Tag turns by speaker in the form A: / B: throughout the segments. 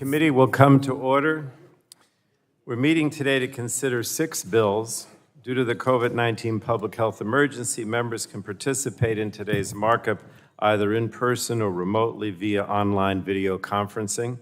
A: committee will come to order. We're meeting today to consider 6 bills. Due to the COVID-19 public health emergency, members can participate in today's markup either in person or remotely via online video conferencing.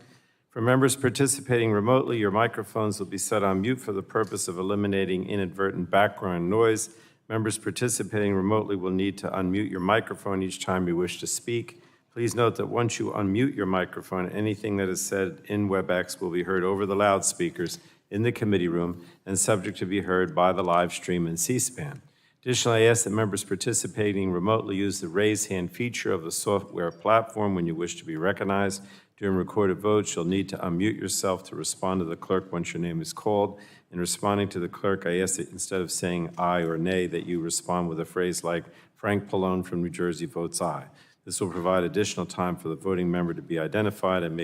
A: For members participating remotely, your microphones will be set on mute for the purpose of eliminating inadvertent background noise. Members participating remotely will need to unmute your microphone each time you wish to speak. Please note that once you unmute your microphone, anything that is said in WebEx will be heard over the loudspeakers in the committee room and subject to be heard by the live stream and C-SPAN. Additionally, I ask that members participating remotely use the raise hand feature of the software platform when you wish to be recognized. During recorded votes, you'll need to unmute yourself to respond to the clerk once your name is called. In responding to the clerk, I ask that instead of saying aye or nay, that you respond with a phrase like, Frank Pallone from New Jersey votes aye. This will provide additional time for the voting member to be identified and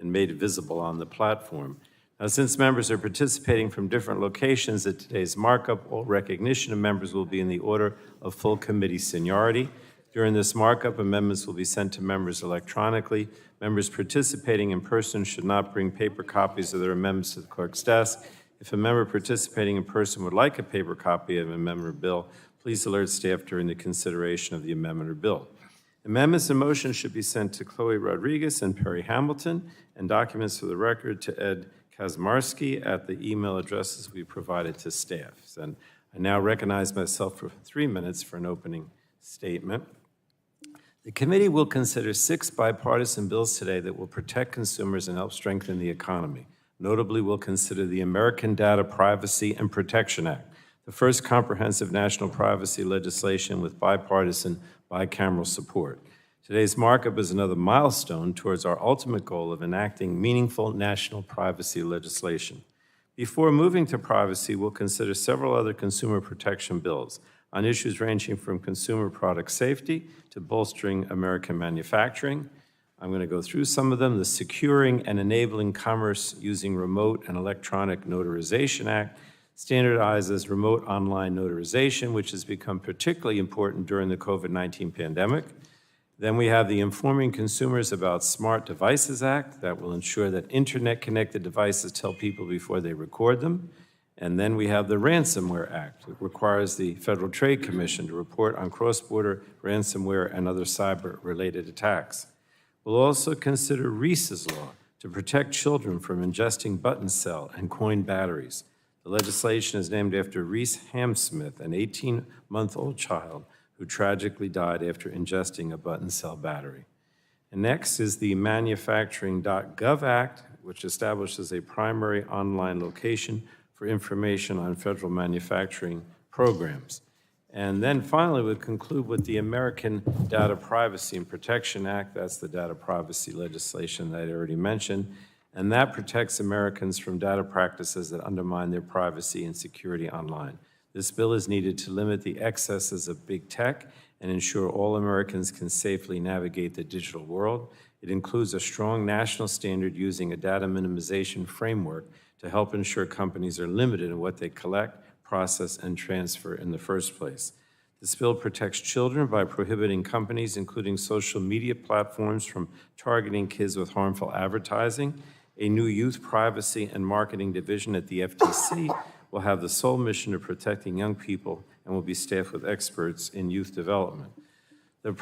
A: made visible on the platform. Now, since members are participating from different locations at today's markup, all recognition of members will be in the order of full committee seniority. During this markup, amendments will be sent to members electronically. Members participating in person should not bring paper copies of their amendments to the clerk's desk. If a member participating in person would like a paper copy of an amendment or bill, please alert staff during the consideration of the amendment or bill. Amendments and motions should be sent to Chloe Rodriguez and Perry Hamilton, and documents for the record to Ed Kazmarsky at the email addresses we provided to staff. And I now recognize myself for 3 minutes for an opening statement. The committee will consider 6 bipartisan bills today that will protect consumers and help strengthen the economy. Notably, we'll consider the American Data Privacy and Protection Act, the first comprehensive national privacy legislation with bipartisan bicameral support. Today's markup is another milestone towards our ultimate goal of enacting meaningful national privacy legislation. Before moving to privacy, we'll consider several other consumer protection bills on issues ranging from consumer product safety to bolstering American manufacturing. I'm going to go through some of them. The Securing and Enabling Commerce Using Remote and Electronic Notarization Act standardizes remote online notarization, which has become particularly important during the COVID-19 pandemic. Then we have the Informing Consumers About Smart Devices Act that will ensure that internet-connected devices tell people before they record them. And then we have the Ransomware Act. It requires the Federal Trade Commission to report on cross-border ransomware and other cyber-related attacks. We'll also consider Reese's Law to protect children from ingesting button cell and coin batteries. The legislation is named after Reese Hamsmith, an 18-month-old child who tragically died after ingesting a button cell battery. And next is the Manufacturing.gov Act, which establishes a primary online location for information on federal manufacturing programs. And then finally, we'll conclude with the American Data Privacy and Protection Act. That's the data privacy legislation that I already mentioned. And that protects Americans from data practices that undermine their privacy and security online. This bill is needed to limit the excesses of big tech and ensure all Americans can safely navigate the digital world. It includes a strong national standard using a data minimization framework to help ensure companies are limited in what they collect, process, and transfer in the first place. This bill protects children by prohibiting companies, including social media platforms, from targeting kids with harmful advertising. A new youth privacy and marketing division at the FTC will have the sole mission of protecting young people and will be staffed with experts in youth development. The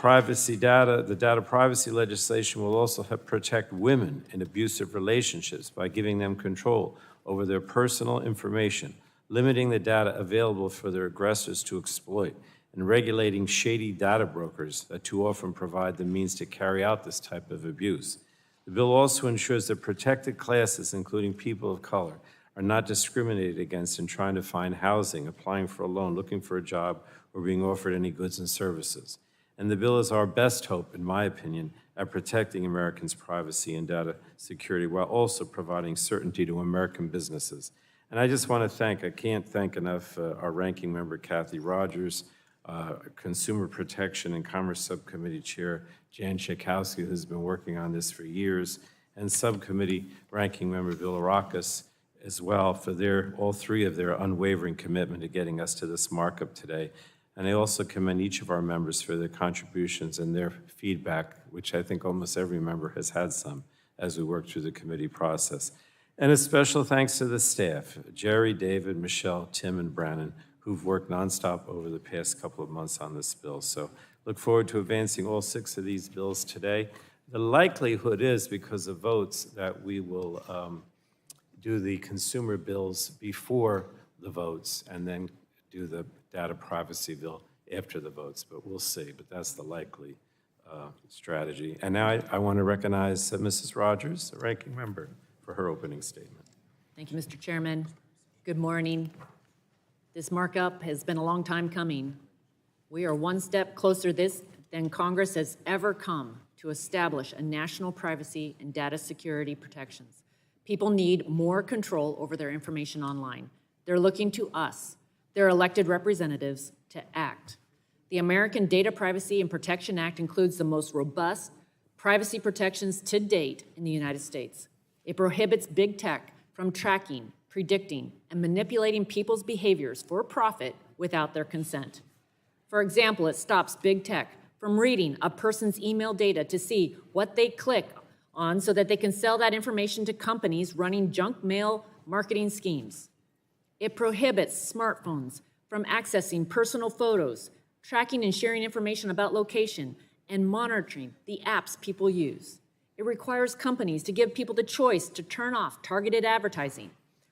A: data privacy legislation will also help protect women in abusive relationships by giving them control over their personal information, limiting the data available for their aggressors to exploit, and regulating shady data brokers that too often provide the means to carry out this type of abuse. The bill also ensures that protected classes, including people of color, are not discriminated against in trying to find housing, applying for a loan, looking for a job, or being offered any goods and services. And the bill is our best hope, in my opinion, at protecting Americans' privacy and data security while also providing certainty to American businesses. And I just want to I can't thank enough our ranking member, Cathy, Rodgers, Consumer Protection and Commerce Subcommittee Chair Jan Schakowsky, who's been working on this for years, and Subcommittee Ranking Member Bill Arakis as well for all three of their unwavering commitment to getting us to this markup today. And I also commend each of our members for their contributions and their feedback, which I think almost every member has had some as we work through the committee process. And a special thanks to the staff, Jerry, David, Michelle, Tim, and Brannon, who've worked nonstop over the past couple of months on this bill. So look forward to advancing all 6 of these bills today. The likelihood is, because of votes, that we will do the consumer bills before the votes and then do the data privacy bill after the votes, but we'll see. But that's the likely strategy. And now I want to recognize Mrs. Rodgers, the ranking member, for her opening statement.
B: Thank you, Mr. Chairman. Good morning. This markup has been a long time coming. We are one step closer than Congress has ever come to establish a national privacy and data security protections. People need more control over their information online. They're looking to us, their elected representatives, to act. The American Data Privacy and Protection Act includes the most robust privacy protections to date in the United States. It prohibits big tech from tracking, predicting, and manipulating people's behaviors for profit without their consent. For example, it stops big tech from reading a person's email data to see what they click on so that they can sell that information to companies running junk mail marketing schemes. It prohibits smartphones from accessing personal photos, tracking and sharing information about location, and monitoring the apps people use. It requires companies to give people the choice to turn off targeted advertising,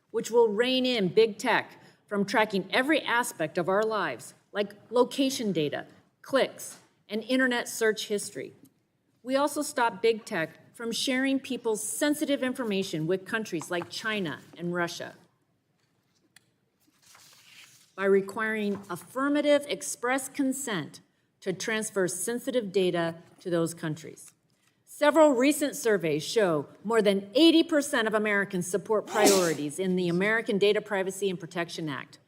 B: which will rein in big tech from tracking every aspect of our lives, like location data, clicks, and internet search history. We also stop big tech from sharing people's sensitive information with countries like China and Russia by requiring affirmative express consent to transfer sensitive data to those countries. Several recent surveys show more than 80% of Americans support priorities in the American Data Privacy and Protection Act.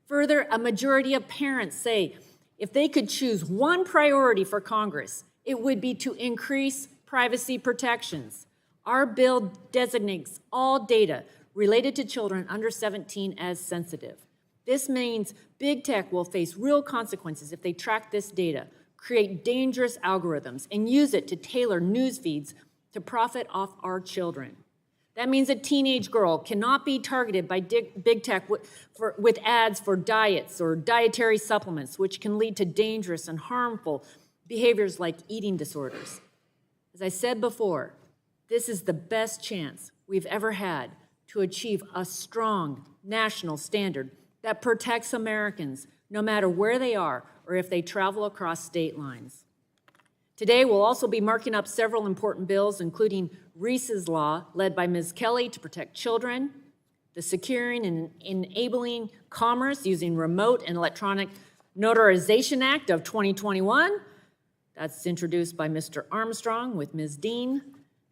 B: Further, a majority of parents say if they could choose one priority for Congress, it would be to increase privacy protections. Our bill designates all data related to children under 17 as sensitive. This means big tech will face real consequences if they track this data, create dangerous algorithms, and use it to tailor news feeds to profit off our children. That means a teenage girl cannot be targeted by big tech with ads for diets or dietary supplements, which can lead to dangerous and harmful behaviors like eating disorders. As I said before, this is the best chance we've ever had to achieve a strong national standard that protects Americans no matter where they are or if they travel across state lines. Today, we'll also be marking up several important bills, including Reese's Law, led by Ms. Kelly to protect children, the Securing and Enabling Commerce Using Remote and Electronic Notarization Act of 2021. That's introduced by Mr. Armstrong with Ms. Dean.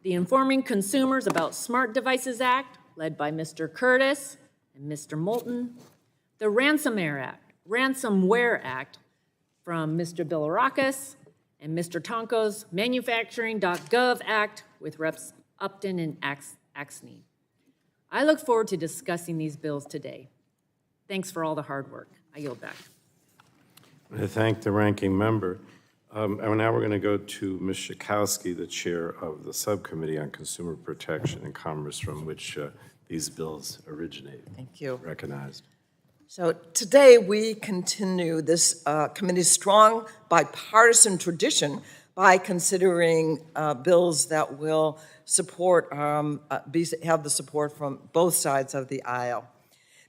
B: The Informing Consumers About Smart Devices Act, led by Mr. Curtis and Mr. Moulton. The Ransomware Act from Mr. Bilirakis and Mr. Tonko's Manufacturing.gov Act with Reps. Upton and Axney. I look forward to discussing these bills today. Thanks for all the hard work. I yield back.
A: I thank the ranking member. And now we're going to go to Ms. Schakowsky, the chair of the Subcommittee on Consumer Protection and Commerce, from which these bills originate.
C: Thank you.
A: Recognized.
C: So today we continue this committee's strong bipartisan tradition by considering bills that will support, have the support from both sides of the aisle.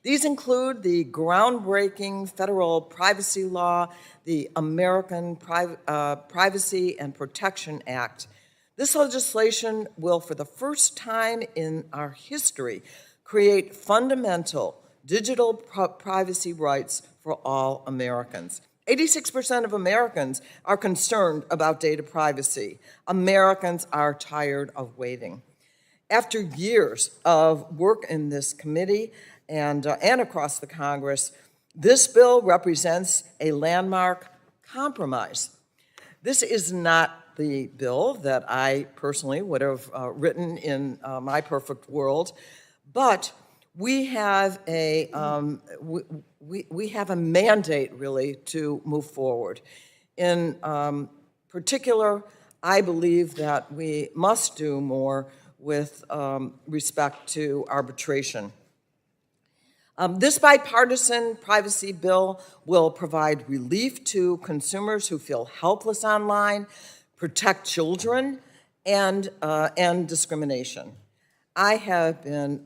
C: These include the groundbreaking federal privacy law, the American Privacy and Protection Act. This legislation will, for the first time in our history, create fundamental digital privacy rights for all Americans. 86% of Americans are concerned about data privacy. Americans are tired of waiting. After years of work in this committee and across the Congress, this bill represents a landmark compromise. This is not the bill that I personally would have written in my perfect world, but we have a mandate, really, to move forward. In particular, I believe that we must do more with respect to arbitration. This bipartisan privacy bill will provide relief to consumers who feel helpless online, protect children, and discrimination. I have been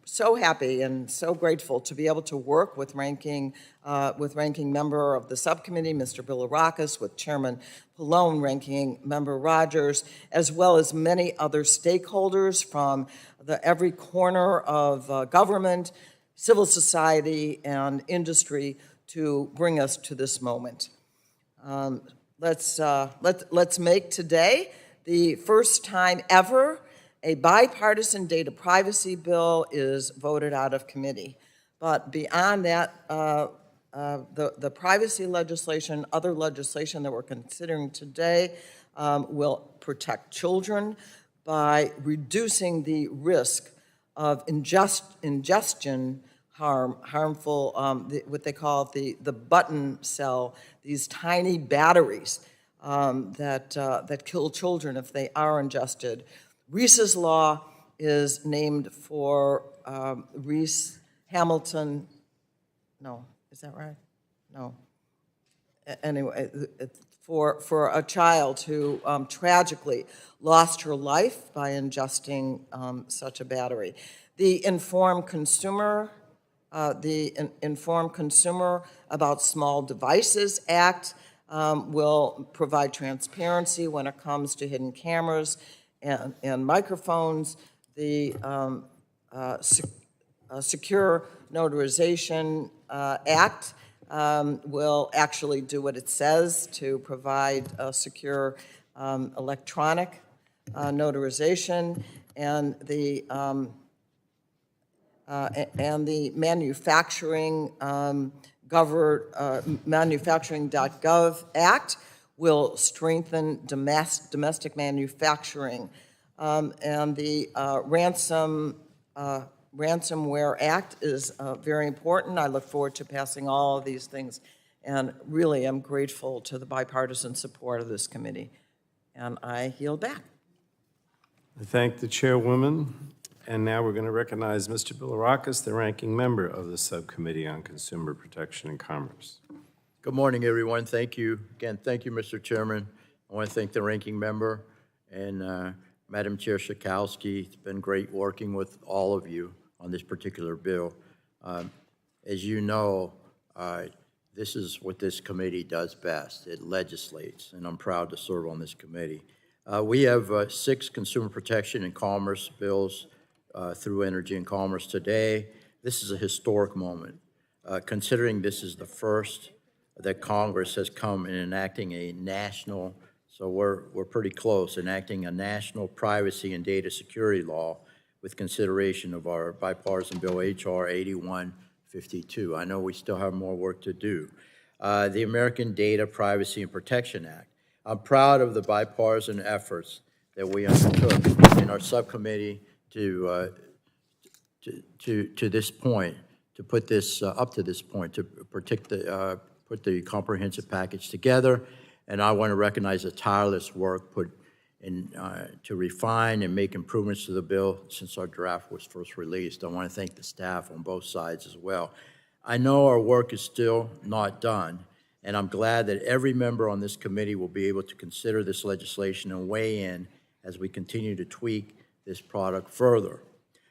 C: so happy and so grateful to be able to work with ranking member of the subcommittee, Mr. Bilirakis, with Chairman Pallone, ranking member Rodgers, as well as many other stakeholders from every corner of government, civil society, and industry to bring us to this moment. Let's make today the first time ever a bipartisan data privacy bill is voted out of committee. But beyond that, the privacy legislation, other legislation that we're considering today will protect children by reducing the risk of ingestion harmful, what they call the button cell, these tiny batteries that kill children if they are ingested. Reese's Law is named for Reese Hamilton. No, is that right? No. Anyway, for a child who tragically lost her life by ingesting such a battery. The Informed Consumer About Small Devices Act will provide transparency when it comes to hidden cameras and microphones. The Secure Notarization Act will actually do what it says to provide secure electronic notarization, and the Manufacturing.gov Act will strengthen domestic manufacturing, and the Ransomware Act is very important. I look forward to passing all of these things, and really am grateful to the bipartisan support of this committee. And I yield back.
A: I thank the chairwoman. And now we're going to recognize Mr. Bilirakis, the ranking member of the Subcommittee on Consumer Protection and Commerce.
D: Good morning, everyone. Thank you. Again, thank you, Mr. Chairman. I want to thank the ranking member and Madam Chair Schakowsky. It's been great working with all of you on this particular bill. As you know, this is what this committee does best. It legislates, and I'm proud to serve on this committee. We have 6 consumer protection and commerce bills through Energy and Commerce today. This is a historic moment, considering this is the first that Congress has come in enacting a national, so we're pretty close, enacting a national privacy and data security law with consideration of our bipartisan bill, H.R. 8152. I know we still have more work to do. The American Data Privacy and Protection Act. I'm proud of the bipartisan efforts that we undertook in our subcommittee to this point, to put this up to this point, to put the comprehensive package together. And I want to recognize the tireless work put in to refine and make improvements to the bill since our draft was first released. I want to thank the staff on both sides as well. I know our work is still not done, and I'm glad that every member on this committee will be able to consider this legislation and weigh in as we continue to tweak this product further.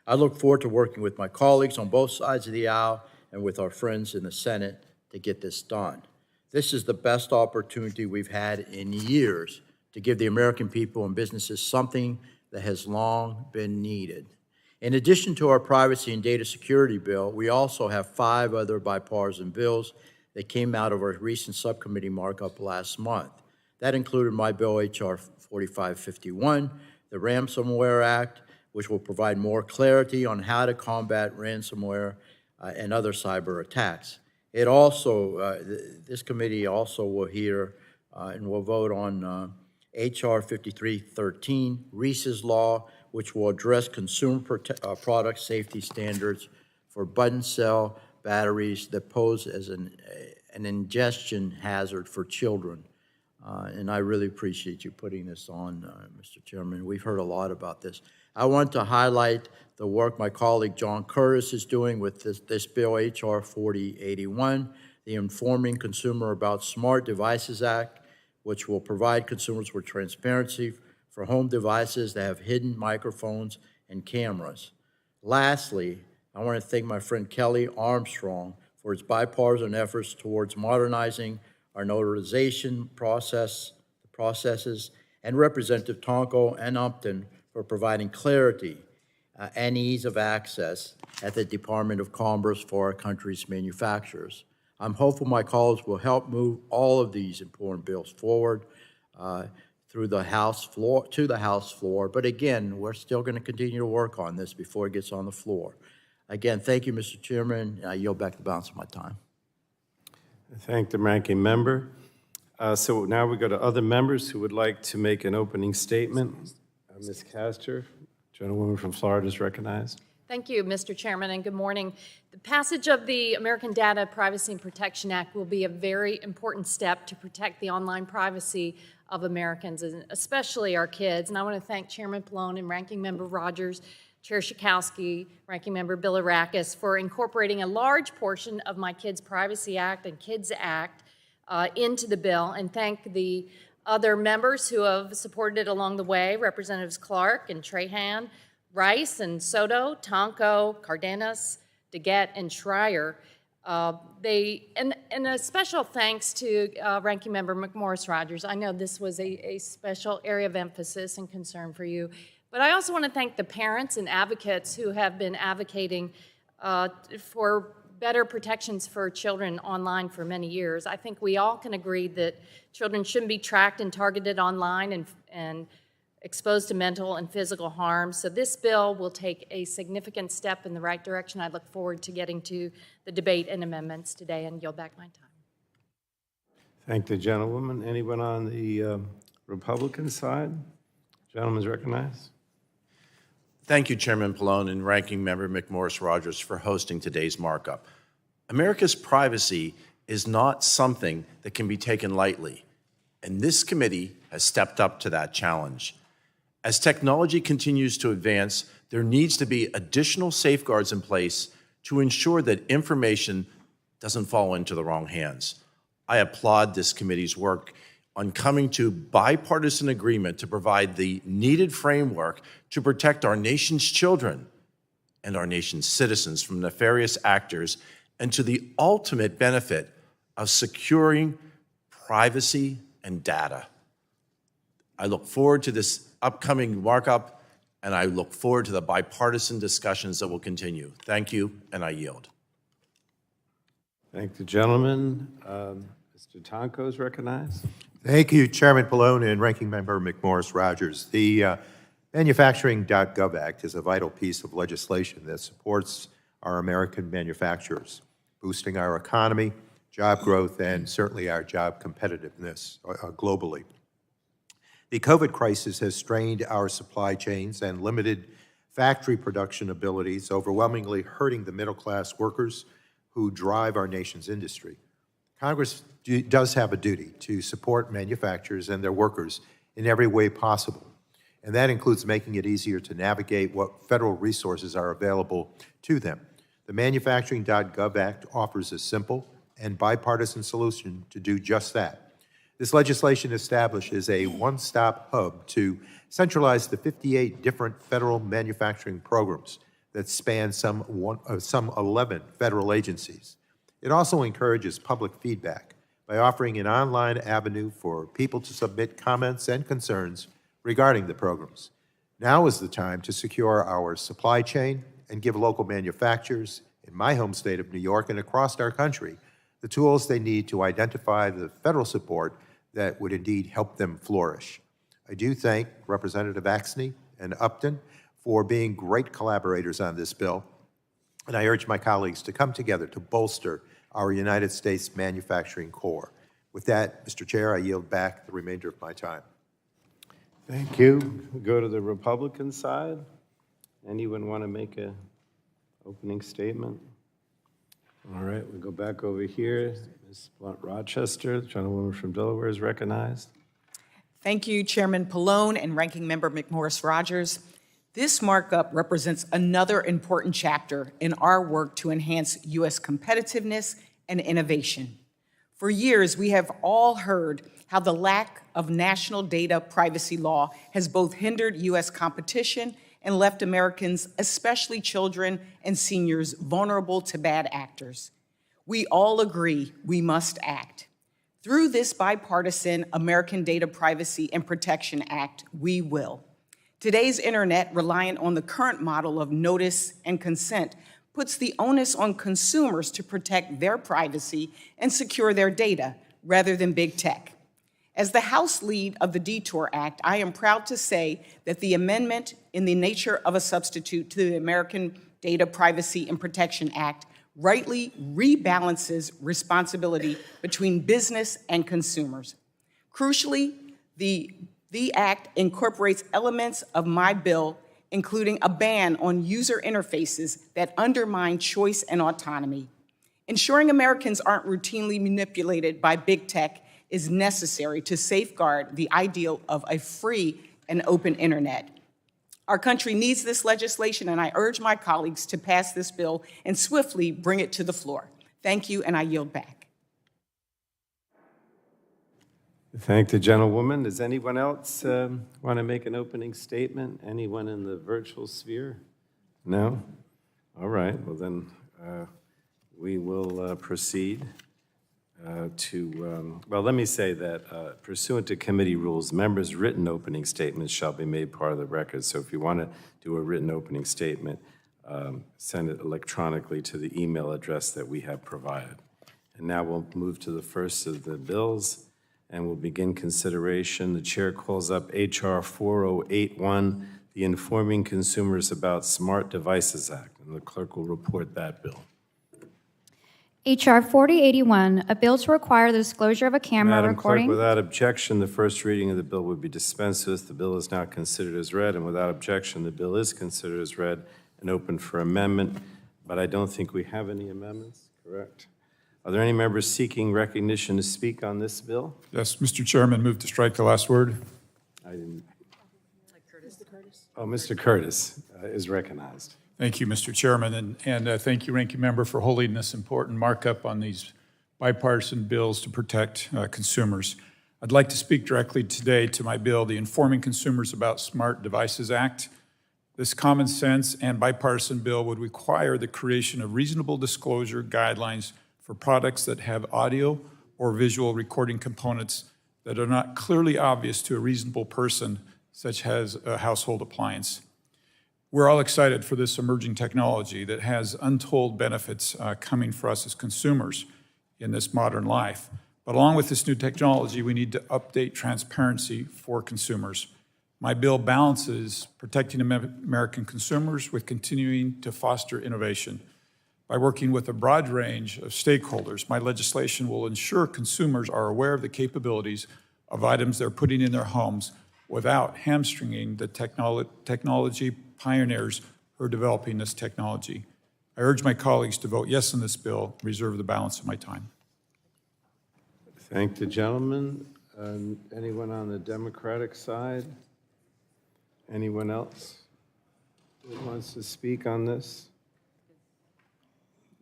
D: I look forward to working with my colleagues on both sides of the aisle and with our friends in the Senate to get this done. This is the best opportunity we've had in years to give the American people and businesses something that has long been needed. In addition to our privacy and data security bill, we also have 5 other bipartisan bills that came out of our recent subcommittee markup last month. That included my bill, H.R. 4551, the Ransomware Act, which will provide more clarity on how to combat ransomware and other cyber attacks. It also, this committee also will hear and will vote on H.R. 5313, Reese's Law, which will address consumer product safety standards for button cell batteries that pose as an ingestion hazard for children. And I really appreciate you putting this on, Mr. Chairman. We've heard a lot about this. I want to highlight the work my colleague John Curtis is doing with this bill, H.R. 4081, the Informing Consumer About Smart Devices Act, which will provide consumers with transparency for home devices that have hidden microphones and cameras. Lastly, I want to thank my friend Kelly Armstrong for his bipartisan efforts towards modernizing our notarization processes, and Representative Tonko and Upton for providing clarity and ease of access at the Department of Commerce for our country's manufacturers. I'm hopeful my colleagues will help move all of these important bills forward through the House floor, to the House floor. But again, we're still going to continue to work on this before it gets on the floor. Again, thank you, Mr. Chairman. I yield back the balance of my time.
A: Thank the ranking member. So now we go to other members who would like to make an opening statement. Ms. Castor, gentlewoman from Florida, is recognized.
E: Thank you, Mr. Chairman, and good morning. The passage of the American Data Privacy and Protection Act will be a very important step to protect the online privacy of Americans, and especially our kids. And I want to thank Chairman Pallone and Ranking Member Rodgers, Chair Schakowsky, Ranking Member Bilirakis for incorporating a large portion of my Kids Privacy Act and Kids Act into the bill, and thank the other members who have supported it along the way, Representatives Clark and Trahan, Rice and Soto, Tonko, Cardenas, DeGette, and Schreier. And a special thanks to Ranking Member McMorris Rodgers. I know this was a special area of emphasis and concern for you. But I also want to thank the parents and advocates who have been advocating for better protections for children online for many years. I think we all can agree that children shouldn't be tracked and targeted online and exposed to mental and physical harm. So this bill will take a significant step in the right direction. I look forward to getting to the debate and amendments today and yield back my time.
A: Thank the gentlewoman. Anyone on the Republican side? Gentleman's recognized.
F: Thank you, Chairman Pallone and Ranking Member McMorris Rodgers for hosting today's markup. America's privacy is not something that can be taken lightly, and this committee has stepped up to that challenge. As technology continues to advance, there needs to be additional safeguards in place to ensure that information doesn't fall into the wrong hands. I applaud this committee's work on coming to bipartisan agreement to provide the needed framework to protect our nation's children and our nation's citizens from nefarious actors, and to the ultimate benefit of securing privacy and data. I look forward to this upcoming markup, and I look forward to the bipartisan discussions that will continue. Thank you, and I yield.
A: Thank the gentleman. Mr. Tonko is recognized.
G: Thank you, Chairman Pallone and Ranking Member McMorris Rodgers. The Manufacturing.gov Act is a vital piece of legislation that supports our American manufacturers, boosting our economy, job growth, and certainly our job competitiveness globally. The COVID crisis has strained our supply chains and limited factory production abilities, overwhelmingly hurting the middle-class workers who drive our nation's industry. Congress does have a duty to support manufacturers and their workers in every way possible, and that includes making it easier to navigate what federal resources are available to them. The Manufacturing.gov Act offers a simple and bipartisan solution to do just that. This legislation establishes a one-stop hub to centralize the 58 different federal manufacturing programs that span some 11 federal agencies. It also encourages public feedback by offering an online avenue for people to submit comments and concerns regarding the programs. Now is the time to secure our supply chain and give local manufacturers in my home state of New York and across our country the tools they need to identify the federal support that would indeed help them flourish. I do thank Representative Axney and Upton for being great collaborators on this bill, and I urge my colleagues to come together to bolster our United States manufacturing core. With that, Mr. Chair, I yield back the remainder of my time.
A: Thank you. We'll go to the Republican side. Anyone want to make an opening statement? All right, we'll go back over here. Ms. Blunt-Rochester, the gentlewoman from Delaware, is recognized.
H: Thank you, Chairman Pallone and Ranking Member McMorris Rodgers. This markup represents another important chapter in our work to enhance U.S. competitiveness and innovation. For years, we have all heard how the lack of national data privacy law has both hindered U.S. competition and left Americans, especially children and seniors, vulnerable to bad actors. We all agree we must act. Through this bipartisan American Data Privacy and Protection Act, we will. Today's internet, reliant on the current model of notice and consent, puts the onus on consumers to protect their privacy and secure their data, rather than big tech. As the House lead of the DETOR Act, I am proud to say that the amendment, in the nature of a substitute to the American Data Privacy and Protection Act, rightly rebalances responsibility between business and consumers. Crucially, the Act incorporates elements of my bill, including a ban on user interfaces that undermine choice and autonomy. Ensuring Americans aren't routinely manipulated by big tech is necessary to safeguard the ideal of a free and open internet. Our country needs this legislation, and I urge my colleagues to pass this bill and swiftly bring it to the floor. Thank you, and I yield back.
A: Thank the gentlewoman. Does anyone else want to make an opening statement? Anyone in the virtual sphere? No? All right, well then we will proceed well, let me say that pursuant to committee rules, members' written opening statements shall be made part of the record. So if you want to do a written opening statement, send it electronically to the email address that we have provided. And now we'll move to the first of the bills, and we'll begin consideration. The chair calls up H.R. 4081, the Informing Consumers About Smart Devices Act, and the clerk will report that bill.
I: H.R. 4081, a bill to require the disclosure of a camera
A: Madam
I: recording.
A: Clerk, without objection, the first reading of the bill would be dispensed with. The bill is now considered as read, and without objection, the bill is considered as read and open for amendment. But I don't think we have any amendments, correct? Are there any members seeking recognition to speak on this bill?
J: Yes, Mr. Chairman, move to strike the last word.
A: I didn't. Oh, Mr. Curtis is recognized.
J: Thank you, Mr. Chairman, and thank you, Ranking Member, for holding this important markup on these bipartisan bills to protect consumers. I'd like to speak directly today to my bill, the Informing Consumers About Smart Devices Act. This common sense and bipartisan bill would require the creation of reasonable disclosure guidelines for products that have audio or visual recording components that are not clearly obvious to a reasonable person, such as a household appliance. We're all excited for this emerging technology that has untold benefits coming for us as consumers in this modern life. But along with this new technology, we need to update transparency for consumers. My bill balances protecting American consumers with continuing to foster innovation. By working with a broad range of stakeholders, my legislation will ensure consumers are aware of the capabilities of items they're putting in their homes without hamstringing the technology pioneers who are developing this technology. I urge my colleagues to vote yes on this bill, reserve the balance of my time.
A: Thank the gentleman. Anyone on the Democratic side? Anyone else who wants to speak on this?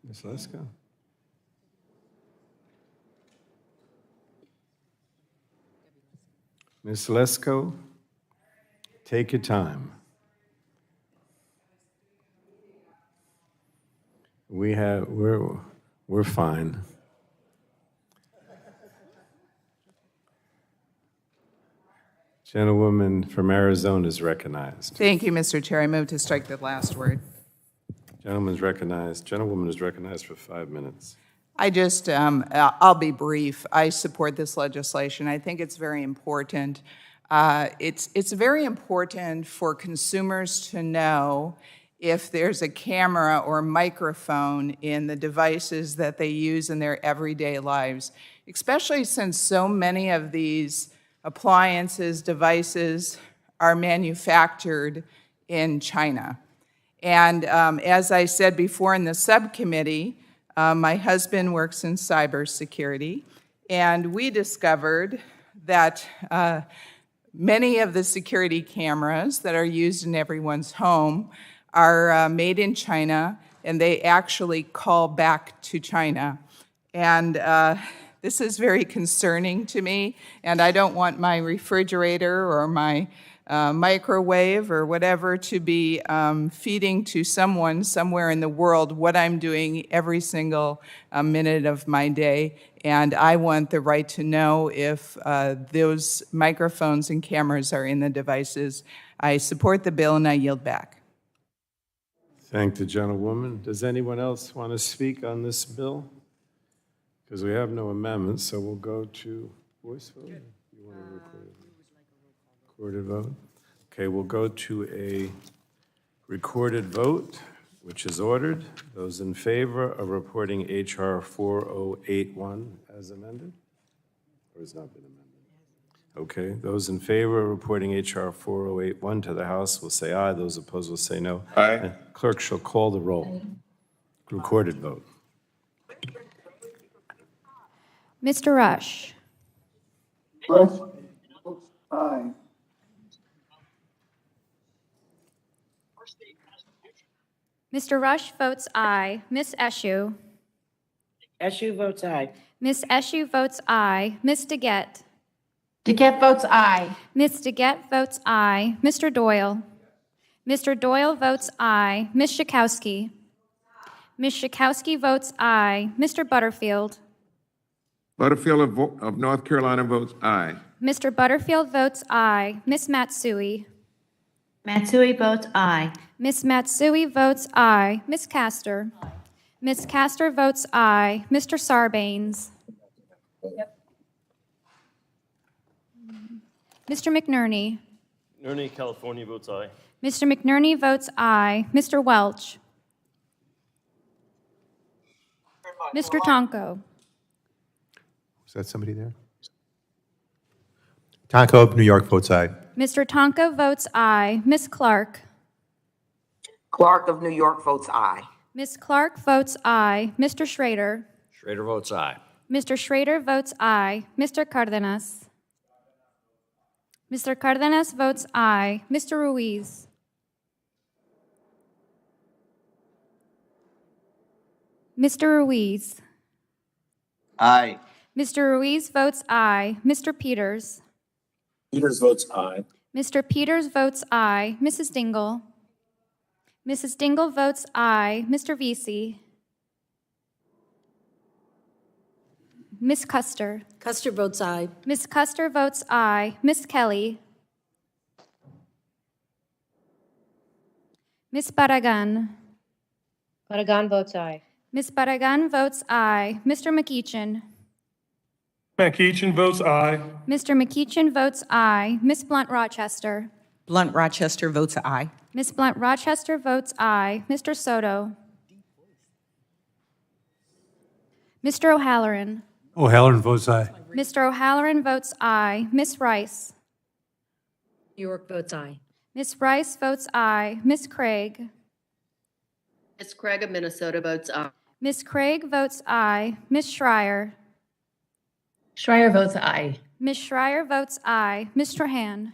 A: Ms. Lesko? Ms. Lesko, take your time. We're fine. Gentlewoman from Arizona is recognized.
K: Thank you, Mr. Chair. I move to strike the last word.
A: Gentleman's recognized. Gentlewoman is recognized for 5 minutes.
K: I'll be brief. I support this legislation. I think it's very important. It's very important for consumers to know if there's a camera or microphone in the devices that they use in their everyday lives, especially since so many of these appliances, devices are manufactured in China. And as I said before in the subcommittee, my husband works in cybersecurity, and we discovered that Many of the security cameras that are used in everyone's home are made in China, and they actually call back to China. And this is very concerning to me, and I don't want my refrigerator or my microwave or whatever to be feeding to someone somewhere in the world what I'm doing every single minute of my day. And I want the right to know if those microphones and cameras are in the devices. I support the bill and I yield back.
A: Thank the gentlewoman. Does anyone else want to speak on this bill? Because we have no amendments, so we'll go to voice vote. You want to recorded vote? Okay, we'll go to a recorded vote, which is ordered. Those in favor of reporting H.R. 4081 as amended? Or has not been amended? Okay, those in favor of reporting H.R. 4081 to the House will say aye. Those opposed will say no.
L: Aye.
A: And clerk shall call the roll. Recorded vote.
I: Mr. Rush.
L: Aye.
I: Mr. Rush votes aye. Ms. Eshoo.
M: Eshoo votes aye.
I: Ms. Eshoo votes aye. Ms. DeGette.
M: DeGette votes aye.
I: Ms. DeGette votes aye. Mr. Doyle. Mr. Doyle votes aye. Ms. Schakowsky. Ms. Schakowsky votes aye. Mr. Butterfield.
L: Butterfield of North Carolina votes aye.
I: Mr. Butterfield votes aye. Ms. Matsui.
M: Matsui votes aye.
I: Ms. Matsui votes aye. Ms. Castor. Ms. Castor votes aye. Mr. Sarbanes. Mr. McNerney.
N: McNerney, California votes aye.
I: Mr. McNerney votes aye. Mr. Welch. Mr. Tonko.
G: Is that somebody there? Tonko of New York votes aye.
I: Mr. Tonko votes aye. Ms. Clark.
M: Clark of New York votes aye.
I: Ms. Clark votes aye. Mr. Schrader.
N: Schrader votes aye.
I: Mr. Schrader votes aye. Mr. Cardenas. Mr. Cardenas votes aye. Mr. Ruiz. Mr. Ruiz.
L: Aye.
I: Mr. Ruiz votes aye. Mr. Peters.
N: Peters votes aye.
I: Mr. Peters votes aye. Mrs. Dingle. Mrs. Dingle votes aye. Mr. Vesey. Ms. Custer.
B: Custer votes aye.
I: Ms. Custer votes aye. Ms. Kelly. Ms. Barragan.
M: Barragan votes aye.
I: Ms. Barragan votes aye. Mr. McEachin.
N: McEachin votes aye.
I: Mr. McEachin votes aye. Ms. Blunt Rochester.
H: Blunt Rochester votes aye.
I: Ms. Blunt Rochester votes aye. Mr. Soto. Mr. O'Halloran.
N: O'Halloran votes aye.
I: Mr. O'Halloran votes aye. Ms. Rice.
B: New York votes aye.
I: Ms. Rice votes aye. Ms. Craig.
O: Ms. Craig of Minnesota votes aye.
I: Ms. Craig votes aye. Ms. Schreier.
O: Schreier votes aye.
I: Ms. Schreier votes aye. Ms. Trahan.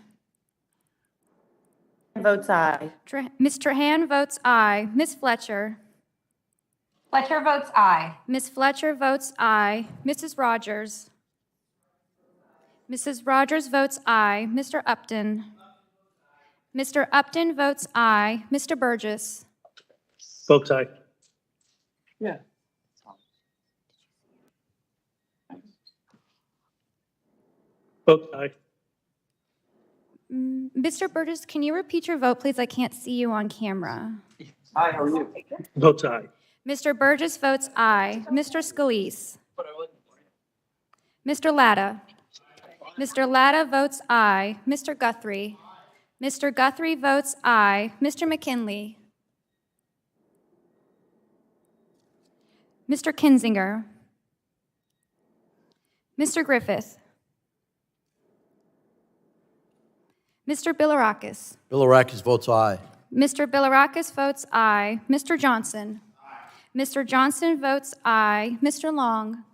M: Votes aye.
I: Ms. Trahan votes aye. Ms. Fletcher.
M: Fletcher votes aye.
I: Ms. Fletcher votes aye. Mrs. Rodgers. Mrs. Rodgers votes aye. Mr. Upton. Mr. Upton votes aye. Mr. Burgess.
N: Votes aye.
L: Yeah.
N: Votes aye.
I: Mr. Burgess, can you repeat your vote, please? I can't see you on camera.
L: Aye, how are you?
N: Votes aye.
I: Mr. Burgess votes aye. Mr. Scalise. Mr. Latta. Mr. Latta votes aye. Mr. Guthrie. Mr. Guthrie votes aye. Mr. McKinley. Mr. Kinzinger. Mr. Griffith. Mr. Bilirakis.
D: Bilirakis votes aye.
I: Mr. Bilirakis votes aye. Mr. Johnson. Mr. Johnson votes aye. Mr. Long.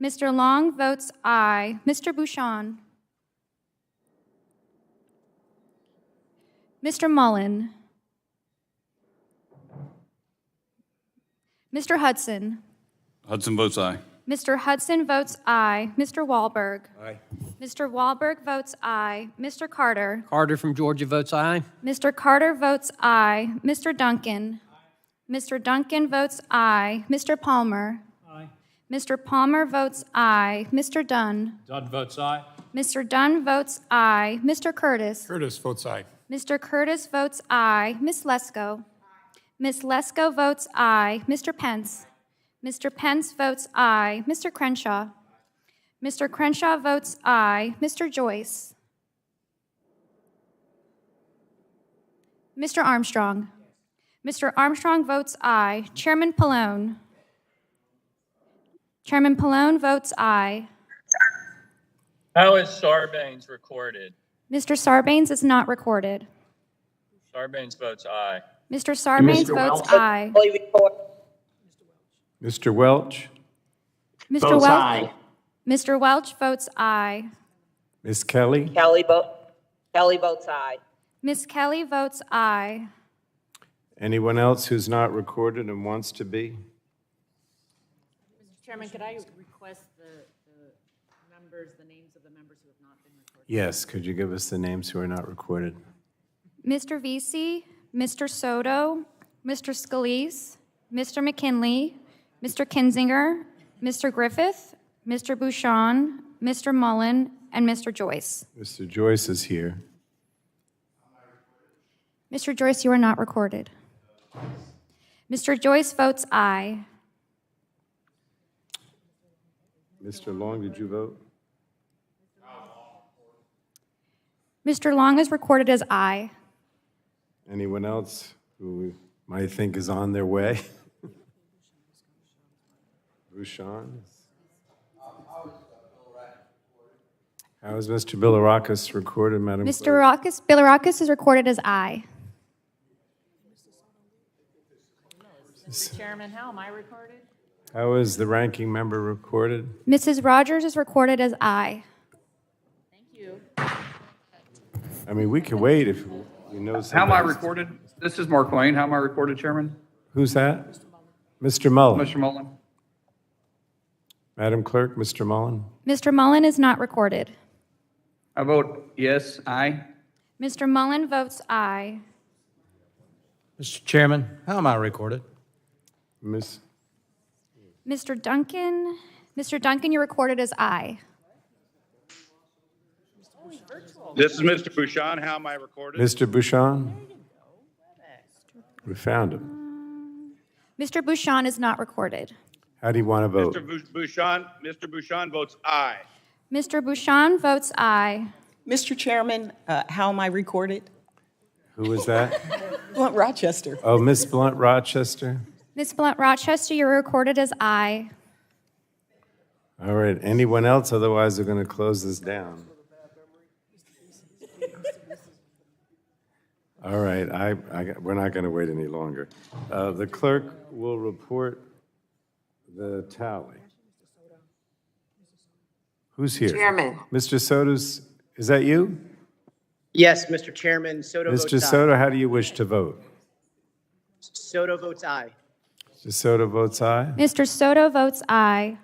I: Mr. Long votes aye. Mr. Bouchon. Mr. Mullen. Mr. Hudson.
P: Hudson votes aye.
I: Mr. Hudson votes aye. Mr. Wahlberg. Aye. Mr. Wahlberg votes aye. Mr. Carter.
Q: Carter from Georgia votes aye.
I: Mr. Carter votes aye. Mr. Duncan. Mr. Duncan votes aye. Mr. Palmer.
Q: Aye.
I: Mr. Palmer votes aye. Mr. Dunn.
J: Dunn votes aye.
I: Mr. Dunn votes aye. Mr. Curtis.
J: Curtis votes aye.
I: Mr. Curtis votes aye. Ms. Lesko. Ms. Lesko votes aye. Mr. Pence. Mr. Pence votes aye. Mr. Crenshaw. Mr. Crenshaw votes aye. Mr. Joyce. Mr. Armstrong. Mr. Armstrong votes aye. Chairman Pallone. Chairman Pallone votes aye.
R: How is Sarbanes recorded?
I: Mr. Sarbanes is not recorded.
R: Sarbanes votes aye.
I: Mr. Sarbanes votes aye.
A: Mr. Welch?
I: Mr. Welch. Mr. Welch votes aye.
A: Ms. Kelly?
M: Kelly votes aye.
I: Ms. Kelly votes aye.
A: Anyone else who's not recorded and wants to be?
B: Mr. Chairman, could I request the members, the names of the members who have not been recorded?
A: Yes, could you give us the names who are not recorded?
I: Mr. Vesey, Mr. Soto, Mr. Scalise, Mr. McKinley, Mr. Kinzinger, Mr. Griffith, Mr. Bouchon, Mr. Mullen, and Mr. Joyce.
A: Mr. Joyce is here.
I: Mr. Joyce, you are not recorded. Mr. Joyce votes aye.
A: Mr. Long, did you vote?
I: Mr. Long is recorded as aye.
A: Anyone else who we might think is on their way? Bouchon? How is Mr. Bilirakis recorded, Madam
I: Mr.
A: Clerk?
I: Bilirakis is recorded as aye.
B: Mr. Chairman, how am I recorded?
A: How is the ranking member recorded?
I: Mrs. Rodgers is recorded as aye.
B: Thank you.
A: I mean, we could wait if you know something.
S: How am I recorded? This is Mark Lane. How am I recorded, Chairman?
A: Who's that? Mr. Mullen.
S: Mr. Mullen.
A: Madam Clerk, Mr. Mullen.
I: Mr. Mullen is not recorded.
S: I vote yes, aye.
I: Mr. Mullen votes aye.
Q: Mr. Chairman, how am I recorded?
A: Miss.
I: Mr. Duncan, you're recorded as aye.
R: This is Mr. Bouchon. How am I recorded?
A: Mr. Bouchon? We found him.
I: Mr. Bouchon is not recorded.
A: How do you want to vote?
R: Mr. Bouchon votes aye.
I: Mr. Bouchon votes aye.
H: Mr. Chairman, how am I recorded?
A: Who was that?
H: Blunt Rochester.
A: Oh, Miss Blunt Rochester.
I: Ms. Blunt Rochester, you're recorded as aye.
A: All right. Anyone else? Otherwise, we're going to close this down. All right. We're not going to wait any longer. The clerk will report the tally. Who's here?
M: Chairman.
A: Mr. Soto's, is that you?
Q: Yes, Mr. Chairman, Soto votes aye.
A: Mr. Soto, how do you wish to vote?
Q: Soto votes aye.
A: Mr. Soto votes aye.
I: Mr. Soto votes aye.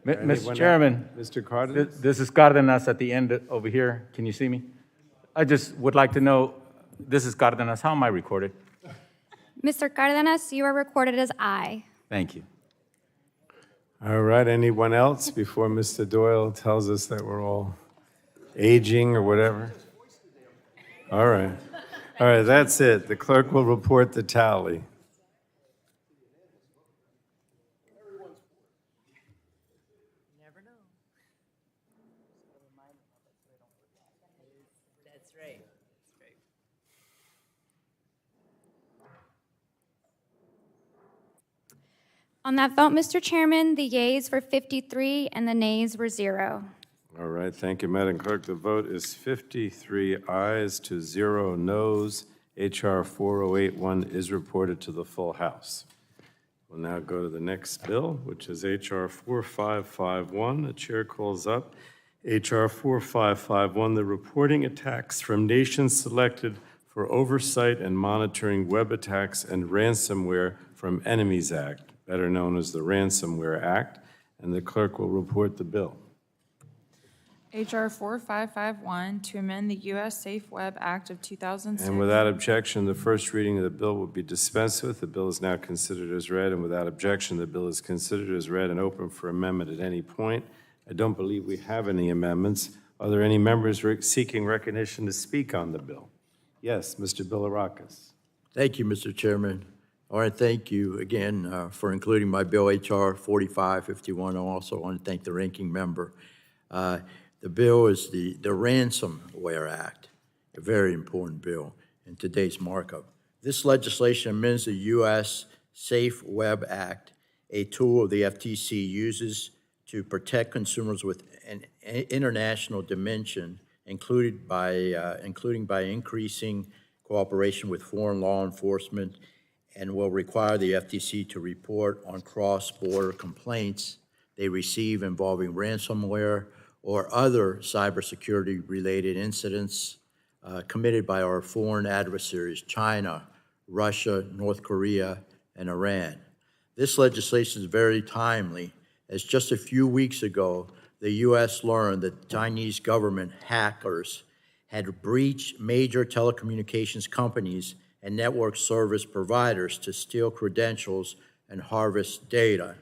A: Anyone
T: Mr. Chairman,
A: else? Mr. Carter?
T: this is Cardenas at the end over here. Can you see me? I just would like to know, this is Cardenas. How am I recorded?
I: Mr. Cardenas, you are recorded as aye.
T: Thank you.
A: All right. Anyone else before Mr. Doyle tells us that we're all aging or whatever? All right. All right, that's it. The clerk will report the tally.
B: That's right.
I: On that vote, Mr. Chairman, the yeas were 53 and the nays were 0.
A: All right, thank you, Madam Clerk. The vote is 53 ayes to 0 noes. H.R. 4081 is reported to the full House. We'll now go to the next bill, which is H.R. 4551. The chair calls up H.R. 4551, the reporting attacks from nations selected for Oversight and Monitoring Web Attacks and Ransomware from Enemies Act, better known as the Ransomware Act, and the clerk will report the bill.
P: H.R. 4551 to amend the U.S. Safe Web Act of 2006.
A: And without objection, the first reading of the bill will be dispensed with. The bill is now considered as read, and without objection, the bill is considered as read and open for amendment at any point. I don't believe we have any amendments. Are there any members seeking recognition to speak on the bill? Yes, Mr. Bilirakis.
D: Thank you, Mr. Chairman. I want to thank you again for including my bill, H.R. 4551. I also want to thank the ranking member. The bill is the Ransomware Act, a very important bill in today's markup. This legislation amends the U.S. Safe Web Act, a tool the FTC uses to protect consumers with an international dimension, including by increasing cooperation with foreign law enforcement, and will require the FTC to report on cross-border complaints they receive involving ransomware or other cybersecurity-related incidents committed by our foreign adversaries, China, Russia, North Korea, and Iran. This legislation is very timely, as just a few weeks ago, the U.S. learned that Chinese government hackers had breached major telecommunications companies and network service providers to steal credentials and harvest data.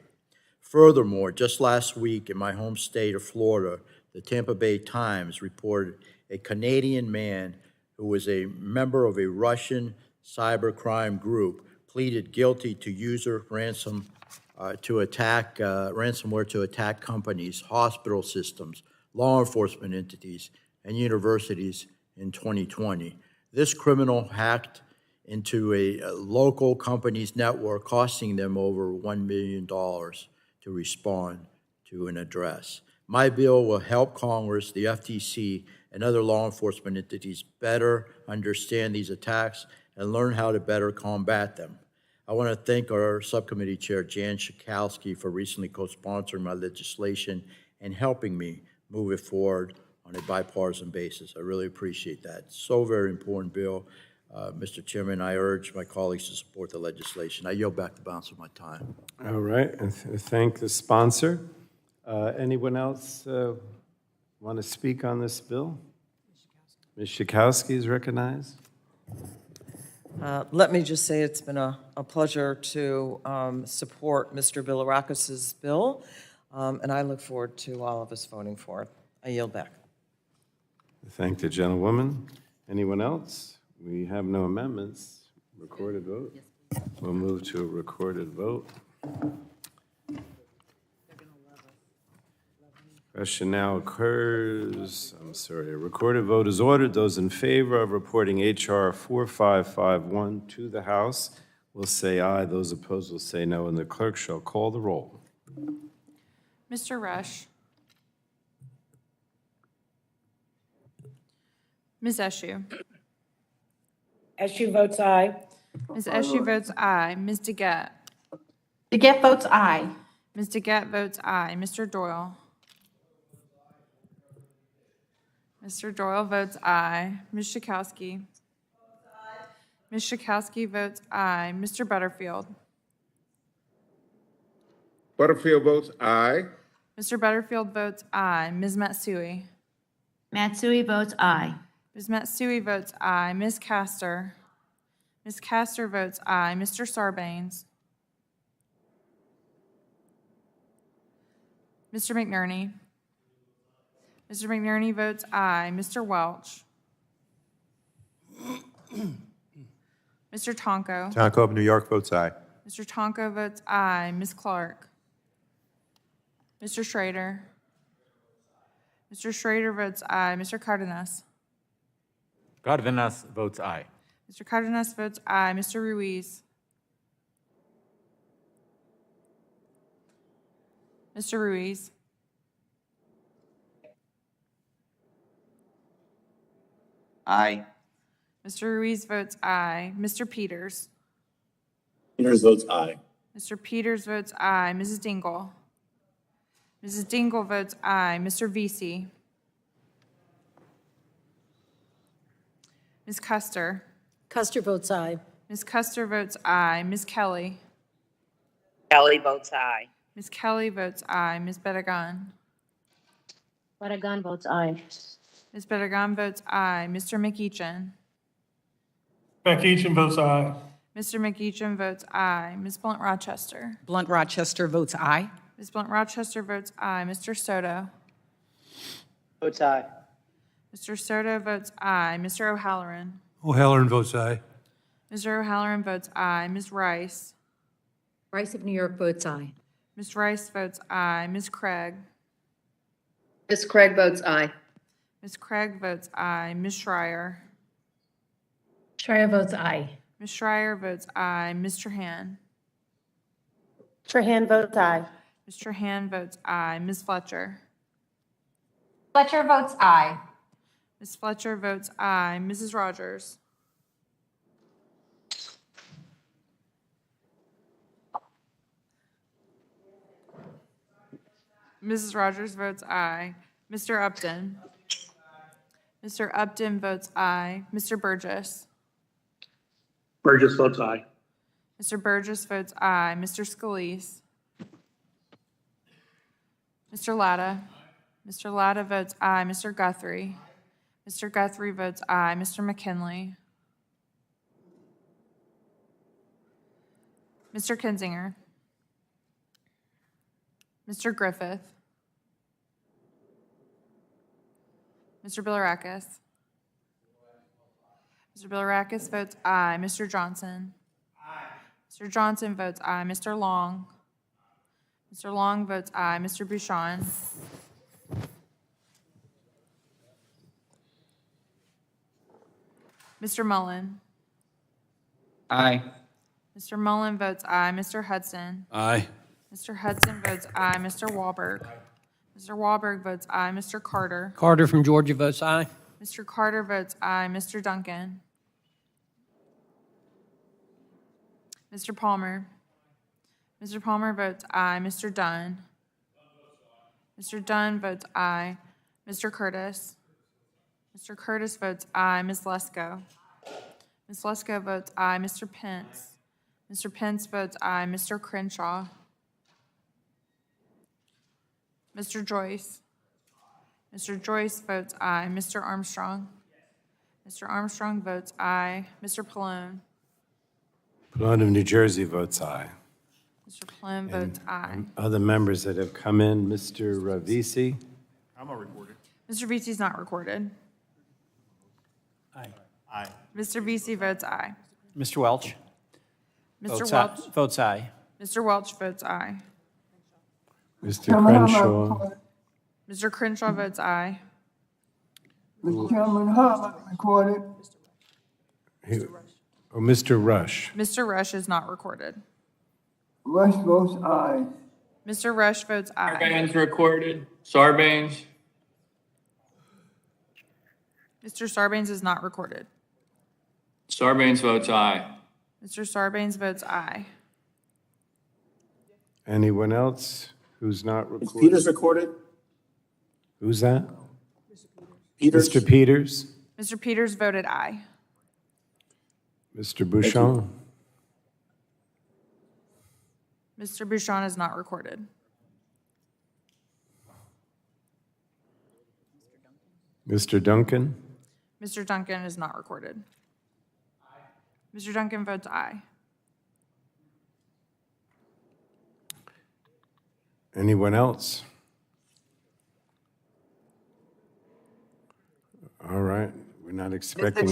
D: Furthermore, just last week in my home state of Florida, the Tampa Bay Times reported a Canadian man who was a member of a Russian cybercrime group pleaded guilty to user ransomware to attack companies, hospital systems, law enforcement entities, and universities in 2020. This criminal hacked into a local company's network, costing them over $1 million to respond to an address. My bill will help Congress, the FTC, and other law enforcement entities better understand these attacks and learn how to better combat them. I want to thank our subcommittee chair, Jan Schakowsky, for recently co-sponsoring my legislation and helping me move it forward on a bipartisan basis. I really appreciate that. So very important bill. Mr. Chairman, I urge my colleagues to support the legislation. I yield back the balance of my time.
A: All right, and thank the sponsor. Anyone else want to speak on this bill? Ms. Schakowsky is recognized.
C: Let me just say it's been a pleasure to support Mr. Bilirakis' bill, and I look forward to all of us voting for it. I yield back.
A: Thank the gentlewoman. Anyone else? We have no amendments. Recorded vote? We'll move to a recorded vote. Question now occurs. A recorded vote is ordered. Those in favor of reporting H.R. 4551 to the House will say aye. Those opposed will say no, and the clerk shall call the roll.
P: Mr. Rush. Ms. Eshoo.
S: Eshoo votes aye.
P: Ms. Eshoo votes aye. Ms. DeGette.
S: DeGette votes aye.
P: Ms. DeGette votes aye. Mr. Doyle. Mr. Doyle votes aye. Ms. Schakowsky. Ms. Schakowsky votes aye. Mr. Butterfield.
L: Butterfield votes aye.
P: Mr. Butterfield votes aye. Ms. Matsui.
S: Matsui votes aye.
P: Ms. Matsui votes aye. Ms. Castor. Ms. Castor votes aye. Mr. Sarbanes. Mr. McNerney. Mr. McNerney votes aye. Mr. Welch. Mr. Tonko.
G: Tonko of New York votes aye.
P: Mr. Tonko votes aye. Ms. Clark. Mr. Schrader. Mr. Schrader votes aye. Mr. Cardenas.
T: Cardenas votes aye.
P: Mr. Cardenas votes aye. Mr. Ruiz. Mr. Ruiz.
S: Aye.
P: Mr. Ruiz votes aye. Mr. Peters.
S: Peters votes aye.
P: Mr. Peters votes aye. Mrs. Dingle. Mrs. Dingle votes aye. Mr. Vesey. Ms. Custer.
B: Custer votes aye.
P: Ms. Custer votes aye. Ms. Kelly.
S: Kelly votes aye.
P: Ms. Kelly votes aye. Ms. Bedegan.
O: Bedegan votes aye.
P: Ms. Bedegan votes aye. Mr. McEachin.
N: McEachin votes aye.
P: Mr. McEachin votes aye. Ms. Blunt Rochester.
H: Blunt Rochester votes aye.
P: Ms. Blunt Rochester votes aye. Mr. Soto.
S: Votes aye.
P: Mr. Soto votes aye. Mr. O'Halloran.
N: O'Halloran votes aye.
P: Mr. O'Halloran votes aye. Ms. Rice.
B: Rice of New York votes aye.
P: Ms. Rice votes aye. Ms. Craig.
O: Ms. Craig votes aye.
P: Ms. Craig votes aye. Ms. Schreier.
B: Schreier votes aye.
P: Ms. Schreier votes aye. Mr. Han.
S: Trahan votes aye.
P: Mr. Han votes aye. Ms. Fletcher.
S: Fletcher votes aye.
P: Ms. Fletcher votes aye. Mrs. Rodgers. Mrs. Rodgers votes aye. Mr. Upton. Mr. Upton votes aye. Mr. Burgess.
N: Burgess votes aye.
P: Mr. Burgess votes aye. Mr. Scalise. Mr. Latta. Mr. Latta votes aye. Mr. Guthrie. Mr. Guthrie votes aye. Mr. McKinley. Mr. Kinzinger. Mr. Griffith. Mr. Bilirakis. Mr. Bilirakis votes aye. Mr. Johnson. Mr. Johnson votes aye. Mr. Long. Mr. Long votes aye. Mr. Bouchon. Mr. Mullen.
Q: Aye.
P: Mr. Mullen votes aye. Mr. Hudson.
Q: Aye.
P: Mr. Hudson votes aye. Mr. Wahlberg. Mr. Wahlberg votes aye. Mr. Carter.
Q: Carter from Georgia votes aye.
P: Mr. Carter votes aye. Mr. Duncan. Mr. Palmer. Mr. Palmer votes aye. Mr. Dunn. Mr. Dunn votes aye. Mr. Curtis. Mr. Curtis votes aye. Ms. Lesko. Ms. Lesko votes aye. Mr. Pence. Mr. Pence votes aye. Mr. Crenshaw. Mr. Joyce. Mr. Joyce votes aye. Mr. Armstrong. Mr. Armstrong votes aye. Mr. Pallone.
A: Pallone of New Jersey votes aye.
P: Mr. Pallone votes aye.
A: Other members that have come in, Mr. Ravisi.
P: Mr. Vesey's not recorded.
Q: Aye.
P: Mr. Vesey votes aye.
Q: Mr. Welch?
P: Mr. Welch.
Q: Votes aye.
P: Mr. Welch votes aye.
A: Mr. Crenshaw.
P: Mr. Crenshaw votes aye.
T: Mr. Chairman, Harmon recorded.
A: Mr. Rush.
P: Mr. Rush is not recorded.
T: Rush votes aye.
P: Mr. Rush votes aye.
O: Sarbanes recorded. Sarbanes.
P: Mr. Sarbanes is not recorded.
O: Sarbanes votes aye.
P: Mr. Sarbanes votes aye.
A: Anyone else who's not
S: Is
A: recorded?
S: Peters recorded?
A: Who's that?
S: Peters?
A: Mr. Peters?
P: Mr. Peters voted aye.
A: Mr. Bouchon?
P: Mr. Bouchon is not recorded.
A: Mr. Duncan?
P: Mr. Duncan is not recorded. Mr. Duncan votes aye.
A: Anyone else? All right, we're not expecting.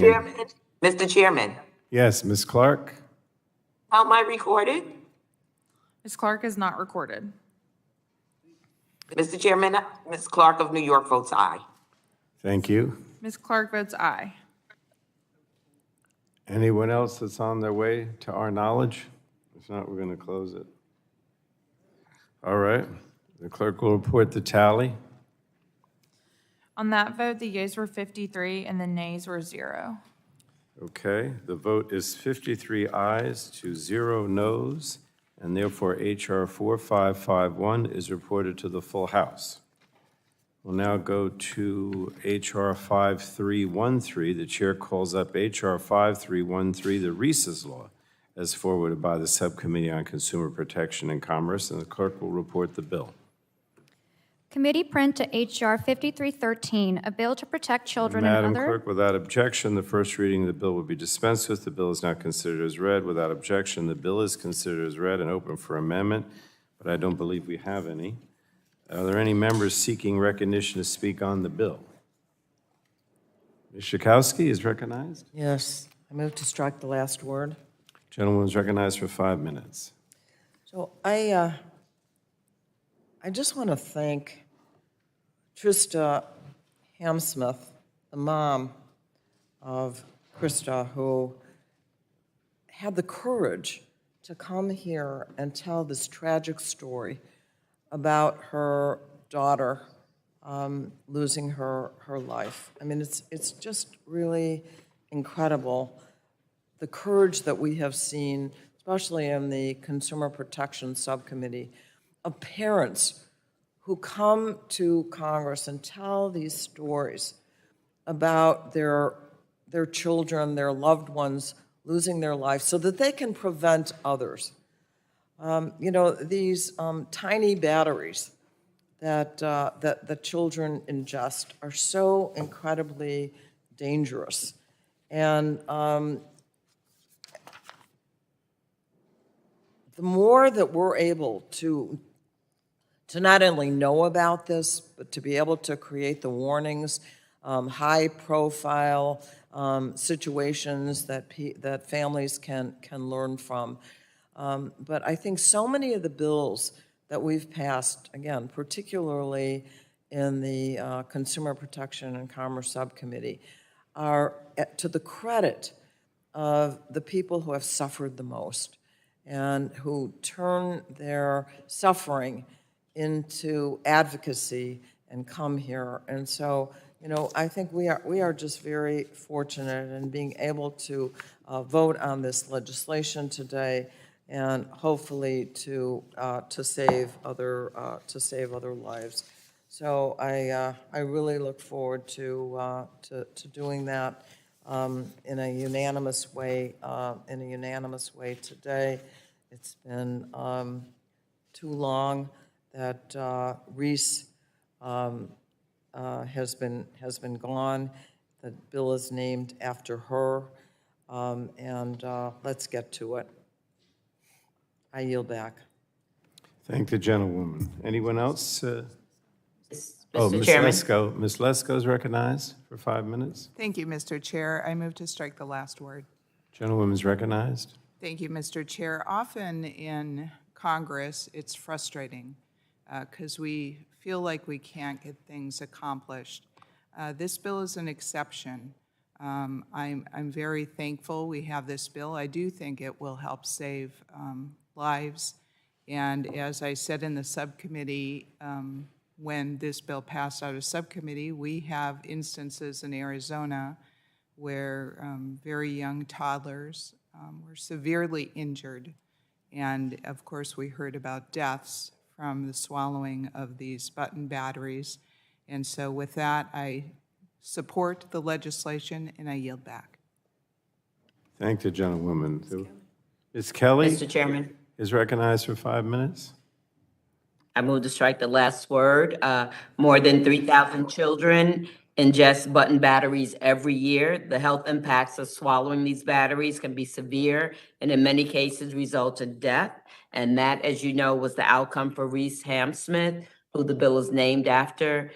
M: Mr. Chairman,
A: Yes, Ms. Clark?
M: how am I recorded?
P: Ms. Clark is not recorded.
M: Mr. Chairman, Ms. Clark of New York votes aye.
A: Thank you.
P: Ms. Clark votes aye.
A: Anyone else that's on their way to our knowledge? If not, we're going to close it. All right, the clerk will report the tally.
P: On that vote, the yeas were 53 and the nays were 0.
A: Okay, the vote is 53 ayes to 0 noes, and therefore HR 4551 is reported to the full House. We'll now go to H.R. 5313. The chair calls up H.R. 5313, the Reese's Law, as forwarded by the Subcommittee on Consumer Protection and Commerce, and the clerk will report the bill.
I: Committee print to H.R. 5313, a bill to protect children and
A: Madam
I: other...
A: Clerk, without objection, the first reading of the bill will be dispensed with. The bill is now considered as read. Without objection, the bill is considered as read and open for amendment, but I don't believe we have any. Are there any members seeking recognition to speak on the bill? Ms. Schakowsky is recognized.
C: Yes, I move to strike the last word.
A: Gentlewoman is recognized for 5 minutes.
C: So I just want to thank Trista Hamsmith, the mom of Krista, who had the courage to come here and tell this tragic story about her daughter losing her life. I mean, it's just really incredible, the courage that we have seen, especially in the Consumer Protection Subcommittee, of parents who come to Congress and tell these stories about their children, their loved ones losing their life so that they can prevent others. You know, these tiny batteries that the children ingest are so incredibly dangerous. And the more that we're able to not only know about this, but to be able to create the warnings, high-profile situations that families can learn from. But I think so many of the bills that we've passed, again, particularly in the Consumer Protection and Commerce Subcommittee, are to the credit of the people who have suffered the most and who turn their suffering into advocacy and come here. And so, you know, I think we are just very fortunate in being able to vote on this legislation today, and hopefully to save other lives. So I really look forward to doing that in a unanimous way. Today. It's been too long that Reese has been gone. The bill is named after her, and let's get to it. I yield back.
A: Thank the gentlewoman. Anyone else?
M: Mr.
A: Ms.
M: Chairman.
A: Lesko. Ms. Lesko is recognized for 5 minutes.
K: Thank you, Mr. Chair. I move to strike the last word.
A: Gentlewoman is recognized.
K: Thank you, Mr. Chair. Often in Congress, it's frustrating because we feel like we can't get things accomplished. This bill is an exception. I'm very thankful we have this bill. I do think it will help save lives. And as I said in the subcommittee, when this bill passed out of subcommittee, we have instances in Arizona where very young toddlers were severely injured. And of course, we heard about deaths from the swallowing of these button batteries. And so with that, I support the legislation and I yield back.
A: Thank the gentlewoman. Ms. Kelly
M: Mr. Chairman,
A: is recognized for 5 minutes.
M: I move to strike the last word. More than 3,000 children ingest button batteries every year. The health impacts of swallowing these batteries can be severe and in many cases result in death. And that, as you know, was the outcome for Reese Hamsmith, who the bill is named after.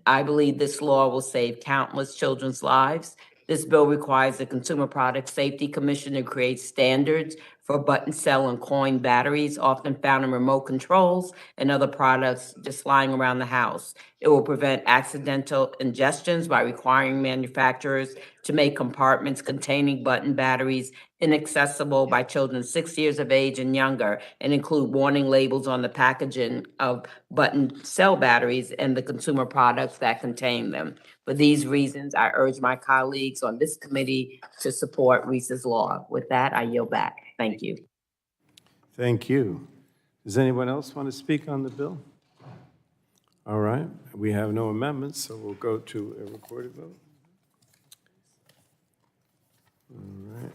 M: I believe this law will save countless children's lives. This bill requires the Consumer Product Safety Commission to create standards for button cell and coin batteries, often found in remote controls and other products just lying around the house. It will prevent accidental ingestions by requiring manufacturers to make compartments containing button batteries inaccessible by children 6 years of age and younger, and include warning labels on the packaging of button cell batteries and the consumer products that contain them. For these reasons, I urge my colleagues on this committee to support Reese's Law. With that, I yield back. Thank you.
A: Thank you. Does anyone else want to speak on the bill? All right, we have no amendments, so we'll go to a recorded vote. All right.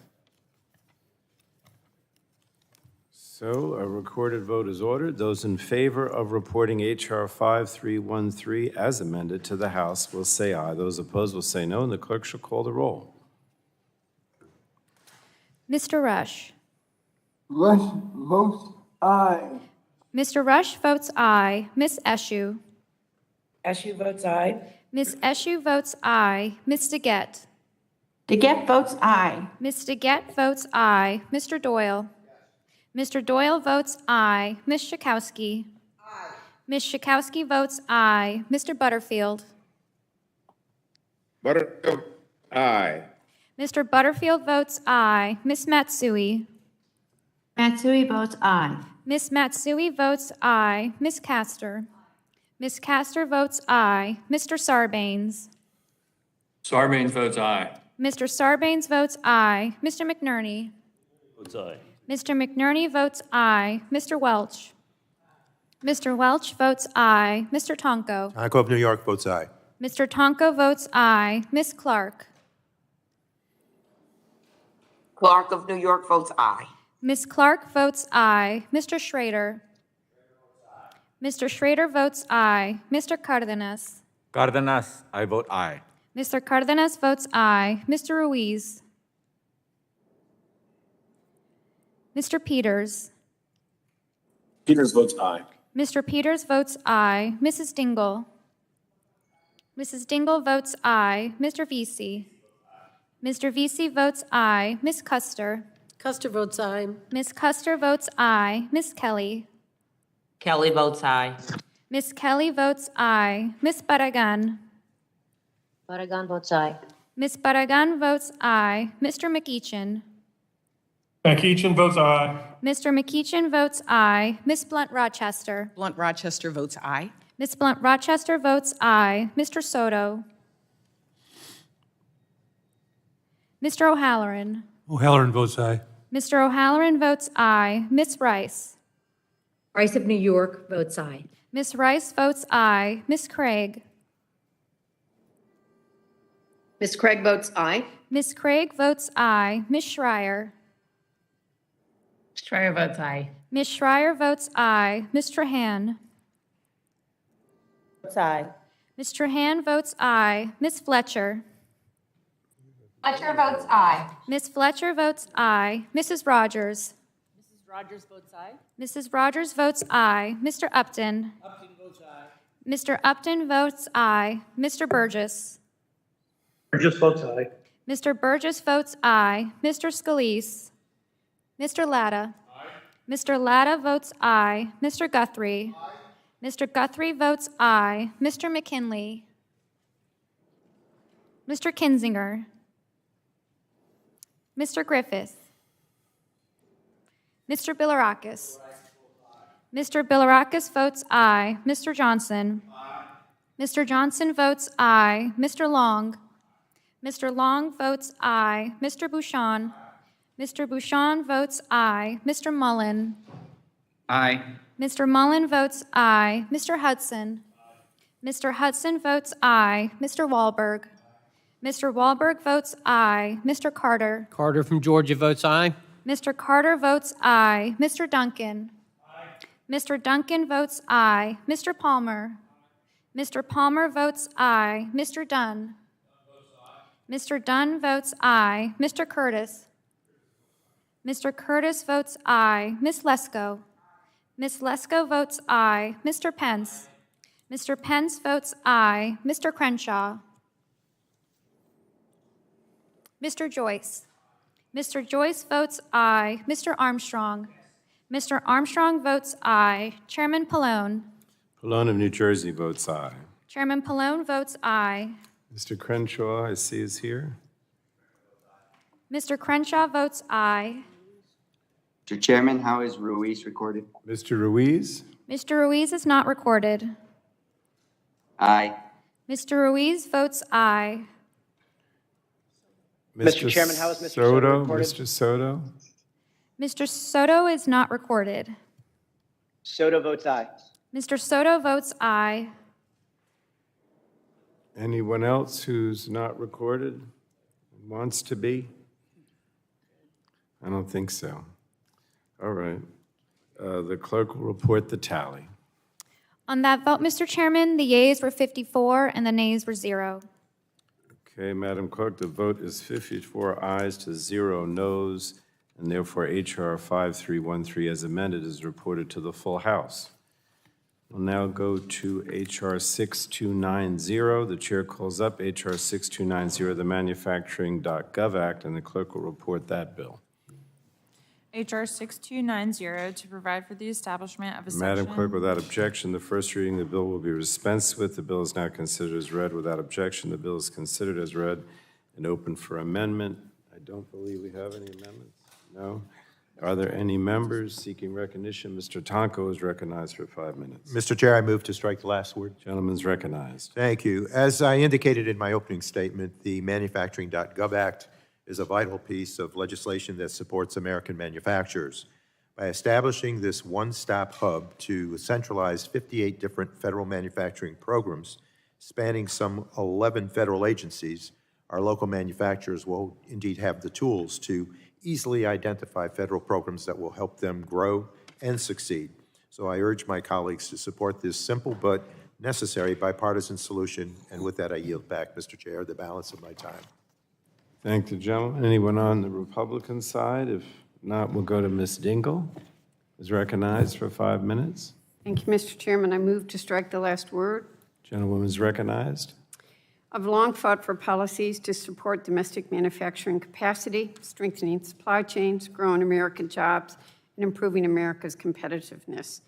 A: So a recorded vote is ordered. Those in favor of reporting H.R. 5313 as amended to the House will say aye. Those opposed will say no, and the clerk shall call the roll.
I: Mr. Rush.
S: Rush votes aye.
I: Mr. Rush votes aye. Ms. Eschew.
S: Eschew votes aye.
I: Ms. Eschew votes aye. Ms. DeGette.
S: DeGette votes aye.
I: Ms. DeGette votes aye. Mr. Doyle. Mr. Doyle votes aye. Ms. Schakowsky. Aye. Ms. Schakowsky votes aye. Mr. Butterfield.
L: Butterfield, aye.
I: Mr. Butterfield votes aye. Ms. Matsui.
S: Matsui votes aye.
I: Ms. Matsui votes aye. Ms. Castor. Ms. Castor votes aye. Mr. Sarbanes.
N: Sarbanes votes aye.
I: Mr. Sarbanes votes aye. Mr. McNerney.
N: Votes aye.
I: Mr. McNerney votes aye. Mr. Welch. Mr. Welch votes aye. Mr. Tonko.
G: Tonko of New York votes aye.
I: Mr. Tonko votes aye. Ms. Clark.
M: Clark of New York votes aye.
I: Ms. Clark votes aye. Mr. Schrader. Mr. Schrader votes aye. Mr. Cardenas.
T: Cardenas, I vote aye.
I: Mr. Cardenas votes aye. Mr. Ruiz. Mr. Peters.
N: Peters votes aye.
I: Mr. Peters votes aye. Mrs. Dingle. Mrs. Dingle votes aye. Mr. Vesey. Mr. Vesey votes aye. Ms. Custer.
B: Custer votes aye.
I: Ms. Custer votes aye. Ms. Kelly.
M: Kelly votes aye.
I: Ms. Kelly votes aye. Ms. Barragan.
B: Barragan votes aye.
I: Ms. Barragan votes aye. Mr. McEachin.
N: McEachin votes aye.
I: Mr. McEachin votes aye. Ms. Blunt Rochester.
H: Blunt Rochester votes aye.
I: Ms. Blunt Rochester votes aye. Mr. Soto. Mr. O'Halloran.
N: O'Halloran votes aye.
I: Mr. O'Halloran votes aye. Ms. Rice.
B: Rice of New York votes aye.
I: Ms. Rice votes aye. Ms. Craig.
B: Ms. Craig votes aye.
I: Ms. Craig votes aye. Ms. Schreier.
S: Schreier votes aye.
I: Ms. Schreier votes aye. Ms. Trahan.
S: Votes aye.
I: Ms. Trahan votes aye. Ms. Fletcher.
S: Fletcher votes aye.
I: Ms. Fletcher votes aye. Mrs. Rodgers.
B: Mrs. Rodgers votes aye.
I: Mrs. Rodgers votes aye. Mr. Upton.
N: Upton votes aye.
I: Mr. Upton votes aye. Mr. Burgess.
N: Burgess votes aye.
I: Mr. Burgess votes aye. Mr. Scalise. Mr. Latta. Mr. Latta votes aye. Mr. Guthrie. Mr. Guthrie votes aye. Mr. McKinley. Mr. Kinzinger. Mr. Griffith. Mr. Bilirakis. Mr. Bilirakis votes aye. Mr. Johnson. Mr. Johnson votes aye. Mr. Long. Mr. Long votes aye. Mr. Bouchon. Mr. Bouchon votes aye. Mr. Mullen.
N: Aye.
I: Mr. Mullen votes aye. Mr. Hudson. Mr. Hudson votes aye. Mr. Wahlberg. Mr. Wahlberg votes aye. Mr. Carter.
N: Carter from Georgia votes aye.
I: Mr. Carter votes aye. Mr. Duncan. Mr. Duncan votes aye. Mr. Palmer. Mr. Palmer votes aye. Mr. Dunn. Mr. Dunn votes aye. Mr. Curtis. Mr. Curtis votes aye. Ms. Lesko. Ms. Lesko votes aye. Mr. Pence. Mr. Pence votes aye. Mr. Crenshaw. Mr. Joyce. Mr. Joyce votes aye. Mr. Armstrong. Mr. Armstrong votes aye. Chairman Pallone.
A: Pallone of New Jersey votes aye.
I: Chairman Pallone votes aye.
A: Mr. Crenshaw, I see, is here.
I: Mr. Crenshaw votes aye.
T: Mr. Chairman, how is Ruiz recorded?
A: Mr. Ruiz?
I: Mr. Ruiz is not recorded.
T: Aye.
I: Mr. Ruiz votes aye.
A: Mr. Chairman, how is Mr. Soto recorded? Mr. Soto?
I: Mr. Soto is not recorded.
T: Soto votes aye.
I: Mr. Soto votes aye.
A: Anyone else who's not recorded and wants to be? I don't think so. All right. The clerk will report the tally.
I: On that vote, Mr. Chairman, the yeas were 54 and the nays were 0.
A: Okay, Madam Clerk, the vote is 54 ayes to 0 noes, and therefore H.R. 5313 as amended is reported to the full House. We'll now go to H.R. 6290. The chair calls up H.R. 6290, the Manufacturing.gov Act, and the clerk will report that bill.
P: H.R. 6290 to provide for the establishment of a section.
A: Madam Clerk, without objection, the first reading of the bill will be dispensed with. The bill is now considered as read. Without objection, the bill is considered as read and open for amendment. I don't believe we have any amendments. No? Are there any members seeking recognition? Mr. Tonko is recognized for 5 minutes.
G: Mr. Chair, I move to strike the last word.
A: Gentleman's recognized.
G: Thank you. As I indicated in my opening statement, the Manufacturing.gov Act is a vital piece of legislation that supports American manufacturers. By establishing this one-stop hub to centralize 58 different federal manufacturing programs spanning some 11 federal agencies, our local manufacturers will indeed have the tools to easily identify federal programs that will help them grow and succeed. So I urge my colleagues to support this simple but necessary bipartisan solution. And with that, I yield back, Mr. Chair, the balance of my time.
A: Thank the gentleman. Anyone on the Republican side? If not, we'll go to Ms. Dingle, is recognized for 5 minutes.
S: Thank you, Mr. Chairman. I move to strike the last word.
A: Gentlewoman is recognized.
S: I've long fought for policies to support domestic manufacturing capacity, strengthening supply chains, growing American jobs, and improving America's competitiveness.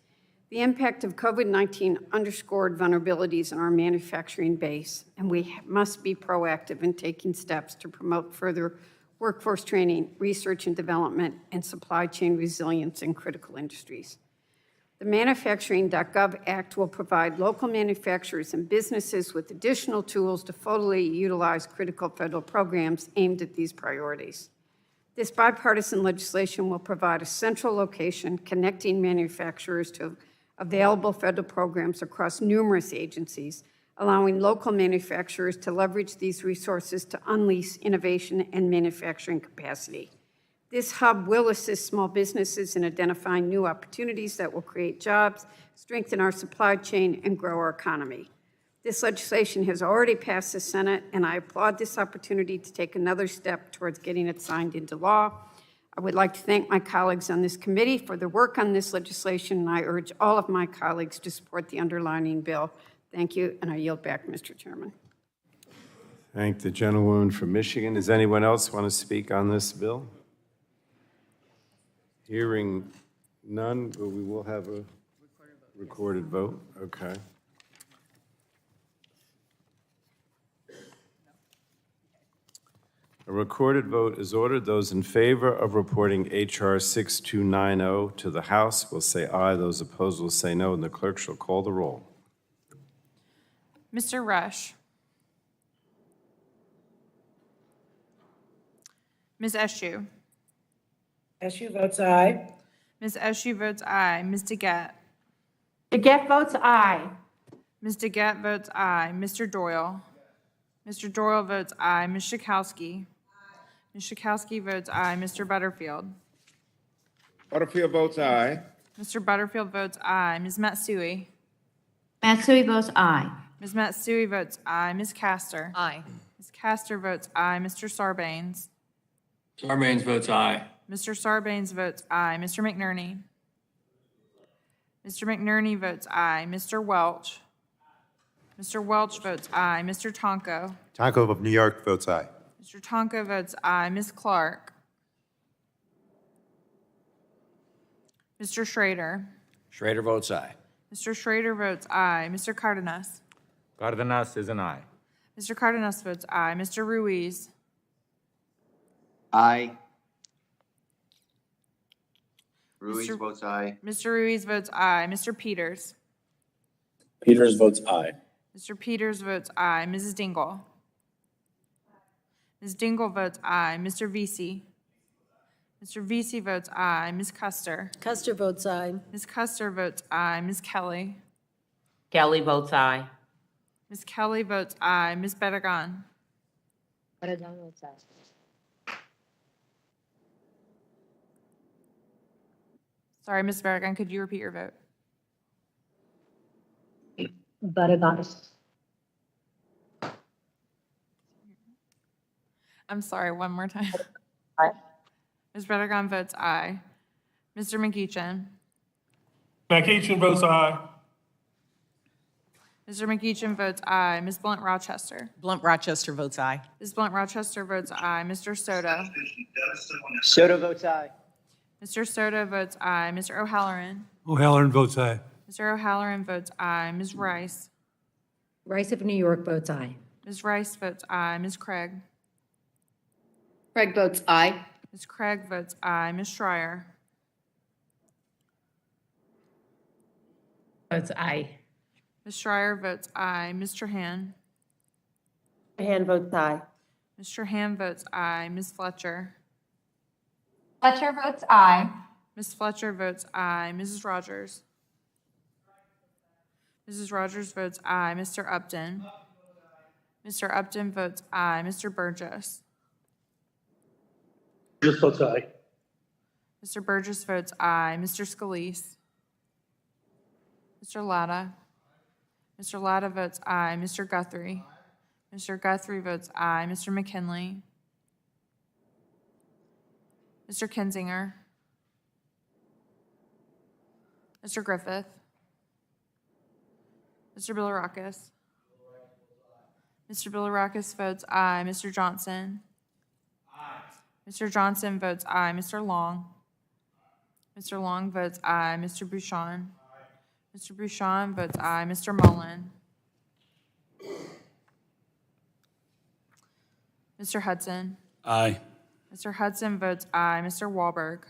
S: The impact of COVID-19 underscored vulnerabilities in our manufacturing base, and we must be proactive in taking steps to promote further workforce training, research and development, and supply chain resilience in critical industries. The Manufacturing.gov Act will provide local manufacturers and businesses with additional tools to fully utilize critical federal programs aimed at these priorities. This bipartisan legislation will provide a central location connecting manufacturers to available federal programs across numerous agencies, allowing local manufacturers to leverage these resources to unleash innovation and manufacturing capacity. This hub will assist small businesses in identifying new opportunities that will create jobs, strengthen our supply chain, and grow our economy. This legislation has already passed the Senate, and I applaud this opportunity to take another step towards getting it signed into law. I would like to thank my colleagues on this committee for their work on this legislation, and I urge all of my colleagues to support the underlying bill. Thank you, and I yield back, Mr. Chairman.
A: Thank the gentlewoman from Michigan. Does anyone else want to speak on this bill? Hearing none, but we will have a recorded vote. Okay. A recorded vote is ordered. Those in favor of reporting H.R. 6290 to the House will say aye. Those opposed will say no, and the clerk shall call the roll.
P: Mr. Rush. Ms. Eshoo.
S: Eshoo votes aye.
P: Ms. Eshoo votes aye. Ms. DeGette.
S: DeGette votes aye.
P: Ms. DeGette votes aye. Mr. Doyle. Mr. Doyle votes aye. Ms. Schakowsky. Ms. Schakowsky votes aye. Mr. Butterfield.
L: Butterfield votes aye.
P: Mr. Butterfield votes aye. Ms. Matsui.
S: Matsui votes aye.
P: Ms. Matsui votes aye. Ms. Castor.
E: Aye.
P: Ms. Castor votes aye. Mr. Sarbanes.
N: Sarbanes votes aye.
P: Mr. Sarbanes votes aye. Mr. McNerney. Mr. McNerney votes aye. Mr. Welch. Mr. Welch votes aye. Mr. Tonko.
G: Tonko of New York votes aye.
P: Mr. Tonko votes aye. Ms. Clark. Mr. Schrader.
N: Schrader votes aye.
P: Mr. Schrader votes aye. Mr. Cardenas.
T: Cardenas is an aye.
P: Mr. Cardenas votes aye. Mr. Ruiz.
O: Aye. Ruiz
P: Mr.
O: votes aye.
P: Mr. Ruiz votes aye. Mr. Peters.
N: Peters votes aye.
P: Mr. Peters votes aye. Mrs. Dingle. Ms. Dingle votes aye. Mr. Vesey. Mr. Vesey votes aye. Ms. Custer.
B: Custer votes aye.
P: Ms. Custer votes aye. Ms. Kelly.
M: Kelly votes aye.
P: Ms. Kelly votes aye. Ms. Bedegan. Sorry, Ms. Bedegan, could you repeat your vote? I'm sorry, one more time. Ms. Bedegan votes aye. Mr. McEachin.
R: McEachin votes aye.
P: Mr. McEachin votes aye. Ms. Blunt Rochester.
H: Blunt Rochester votes aye.
P: Ms. Blunt Rochester votes aye. Mr. Soto.
Q: Soto votes aye.
P: Mr. Soto votes aye. Mr. O'Halloran.
Q: O'Halloran votes aye.
P: Mr. O'Halloran votes aye. Ms. Rice.
B: Rice of New York votes aye.
P: Ms. Rice votes aye. Ms. Craig.
O: Craig votes aye.
P: Ms. Craig votes aye. Ms. Schreier.
B: Votes aye.
P: Ms. Schreier votes aye. Ms. Trahan.
O: Hand votes aye.
P: Ms. Trahan votes aye. Ms. Fletcher.
I: Fletcher votes aye.
P: Ms. Fletcher votes aye. Mrs. Rodgers. Mrs. Rodgers votes aye. Mr. Upton. Mr. Upton votes aye. Mr. Burgess.
Q: Burgess votes aye.
P: Mr. Burgess votes aye. Mr. Scalise. Mr. Latta. Mr. Latta votes aye. Mr. Guthrie. Mr. Guthrie votes aye. Mr. McKinley. Mr. Kinzinger. Mr. Griffith. Mr. Bilirakis. Mr. Bilirakis votes aye. Mr. Johnson. Mr. Johnson votes aye. Mr. Long. Mr. Long votes aye. Mr. Bouchon. Mr. Bouchon votes aye. Mr. Mullen. Mr. Hudson.
Q: Aye.
P: Mr. Hudson votes aye. Mr. Wahlberg.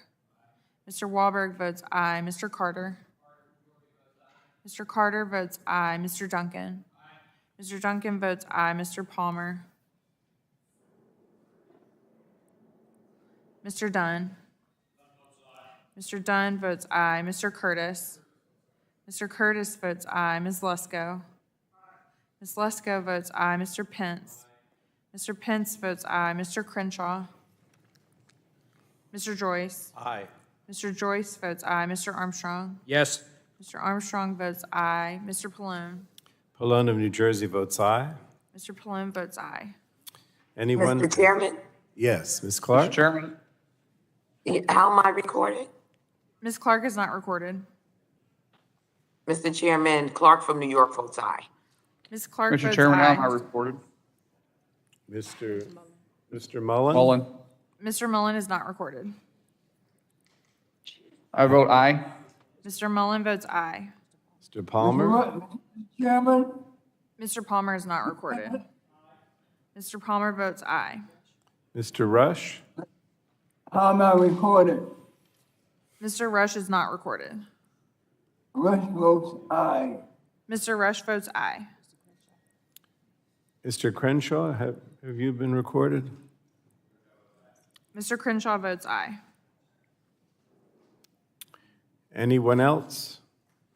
P: Mr. Wahlberg votes aye. Mr. Carter. Mr. Carter votes aye. Mr. Duncan. Mr. Duncan votes aye. Mr. Palmer. Mr. Dunn. Mr. Dunn votes aye. Mr. Curtis. Mr. Curtis votes aye. Ms. Lesko. Ms. Lesko votes aye. Mr. Pence. Mr. Pence votes aye. Mr. Crenshaw. Mr. Joyce.
Q: Aye.
P: Mr. Joyce votes aye. Mr. Armstrong.
Q: Yes.
P: Mr. Armstrong votes aye. Mr. Pallone.
A: Pallone of New Jersey votes aye.
P: Mr. Pallone votes aye.
A: Anyone?
O: Mr. Chairman,
A: Yes, Ms. Clark?
Q: Chairman.
O: how am I recorded?
P: Ms. Clark is not recorded.
O: Mr. Chairman, Clark from New York votes aye.
P: Ms. Clark votes
Q: recorded?
A: Mr. Mullen?
P: Mr. Mullen is not recorded.
Q: I vote aye.
P: Mr. Mullen votes aye.
A: Mr. Palmer?
P: Mr. Palmer is not recorded. Mr. Palmer votes aye.
A: Mr. Rush?
S: How am I recorded?
P: Mr. Rush is not recorded.
S: Rush votes aye.
P: Mr. Rush votes aye.
A: Mr. Crenshaw, have you been recorded?
P: Mr. Crenshaw votes aye.
A: Anyone else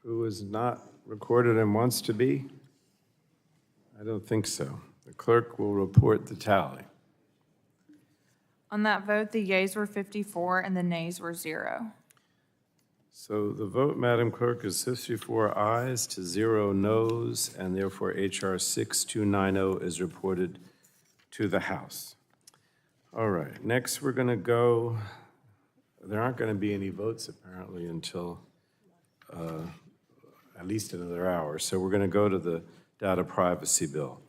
A: who is not recorded and wants to be? I don't think so. The clerk will report the tally.
P: On that vote, the yeas were 54 and the nays were 0.
A: So the vote, Madam Clerk, is 54 ayes to 0 noes, and therefore HR 6290 is reported to the House. All right, next we're going to go, there aren't going to be any votes apparently until at least another hour, so we're going to go to the data privacy bill.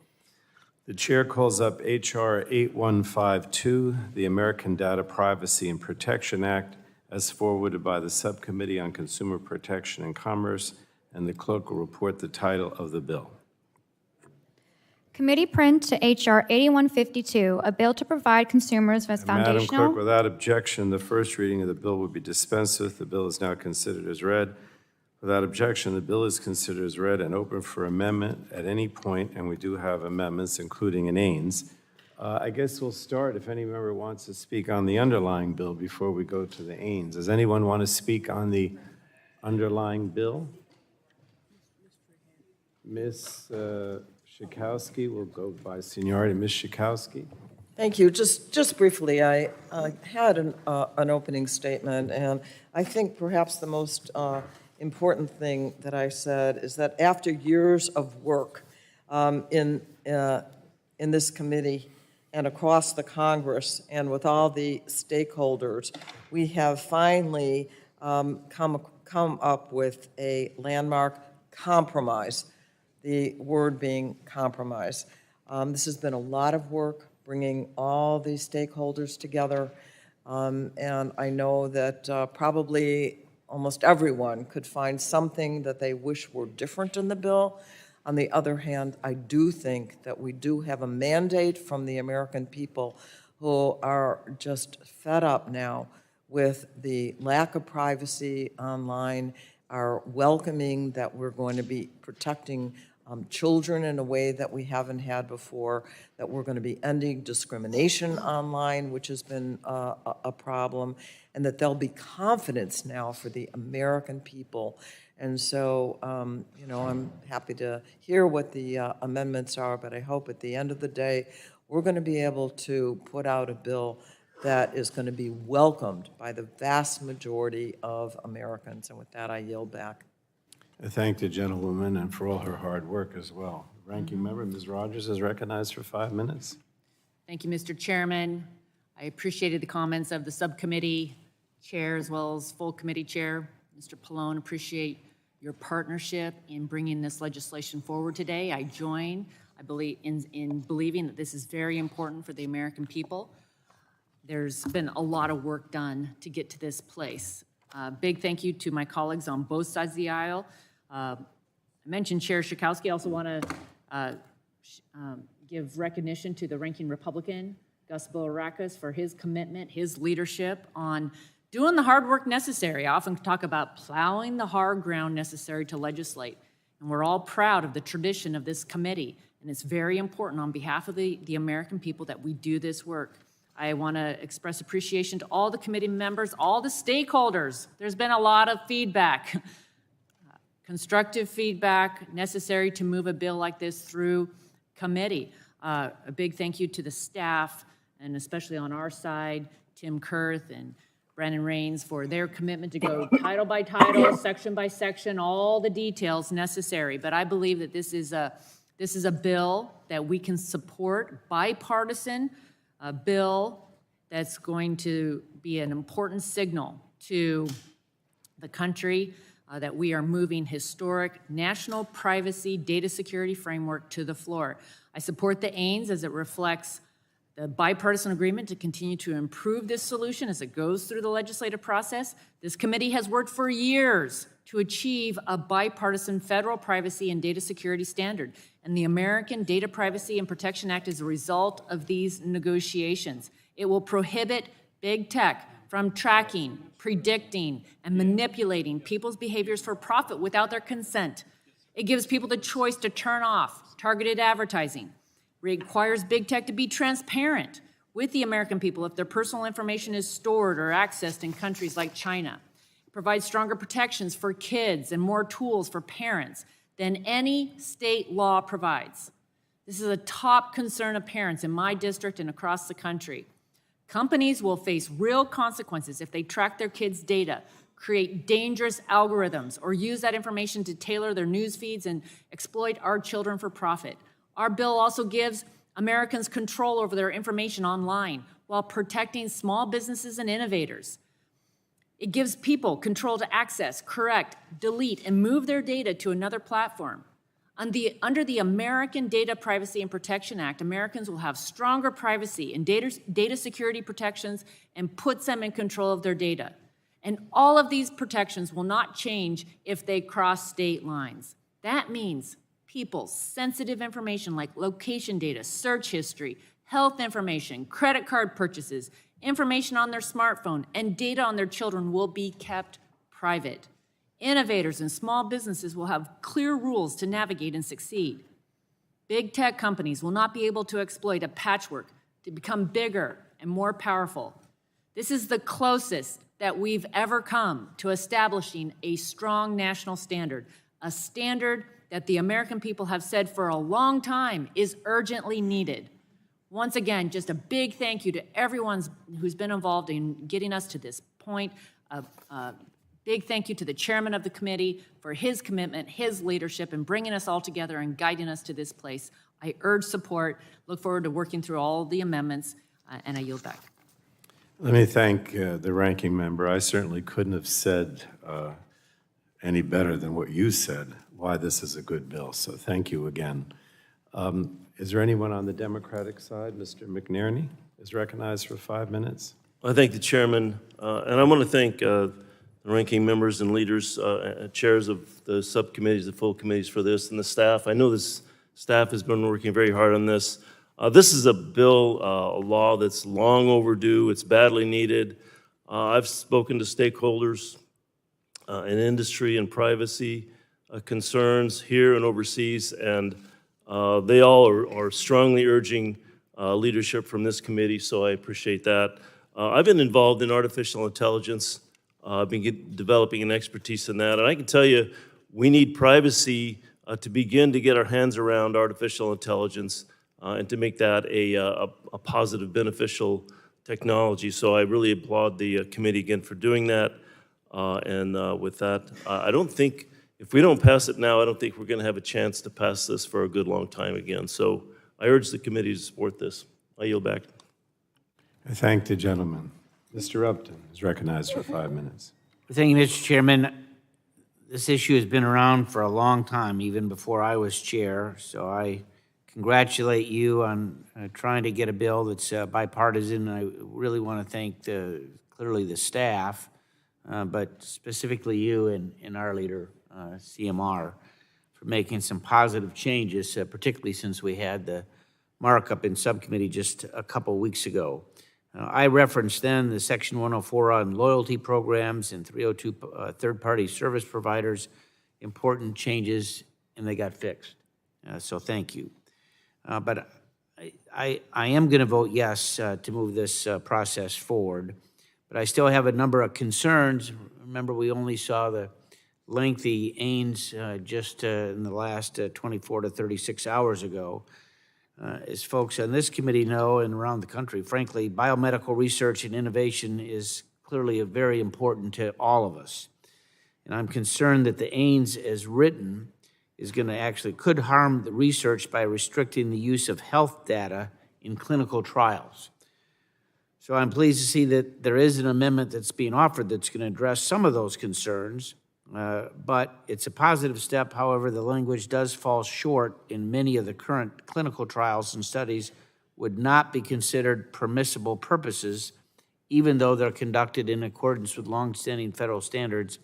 A: The chair calls up HR 8152, the American Data Privacy and Protection Act, as forwarded by the Subcommittee on Consumer Protection and Commerce, and the clerk will report the title of the bill.
I: Committee print to H.R. 8152, a bill to provide consumers with
A: Madam
I: foundational...
A: Clerk, without objection, the first reading of the bill will be dispensed with. The bill is now considered as read. Without objection, the bill is considered as read and open for amendment at any point, and we do have amendments, including an Ains. I guess we'll start if any member wants to speak on the underlying bill before we go to the Ains. Does anyone want to speak on the underlying bill? Ms. Schakowsky will go by seniority. Ms. Schakowsky.
C: Thank you. Just briefly, I had an opening statement, and I think perhaps the most important thing that I said is that after years of work in this committee and across the Congress and with all the stakeholders, we have finally come up with a landmark compromise, the word being compromise. This has been a lot of work, bringing all these stakeholders together, and I know that probably almost everyone could find something that they wish were different in the bill. On the other hand, I do think that we do have a mandate from the American people who are just fed up now with the lack of privacy online, are welcoming that we're going to be protecting children in a way that we haven't had before, that we're going to be ending discrimination online, which has been a problem, and that there'll be confidence now for the American people. And so, I'm happy to hear what the amendments are, but I hope at the end of the day, we're going to be able to put out a bill that is going to be welcomed by the vast majority of Americans. And with that, I yield back.
A: I thank the gentlewoman and for all her hard work as well. Ranking member, Ms. Rodgers is recognized for 5 minutes.
B: Thank you, Mr. Chairman. I appreciated the comments of the subcommittee chair as well as full committee chair. Mr. Pallone, appreciate your partnership in bringing this legislation forward today. I join, I believe, in believing that this is very important for the American people. There's been a lot of work done to get to this place. Big thank you to my colleagues on both sides of the aisle. I mentioned Chair Schakowsky. I also want to give recognition to the ranking Republican, Gus Bilirakis, for his commitment, his leadership on doing the hard work necessary. I often talk about plowing the hard ground necessary to legislate. And we're all proud of the tradition of this committee. And it's very important on behalf of the American people that we do this work. I want to express appreciation to all the committee members, all the stakeholders. There's been a lot of feedback, constructive feedback necessary to move a bill like this through committee. A big thank you to the staff, and especially on our side, Tim Kurth and Brandon Rains, for their commitment to go title by title, section by section, all the details necessary. But I believe that this is a bill that we can support, bipartisan, a bill that's going to be an important signal to the country that we are moving historic national privacy data security framework to the floor. I support the AINS as it reflects the bipartisan agreement to continue to improve this solution as it goes through the legislative process. This committee has worked for years to achieve a bipartisan federal privacy and data security standard, and the American Data Privacy and Protection Act is a result of these negotiations. It will prohibit big tech from tracking, predicting, and manipulating people's behaviors for profit without their consent. It gives people the choice to turn off targeted advertising. Requires big tech to be transparent with the American people if their personal information is stored or accessed in countries like China. It provides stronger protections for kids and more tools for parents than any state law provides. This is a top concern of parents in my district and across the country. Companies will face real consequences if they track their kids' data, create dangerous algorithms, or use that information to tailor their news feeds and exploit our children for profit. Our bill also gives Americans control over their information online while protecting small businesses and innovators. It gives people control to access, correct, delete, and move their data to another platform. Under the American Data Privacy and Protection Act, Americans will have stronger privacy and data security protections and puts them in control of their data. And all of these protections will not change if they cross state lines. That means people's sensitive information like location data, search history, health information, credit card purchases, information on their smartphone, and data on their children will be kept private. Innovators and small businesses will have clear rules to navigate and succeed. Big tech companies will not be able to exploit a patchwork to become bigger and more powerful. This is the closest that we've ever come to establishing a strong national standard, a standard that the American people have said for a long time is urgently needed. Once again, just a big thank you to everyone who's been involved in getting us to this point. Big thank you to the chairman of the committee for his commitment, his leadership, and bringing us all together and guiding us to this place. I urge support, look forward to working through all the amendments, and I yield back.
A: Let me thank the ranking member. I certainly couldn't have said any better than what you said, why this is a good bill. So thank you again. Is there anyone on the Democratic side? Mr. McNerney is recognized for 5 minutes.
S: I thank the chairman, and I want to thank the ranking members and leaders, chairs of the subcommittees, the full committees for this, and the staff. I know this staff has been working very hard on this. This is a bill, a law that's long overdue. It's badly needed. I've spoken to stakeholders in industry and privacy concerns here and overseas, and they all are strongly urging leadership from this committee, so I appreciate that. I've been involved in artificial intelligence. I've been developing an expertise in that, and I can tell you, we need privacy to begin to get our hands around artificial intelligence and to make that a positive, beneficial technology. So I really applaud the committee again for doing that. And with that, I don't think, if we don't pass it now, I don't think we're going to have a chance to pass this for a good long time again. So I urge the committee to support this. I yield back.
A: I thank the gentleman. Mr. Upton is recognized for 5 minutes.
Q: Thank you, Mr. Chairman. This issue has been around for a long time, even before I was chair, so I congratulate you on trying to get a bill that's bipartisan. I really want to thank clearly the staff, but specifically you and our leader, CMR, for making some positive changes, particularly since we had the markup in subcommittee just a couple weeks ago. I referenced then the Section 104 on loyalty programs and 302 third-party service providers, important changes, and they got fixed. So thank you. But I am going to vote yes to move this process forward, but I still have a number of concerns. Remember, we only saw the lengthy Ains just in the last 24 to 36 hours ago. As folks on this committee know and around the country, frankly, biomedical research and innovation is clearly very important to all of us. And I'm concerned that the Ains as written is going to could harm the research by restricting the use of health data in clinical trials. So I'm pleased to see that there is an amendment that's being offered that's going to address some of those concerns. But it's a positive step. However, the language does fall short in many of the current clinical trials and studies would not be considered permissible purposes, even though they're conducted in accordance with longstanding federal standards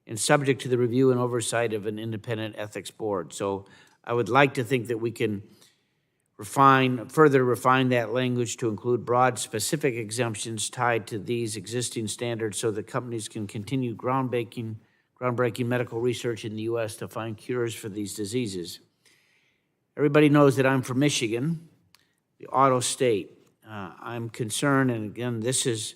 Q: and subject to the review and oversight of an independent ethics board. So I would like to think that we can further refine that language to include broad, specific exemptions tied to these existing standards so that companies can continue groundbreaking medical research in the U.S. to find cures for these diseases. Everybody knows that I'm from Michigan, the auto state. I'm concerned, and again, this is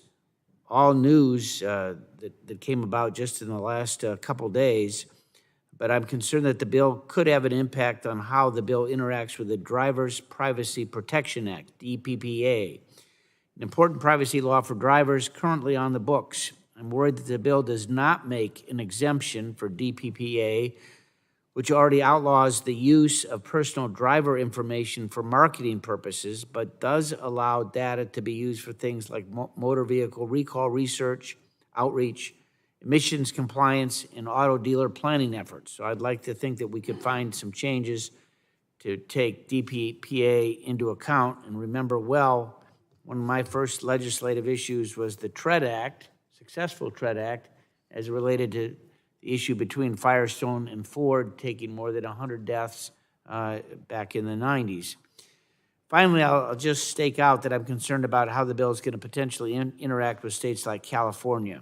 Q: all news that came about just in the last couple days, but I'm concerned that the bill could have an impact on how the bill interacts with the Drivers Privacy Protection Act, DPPA, an important privacy law for drivers currently on the books. I'm worried that the bill does not make an exemption for DPPA, which already outlaws the use of personal driver information for marketing purposes, but does allow data to be used for things like motor vehicle recall research, outreach, emissions compliance, and auto dealer planning efforts. So I'd like to think that we could find some changes to take DPPA into account. And remember well, one of my first legislative issues was the TREAD Act, successful TREAD Act, as related to the issue between Firestone and Ford, taking more than 100 deaths back in the 90s. Finally, I'll just stake out that I'm concerned about how the bill is going to potentially interact with states like California.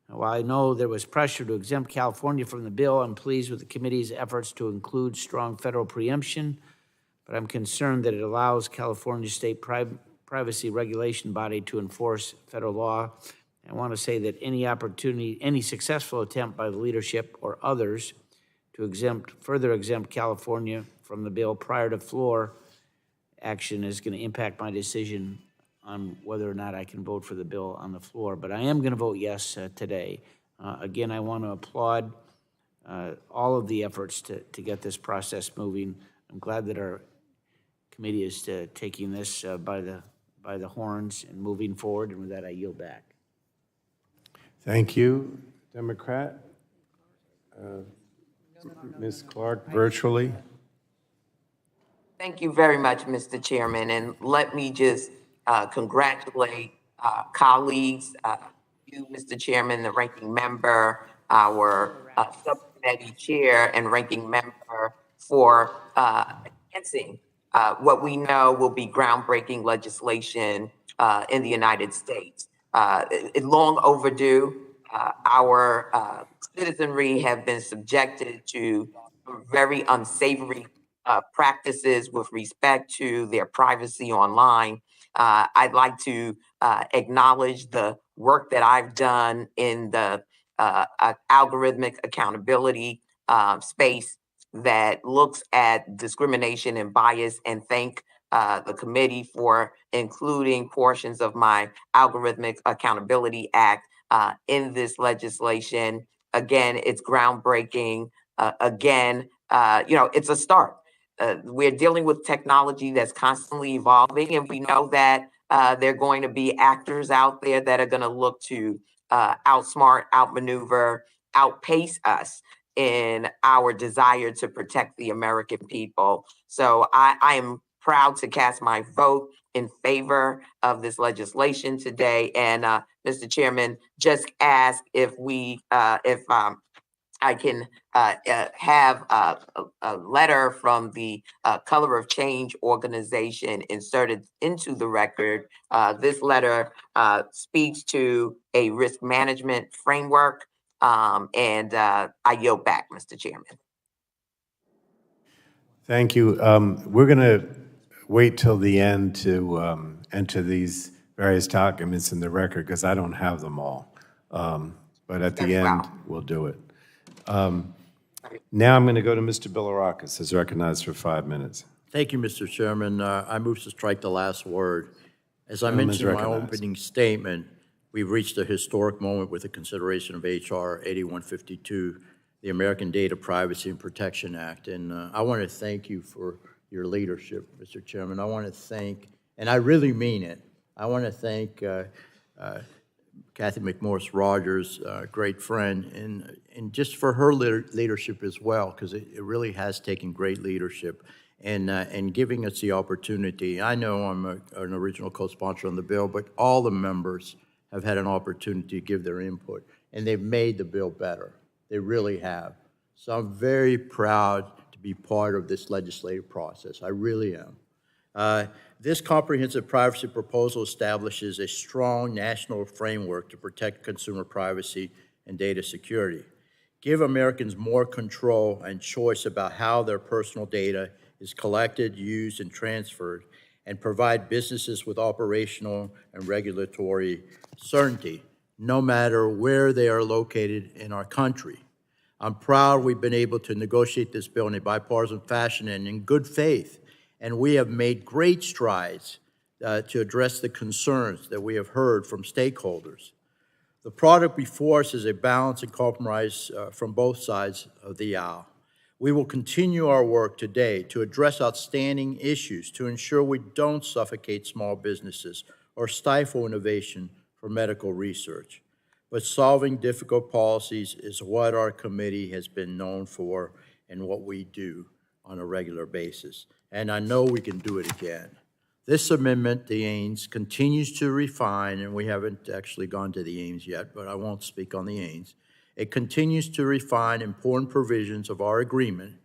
Q: While I know there was pressure to exempt California from the bill, I'm pleased with the committee's efforts to include strong federal preemption, but I'm concerned that it allows California state privacy regulation body to enforce federal law. I want to say that any successful attempt by the leadership or others to further exempt California from the bill prior to floor action is going to impact my decision on whether or not I can vote for the bill on the floor. But I am going to vote yes today. Again, I want to applaud all of the efforts to get this process moving. I'm glad that our committee is taking this by the horns and moving forward. And with that, I yield back.
A: Thank you, Democrat. Ms. Clark, virtually.
M: Thank you very much, Mr. Chairman, and let me just congratulate colleagues, you, Mr. Chairman, the ranking member, our subcommittee chair and ranking member for advancing what we know will be groundbreaking legislation in the United States. It's long overdue. Our citizenry have been subjected to very unsavory practices with respect to their privacy online. I'd like to acknowledge the work that I've done in the algorithmic accountability space that looks at discrimination and bias, and thank the committee for including portions of my Algorithmic Accountability Act in this legislation. Again, it's groundbreaking. It's a start. We're dealing with technology that's constantly evolving, and we know that there are going to be actors out there that are going to look to outsmart, outmaneuver, outpace us in our desire to protect the American people. So I am proud to cast my vote in favor of this legislation today. And Mr. Chairman, just ask if I can have a letter from the Color of Change organization inserted into the record. This letter speaks to a risk management framework, and I yield back, Mr. Chairman.
A: Thank you. We're going to wait till the end to enter these various documents in the record because I don't have them all. But at the end, we'll do it. Now I'm going to go to Mr. Bilirakis, who's recognized for 5 minutes.
D: Thank you, Mr. Chairman. I move to strike the last word. As I mentioned in my opening statement, we've reached a historic moment with the consideration of H.R. 8152, the American Data Privacy and Protection Act. And I want to thank you for your leadership, Mr. Chairman. I want to thank, and I really mean it, I want to thank Cathy McMorris Rodgers, a great friend, and just for her leadership as well, because it really has taken great leadership and giving us the opportunity. I know I'm an original co-sponsor on the bill, but all the members have had an opportunity to give their input, and they've made the bill better. They really have. So I'm very proud to be part of this legislative process. I really am. This comprehensive privacy proposal establishes a strong national framework to protect consumer privacy and data security, give Americans more control and choice about how their personal data is collected, used, and transferred, and provide businesses with operational and regulatory certainty, no matter where they are located in our country. I'm proud we've been able to negotiate this bill in a bipartisan fashion and in good faith, and we have made great strides to address the concerns that we have heard from stakeholders. The product before us is a balance and compromise from both sides of the aisle. We will continue our work today to address outstanding issues to ensure we don't suffocate small businesses or stifle innovation for medical research. But solving difficult policies is what our committee has been known for and what we do on a regular basis. And I know we can do it again. This amendment, the Ains, continues to refine, and we haven't actually gone to the Ains yet, but I won't speak on the Ains. It continues to refine important provisions of our agreement,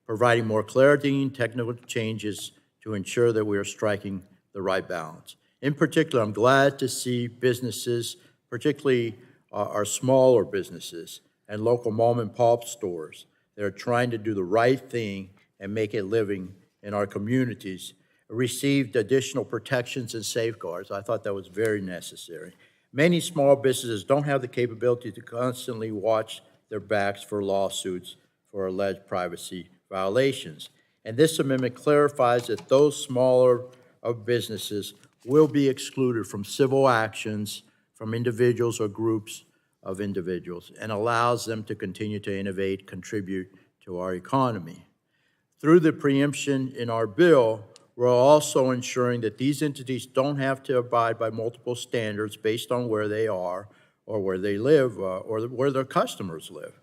D: providing more clarity and technical changes to ensure that we are striking the right balance. In particular, I'm glad to see businesses, particularly our smaller businesses and local mom and pop stores that are trying to do the right thing and make a living in our communities, received additional protections and safeguards. I thought that was very necessary. Many small businesses don't have the capability to constantly watch their backs for lawsuits for alleged privacy violations. And this amendment clarifies that those smaller of businesses will be excluded from civil actions from individuals or groups of individuals and allows them to continue to innovate, contribute to our economy. Through the preemption in our bill, we're also ensuring that these entities don't have to abide by multiple standards based on where they are or where they live or where their customers live.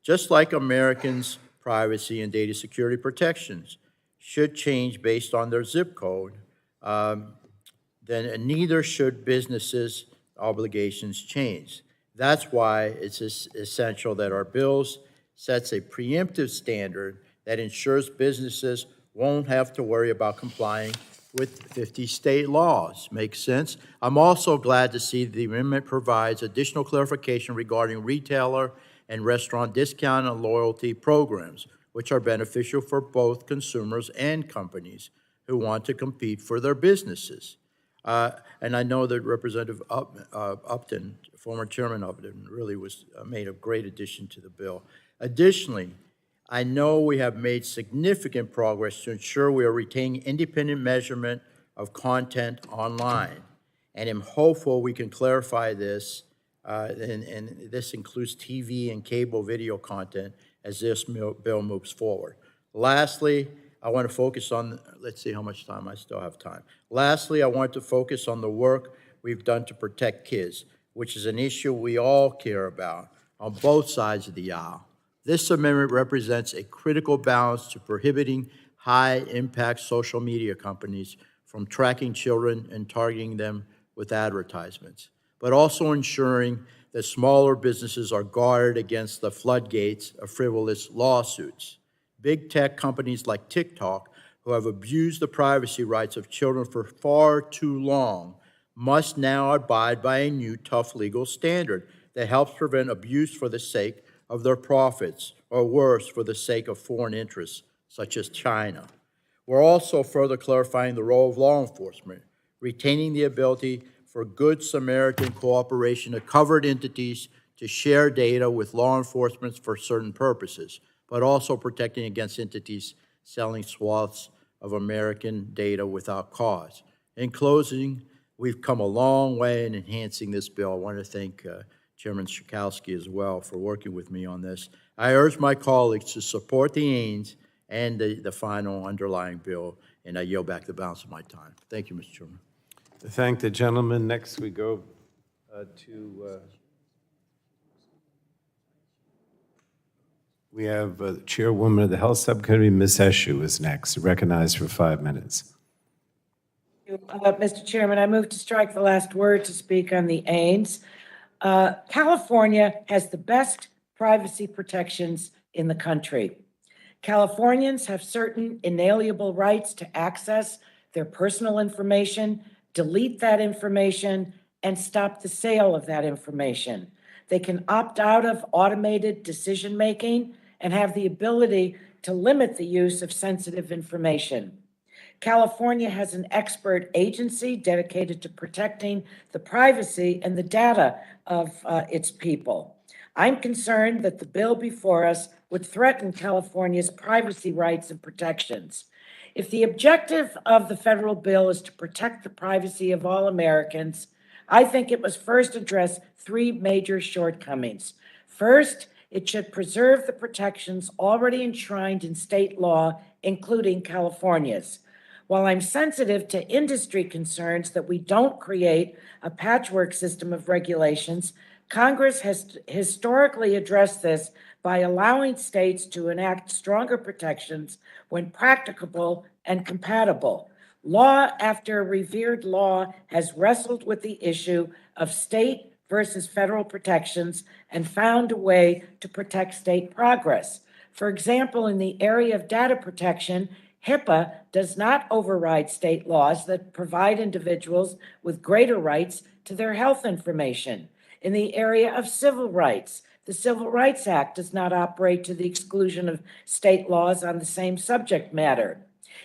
D: Just like Americans' privacy and data security protections should change based on their zip code, then neither should businesses' obligations change. That's why it's essential that our bills sets a preemptive standard that ensures businesses won't have to worry about complying with 50 state laws. Makes sense? I'm also glad to see the amendment provides additional clarification regarding retailer and restaurant discount and loyalty programs, which are beneficial for both consumers and companies who want to compete for their businesses. And I know that Representative Upton, former Chairman Upton, really made a great addition to the bill. Additionally, I know we have made significant progress to ensure we are retaining independent measurement of content online. And I'm hopeful we can clarify this, and this includes TV and cable video content as this bill moves forward. Lastly, I want to focus on, let's see how much time I still have time. Lastly, I want to focus on the work we've done to protect kids, which is an issue we all care about on both sides of the aisle. This amendment represents a critical balance to prohibiting high-impact social media companies from tracking children and targeting them with advertisements, but also ensuring that smaller businesses are guarded against the floodgates of frivolous lawsuits. Big tech companies like TikTok, who have abused the privacy rights of children for far too long, must now abide by a new tough legal standard that helps prevent abuse for the sake of their profits, or worse, for the sake of foreign interests, such as China. We're also further clarifying the role of law enforcement, retaining the ability for Good Samaritan cooperation of covered entities to share data with law enforcement for certain purposes, but also protecting against entities selling swaths of American data without cause. In closing, we've come a long way in enhancing this bill. I want to thank Chairman Schakowsky as well for working with me on this. I urge my colleagues to support the aims and the final underlying bill, and I yield back the balance of my time. Thank you, Mr. Chairman.
A: Thank the gentleman. Next we go we have Chairwoman of the Health Subcommittee, Ms. Eshu, is next, recognized for 5 minutes.
S: Mr. Chairman, I move to strike the last word to speak on the aims. California has the best privacy protections in the country. Californians have certain inalienable rights to access their personal information, delete that information, and stop the sale of that information. They can opt out of automated decision-making and have the ability to limit the use of sensitive information. California has an expert agency dedicated to protecting the privacy and the data of its people. I'm concerned that the bill before us would threaten California's privacy rights and protections. If the objective of the federal bill is to protect the privacy of all Americans, I think it must first address three major shortcomings. First, it should preserve the protections already enshrined in state law, including California's. While I'm sensitive to industry concerns that we don't create a patchwork system of regulations, Congress has historically addressed this by allowing states to enact stronger protections when practicable and compatible. Law after revered law has wrestled with the issue of state versus federal protections and found a way to protect state progress. For example, in the area of data protection, HIPAA does not override state laws that provide individuals with greater rights to their health information. In the area of civil rights, the Civil Rights Act does not operate to the exclusion of state laws on the same subject matter.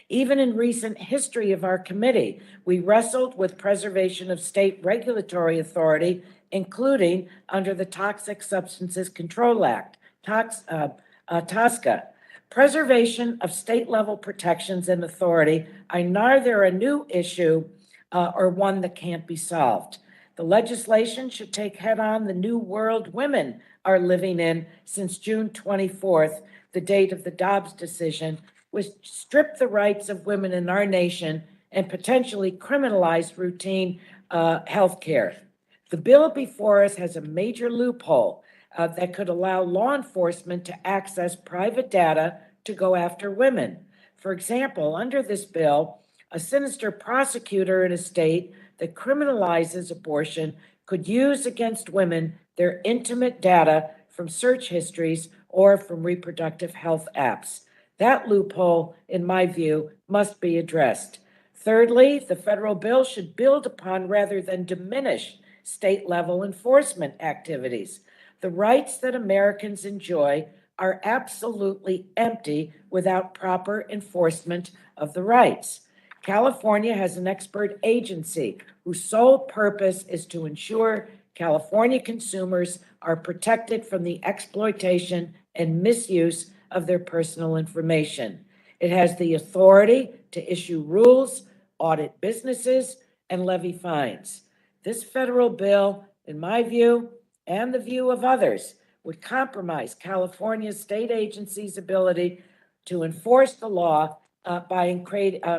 S: Even in recent history of our committee, we wrestled with preservation of state regulatory authority, including under the Toxic Substances Control Act, Tosca. Preservation of state-level protections and authority are neither a new issue or one that can't be solved. The legislation should take head-on the new world women are living in since June 24th, the date of the Dobbs decision, which stripped the rights of women in our nation and potentially criminalized routine health care. The bill before us has a major loophole that could allow law enforcement to access private data to go after women. For example, under this bill, a sinister prosecutor in a state that criminalizes abortion could use against women their intimate data from search histories or from reproductive health apps. That loophole, in my view, must be addressed. Thirdly, the federal bill should build upon rather than diminish state-level enforcement activities. The rights that Americans enjoy are absolutely empty without proper enforcement of the rights. California has an expert agency whose sole purpose is to ensure California consumers are protected from the exploitation and misuse of their personal information. It has the authority to issue rules, audit businesses, and levy fines. This federal bill, in my view, and the view of others, would compromise California's state agencies' ability to enforce the law by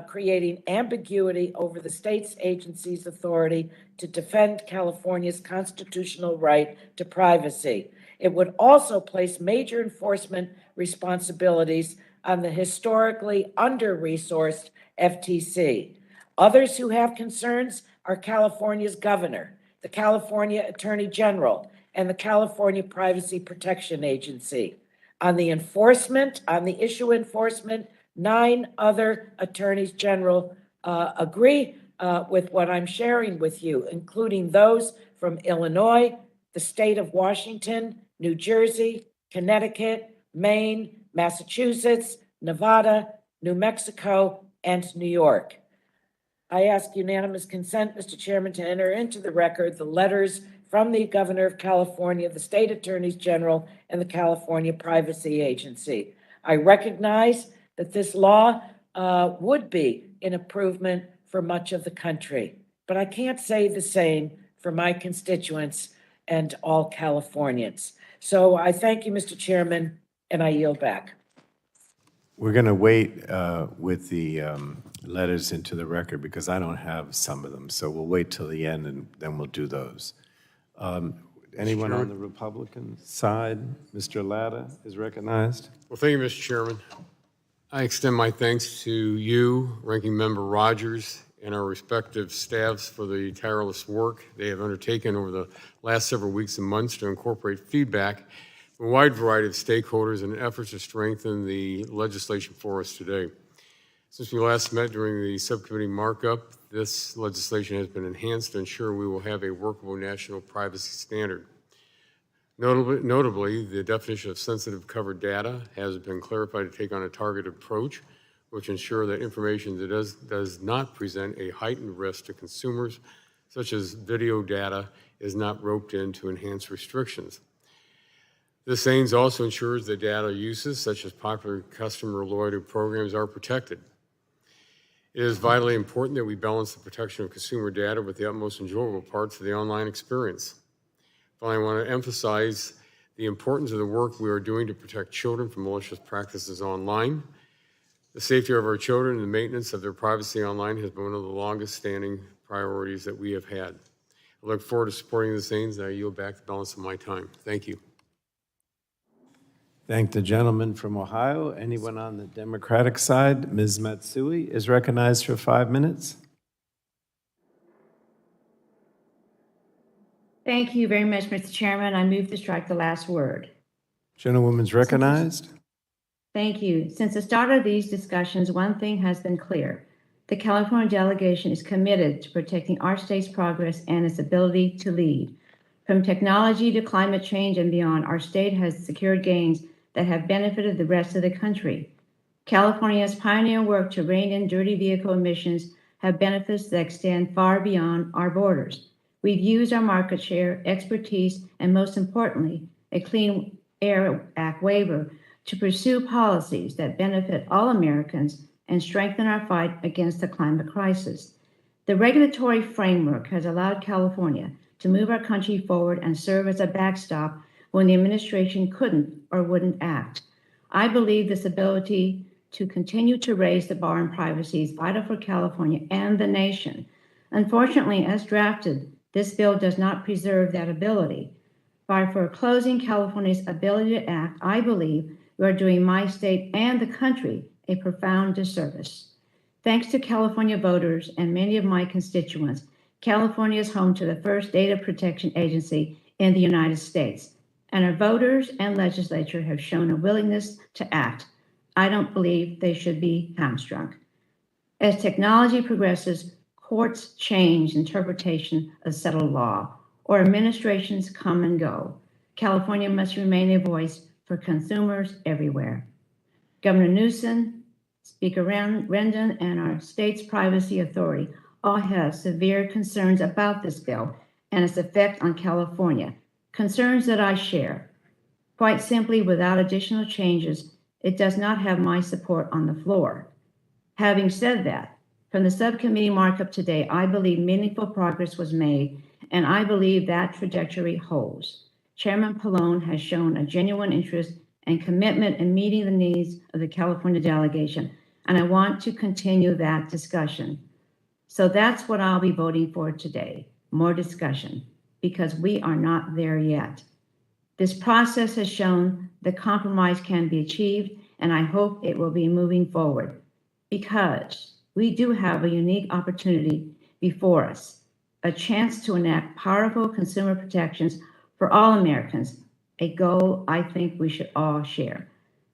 S: creating ambiguity over the state's agency's authority to defend California's constitutional right to privacy. It would also place major enforcement responsibilities on the historically under-resourced FTC. Others who have concerns are California's governor, the California Attorney General, and the California Privacy Protection Agency. On the issue enforcement, 9 other attorneys general agree with what I'm sharing with you, including those from Illinois, the state of Washington, New Jersey, Connecticut, Maine, Massachusetts, Nevada, New Mexico, and New York. I ask unanimous consent, Mr. Chairman, to enter into the record the letters from the Governor of California, the State Attorneys General, and the California Privacy Agency. I recognize that this law would be an improvement for much of the country, but I can't say the same for my constituents and all Californians. So I thank you, Mr. Chairman, and I yield back.
A: We're going to wait with the letters into the record because I don't have some of them. So we'll wait till the end and then we'll do those. Anyone on the Republican side? Mr. Latta is recognized.
P: Well, thank you, Mr. Chairman. I extend my thanks to you, Ranking Member Rodgers, and our respective staffs for the tireless work they have undertaken over the last several weeks and months to incorporate feedback from a wide variety of stakeholders in efforts to strengthen the legislation for us today. Since we last met during the subcommittee markup, this legislation has been enhanced to ensure we will have a workable national privacy standard. Notably, the definition of sensitive covered data has been clarified to take on a targeted approach, which ensure that information that does not present a heightened risk to consumers, such as video data, is not roped in to enhance restrictions. This aims also ensures that data uses, such as popular customer loyalty programs, are protected. It is vitally important that we balance the protection of consumer data with the utmost enjoyable parts of the online experience. Finally, I want to emphasize the importance of the work we are doing to protect children from malicious practices online. The safety of our children and the maintenance of their privacy online has been one of the longest standing priorities that we have had. I look forward to supporting these things, and I yield back the balance of my time. Thank you.
A: Thank the gentleman from Ohio. Anyone on the Democratic side? Ms. Matsui is recognized for 5 minutes.
O: Thank you very much, Mr. Chairman. I move to strike the last word.
A: Gentlewoman's recognized.
O: Thank you. Since the start of these discussions, one thing has been clear. The California delegation is committed to protecting our state's progress and its ability to lead. From technology to climate change and beyond, our state has secured gains that have benefited the rest of the country. California's pioneer work to rein in dirty vehicle emissions have benefits that extend far beyond our borders. We've used our market share, expertise, and most importantly, a Clean Air Act waiver to pursue policies that benefit all Americans and strengthen our fight against the climate crisis. The regulatory framework has allowed California to move our country forward and serve as a backstop when the administration couldn't or wouldn't act. I believe this ability to continue to raise the bar on privacy is vital for California and the nation. Unfortunately, as drafted, this bill does not preserve that ability. By foreclosing California's ability to act, I believe we are doing my state and the country a profound disservice. Thanks to California voters and many of my constituents, California is home to the first data protection agency in the United States, and our voters and legislature have shown a willingness to act. I don't believe they should be hamstrung. As technology progresses, courts change interpretation of settled law, or administrations come and go. California must remain a voice for consumers everywhere. Governor Newsom, Speaker Rendon, and our state's privacy authority all have severe concerns about this bill and its effect on California, concerns that I share. Quite simply, without additional changes, it does not have my support on the floor. Having said that, from the subcommittee markup today, I believe meaningful progress was made, and I believe that trajectory holds. Chairman Pallone has shown a genuine interest and commitment in meeting the needs of the California delegation, and I want to continue that discussion. So that's what I'll be voting for today, more discussion, because we are not there yet. This process has shown that compromise can be achieved, and I hope it will be moving forward, because we do have a unique opportunity before us, a chance to enact powerful consumer protections for all Americans, a goal I think we should all share.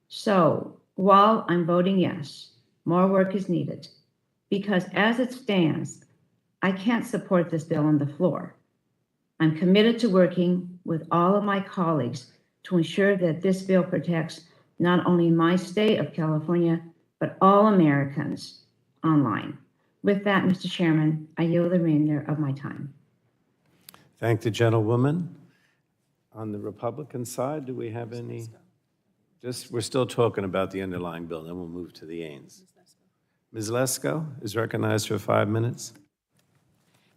O: So while I'm voting yes, more work is needed, because as it stands, I can't support this bill on the floor. I'm committed to working with all of my colleagues to ensure that this bill protects not only my state of California, but all Americans online. With that, Mr. Chairman, I yield the remainder of my time.
A: Thank the gentlewoman. On the Republican side, do we have any? We're still talking about the underlying bill, then we'll move to the Ains. Ms. Lesko is recognized for 5 minutes.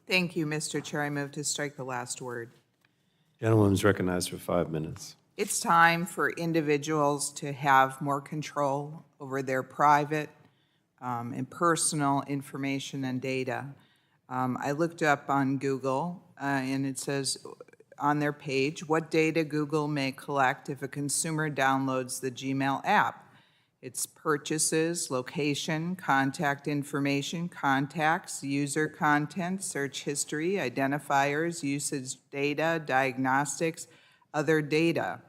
K: Thank you, Mr. Chair. I move to strike the last word.
A: Gentlewoman's recognized for 5 minutes.
K: It's time for individuals to have more control over their private and personal information and data. I looked up on Google, and it says on their page what data Google may collect if a consumer downloads the Gmail app. It's purchases, location, contact information, contacts, user content, search history, identifiers, usage data, diagnostics, other data.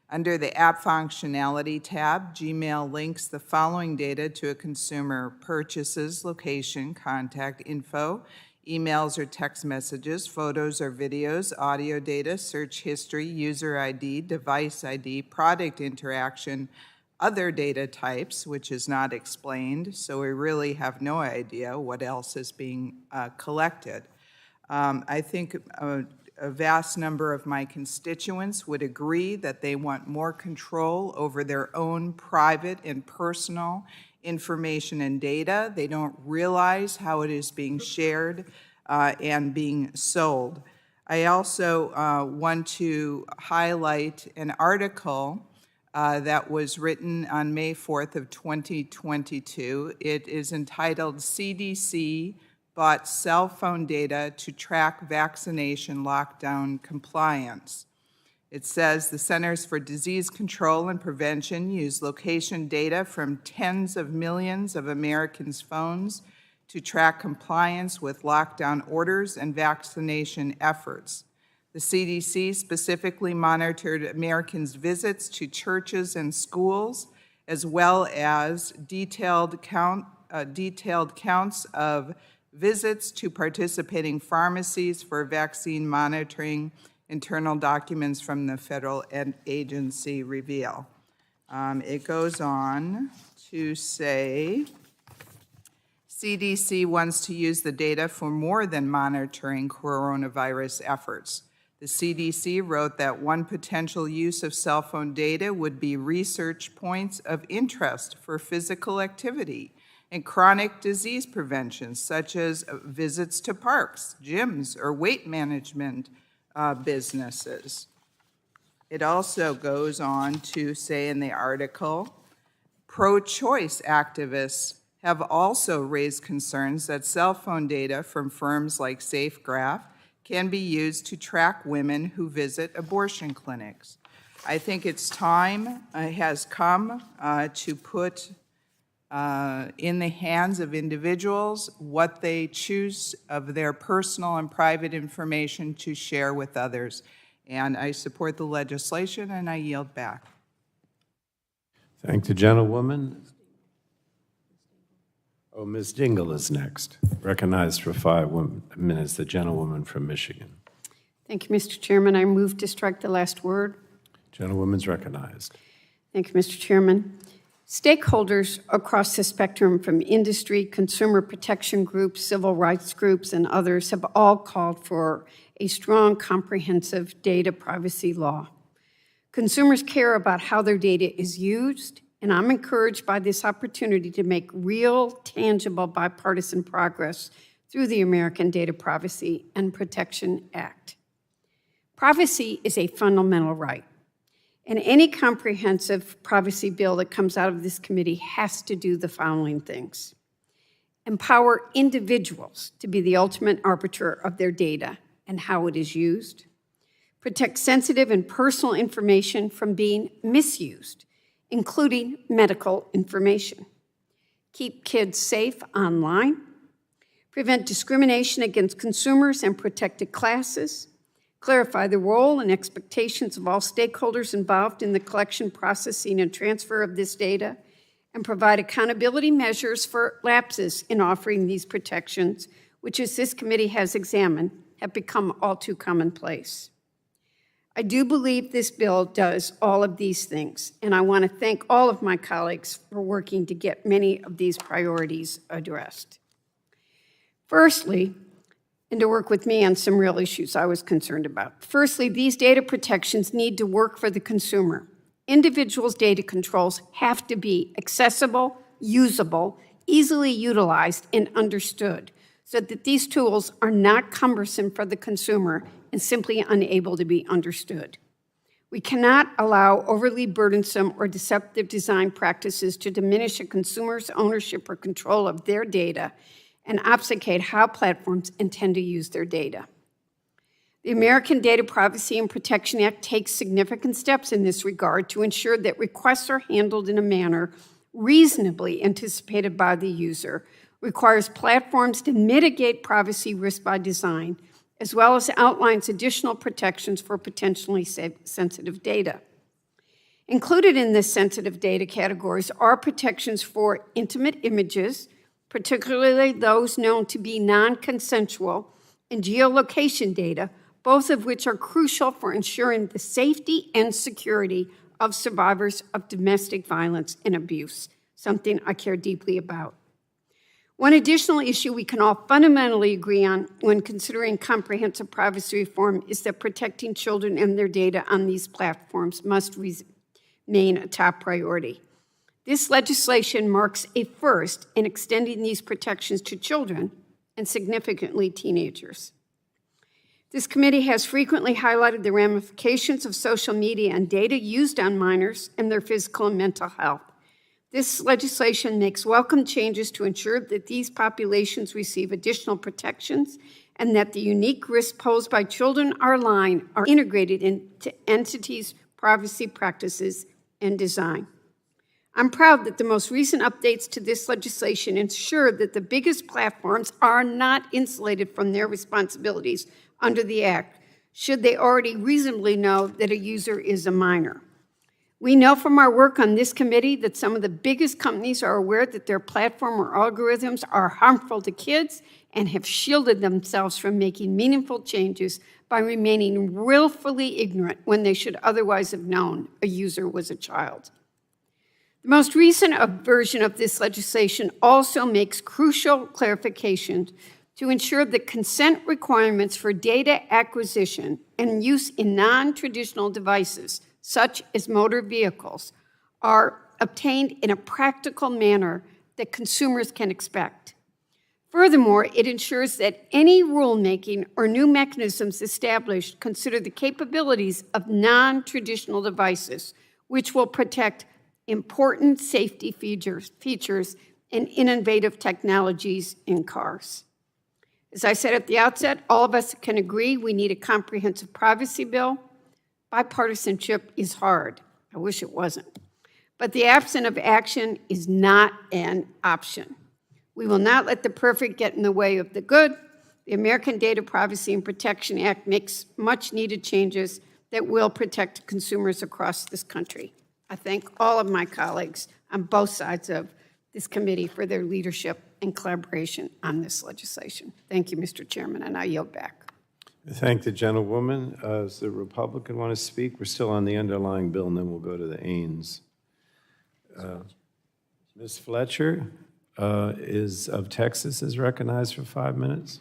K: Under the App Functionality tab, Gmail links the following data to a consumer: purchases, location, contact info, emails or text messages, photos or videos, audio data, search history, user ID, device ID, product interaction, other data types, which is not explained, so we really have no idea what else is being collected. I think a vast number of my constituents would agree that they want more control over their own private and personal information and data. They don't realize how it is being shared and being sold. I also want to highlight an article that was written on May 4th of 2022. It is entitled "CDC Bought Cell Phone Data to Track Vaccination Lockdown Compliance." It says the Centers for Disease Control and Prevention use location data from tens of millions of Americans' phones to track compliance with lockdown orders and vaccination efforts. The CDC specifically monitored Americans' visits to churches and schools, as well as detailed counts of visits to participating pharmacies for vaccine monitoring, internal documents from the federal agency reveal. It goes on to say, CDC wants to use the data for more than monitoring coronavirus efforts. The CDC wrote that one potential use of cell phone data would be research points of interest for physical activity and chronic disease prevention, such as visits to parks, gyms, or weight management businesses. It also goes on to say in the article, pro-choice activists have also raised concerns that cell phone data from firms like SafeGraph can be used to track women who visit abortion clinics. I think it's time has come to put in the hands of individuals what they choose of their personal and private information to share with others. And I support the legislation, and I yield back.
A: Thank the gentlewoman. Oh, Ms. Dingle is next. Recognized for 5 minutes, the gentlewoman from Michigan.
S: Thank you, Mr. Chairman. I move to strike the last word.
A: Gentlewoman's recognized.
S: Thank you, Mr. Chairman. Stakeholders across the spectrum, from industry, consumer protection groups, civil rights groups, and others, have all called for a strong, comprehensive data privacy law. Consumers care about how their data is used, and I'm encouraged by this opportunity to make real, tangible, bipartisan progress through the American Data Privacy and Protection Act. Privacy is a fundamental right, and any comprehensive privacy bill that comes out of this committee has to do the following things: empower individuals to be the ultimate arbiter of their data and how it is used, protect sensitive and personal information from being misused, including medical information, keep kids safe online, prevent discrimination against consumers and protected classes, clarify the role and expectations of all stakeholders involved in the collection, processing, and transfer of this data, and provide accountability measures for lapses in offering these protections, which, as this committee has examined, have become all too commonplace. I do believe this bill does all of these things, and I want to thank all of my colleagues for working to get many of these priorities addressed. Firstly, and to work with me on some real issues I was concerned about. Firstly, these data protections need to work for the consumer. Individuals' data controls have to be accessible, usable, easily utilized, and understood, so that these tools are not cumbersome for the consumer and simply unable to be understood. We cannot allow overly burdensome or deceptive design practices to diminish a consumer's ownership or control of their data and obfuscate how platforms intend to use their data. The American Data Privacy and Protection Act takes significant steps in this regard to ensure that requests are handled in a manner reasonably anticipated by the user, requires platforms to mitigate privacy risk by design, as well as outlines additional protections for potentially sensitive data. Included in this sensitive data categories are protections for intimate images, particularly those known to be non-consensual, and geolocation data, both of which are crucial for ensuring the safety and security of survivors of domestic violence and abuse, something I care deeply about. One additional issue we can all fundamentally agree on when considering comprehensive privacy reform is that protecting children and their data on these platforms must remain a top priority. This legislation marks a first in extending these protections to children and significantly teenagers. This committee has frequently highlighted the ramifications of social media and data used on minors and their physical and mental health. This legislation makes welcome changes to ensure that these populations receive additional protections and that the unique risks posed by children online are integrated into entities' privacy practices and design. I'm proud that the most recent updates to this legislation ensure that the biggest platforms are not insulated from their responsibilities under the Act, should they already reasonably know that a user is a minor. We know from our work on this committee that some of the biggest companies are aware that their platform or algorithms are harmful to kids and have shielded themselves from making meaningful changes by remaining willfully ignorant when they should otherwise have known a user was a child. The most recent version of this legislation also makes crucial clarifications to ensure that consent requirements for data acquisition and use in non-traditional devices, such as motor vehicles, are obtained in a practical manner that consumers can expect. Furthermore, it ensures that any rulemaking or new mechanisms established consider the capabilities of non-traditional devices, which will protect important safety features and innovative technologies in cars. As I said at the outset, all of us can agree we need a comprehensive privacy bill. Bipartisanship is hard. I wish it wasn't. But the absence of action is not an option. We will not let the perfect get in the way of the good. The American Data Privacy and Protection Act makes much needed changes that will protect consumers across this country. I thank all of my colleagues on both sides of this committee for their leadership and collaboration on this legislation. Thank you, Mr. Chairman, and I yield back.
A: I thank the gentlewoman. Does the Republican want to speak? We're still on the underlying bill, and then we'll go to the Ains. Ms. Fletcher of Texas is recognized for 5 minutes.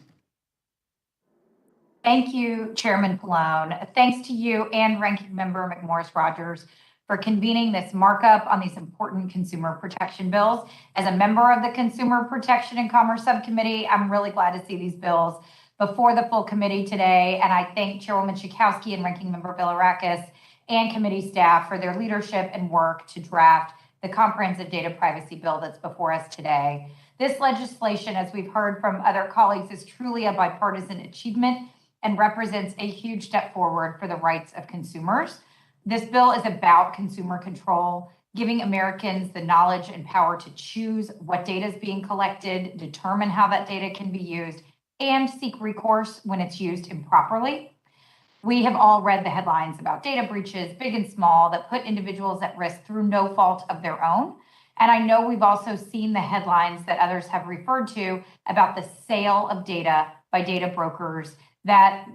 S: Thank you, Chairman Pallone. Thanks to you and Ranking Member McMorris Rodgers for convening this markup on these important consumer protection bills. As a member of the Consumer Protection and Commerce Subcommittee, I'm really glad to see these bills before the full committee today. And I thank Chairwoman Schakowsky and Ranking Member Bilirakis and committee staff for their leadership and work to draft the comprehensive data privacy bill that's before us today. This legislation, as we've heard from other colleagues, is truly a bipartisan achievement and represents a huge step forward for the rights of consumers. This bill is about consumer control, giving Americans the knowledge and power to choose what data is being collected, determine how that data can be used, and seek recourse when it's used improperly. We have all read the headlines about data breaches, big and small, that put individuals at risk through no fault of their own. And I know we've also seen the headlines that others have referred to about the sale of data by data brokers that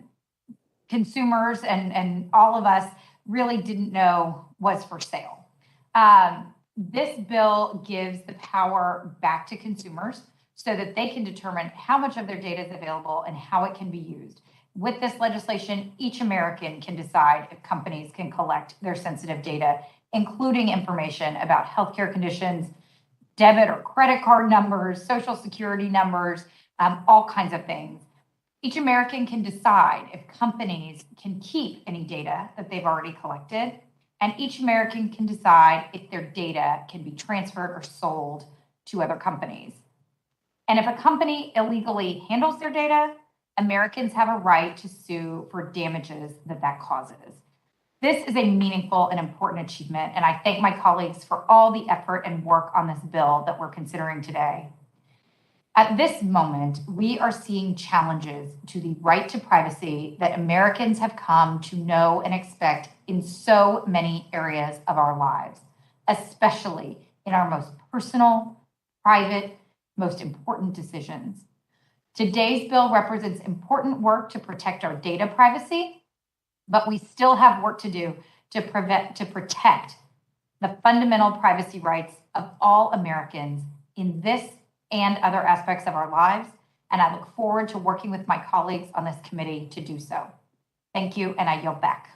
S: consumers and all of us really didn't know was for sale. This bill gives the power back to consumers so that they can determine how much of their data is available and how it can be used. With this legislation, each American can decide if companies can collect their sensitive data, including information about healthcare conditions, debit or credit card numbers, social security numbers, all kinds of things. Each American can decide if companies can keep any data that they've already collected, and each American can decide if their data can be transferred or sold to other companies. And if a company illegally handles their data, Americans have a right to sue for damages that causes. This is a meaningful and important achievement, and I thank my colleagues for all the effort and work on this bill that we're considering today. At this moment, we are seeing challenges to the right to privacy that Americans have come to know and expect in so many areas of our lives, especially in our most personal, private, most important decisions. Today's bill represents important work to protect our data privacy, but we still have work to do to protect the fundamental privacy rights of all Americans in this and other aspects of our lives, and I look forward to working with my colleagues on this committee to do so. Thank you, and I yield back.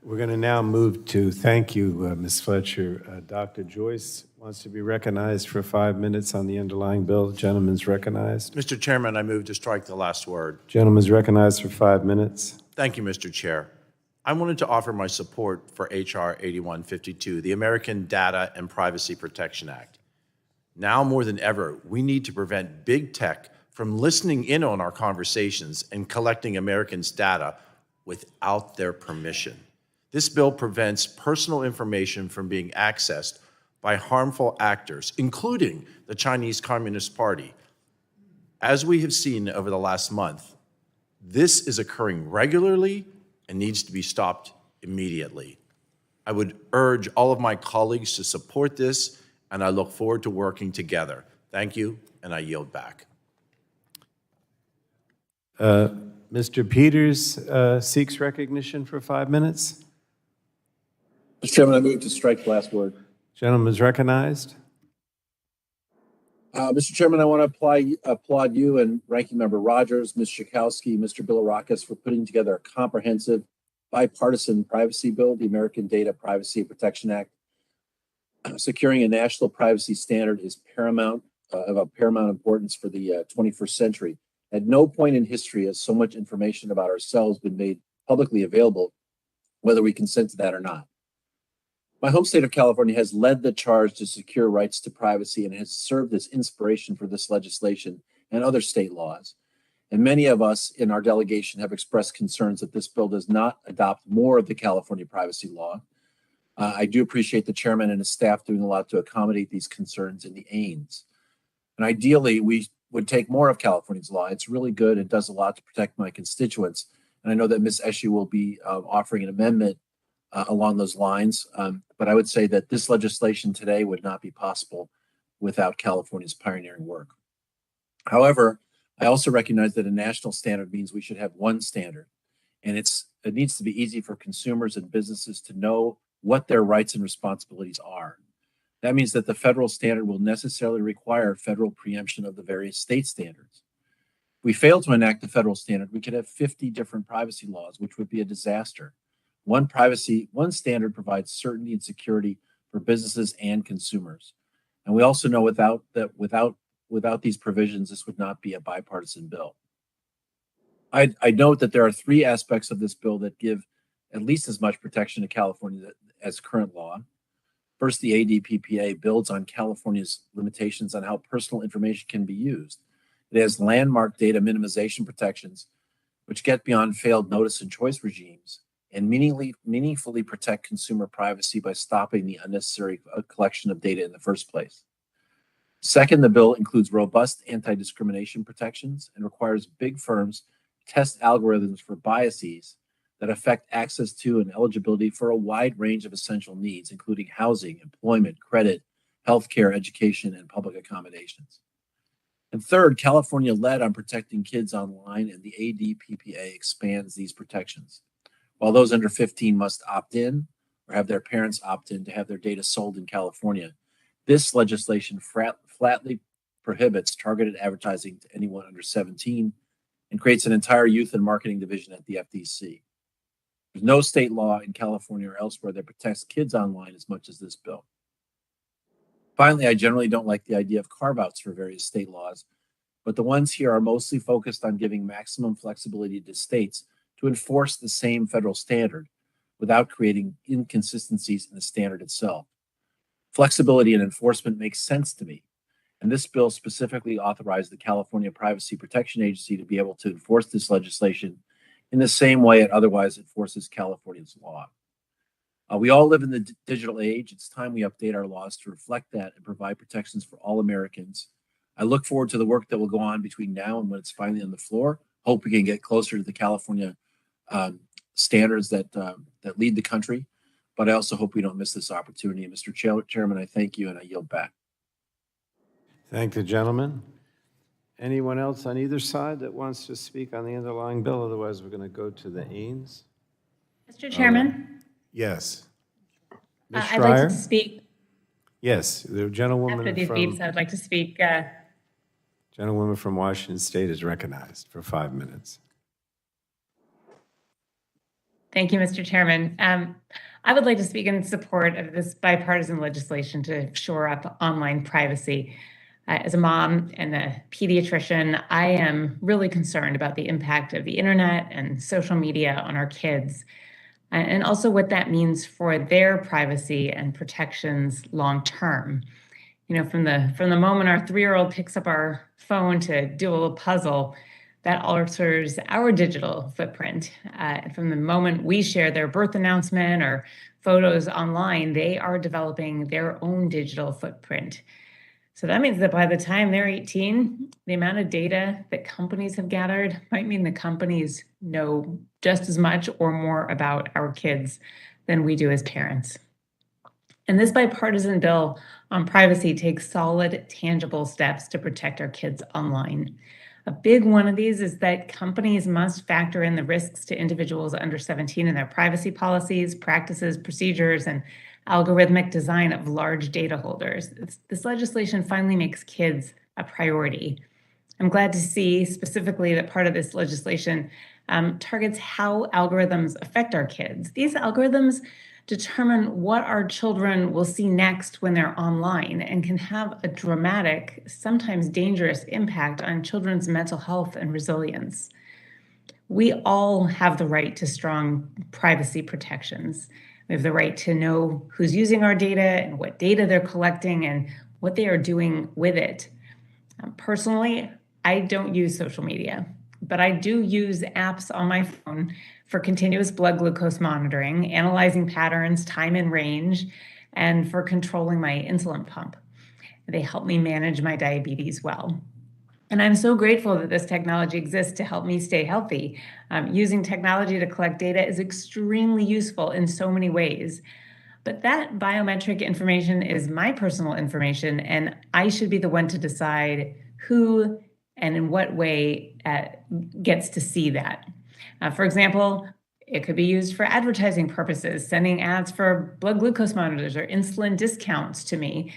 A: We're going to now move to, thank you, Ms. Fletcher. Dr. Joyce wants to be recognized for 5 minutes on the underlying bill. The gentleman's recognized.
F: Mr. Chairman, I move to strike the last word.
A: Gentleman's recognized for 5 minutes.
F: Thank you, Mr. Chair. I wanted to offer my support for H.R. 8152, the American Data and Privacy Protection Act. Now more than ever, we need to prevent big tech from listening in on our conversations and collecting Americans' data without their permission. This bill prevents personal information from being accessed by harmful actors, including the Chinese Communist Party. As we have seen over the last month, this is occurring regularly, and needs to be stopped immediately. I would urge all of my colleagues to support this, and I look forward to working together. Thank you, and I yield back.
A: Mr. Peters seeks recognition for 5 minutes.
N: Mr. Chairman, I move to strike the last word.
A: Gentleman is recognized.
N: Mr. Chairman, I want to applaud you and Ranking Member Rodgers, Ms. Schakowsky, Mr. Bilirakis for putting together a comprehensive bipartisan privacy bill, the American Data Privacy and Protection Act. Securing a national privacy standard is of paramount importance for the 21st century. At no point in history has so much information about ourselves been made publicly available, whether we consent to that or not. My home state of California has led the charge to secure rights to privacy and has served as inspiration for this legislation and other state laws. And many of us in our delegation have expressed concerns that this bill does not adopt more of the California privacy law. I do appreciate the chairman and his staff doing a lot to accommodate these concerns in the AINs. And ideally, we would take more of California's law. It's really good. It does a lot to protect my constituents. And I know that Ms. Esche will be offering an amendment along those lines. But I would say that this legislation today would not be possible without California's pioneering work. However, I also recognize that a national standard means we should have one standard. And it needs to be easy for consumers and businesses to know what their rights and responsibilities are. That means that the federal standard will necessarily require federal preemption of the various state standards. If we fail to enact the federal standard, we could have 50 different privacy laws, which would be a disaster. One standard provides certainty and security for businesses and consumers. And we also know without these provisions, this would not be a bipartisan bill. I note that there are 3 aspects of this bill that give at least as much protection to California as current law. First, the ADPPA builds on California's limitations on how personal information can be used. It has landmark data minimization protections, which get beyond failed notice and choice regimes and meaningfully protect consumer privacy by stopping the unnecessary collection of data in the first place. Second, the bill includes robust anti-discrimination protections and requires big firms to test algorithms for biases that affect access to and eligibility for a wide range of essential needs, including housing, employment, credit, healthcare, education, and public accommodations. And third, California led on protecting kids online, and the ADPPA expands these protections. While those under 15 must opt in or have their parents opt in to have their data sold in California, this legislation flatly prohibits targeted advertising to anyone under 17 and creates an entire youth and marketing division at the FTC. There's no state law in California or elsewhere that protects kids online as much as this bill. Finally, I generally don't like the idea of carve-outs for various state laws, but the ones here are mostly focused on giving maximum flexibility to states to enforce the same federal standard without creating inconsistencies in the standard itself. Flexibility and enforcement makes sense to me, and this bill specifically authorized the California Privacy Protection Agency to be able to enforce this legislation in the same way it otherwise enforces California's law. We all live in the digital age. It's time we update our laws to reflect that and provide protections for all Americans. I look forward to the work that will go on between now and when it's finally on the floor. Hope we can get closer to the California standards that lead the country, but I also hope we don't miss this opportunity. And Mr. Chairman, I thank you and I yield back.
A: Thank the gentleman. Anyone else on either side that wants to speak on the underlying bill? Otherwise, we're going to go to the AINs.
O: Mr. Chairman?
A: Yes. Ms.
O: I'd like
A: Schreier?
O: to speak.
A: Yes, the gentlewoman
O: After these
A: from
O: beeps, I'd like to speak.
A: gentlewoman from Washington State is recognized for 5 minutes.
O: Thank you, Mr. Chairman. I would like to speak in support of this bipartisan legislation to shore up online privacy. As a mom and a pediatrician, I am really concerned about the impact of the internet and social media on our kids, and also what that means for their privacy and protections long term. You know, from the moment our 3-year-old picks up our phone to do a little puzzle, that alters our digital footprint. From the moment we share their birth announcement or photos online, they are developing their own digital footprint.
S: So that means that by the time they're 18, the amount of data that companies have gathered might mean the companies know just as much or more about our kids than we do as parents. And this bipartisan bill on privacy takes solid, tangible steps to protect our kids online. A big one of these is that companies must factor in the risks to individuals under 17 in their privacy policies, practices, procedures, and algorithmic design of large data holders. This legislation finally makes kids a priority. I'm glad to see specifically that part of this legislation targets how algorithms affect our kids. These algorithms determine what our children will see next when they're online and can have a dramatic, sometimes dangerous impact on children's mental health and resilience. We all have the right to strong privacy protections. We have the right to know who's using our data and what data they're collecting and what they are doing with it. Personally, I don't use social media, but I do use apps on my phone for continuous blood glucose monitoring, analyzing patterns, time and range, and for controlling my insulin pump. They help me manage my diabetes well. And I'm so grateful that this technology exists to help me stay healthy. Using technology to collect data is extremely useful in so many ways. But that biometric information is my personal information, and I should be the one to decide who and in what way gets to see that. For example, it could be used for advertising purposes, sending ads for blood glucose monitors or insulin discounts to me.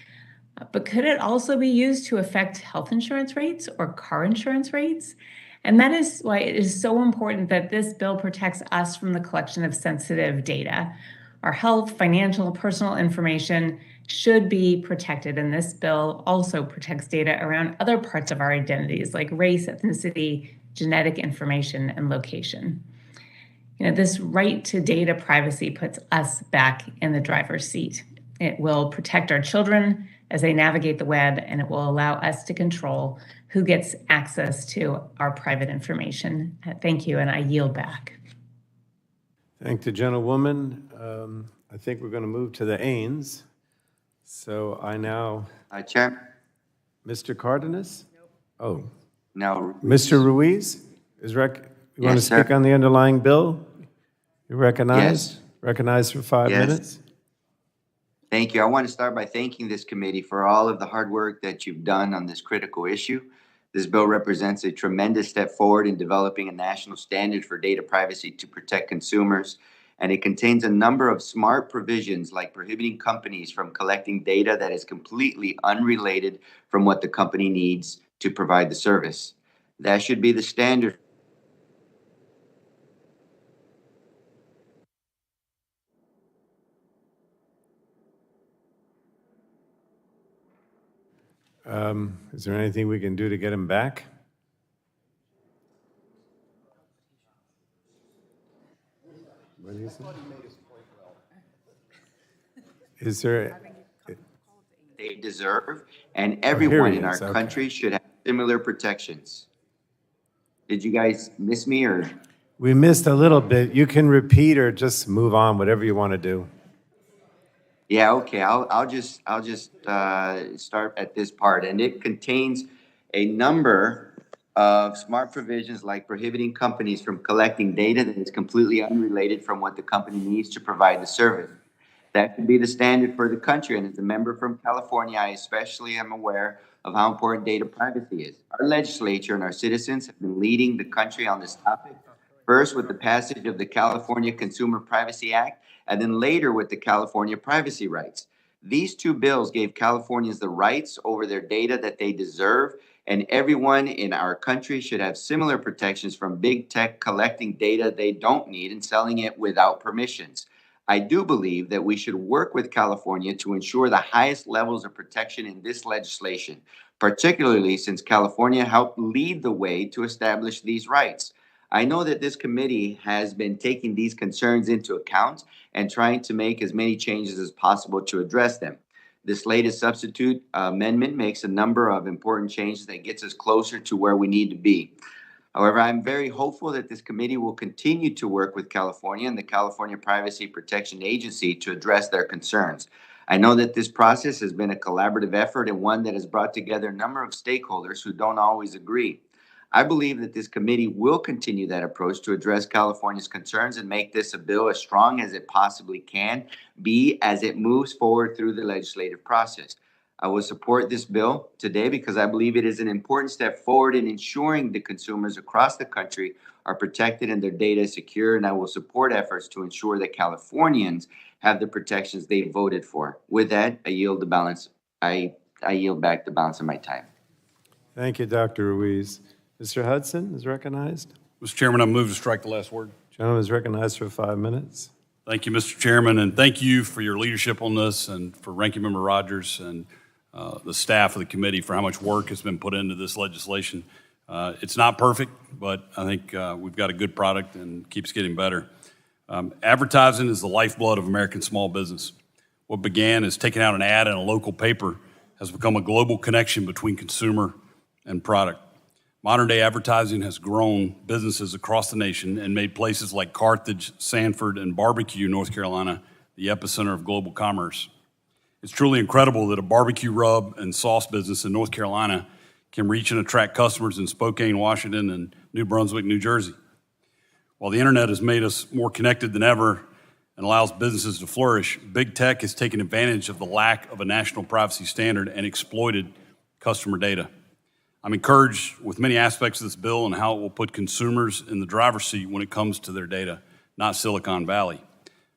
S: But could it also be used to affect health insurance rates or car insurance rates? And that is why it is so important that this bill protects us from the collection of sensitive data. Our health, financial, personal information should be protected, and this bill also protects data around other parts of our identities like race, ethnicity, genetic information, and location. This right to data privacy puts us back in the driver's seat. It will protect our children as they navigate the web, and it will allow us to control who gets access to our private information. Thank you, and I yield back.
A: Thank the gentlewoman. I think we're going to move to the Ains. So I now...
U: Chair?
A: Mr. Cardenas? Oh.
U: No.
A: Mr. Ruiz? You want to speak on the underlying bill? You recognized?
U: Yes.
A: Recognized for 5 minutes?
U: Thank you. I want to start by thanking this committee for all of the hard work that you've done on this critical issue. This bill represents a tremendous step forward in developing a national standard for data privacy to protect consumers, and it contains a number of smart provisions like prohibiting companies from collecting data that is completely unrelated from what the company needs to provide the service. That should be the standard.
A: Is there anything we can do to get him back? What do you say? Is there...
U: They deserve, and everyone in our
A: Okay.
U: country should have similar protections. Did you guys miss me, or?
A: We missed a little bit. You can repeat or just move on, whatever you want to do.
U: Yeah, okay. I'll just start at this part, and it contains a number of smart provisions like prohibiting companies from collecting data that is completely unrelated from what the company needs to provide the service. That could be the standard for the country, and as a member from California, I especially am aware of how important data privacy is. Our legislature and our citizens have been leading the country on this topic, first with the passage of the California Consumer Privacy Act, and then later with the California Privacy Rights. These two bills gave Californians the rights over their data that they deserve, and everyone in our country should have similar protections from big tech collecting data they don't need and selling it without permissions. I do believe that we should work with California to ensure the highest levels of protection in this legislation, particularly since California helped lead the way to establish these rights. I know that this committee has been taking these concerns into account and trying to make as many changes as possible to address them. This latest substitute amendment makes a number of important changes that gets us closer to where we need to be. However, I'm very hopeful that this committee will continue to work with California and the California Privacy Protection Agency to address their concerns. I know that this process has been a collaborative effort and one that has brought together a number of stakeholders who don't always agree. I believe that this committee will continue that approach to address California's concerns and make this a bill as strong as it possibly can be as it moves forward through the legislative process. I will support this bill today because I believe it is an important step forward in ensuring the consumers across the country are protected and their data is secure, and I will support efforts to ensure that Californians have the protections they voted for. With that, I yield the balance. I yield back the balance of my time.
A: Thank you, Dr. Ruiz. Mr. Hudson is recognized.
J: Mr. Chairman, I move to strike the last word.
A: Gentleman is recognized for 5 minutes.
J: Thank you, Mr. Chairman, and thank you for your leadership on this and for Ranking Member Rodgers and the staff of the committee for how much work has been put into this legislation. It's not perfect, but I think we've got a good product and keeps getting better. Advertising is the lifeblood of American small business. What began as taking out an ad in a local paper has become a global connection between consumer and product. Modern-day advertising has grown businesses across the nation and made places like Carthage, Sanford, and Barbecue, North Carolina, the epicenter of global commerce. It's truly incredible that a barbecue rub and sauce business in North Carolina can reach and attract customers in Spokane, Washington, and New Brunswick, New Jersey. While the internet has made us more connected than ever and allows businesses to flourish, big tech has taken advantage of the lack of a national privacy standard and exploited customer data. I'm encouraged with many aspects of this bill and how it will put consumers in the driver's seat when it comes to their data, not Silicon Valley.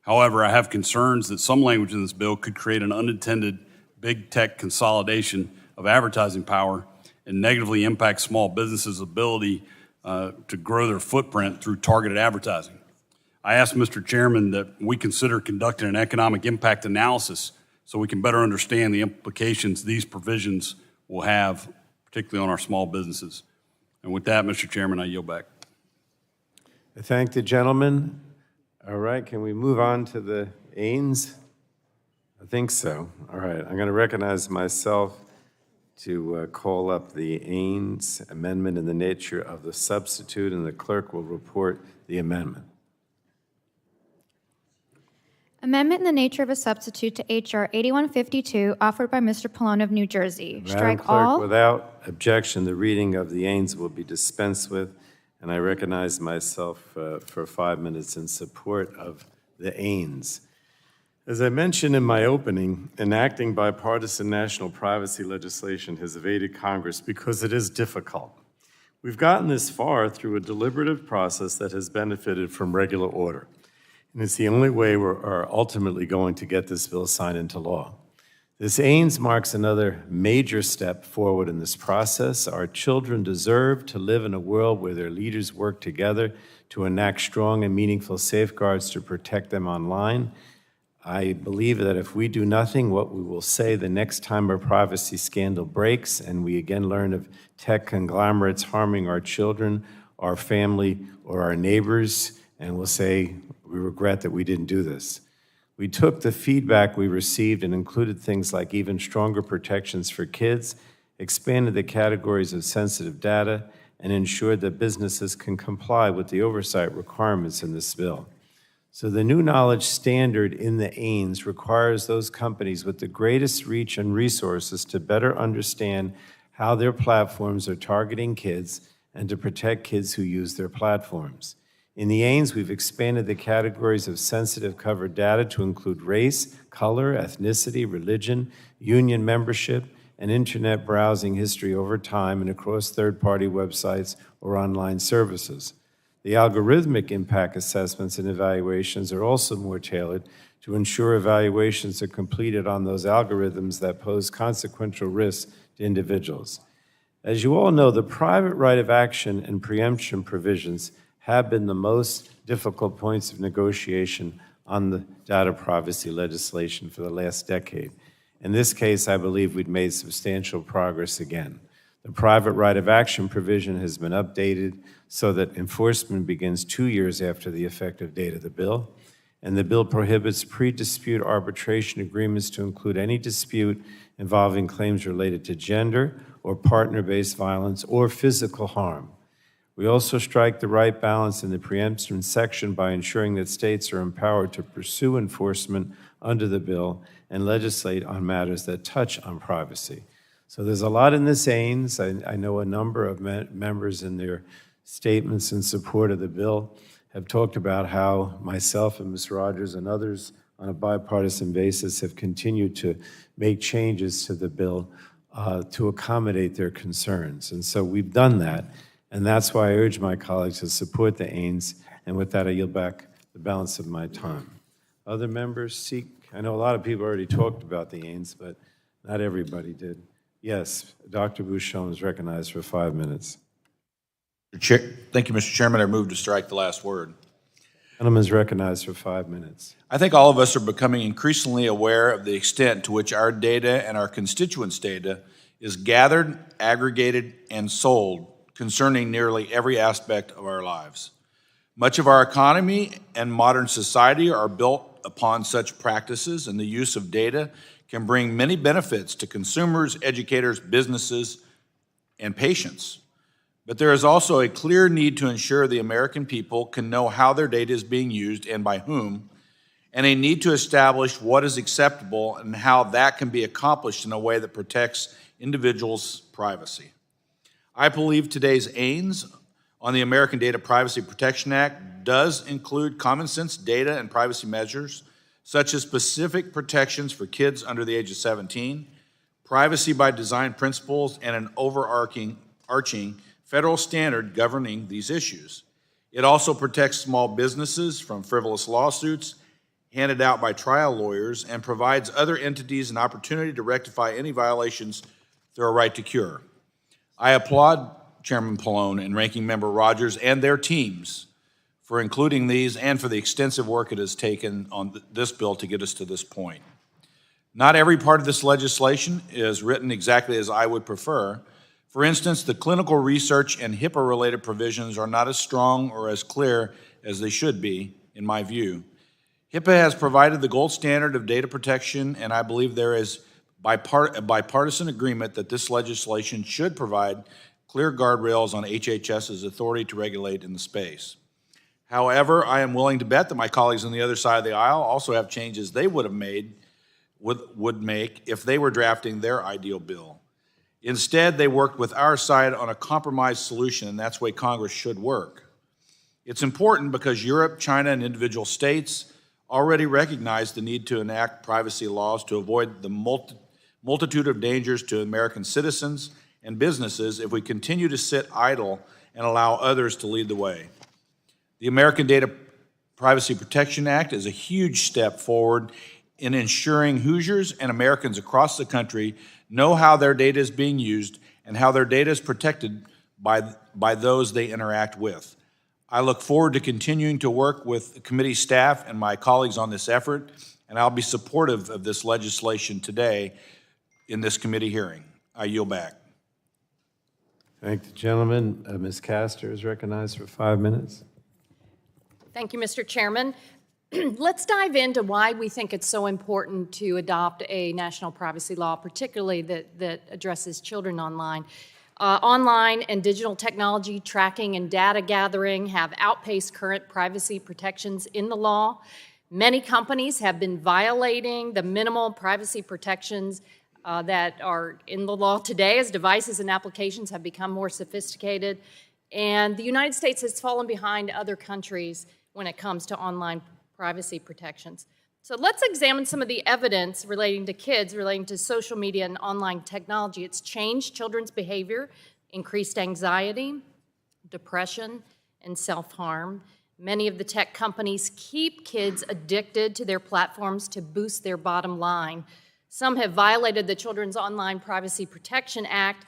J: However, I have concerns that some language in this bill could create an unintended big tech consolidation of advertising power and negatively impact small businesses' ability to grow their footprint through targeted advertising. I asked Mr. Chairman that we consider conducting an economic impact analysis so we can better understand the implications these provisions will have, particularly on our small businesses. And with that, Mr. Chairman, I yield back.
A: I thank the gentleman. All right, can we move on to the Ains? I think so. All right, I'm going to recognize myself to call up the Ains amendment in the nature of the substitute, and the clerk will report the amendment.
I: Amendment in the nature of a substitute to H.R. 8152, offered by Mr. Pallone of New Jersey.
A: Madam
I: Strike
A: Clerk,
I: all.
A: without objection, the reading of the Ains will be dispensed with, and I recognize myself for 5 minutes in support of the Ains. As I mentioned in my opening, enacting bipartisan national privacy legislation has evaded Congress because it is difficult. We've gotten this far through a deliberative process that has benefited from regular order. And it's the only way we're ultimately going to get this bill signed into law. This Ains marks another major step forward in this process. Our children deserve to live in a world where their leaders work together to enact strong and meaningful safeguards to protect them online. I believe that if we do nothing, what we will say the next time a privacy scandal breaks and we again learn of tech conglomerates harming our children, our family, or our neighbors, and we'll say, we regret that we didn't do this. We took the feedback we received and included things like even stronger protections for kids, expanded the categories of sensitive data, and ensured that businesses can comply with the oversight requirements in this bill. So the new knowledge standard in the Ains requires those companies with the greatest reach and resources to better understand how their platforms are targeting kids and to protect kids who use their platforms. In the Ains, we've expanded the categories of sensitive covered data to include race, color, ethnicity, religion, union membership, and internet browsing history over time and across third-party websites or online services. The algorithmic impact assessments and evaluations are also more tailored to ensure evaluations are completed on those algorithms that pose consequential risks to individuals. As you all know, the private right of action and preemption provisions have been the most difficult points of negotiation on the data privacy legislation for the last decade. In this case, I believe we've made substantial progress again. The private right of action provision has been updated so that enforcement begins 2 years after the effective date of the bill, and the bill prohibits pre-dispute arbitration agreements to include any dispute involving claims related to gender or partner-based violence or physical harm. We also strike the right balance in the preemption section by ensuring that states are empowered to pursue enforcement under the bill and legislate on matters that touch on privacy. So there's a lot in this AINS. I know a number of members in their statements in support of the bill have talked about how myself and Ms. Rodgers and others on a bipartisan basis have continued to make changes to the bill to accommodate their concerns. And so we've done that, and that's why I urge my colleagues to support the AINS, and with that I yield back the balance of my time. Other members seek, I know a lot of people already talked about the AINS, but not everybody did. Yes, Dr. Bouchon is recognized for 5 minutes.
L: Thank you, Mr. Chairman. I move to strike the last word.
A: Gentleman is recognized for 5 minutes.
L: I think all of us are becoming increasingly aware of the extent to which our data and our constituents' data is gathered, aggregated, and sold concerning nearly every aspect of our lives. Much of our economy and modern society are built upon such practices, and the use of data can bring many benefits to consumers, educators, businesses, and patients. But there is also a clear need to ensure the American people can know how their data is being used and by whom, and a need to establish what is acceptable and how that can be accomplished in a way that protects individuals' privacy. I believe today's AINS on the American Data Privacy Protection Act does include common sense data and privacy measures, such as specific protections for kids under the age of 17, privacy by design principles, and an overarching federal standard governing these issues. It also protects small businesses from frivolous lawsuits handed out by trial lawyers and provides other entities an opportunity to rectify any violations through a right to cure. I applaud Chairman Pallone and Ranking Member Rodgers and their teams for including these and for the extensive work it has taken on this bill to get us to this point. Not every part of this legislation is written exactly as I would prefer. For instance, the clinical research and HIPAA-related provisions are not as strong or as clear as they should be, in my view. HIPAA has provided the gold standard of data protection, and I believe there is a bipartisan agreement that this legislation should provide clear guardrails on HHS's authority to regulate in the space. However, I am willing to bet that my colleagues on the other side of the aisle also have changes they would make if they were drafting their ideal bill. Instead, they worked with our side on a compromise solution, and that's the way Congress should work. It's important because Europe, China, and individual states already recognize the need to enact privacy laws to avoid the multitude of dangers to American citizens and businesses if we continue to sit idle and allow others to lead the way. The American Data Privacy Protection Act is a huge step forward in ensuring Hoosiers and Americans across the country know how their data is being used and how their data is protected by those they interact with. I look forward to continuing to work with the committee staff and my colleagues on this effort, and I'll be supportive of this legislation today in this committee hearing. I yield back.
A: Thank the gentleman. Ms. Castor is recognized for 5 minutes.
E: Thank you, Mr. Chairman. Let's dive into why we think it's so important to adopt a national privacy law, particularly that addresses children online. Online and digital technology tracking and data gathering have outpaced current privacy protections in the law. Many companies have been violating the minimal privacy protections that are in the law today as devices and applications have become more sophisticated. And the United States has fallen behind other countries when it comes to online privacy protections. So let's examine some of the evidence relating to kids, relating to social media and online technology. It's changed children's behavior, increased anxiety, depression, and self-harm. Many of the tech companies keep kids addicted to their platforms to boost their bottom line. Some have violated the Children's Online Privacy Protection Act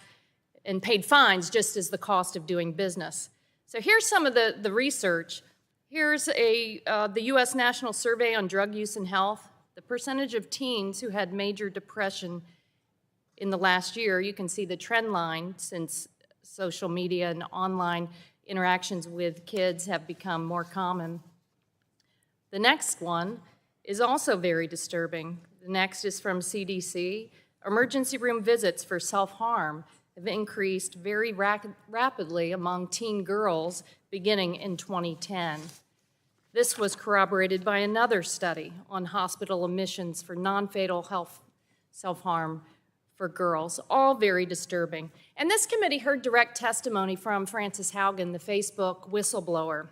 E: and paid fines just as the cost of doing business. So here's some of the research. Here's the U.S. National Survey on Drug Use and Health. The percentage of teens who had major depression in the last year, you can see the trend line since social media and online interactions with kids have become more common. The next one is also very disturbing. The next is from CDC. Emergency room visits for self-harm have increased very rapidly among teen girls beginning in 2010. This was corroborated by another study on hospital admissions for non-fatal health self-harm for girls, all very disturbing. And this committee heard direct testimony from Frances Haugen, the Facebook whistleblower,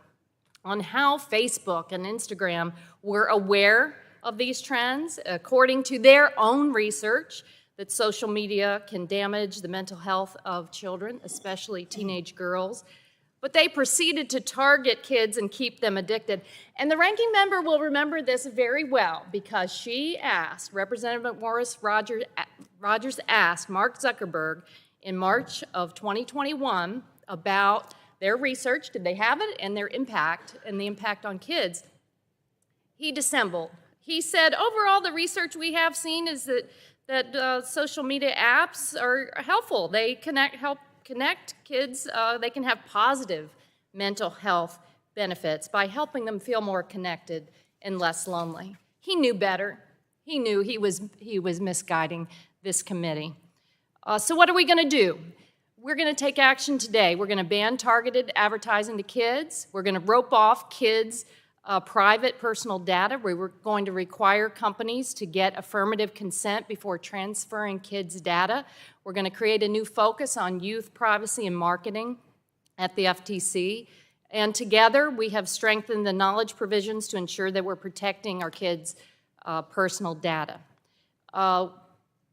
E: on how Facebook and Instagram were aware of these trends, according to their own research, that social media can damage the mental health of children, especially teenage girls. But they proceeded to target kids and keep them addicted. And the ranking member will remember this very well because she asked, Representative McMorris Rodgers asked Mark Zuckerberg in March of 2021 about their research, did they have it, and their impact, and the impact on kids. He dissembled. He said, overall, the research we have seen is that social media apps are helpful. They help connect kids. They can have positive mental health benefits by helping them feel more connected and less lonely. He knew better. He knew he was misguiding this committee. So what are we going to do? We're going to take action today. We're going to ban targeted advertising to kids. We're going to rope off kids' private personal data. We're going to require companies to get affirmative consent before transferring kids' data. We're going to create a new focus on youth privacy and marketing at the FTC. And together, we have strengthened the knowledge provisions to ensure that we're protecting our kids' personal data.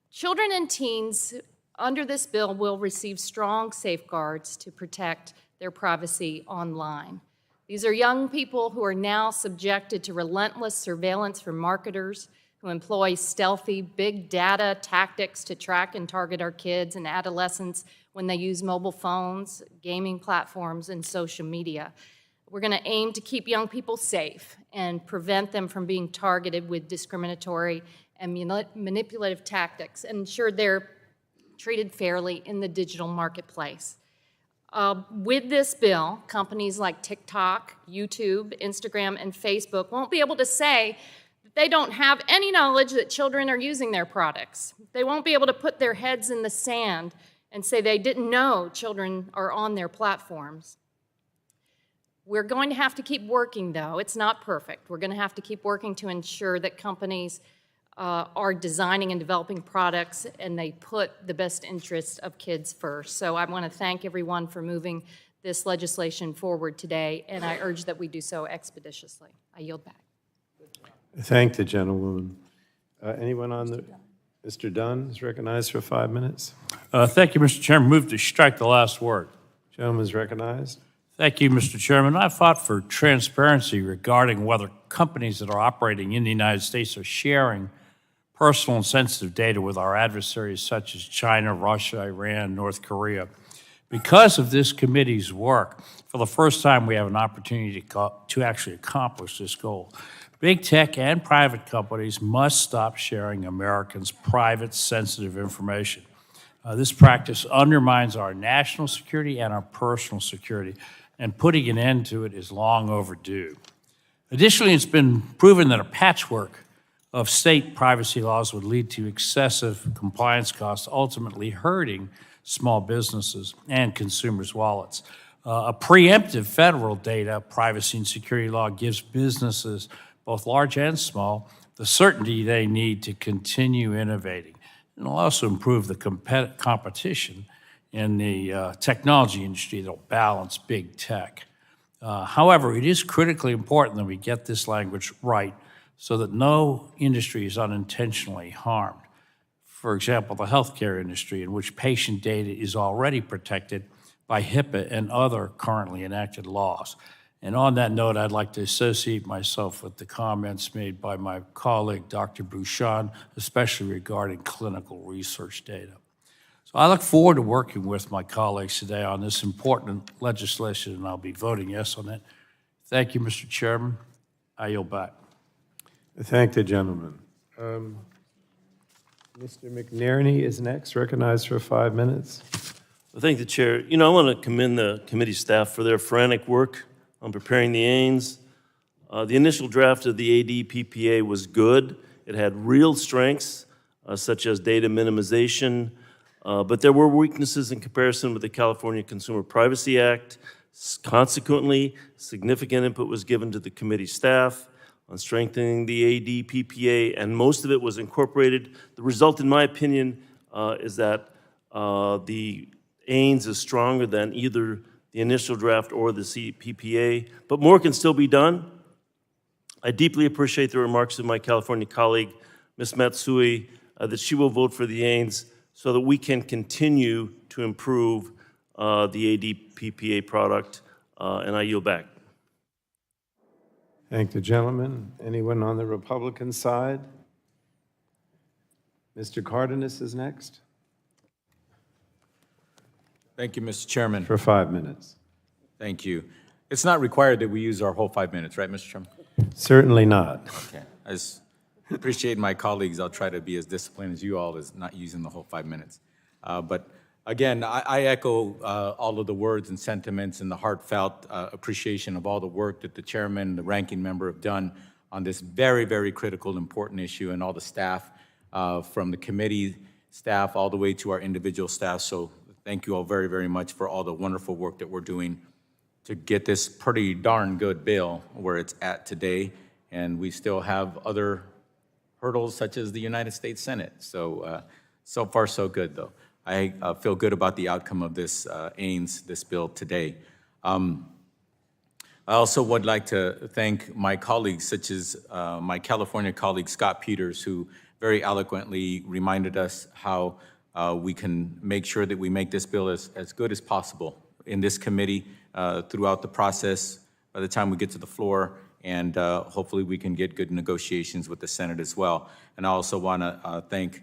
E: Children and teens under this bill will receive strong safeguards to protect their privacy online. These are young people who are now subjected to relentless surveillance from marketers who employ stealthy big data tactics to track and target our kids and adolescents when they use mobile phones, gaming platforms, and social media. We're going to aim to keep young people safe and prevent them from being targeted with discriminatory and manipulative tactics and ensure they're treated fairly in the digital marketplace. With this bill, companies like TikTok, YouTube, Instagram, and Facebook won't be able to say that they don't have any knowledge that children are using their products. They won't be able to put their heads in the sand and say they didn't know children are on their platforms. We're going to have to keep working, though. It's not perfect. We're going to have to keep working to ensure that companies are designing and developing products and they put the best interests of kids first. So I want to thank everyone for moving this legislation forward today, and I urge that we do so expeditiously. I yield back.
A: Thank the gentlewoman. Anyone on the, Mr. Dunn is recognized for 5 minutes.
G: Thank you, Mr. Chairman. Move to strike the last word.
A: Gentleman is recognized.
G: Thank you, Mr. Chairman. I fought for transparency regarding whether companies that are operating in the United States are sharing personal and sensitive data with our adversaries such as China, Russia, Iran, North Korea. Because of this committee's work, for the first time we have an opportunity to actually accomplish this goal. Big tech and private companies must stop sharing Americans' private, sensitive information. This practice undermines our national security and our personal security, and putting an end to it is long overdue. Additionally, it's been proven that a patchwork of state privacy laws would lead to excessive compliance costs, ultimately hurting small businesses and consumers' wallets. A preemptive federal data privacy and security law gives businesses, both large and small, the certainty they need to continue innovating. And it'll also improve the competition in the technology industry that'll balance big tech. However, it is critically important that we get this language right so that no industry is unintentionally harmed. For example, the healthcare industry, in which patient data is already protected by HIPAA and other currently enacted laws. And on that note, I'd like to associate myself with the comments made by my colleague, Dr. Bouchon, especially regarding clinical research data. So I look forward to working with my colleagues today on this important legislation, and I'll be voting yes on it. Thank you, Mr. Chairman. I yield back.
A: Thank the gentleman. Mr. McNerney is next, recognized for 5 minutes.
V: Well, thank the chair. You know, I want to commend the committee staff for their frantic work on preparing the AINs. The initial draft of the ADPPA was good. It had real strengths, such as data minimization, But there were weaknesses in comparison with the California Consumer Privacy Act. Consequently, significant input was given to the committee staff on strengthening the ADPPA, and most of it was incorporated. The result, in my opinion, is that the AINS is stronger than either the initial draft or the CPPA, but more can still be done. I deeply appreciate the remarks of my California colleague, Ms. Matsui, that she will vote for the AINS so that we can continue to improve the ADPPA product, and I yield back.
A: Thank the gentleman. Anyone on the Republican side? Mr. Cardenas is next
R: Thank you, Mr. Chairman.
A: for 5 minutes.
R: Thank you. It's not required that we use our whole 5 minutes, right, Mr. Chairman?
A: Certainly not.
R: Okay. I just appreciate my colleagues. I'll try to be as disciplined as you all as not using the whole 5 minutes. But again, I echo all of the words and sentiments and the heartfelt appreciation of all the work that the chairman, the ranking member have done on this very, very critical, important issue, and all the staff from the committee staff all the way to our individual staff. So thank you all very, very much for all the wonderful work that we're doing to get this pretty darn good bill where it's at today. And we still have other hurdles such as the United States Senate. So, so far so good though. I feel good about the outcome of this AINS, this bill today. I also would like to thank my colleagues, such as my California colleague, Scott Peters, who very eloquently reminded us how we can make sure that we make this bill as good as possible in this committee throughout the process by the time we get to the floor, and hopefully we can get good negotiations with the Senate as well. And I also want to thank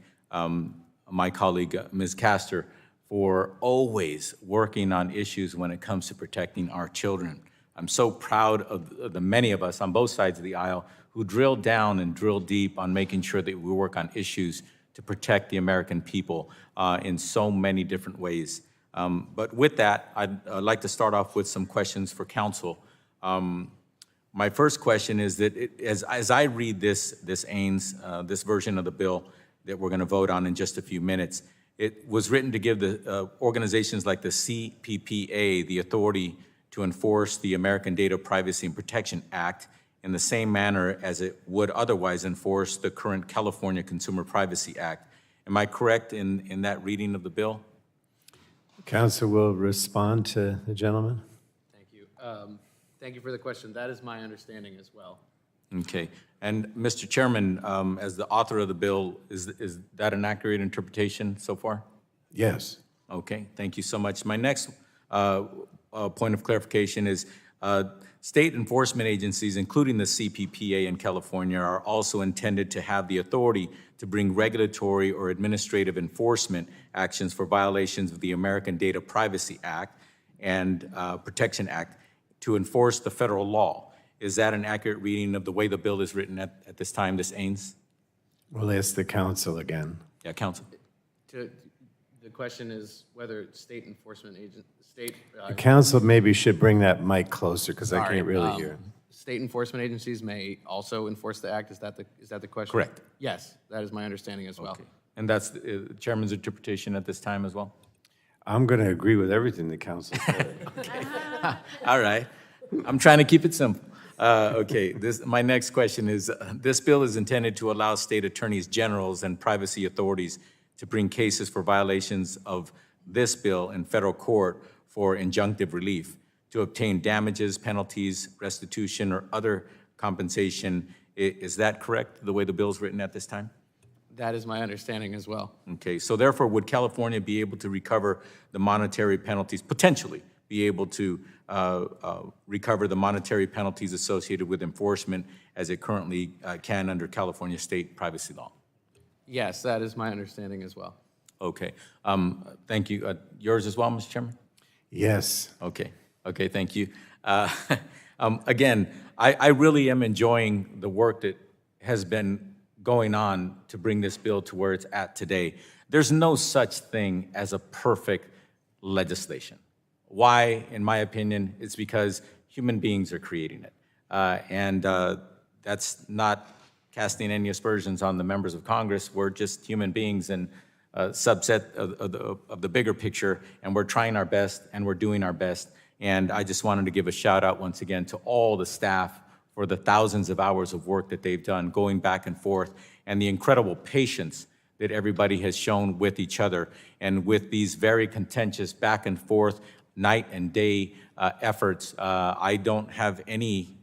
R: my colleague, Ms. Castor, for always working on issues when it comes to protecting our children. I'm so proud of the many of us on both sides of the aisle who drill down and drill deep on making sure that we work on issues to protect the American people in so many different ways. But with that, I'd like to start off with some questions for council. My first question is that as I read this AINS, this version of the bill that we're going to vote on in just a few minutes, it was written to give the organizations like the CPPA the authority to enforce the American Data Privacy and Protection Act in the same manner as it would otherwise enforce the current California Consumer Privacy Act. Am I correct in that reading of the bill?
A: Council will respond to the gentleman.
T: Thank you. Thank you for the question. That is my understanding as well.
R: Okay. And Mr. Chairman, as the author of the bill, is that an accurate interpretation so far?
A: Yes.
R: Okay, thank you so much. My next point of clarification is state enforcement agencies, including the CPPA in California, are also intended to have the authority to bring regulatory or administrative enforcement actions for violations of the American Data Privacy Act and Protection Act to enforce the federal law. Is that an accurate reading of the way the bill is written at this time, this AINS?
A: We'll ask the council again.
R: Yeah, council.
T: The question is whether state enforcement agent,
A: The council maybe should bring that mic closer because I can't really hear.
T: State enforcement agencies may also enforce the act. Is that the question?
R: Correct.
T: Yes, that is my understanding as well.
R: Okay. And that's the chairman's interpretation at this time as well?
A: I'm going to agree with everything the council said.
R: All right. I'm trying to keep it simple. Okay, my next question is, this bill is intended to allow state attorneys generals and privacy authorities to bring cases for violations of this bill in federal court for injunctive relief to obtain damages, penalties, restitution, or other compensation. Is that correct, the way the bill is written at this time?
T: That is my understanding as well.
R: Okay, so therefore, would California be able to recover the monetary penalties, potentially be able to recover the monetary penalties associated with enforcement as it currently can under California state privacy law?
T: Yes, that is my understanding as well.
R: Okay, thank you. Yours as well, Mr. Chairman?
A: Yes.
R: Okay, okay, thank you. Again, I really am enjoying the work that has been going on to bring this bill to where it's at today. There's no such thing as a perfect legislation. Why, in my opinion? It's because human beings are creating it. And that's not casting any aspersions on the members of Congress. We're just human beings, and subset of the bigger picture, and we're trying our best, and we're doing our best. And I just wanted to give a shout out once again to all the staff for the thousands of hours of work that they've done going back and forth, and the incredible patience that everybody has shown with each other, and with these very contentious back and forth, night and day efforts. I don't have any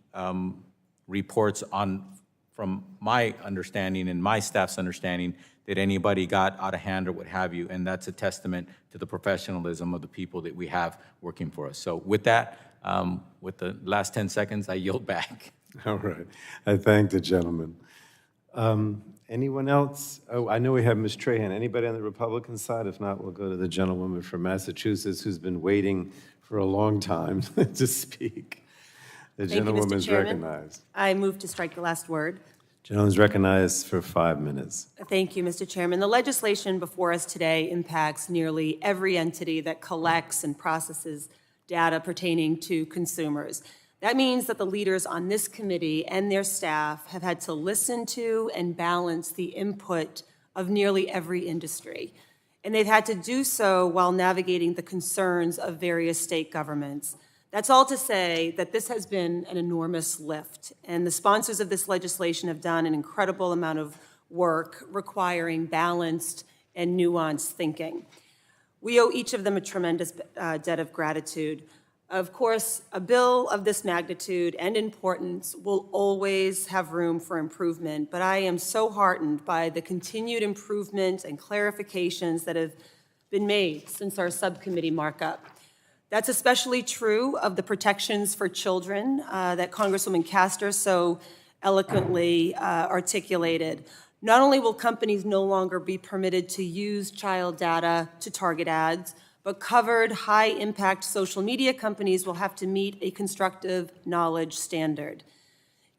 R: reports from my understanding and my staff's understanding that anybody got out of hand or what have you, and that's a testament to the professionalism of the people that we have working for us. So with that, with the last 10 seconds, I yield back.
A: All right. I thank the gentleman. Anyone else? Oh, I know we have Ms. Trahan. Anybody on the Republican side? If not, we'll go to the gentlewoman from Massachusetts who's been waiting for a long time to speak. The gentlewoman's recognized.
C: I move to strike the last word.
A: Gentleman's recognized for 5 minutes.
C: Thank you, Mr. Chairman. The legislation before us today impacts nearly every entity that collects and processes data pertaining to consumers. That means that the leaders on this committee and their staff have had to listen to and balance the input of nearly every industry. And they've had to do so while navigating the concerns of various state governments. That's all to say that this has been an enormous lift, and the sponsors of this legislation have done an incredible amount of work requiring balanced and nuanced thinking. We owe each of them a tremendous debt of gratitude. Of course, a bill of this magnitude and importance will always have room for improvement, but I am so heartened by the continued improvement and clarifications that have been made since our subcommittee markup. That's especially true of the protections for children that Congresswoman Castor so eloquently articulated. Not only will companies no longer be permitted to use child data to target ads, but covered high-impact social media companies will have to meet a constructive knowledge standard.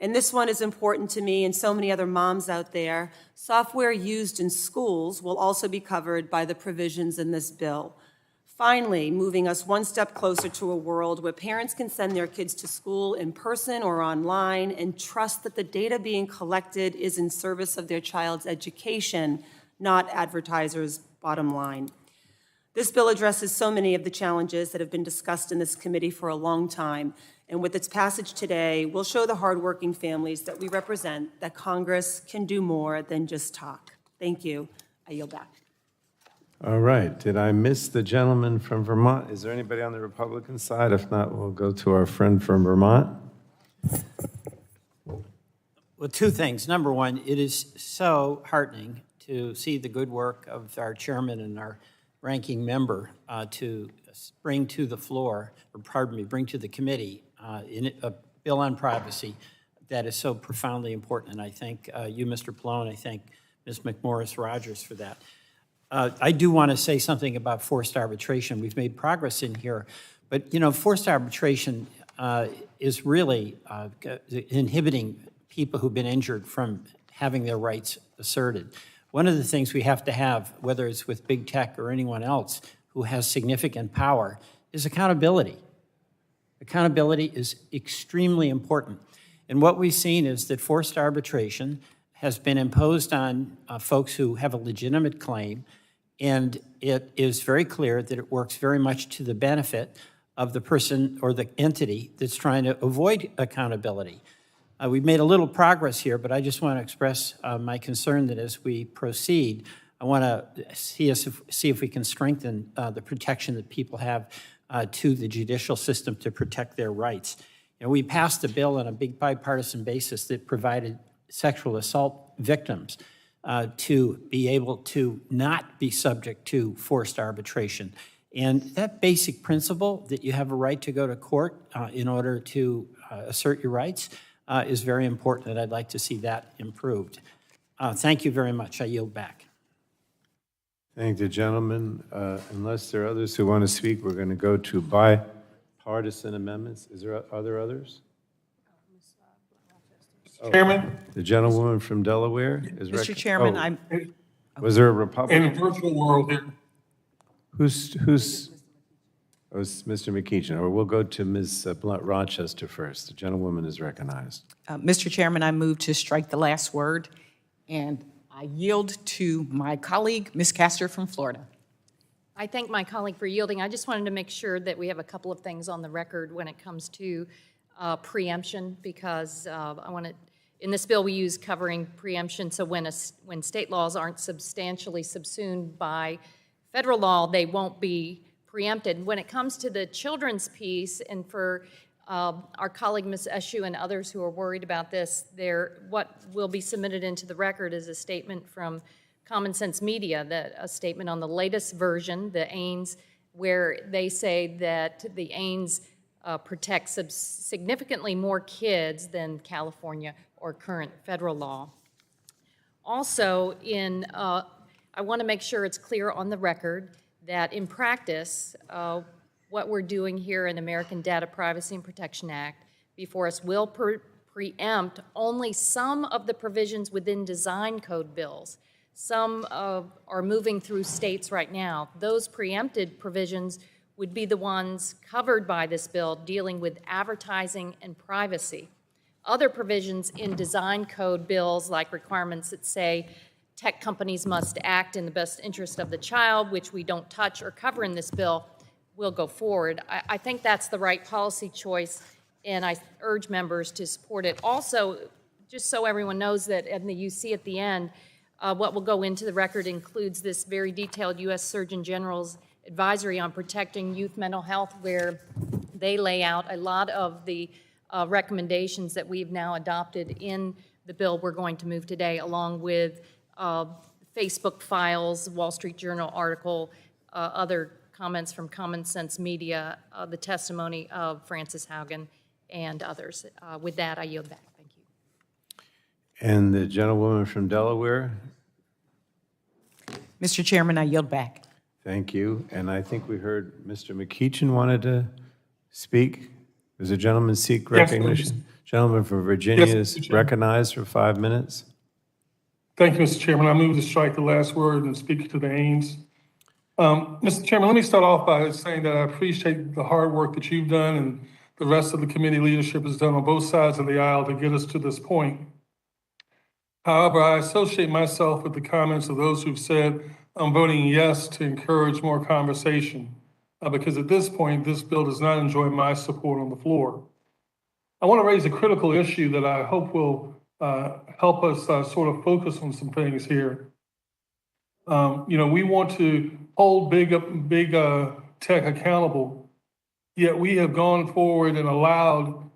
C: And this one is important to me and so many other moms out there. Software used in schools will also be covered by the provisions in this bill. Finally, moving us one step closer to a world where parents can send their kids to school in person or online and trust that the data being collected is in service of their child's education, not advertisers' bottom line. This bill addresses so many of the challenges that have been discussed in this committee for a long time, and with its passage today, we'll show the hardworking families that we represent that Congress can do more than just talk. Thank you. I yield back.
A: All right. Did I miss the gentleman from Vermont? Is there anybody on the Republican side? If not, we'll go to our friend from Vermont.
Q: Well, two things. Number one, it is so heartening to see the good work of our chairman and our ranking member to bring to the floor, or pardon me, bring to the committee in a bill on privacy that is so profoundly important. And I thank you, Mr. Pallone. I thank Ms. McMorris Rodgers for that. I do want to say something about forced arbitration. We've made progress in here, but you know, forced arbitration is really inhibiting people who've been injured from having their rights asserted. One of the things we have to have, whether it's with big tech or anyone else who has significant power, is accountability. Accountability is extremely important. And what we've seen is that forced arbitration has been imposed on folks who have a legitimate claim, and it is very clear that it works very much to the benefit of the person or the entity that's trying to avoid accountability. We've made a little progress here, but I just want to express my concern that as we proceed, I want to see if we can strengthen the protection that people have to the judicial system to protect their rights. You know, we passed a bill on a big bipartisan basis that provided sexual assault victims to be able to not be subject to forced arbitration. And that basic principle that you have a right to go to court in order to assert your rights is very important, and I'd like to see that improved. Thank you very much. I yield back.
A: Thank the gentleman. Unless there are others who want to speak, we're going to go to bipartisan amendments. Are there others?
H: Chairman?
A: The gentlewoman from Delaware is
H: Mr. Chairman,
A: I'm... Was there a Republican?
H: In a virtual world here.
A: Who's oh, it's Mr. McKeechin, or we'll go to Ms. Blunt Rochester first. The gentlewoman is recognized.
H: Mr. Chairman, I move to strike the last word, and
B: I yield to my colleague, Ms. Castor from Florida.
E: I thank my colleague for yielding. I just wanted to make sure that we have a couple of things on the record when it comes to preemption, because I want to, in this bill we use covering preemption, so when state laws aren't substantially subsumed by federal law, they won't be preempted. When it comes to the children's piece, and for our colleague Ms. Eshu and others who are worried about this, what will be submitted into the record is a statement from Common Sense Media, a statement on the latest version, the AINS, where they say that the AINS protects significantly more kids than California or current federal law. Also, I want to make sure it's clear on the record that in practice, what we're doing here in American Data Privacy and Protection Act before us will preempt only some of the provisions within design code bills. Some are moving through states right now. Those preempted provisions would be the ones covered by this bill dealing with advertising and privacy. Other provisions in design code bills, like requirements that say tech companies must act in the best interest of the child, which we don't touch or cover in this bill, will go forward. I think that's the right policy choice, and I urge members to support it. Also, just so everyone knows that, and you see at the end, what will go into the record includes this very detailed U.S. Surgeon General's advisory on protecting youth mental health, where they lay out a lot of the recommendations that we've now adopted in the bill we're going to move today, along with Facebook files, Wall Street Journal article, other comments from Common Sense Media, the testimony of Frances Haugen, and others. With that, I yield back. Thank you.
A: And the gentlewoman from Delaware.
B: Mr. Chairman, I yield back.
A: Thank you. And I think we heard Mr. McEachin wanted to speak. Does a gentleman seek recognition? Gentleman from Virginia is recognized for 5 minutes.
H: Thank you, Mr. Chairman. I move to strike the last word and speak to the AINS. Mr. Chairman, let me start off by saying that I appreciate the hard work that you've done and the rest of the committee leadership has done on both sides of the aisle to get us to this point. However, I associate myself with the comments of those who've said I'm voting yes to encourage more conversation, because at this point, this bill does not enjoy my support on the floor. I want to raise a critical issue that I hope will help us sort of focus on some things here. We want to hold big tech accountable, yet we have gone forward and allowed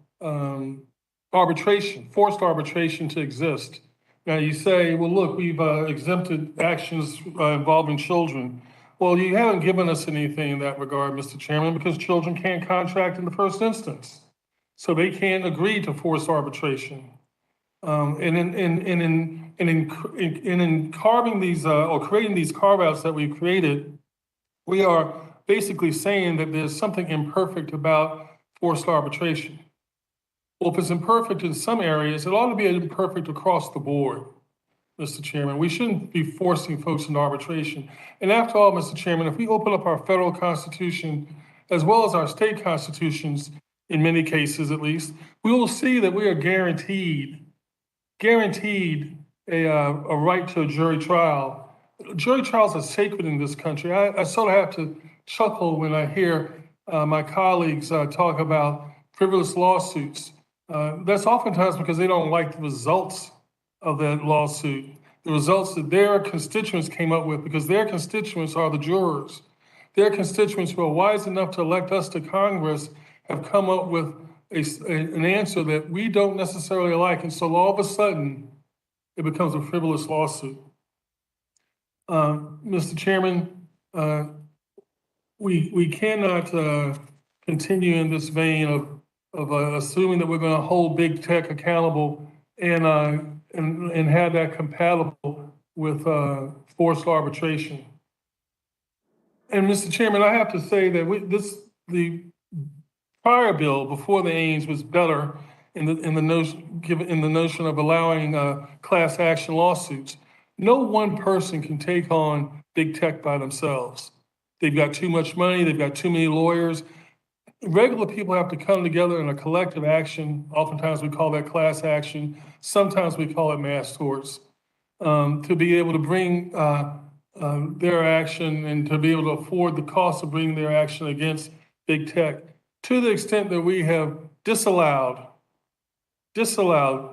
H: forced arbitration to exist. Now you say, well, look, we've exempted actions involving children. Well, you haven't given us anything in that regard, Mr. Chairman, because children can't contract in the first instance. So they can't agree to forced arbitration. And in carving these or creating these carve-outs that we've created, we are basically saying that there's something imperfect about forced arbitration. Well, if it's imperfect in some areas, it ought to be imperfect across the board, Mr. Chairman. We shouldn't be forcing folks into arbitration. And after all, Mr. Chairman, if we open up our federal constitution, as well as our state constitutions, in many cases at least, we will see that we are guaranteed a right to a jury trial. Jury trials are sacred in this country. I sort of have to chuckle when I hear my colleagues talk about frivolous lawsuits. That's oftentimes because they don't like the results of that lawsuit, the results that their constituents came up with, because their constituents are the jurors. Their constituents who are wise enough to elect us to Congress have come up with an answer that we don't necessarily like, and so all of a sudden, it becomes a frivolous lawsuit. Mr. Chairman, we cannot continue in this vein of assuming that we're going to hold big tech accountable and have that compatible with forced arbitration. And Mr. Chairman, I have to say that the prior bill before the AINS was better in the notion of allowing class action lawsuits. No one person can take on big tech by themselves. They've got too much money. They've got too many lawyers. Regular people have to come together in a collective action. Oftentimes we call that class action. Sometimes we call it mass torts. to be able to bring their action and to be able to afford the cost of bringing their action against big tech, to the extent that we have disallowed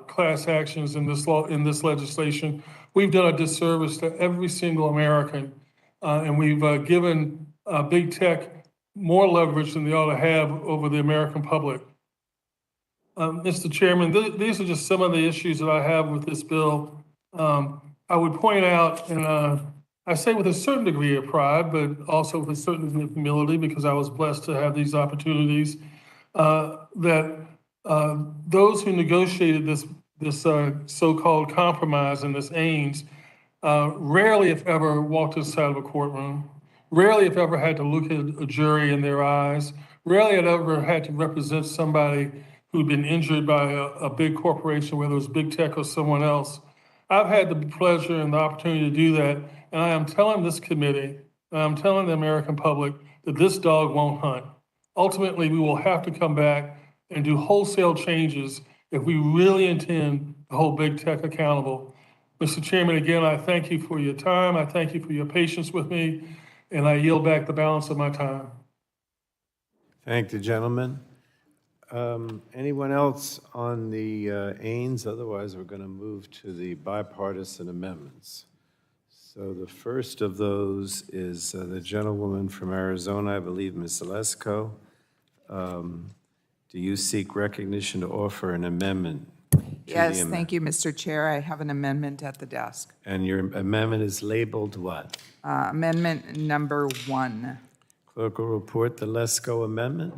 H: class actions in this law, in this legislation. We've done a disservice to every single American, and we've given big tech more leverage than they ought to have over the American public. Mr. Chairman, these are just some of the issues that I have with this bill. I would point out, and I say with a certain degree of pride, but also with a certain degree of humility, because I was blessed to have these opportunities, that those who negotiated this so-called compromise and this aims rarely, if ever, walked inside of a courtroom, rarely, if ever, had to look at a jury in their eyes, rarely had ever had to represent somebody who'd been injured by a big corporation, whether it was big tech or someone else. I've had the pleasure and the opportunity to do that, and I am telling this committee, and I'm telling the American public that this dog won't hunt. Ultimately, we will have to come back and do wholesale changes if we really intend to hold big tech accountable. Mr. Chairman, again, I thank you for your time. I thank you for your patience with me, and I yield back the balance of my time.
A: Thank the gentleman. Anyone else on the Ains? Otherwise, we're going to move to the bipartisan amendments. So the first of those is the gentlewoman from Arizona, I believe, Ms. Lesko. Do you seek recognition to offer an amendment?
K: Yes, thank you, Mr. Chair. I have an amendment at the desk.
A: And your amendment is labeled what?
K: Amendment number 1.
A: Clerk will report the Lesko amendment.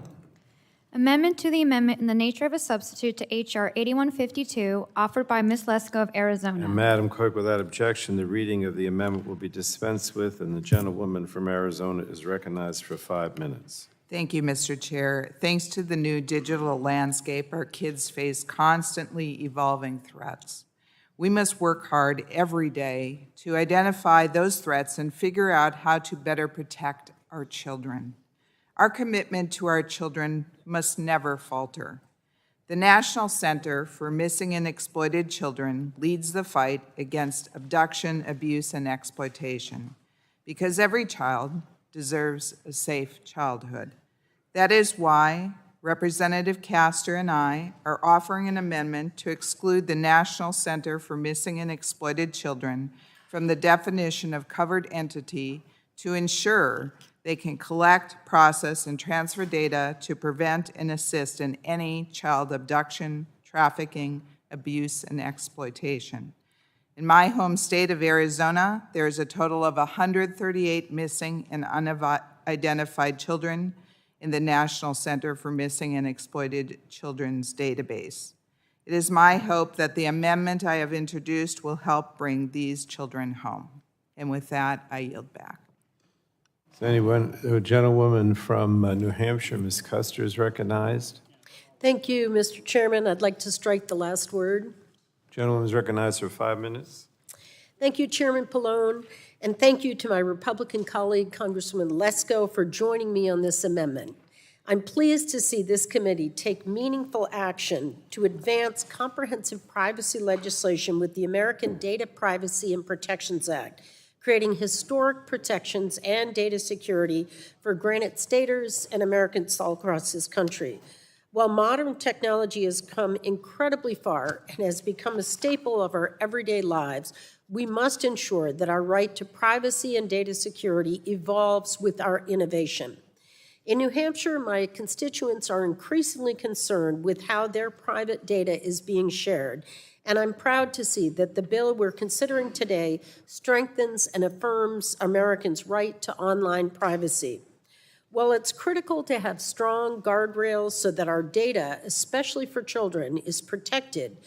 I: Amendment to the amendment in the nature of a substitute to H.R. 8152, offered by Ms. Lesko of Arizona.
A: And Madam Clerk, without objection, the reading of the amendment will be dispensed with, and the gentlewoman from Arizona is recognized for 5 minutes.
K: Thank you, Mr. Chair. Thanks to the new digital landscape, our kids face constantly evolving threats. We must work hard every day to identify those threats and figure out how to better protect our children. Our commitment to our children must never falter. The National Center for Missing and Exploited Children leads the fight against abduction, abuse, and exploitation, because every child deserves a safe childhood. That is why Representative Castor and I are offering an amendment to exclude the National Center for Missing and Exploited Children from the definition of covered entity to ensure they can collect, process, and transfer data to prevent and assist in any child abduction, trafficking, abuse, and exploitation. In my home state of Arizona, there is a total of 138 missing and unidentified children in the National Center for Missing and Exploited Children's database. It is my hope that the amendment I have introduced will help bring these children home. And with that, I yield back.
A: Is anyone, a gentlewoman from New Hampshire, Ms. Custer, is recognized.
D: Thank you, Mr. Chairman. I'd like to strike the last word.
A: Gentlewoman is recognized for 5 minutes.
D: Thank you, Chairman Pallone, and thank you to my Republican colleague, Congresswoman Lesko, for joining me on this amendment. I'm pleased to see this committee take meaningful action to advance comprehensive privacy legislation with the American Data Privacy and Protections Act, creating historic protections and data security for Granite Staters and Americans all across this country. While modern technology has come incredibly far and has become a staple of our everyday lives, we must ensure that our right to privacy and data security evolves with our innovation. In New Hampshire, my constituents are increasingly concerned with how their private data is being shared, and I'm proud to see that the bill we're considering today strengthens and affirms Americans' right to online privacy. While it's critical to have strong guardrails so that our data, especially for children, is protected,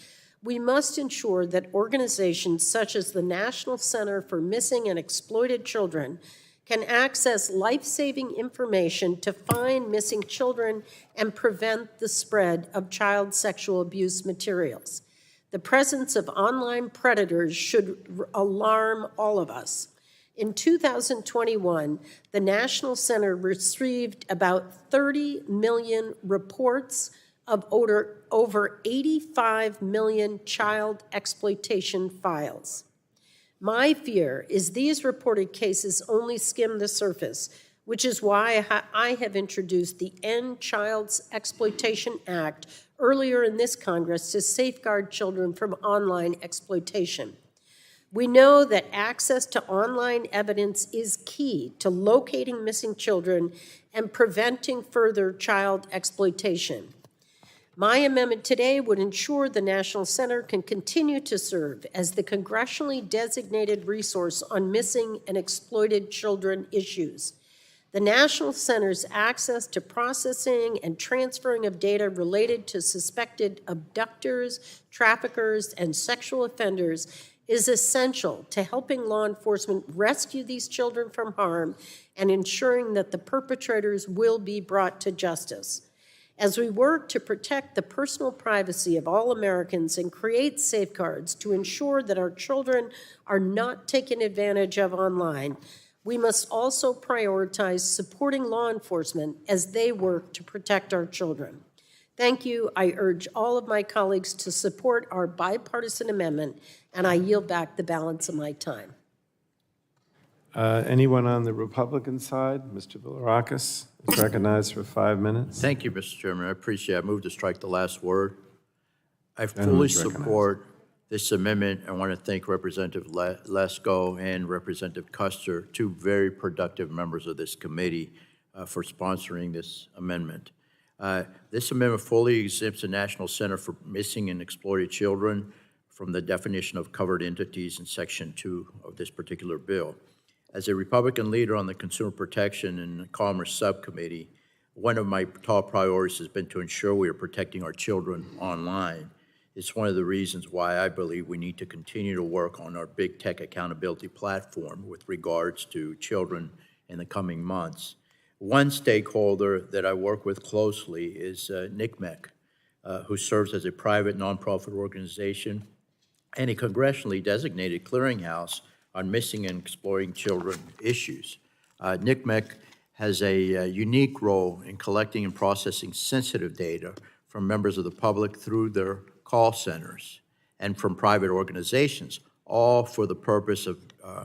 D: we must ensure that organizations such as the National Center for Missing and Exploited Children can access life-saving information to find missing children and prevent the spread of child sexual abuse materials. The presence of online predators should alarm all of us. In 2021, the National Center received about 30 million reports of over 85 million child exploitation files. My fear is these reported cases only skim the surface, which is why I have introduced the End Child Exploitation Act earlier in this Congress to safeguard children from online exploitation. We know that access to online evidence is key to locating missing children and preventing further child exploitation. My amendment today would ensure the National Center can continue to serve as the congressionally designated resource on missing and exploited children issues. The National Center's access to processing and transferring of data related to suspected abductors, traffickers, and sexual offenders is essential to helping law enforcement rescue these children from harm and ensuring that the perpetrators will be brought to justice. As we work to protect the personal privacy of all Americans and create safeguards to ensure that our children are not taken advantage of online, we must also prioritize supporting law enforcement as they work to protect our children. Thank you. I urge all of my colleagues to support our bipartisan amendment, and I yield back the balance of my time.
A: Anyone on the Republican side? Mr. Bilirakis is recognized for 5 minutes.
M: Thank you, Mr. Chairman. I appreciate it. I move to strike the last word. I fully
A: Gentleman's recognized.
M: support this amendment. I want to thank Representative Lesko and Representative Custer, two very productive members of this committee, for sponsoring this amendment. This amendment fully exempts the National Center for Missing and Exploited Children from the definition of covered entities in Section 2 of this particular bill. As a Republican leader on the Consumer Protection and Commerce Subcommittee, one of my top priorities has been to ensure we are protecting our children online. It's one of the reasons why I believe we need to continue to work on our big tech accountability platform with regards to children in the coming months. One stakeholder that I work with closely is NCMEC, who serves as a private nonprofit organization and a congressionally designated clearinghouse on missing and exploiting children issues. NCMEC has a unique role in collecting and processing sensitive data from members of the public through their call centers and from private organizations, all for the purpose of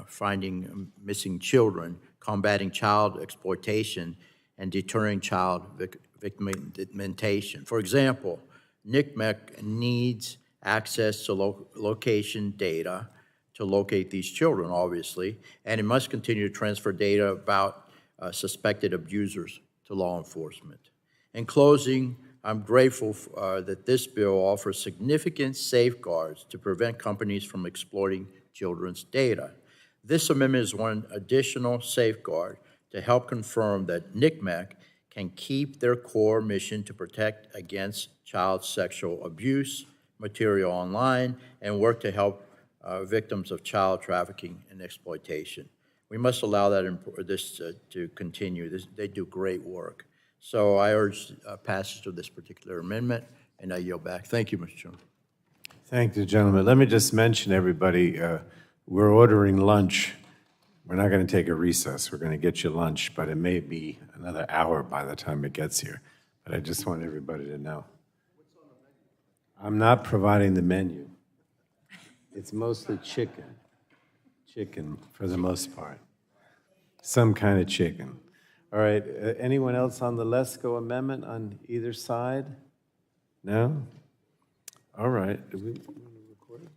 M: finding missing children, combating child exploitation, and deterring child victimization. For example, NCMEC needs access to location data to locate these children, obviously, and it must continue to transfer data about suspected abusers to law enforcement. In closing, I'm grateful that this bill offers significant safeguards to prevent companies from exploiting children's data. This amendment is one additional safeguard to help confirm that NCMEC can keep their core mission to protect against child sexual abuse material online and work to help victims of child trafficking and exploitation. We must allow this to continue. They do great work. So I urge passage of this particular amendment, and I yield back. Thank you, Mr. Chairman.
A: Thank you, gentlemen. Let me just mention, everybody, we're ordering lunch. We're not going to take a recess. We're going to get you lunch, but it may be another hour by the time it gets here. But I just want everybody to know. I'm not providing the menu. It's mostly chicken for the most part. Some kind of chicken. All right, anyone else on the Lesko amendment on either side? No? All right, do we want to record it?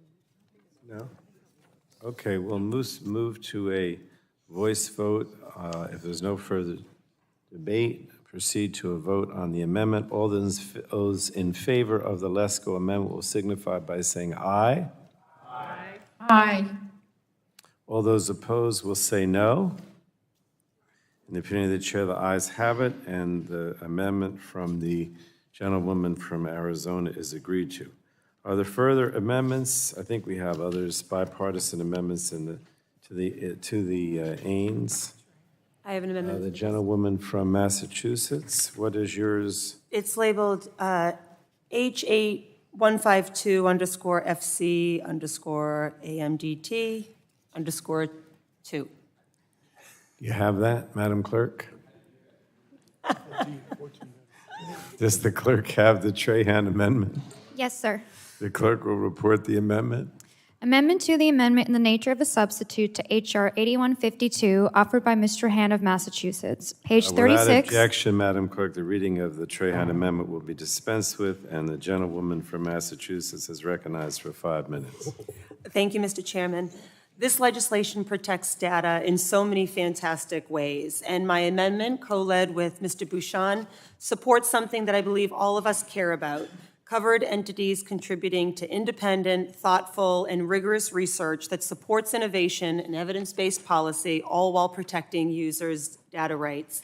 A: No? Okay, we'll move to a voice vote. If there's no further debate, proceed to a vote on the amendment. All those in favor of the Lesko amendment will signify by saying aye.
S: Aye.
I: Aye.
A: All those opposed will say no. In the opinion of the chair, the ayes have it, and the amendment from the gentlewoman from Arizona is agreed to. Are there further amendments? I think we have others, bipartisan amendments to the Ains. I have an amendment. The gentlewoman from Massachusetts, what is yours?
C: It's labeled H8152_FC_AMDT_2.
A: You have that, Madam Clerk? Does the clerk have the Trahan amendment?
I: Yes, sir.
A: The clerk will report the amendment.
I: Amendment to the amendment in the nature of a substitute to H.R. 8152, offered by Mr. Hand of Massachusetts. Page
A: Without
I: 36.
A: objection, Madam Clerk, the reading of the Trahan Amendment will be dispensed with, and the gentlewoman from Massachusetts is recognized for 5 minutes.
C: Thank you, Mr. Chairman. This legislation protects data in so many fantastic ways, and my amendment, co-led with Mr. Bouchon, supports something that I believe all of us care about: covered entities contributing to independent, thoughtful, and rigorous research that supports innovation and evidence-based policy, all while protecting users' data rights.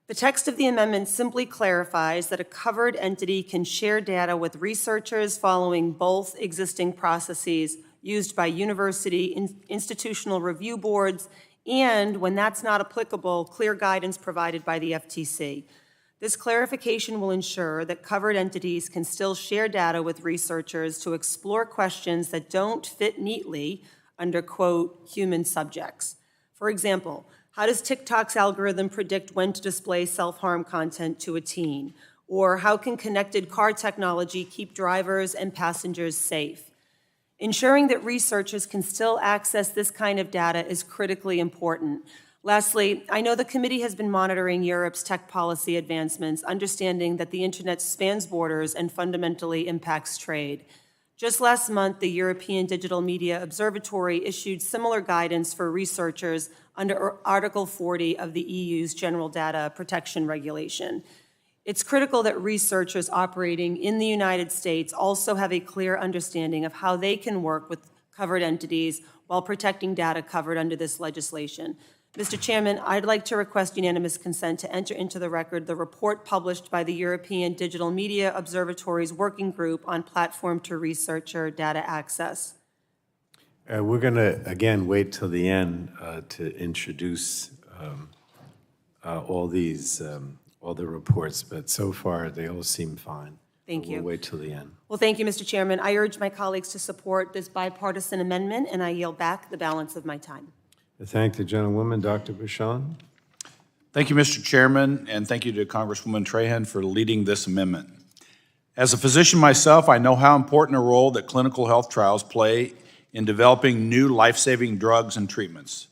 C: The text of the amendment simply clarifies that a covered entity can share data with researchers following both existing processes used by university institutional review boards and, when that's not applicable, clear guidance provided by the FTC. This clarification will ensure that covered entities can still share data with researchers to explore questions that don't fit neatly under, quote, human subjects. For example, how does TikTok's algorithm predict when to display self-harm content to a teen? Or how can connected car technology keep drivers and passengers safe? Ensuring that researchers can still access this kind of data is critically important. Lastly, I know the committee has been monitoring Europe's tech policy advancements, understanding that the internet spans borders and fundamentally impacts trade. Just last month, the European Digital Media Observatory issued similar guidance for researchers under Article 40 of the EU's General Data Protection Regulation. It's critical that researchers operating in the United States also have a clear understanding of how they can work with covered entities while protecting data covered under this legislation. Mr. Chairman, I'd like to request unanimous consent to enter into the record the report published by the European Digital Media Observatory's Working Group on Platform to Researcher Data Access.
A: We're going to, again, wait till the end to introduce all the reports, but so far they all seem fine.
C: Thank you.
A: We'll wait till the end.
C: Well, thank you, Mr. Chairman. I urge my colleagues to support this bipartisan amendment, and I yield back the balance of my time.
A: I thank the gentlewoman, Dr. Bouchon.
L: Thank you, Mr. Chairman, and thank you to Congresswoman Trahan for leading this amendment. As a physician myself, I know how important a role that clinical health trials play in developing new life-saving drugs and treatments.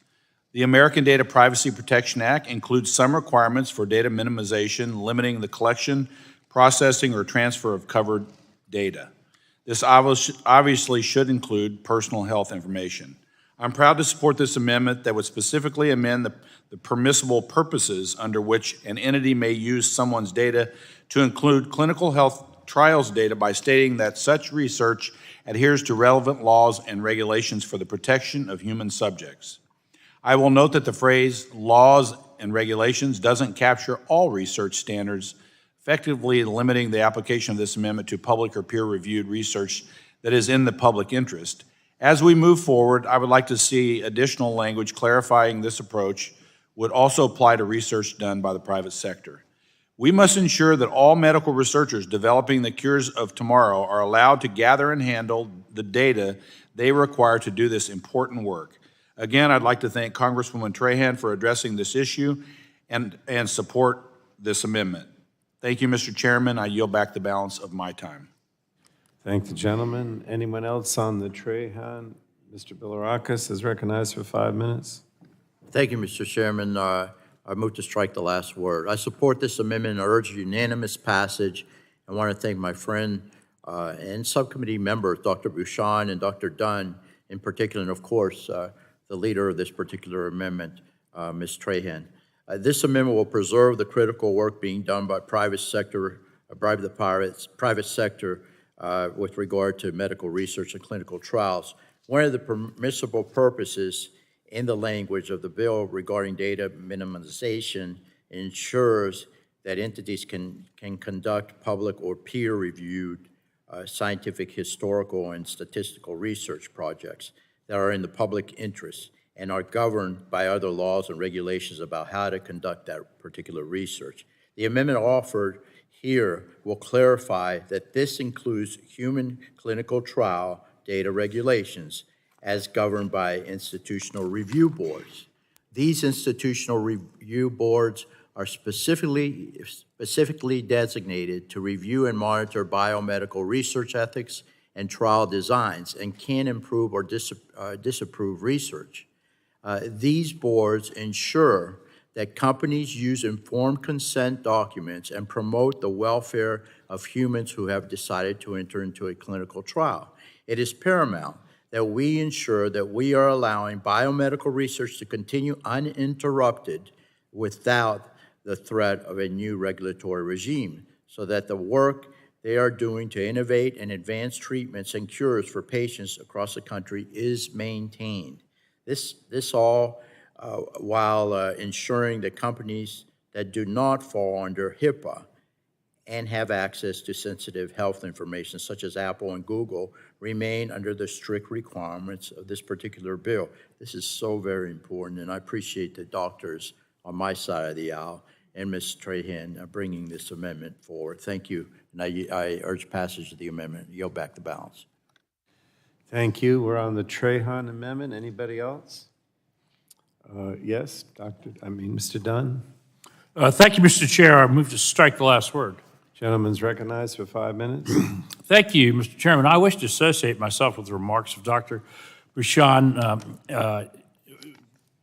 L: The American Data Privacy Protection Act includes some requirements for data minimization, limiting the collection, processing, or transfer of covered data. This obviously should include personal health information. I'm proud to support this amendment that would specifically amend the permissible purposes under which an entity may use someone's data to include clinical health trials data by stating that such research adheres to relevant laws and regulations for the protection of human subjects. I will note that the phrase laws and regulations doesn't capture all research standards, effectively limiting the application of this amendment to public or peer-reviewed research that is in the public interest. As we move forward, I would like to see additional language clarifying this approach would also apply to research done by the private sector. We must ensure that all medical researchers developing the cures of tomorrow are allowed to gather and handle the data they require to do this important work. Again, I'd like to thank Congresswoman Trahan for addressing this issue and support this amendment. Thank you, Mr. Chairman. I yield back the balance of my time.
A: Thank the gentleman. Anyone else on the Trahan? Mr. Bilirakis is recognized for 5 minutes.
M: Thank you, Mr. Chairman. I move to strike the last word. I support this amendment and urge unanimous passage. I want to thank my friend and subcommittee members, Dr. Bouchon and Dr. Dunn in particular, and of course, the leader of this particular amendment, Ms. Trahan. This amendment will preserve the critical work being done by private sector with regard to medical research and clinical trials. One of the permissible purposes in the language of the bill regarding data minimization ensures that entities can conduct public or peer-reviewed scientific, historical, and statistical research projects that are in the public interest and are governed by other laws and regulations about how to conduct that particular research. The amendment offered here will clarify that this includes human clinical trial data regulations as governed by institutional review boards. These institutional review boards are specifically designated to review and monitor biomedical research ethics and trial designs and can improve or disapprove research. These boards ensure that companies use informed consent documents and promote the welfare of humans who have decided to enter into a clinical trial. It is paramount that we ensure that we are allowing biomedical research to continue uninterrupted without the threat of a new regulatory regime, so that the work they are doing to innovate and advance treatments and cures for patients across the country is maintained. This all while ensuring that companies that do not fall under HIPAA and have access to sensitive health information, such as Apple and Google, remain under the strict requirements of this particular bill. This is so very important, and I appreciate the doctors on my side of the aisle and Ms. Trahan bringing this amendment forward. Thank you, and I urge passage of the amendment. Yield back the balance.
A: Thank you. We're on the Trahan amendment. Anybody else? Yes, Mr. Dunn.
G: Thank you, Mr. Chair. I move to strike the last word.
A: Gentleman's recognized for 5 minutes.
G: Thank you, Mr. Chairman. I wish to associate myself with the remarks of Dr. Bouchon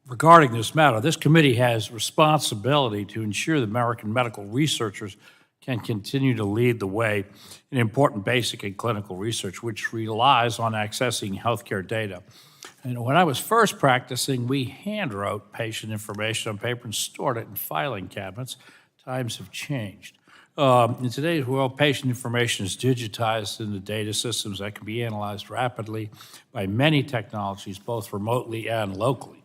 G: regarding this matter. This committee has responsibility to ensure that American medical researchers can continue to lead the way in important basic and clinical research, which relies on accessing healthcare data. And when I was first practicing, we hand-wrote patient information on paper and stored it in filing cabinets. Times have changed. In today's world, patient information is digitized into data systems that can be analyzed rapidly by many technologies, both remotely and locally.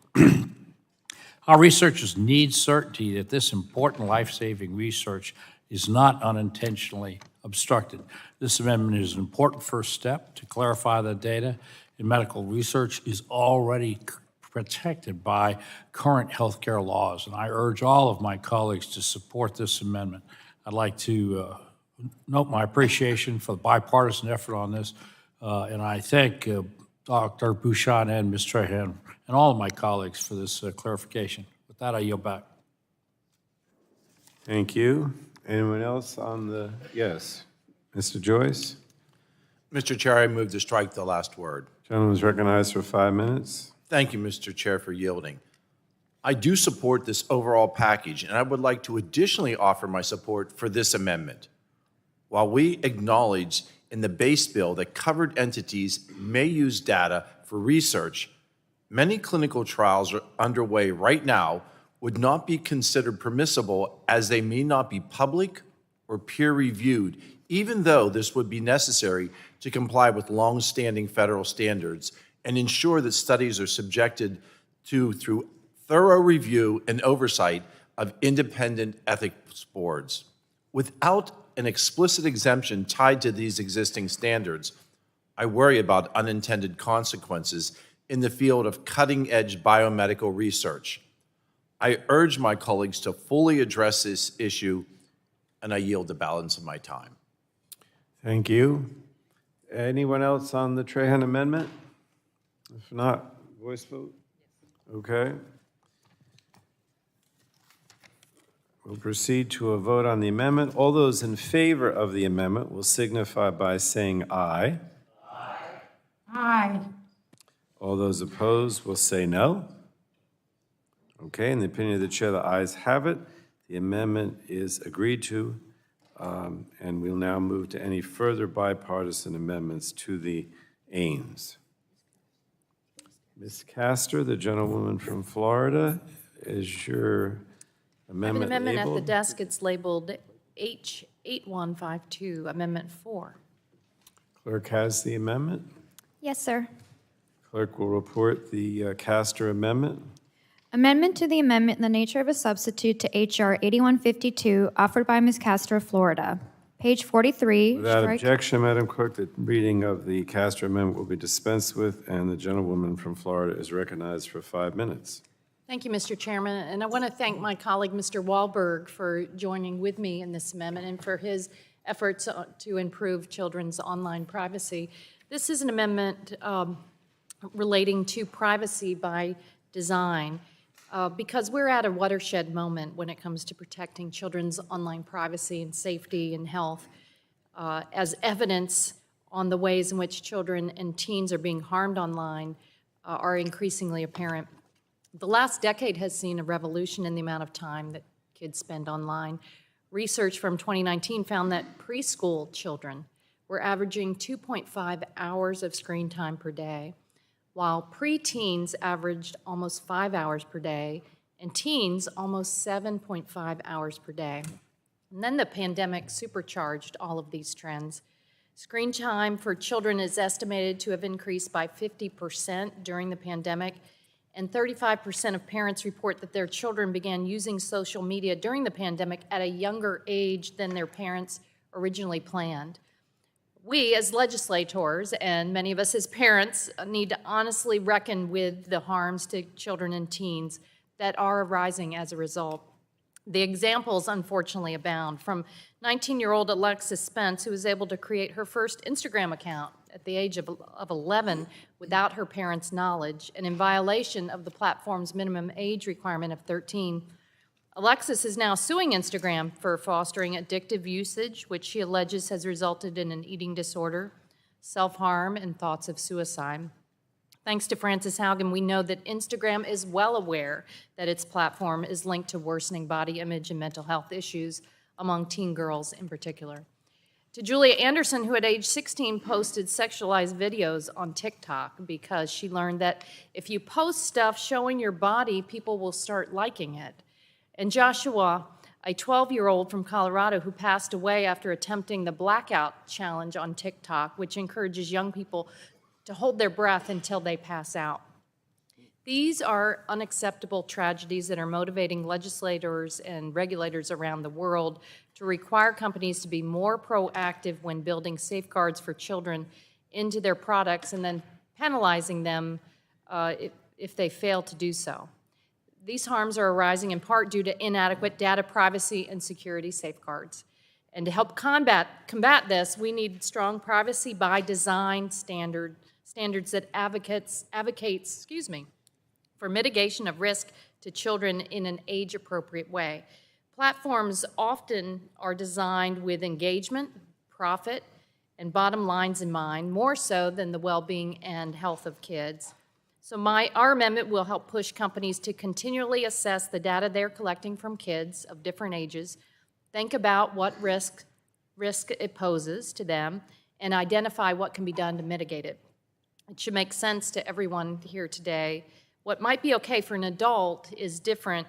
G: Our researchers need certainty that this important life-saving research is not unintentionally obstructed. This amendment is an important first step to clarify that data in medical research is already protected by current healthcare laws, and I urge all of my colleagues to support this amendment. I'd like to note my appreciation for the bipartisan effort on this, and I thank Dr. Bouchon and Ms. Trahan and all of my colleagues for this clarification. With that, I yield back.
A: Thank you. Anyone else on the, yes, Mr. Joyce?
L: Mr. Chair, I move to strike the last word.
A: Gentleman's recognized for 5 minutes.
L: Thank you, Mr. Chair, for yielding. I do support this overall package, and I would like to additionally offer my support for this amendment. While we acknowledge in the base bill that covered entities may use data for research, many clinical trials are underway right now would not be considered permissible as they may not be public or peer-reviewed, even though this would be necessary to comply with long-standing federal standards and ensure that studies are subjected to through thorough review and oversight of independent ethics boards. Without an explicit exemption tied to these existing standards, I worry about unintended consequences in the field of cutting-edge biomedical research. I urge my colleagues to fully address this issue, and I yield the balance of my time.
A: Thank you. Anyone else on the Trahan amendment? If not, voice vote? Okay. We'll proceed to a vote on the amendment. All those in favor of the amendment will signify by saying aye.
S: Aye. Aye.
A: All those opposed will say no. Okay, in the opinion of the chair, the ayes have it. The amendment is agreed to, and we'll now move to any further bipartisan amendments to the Ains. Ms. Castor, the gentlewoman from Florida, is your amendment
E: I have an amendment
A: labeled?
E: at the desk. It's labeled H8152, Amendment 4.
A: Clerk has the amendment.
I: Yes, sir.
A: Clerk will report the Castor amendment.
I: Amendment to the amendment in the nature of a substitute to H.R. 8152, offered by Ms. Castor of Florida. Page 43.
A: Without
I: strike-
A: objection, Madam Clerk, the reading of the Castor amendment will be dispensed with, and the gentlewoman from Florida is recognized for 5 minutes.
E: Thank you, Mr. Chairman, and I want to thank my colleague, Mr. Wahlberg, for joining with me in this amendment and for his efforts to improve children's online privacy. This is an amendment relating to privacy by design. Because we're at a watershed moment when it comes to protecting children's online privacy and safety and health, as evidence on the ways in which children and teens are being harmed online are increasingly apparent. The last decade has seen a revolution in the amount of time that kids spend online. Research from 2019 found that preschool children were averaging 2.5 hours of screen time per day, while preteens averaged almost 5 hours per day, and teens almost 7.5 hours per day. And then the pandemic supercharged all of these trends. Screen time for children is estimated to have increased by 50% during the pandemic, and 35% of parents report that their children began using social media during the pandemic at a younger age than their parents originally planned. We, as legislators, and many of us as parents, need to honestly reckon with the harms to children and teens that are arising as a result. The examples, unfortunately, abound, from 19-year-old Alexis Spence, who was able to create her first Instagram account at the age of 11 without her parents' knowledge and in violation of the platform's minimum age requirement of 13. Alexis is now suing Instagram for fostering addictive usage, which she alleges has resulted in an eating disorder, self-harm, and thoughts of suicide. Thanks to Frances Haugen, we know that Instagram is well aware that its platform is linked to worsening body image and mental health issues among teen girls in particular. To Julia Anderson, who at age 16 posted sexualized videos on TikTok because she learned that if you post stuff showing your body, people will start liking it. And Joshua, a 12-year-old from Colorado who passed away after attempting the blackout challenge on TikTok, which encourages young people to hold their breath until they pass out. These are unacceptable tragedies that are motivating legislators and regulators around the world to require companies to be more proactive when building safeguards for children into their products and then penalizing them if they fail to do so. These harms are arising in part due to inadequate data privacy and security safeguards. And to help combat this, we need strong privacy by design standards that advocates for mitigation of risk to children in an age-appropriate way. Platforms often are designed with engagement, profit, and bottom lines in mind, more so than the well-being and health of kids. So our amendment will help push companies to continually assess the data they're collecting from kids of different ages, think about what risk it poses to them, and identify what can be done to mitigate it. It should make sense to everyone here today. What might be okay for an adult is different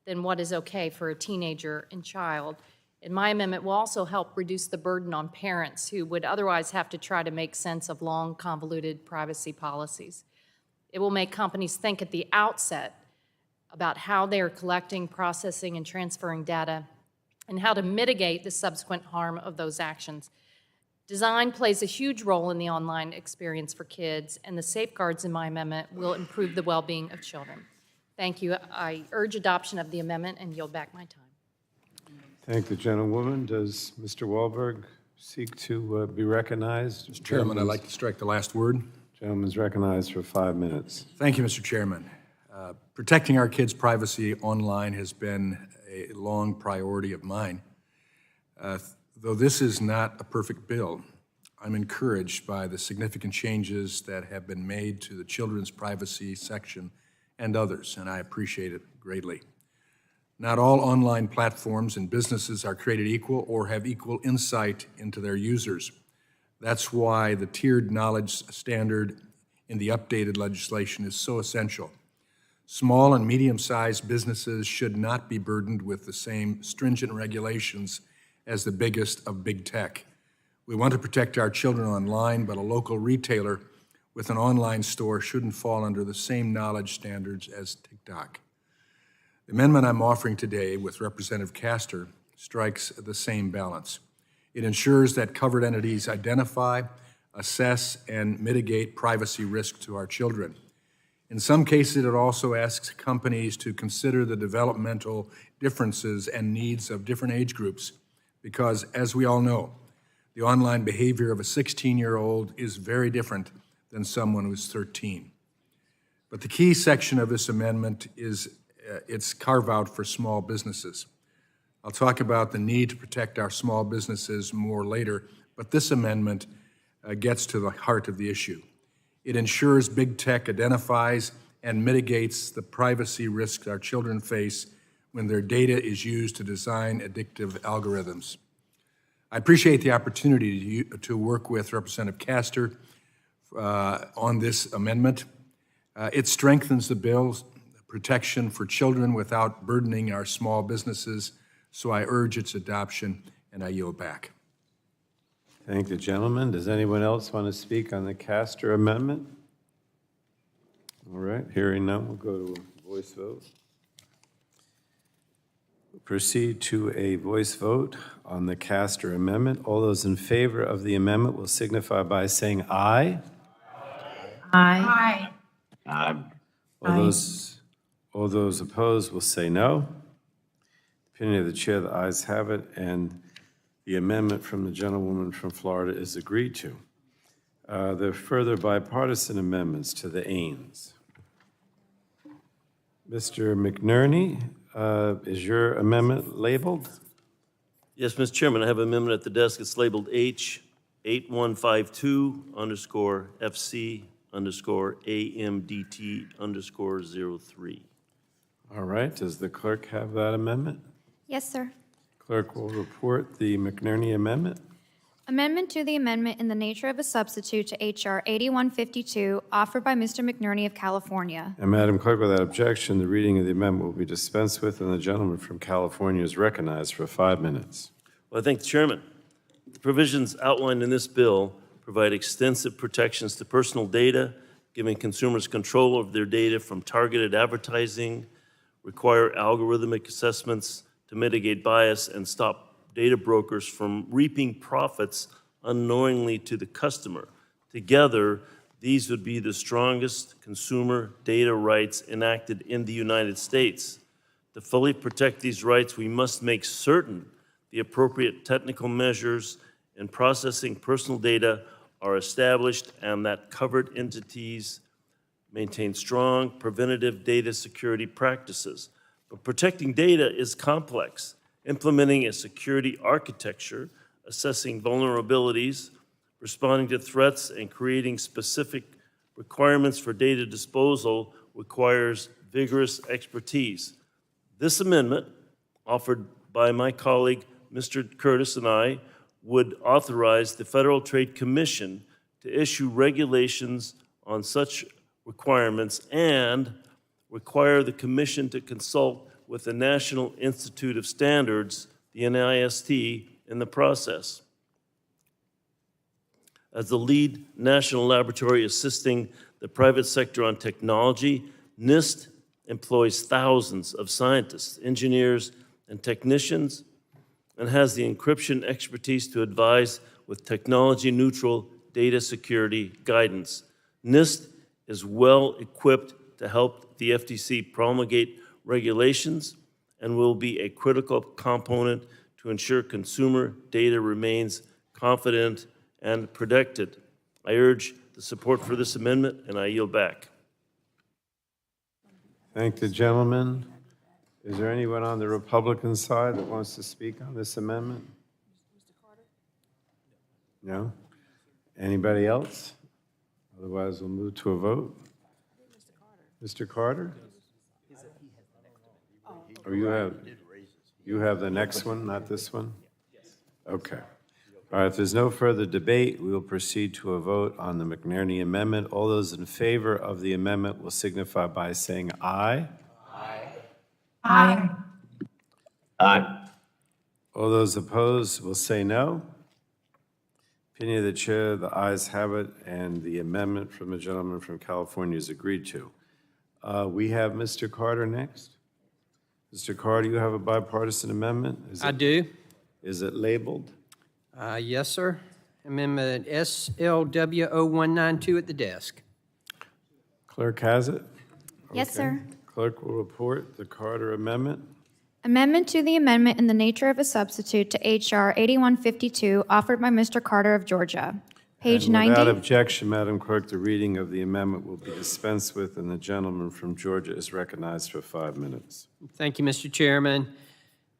E: than what is okay for a teenager and child. And my amendment will also help reduce the burden on parents who would otherwise have to try to make sense of long, convoluted privacy policies. It will make companies think at the outset about how they are collecting, processing, and transferring data, and how to mitigate the subsequent harm of those actions. Design plays a huge role in the online experience for kids, and the safeguards in my amendment will improve the well-being of children. Thank you. I urge adoption of the amendment and yield back my time.
A: Thank the gentlewoman. Does Mr. Wahlberg seek to be recognized?
F: Mr. Chairman, I'd like to strike the last word.
A: Gentleman's recognized for 5 minutes.
F: Thank you, Mr. Chairman. Protecting our kids' privacy online has been a long priority of mine. Though this is not a perfect bill, I'm encouraged by the significant changes that have been made to the children's privacy section and others, and I appreciate it greatly. Not all online platforms and businesses are created equal or have equal insight into their users. That's why the tiered knowledge standard in the updated legislation is so essential. Small and medium-sized businesses should not be burdened with the same stringent regulations as the biggest of big tech. We want to protect our children online, but a local retailer with an online store shouldn't fall under the same knowledge standards as TikTok. The amendment I'm offering today with Representative Castor strikes the same balance. It ensures that covered entities identify, assess, and mitigate privacy risk to our children. In some cases, it also asks companies to consider the developmental differences and needs of different age groups, because, as we all know, the online behavior of a 16-year-old is very different than someone who's 13. But the key section of this amendment is its carve-out for small businesses. I'll talk about the need to protect our small businesses more later, but this amendment gets to the heart of the issue. It ensures big tech identifies and mitigates the privacy risks our children face when their data is used to design addictive algorithms. I appreciate the opportunity to work with Representative Castor on this amendment. It strengthens the bill's protection for children without burdening our small businesses, so I urge its adoption, and I yield back.
A: Thank the gentleman. Does anyone else want to speak on the Castor amendment? All right, hearing none, we'll go to a voice vote. Proceed to a voice vote on the Castor amendment. All those in favor of the amendment will signify by saying aye.
O: Aye.
A: All those opposed will say no. Opinion of the chair, the ayes have it, and the amendment from the gentlewoman from Florida is agreed to. There are further bipartisan amendments to the AINs. Mr. McNerney, is your amendment labeled?
V: Yes, Mr. Chairman, I have an amendment at the desk. It's labeled H8152_FC_AMDT_03.
A: All right, does the clerk have that amendment?
I: Yes, sir.
A: Clerk will report the McNerney amendment.
I: Amendment to the amendment in the nature of a substitute to H.R. 8152, offered by Mr. McNerney of California.
A: And Madam Clerk, without objection, the reading of the amendment will be dispensed with, and the gentleman from California is recognized for 5 minutes.
V: Well, I thank the chairman. The provisions outlined in this bill provide extensive protections to personal data, giving consumers control over their data from targeted advertising, require algorithmic assessments to mitigate bias, and stop data brokers from reaping profits unknowingly to the customer. Together, these would be the strongest consumer data rights enacted in the United States. To fully protect these rights, we must make certain the appropriate technical measures in processing personal data are established and that covered entities maintain strong preventative data security practices. But protecting data is complex. Implementing a security architecture, assessing vulnerabilities, responding to threats, and creating specific requirements for data disposal requires vigorous expertise. This amendment, offered by my colleague, Mr. Curtis, and I, would authorize the Federal Trade Commission to issue regulations on such requirements and require the Commission to consult with the National Institute of Standards, the NIST, in the process. As the lead national laboratory assisting the private sector on technology, NIST employs thousands of scientists, engineers, and technicians, and has the encryption expertise to advise with technology-neutral data security guidance. NIST is well equipped to help the FTC promulgate regulations and will be a critical component to ensure consumer data remains confident and protected. I urge the support for this amendment, and I yield back.
A: Thank the gentleman. Is there anyone on the Republican side that wants to speak on this amendment? No? Anybody else? Otherwise, we'll move to a vote. Mr. Carter? Or you have the next one, not this one? Okay. All right, if there's no further debate, we will proceed to a vote on the McNerney amendment. All those in favor of the amendment will signify by saying aye.
O: Aye.
A: All those opposed will say no. Opinion of the chair, the ayes have it, and the amendment from the gentleman from California is agreed to. We have Mr. Carter next. Mr. Carter, you have a bipartisan amendment?
N: I do.
A: Is it labeled?
N: Yes, sir. Amendment SLW0192 at the desk.
A: Clerk has it?
I: Yes, sir.
A: Clerk will report the Carter amendment.
I: Amendment to the amendment in the nature of a substitute to H.R. 8152, offered by Mr. Carter of Georgia. Page
A: And
I: 90.
A: without objection, Madam Clerk, the reading of the amendment will be dispensed with, and the gentleman from Georgia is recognized for 5 minutes.
N: Thank you, Mr. Chairman.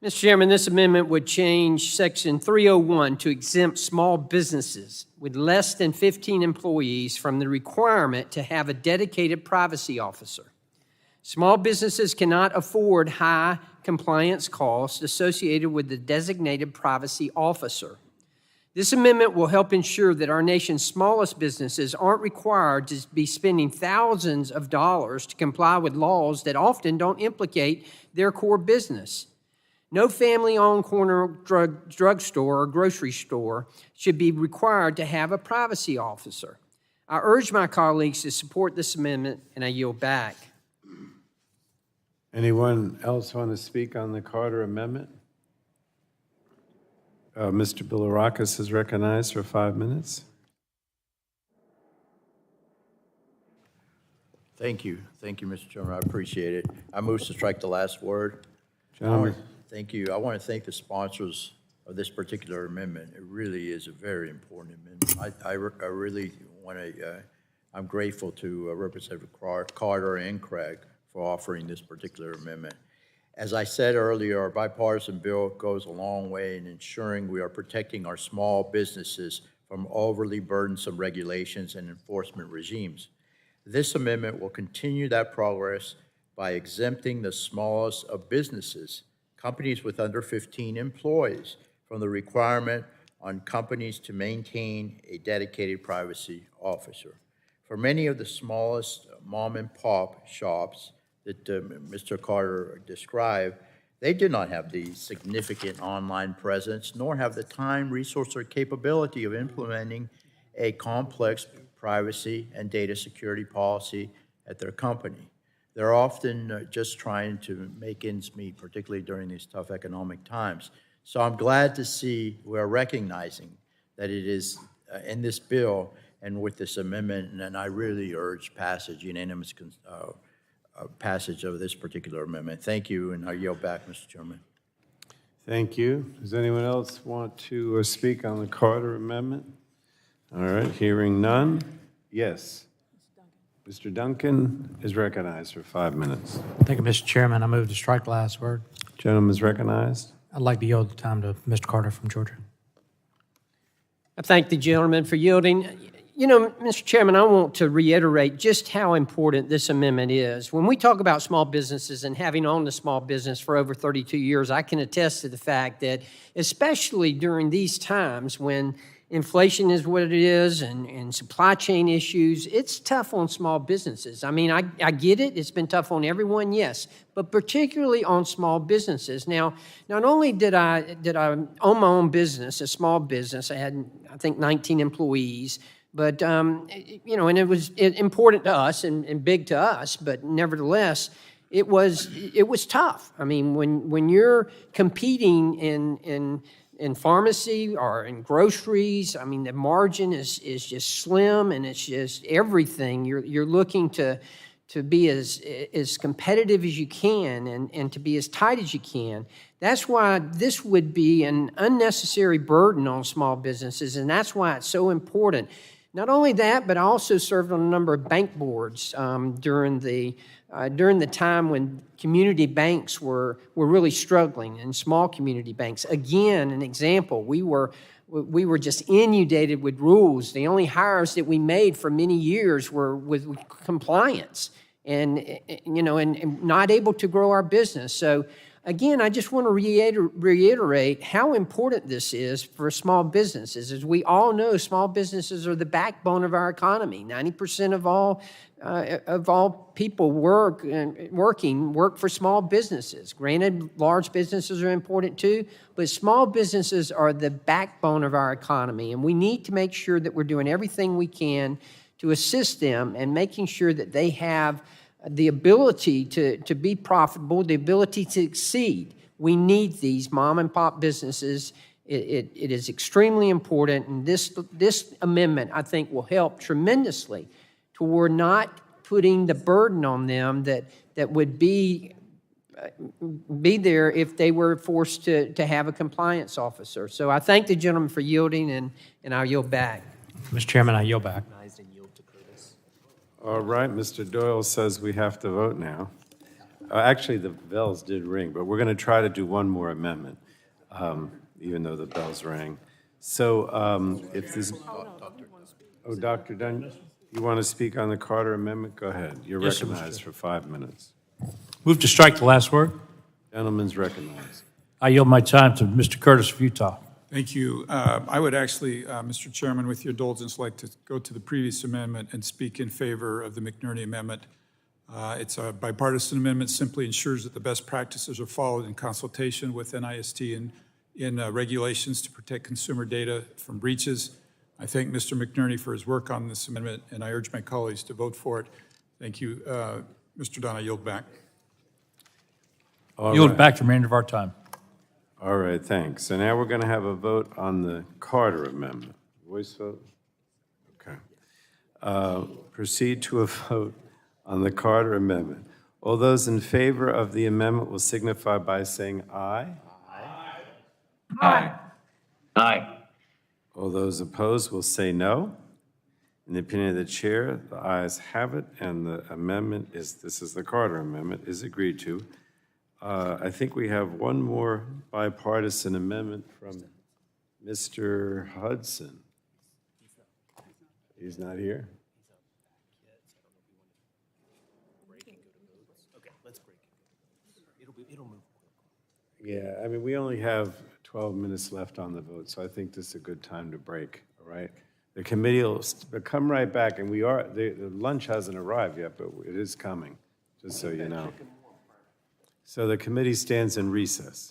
N: Mr. Chairman, this amendment would change Section 301 to exempt small businesses with less than 15 employees from the requirement to have a dedicated privacy officer. Small businesses cannot afford high compliance costs associated with the designated privacy officer. This amendment will help ensure that our nation's smallest businesses aren't required to be spending thousands of dollars to comply with laws that often don't implicate their core business. No family-owned corner drugstore or grocery store should be required to have a privacy officer. I urge my colleagues to support this amendment, and I yield back.
A: Anyone else want to speak on the Carter Amendment? Mr. Bilirakis is recognized for 5 minutes.
M: Thank you, Mr. Chairman, I appreciate it. I move to strike the last word.
A: Gentlemen.
M: Thank you. I want to thank the sponsors of this particular amendment. It really is a very important amendment. I really want to, I'm grateful to Representative Carter and Craig for offering this particular amendment. As I said earlier, our bipartisan bill goes a long way in ensuring we are protecting our small businesses from overly burdensome regulations and enforcement regimes. This amendment will continue that progress by exempting the smallest of businesses, companies with under 15 employees, from the requirement on companies to maintain a dedicated privacy officer. For many of the smallest mom-and-pop shops that Mr. Carter described, they did not have the significant online presence, nor have the time, resource, or capability of implementing a complex privacy and data security policy at their company. They're often just trying to make ends meet, particularly during these tough economic times. So I'm glad to see we're recognizing that it is in this bill and with this amendment, and I really urge passage, unanimous passage of this particular amendment. Thank you, and I yield back, Mr. Chairman.
A: Thank you. Does anyone else want to speak on the Carter Amendment? All right, hearing none. Yes. Mr. Duncan is recognized for 5 minutes.
P: Thank you, Mr. Chairman. I move to strike the last word.
A: Gentleman is recognized.
P: I'd like to yield the time to Mr. Carter from Georgia.
N: I thank the gentleman for yielding. You know, Mr. Chairman, I want to reiterate just how important this amendment is. When we talk about small businesses and having owned a small business for over 32 years, I can attest to the fact that, especially during these times when inflation is what it is and supply chain issues, it's tough on small businesses. I mean, I get it. It's been tough on everyone, yes, but particularly on small businesses. Now, not only did I own my own business, a small business, I had, I think, 19 employees, but, you know, and it was important to us and big to us, but nevertheless, it was tough. I mean, when you're competing in pharmacy or in groceries, I mean, the margin is just slim, and it's just everything. You're looking to be as competitive as you can and to be as tight as you can. That's why this would be an unnecessary burden on small businesses, and that's why it's so important. Not only that, but I also served on a number of bank boards during the time when community banks were really struggling, and small community banks. Again, an example, we were just inundated with rules. The only hires that we made for many years were with compliance, and you know, and not able to grow our business. So again, I just want to reiterate how important this is for small businesses. As we all know, small businesses are the backbone of our economy. 90% of all people work for small businesses. Granted, large businesses are important too, but small businesses are the backbone of our economy, and we need to make sure that we're doing everything we can to assist them and making sure that they have the ability to be profitable, the ability to exceed. We need these mom and pop businesses. It is extremely important, and this amendment, I think, will help tremendously toward not putting the burden on them that would be there if they were forced to have a compliance officer. So I thank the gentleman for yielding, and I'll yield back.
P: Mr. Chairman, I yield back.
A: All right, Mr. Doyle says we have to vote now. Actually, the bells did ring, but we're going to try to do one more amendment, even though the bells rang. So if this... Oh, Dr. Dunn, you want to speak on the Carter Amendment? Go ahead. You're
G: Yes, sir, Mr.
A: recognized for 5 minutes.
G: Move to strike the last word.
A: Gentleman's recognized.
G: I yield my time to Mr. Curtis of Utah.
J: Thank you. I would actually, Mr. Chairman, with your indulgence, like to go to the previous amendment and speak in favor of the McNerney Amendment. It's a bipartisan amendment, simply ensures that the best practices are followed in consultation with NIST and in regulations to protect consumer data from breaches. I thank Mr. McNerney for his work on this amendment, and I urge my colleagues to vote for it. Thank you. Mr. Dunn, I yield back.
G: Yield back the remainder of our time.
A: All right, thanks. So now we're going to have a vote on the Carter Amendment. Voice vote? Okay. Proceed to a vote on the Carter Amendment. All those in favor of the amendment will signify by saying aye.
J: Aye.
Q: Aye.
A: All those opposed will say no. In the opinion of the chair, the ayes have it, and the amendment is, this is the Carter Amendment, is agreed to. I think we have one more bipartisan amendment from Mr. Hudson. He's not here? Yeah, I mean, we only have 12 minutes left on the vote, so I think this is a good time to break, all right? The committee will come right back, and the lunch hasn't arrived yet, but it is coming, just so you know. So the committee stands in recess.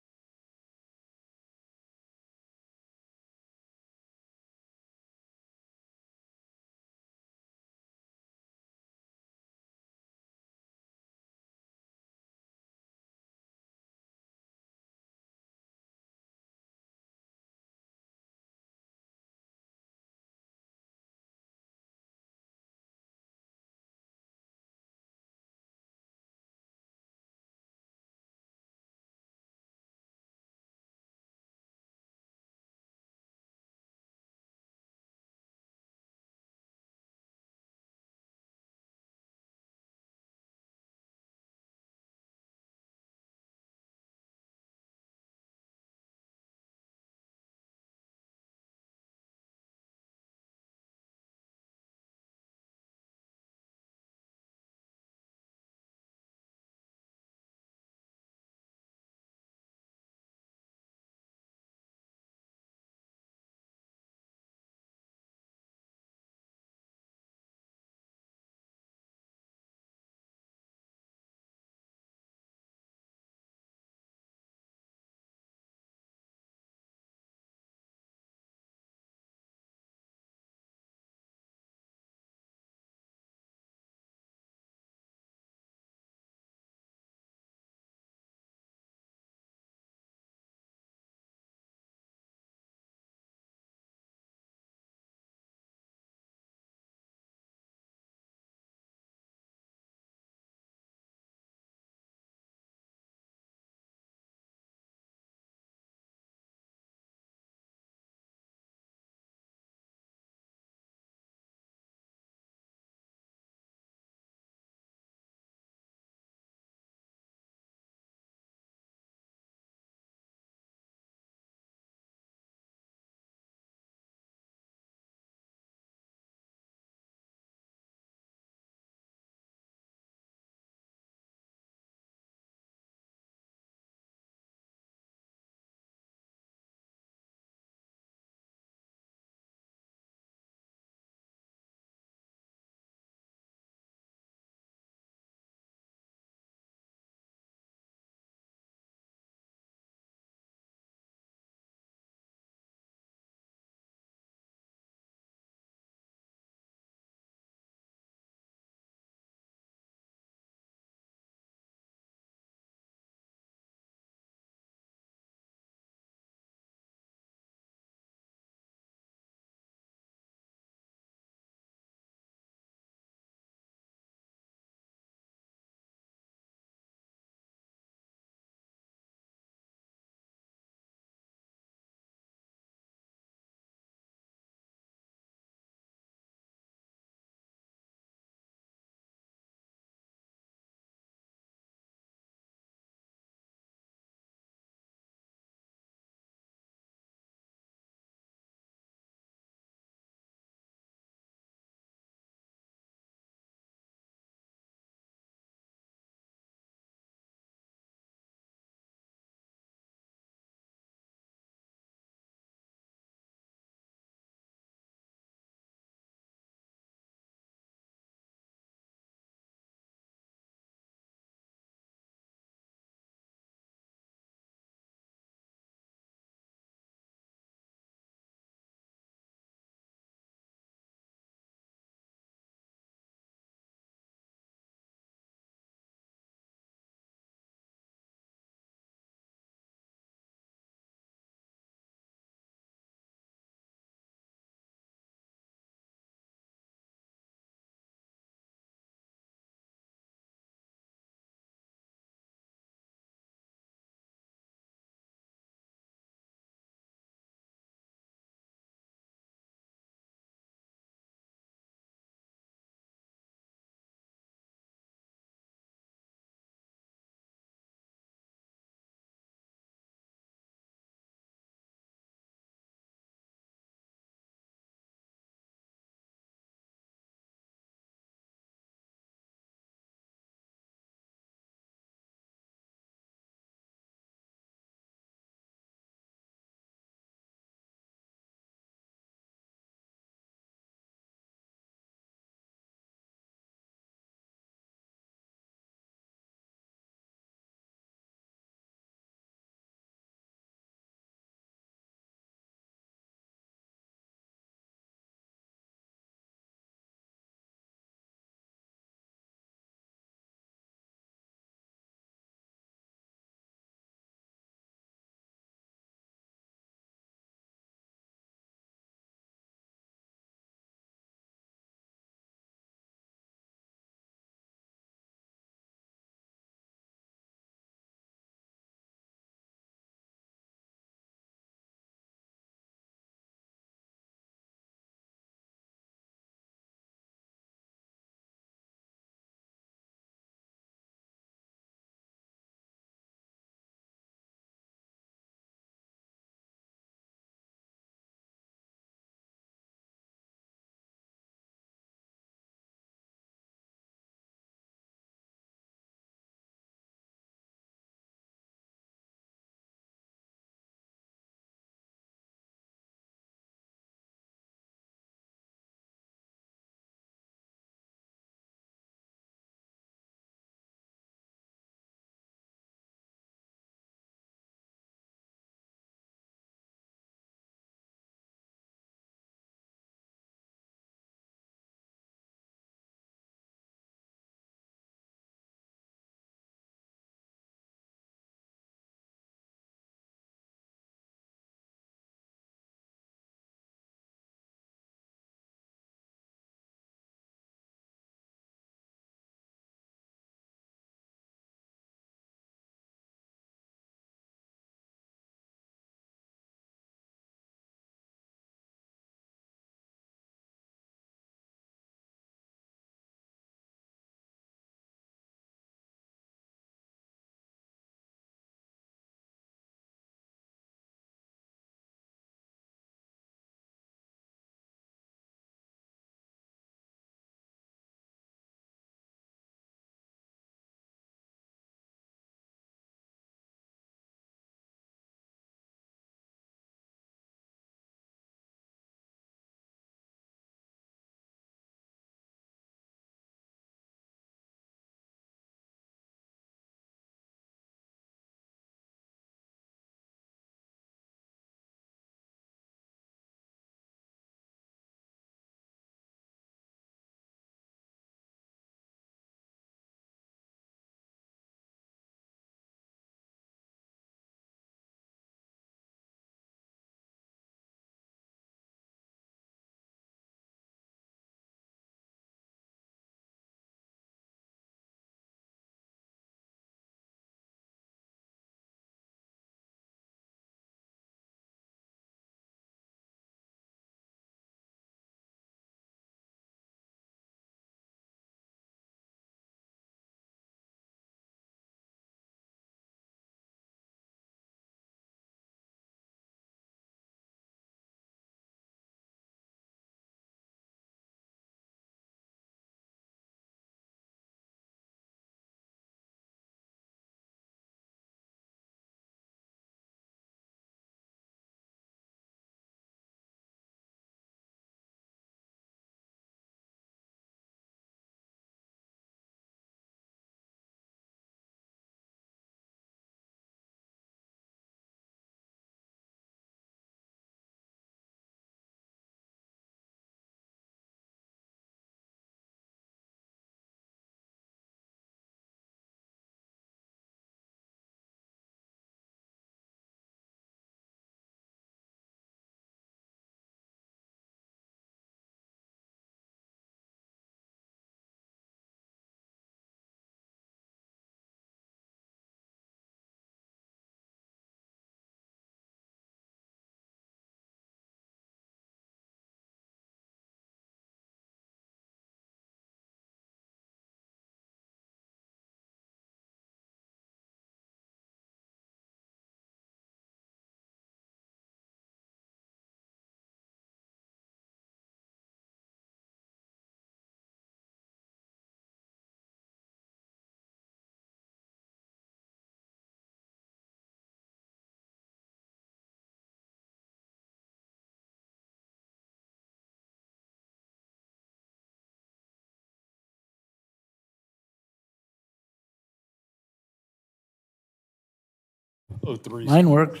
G: Mine works.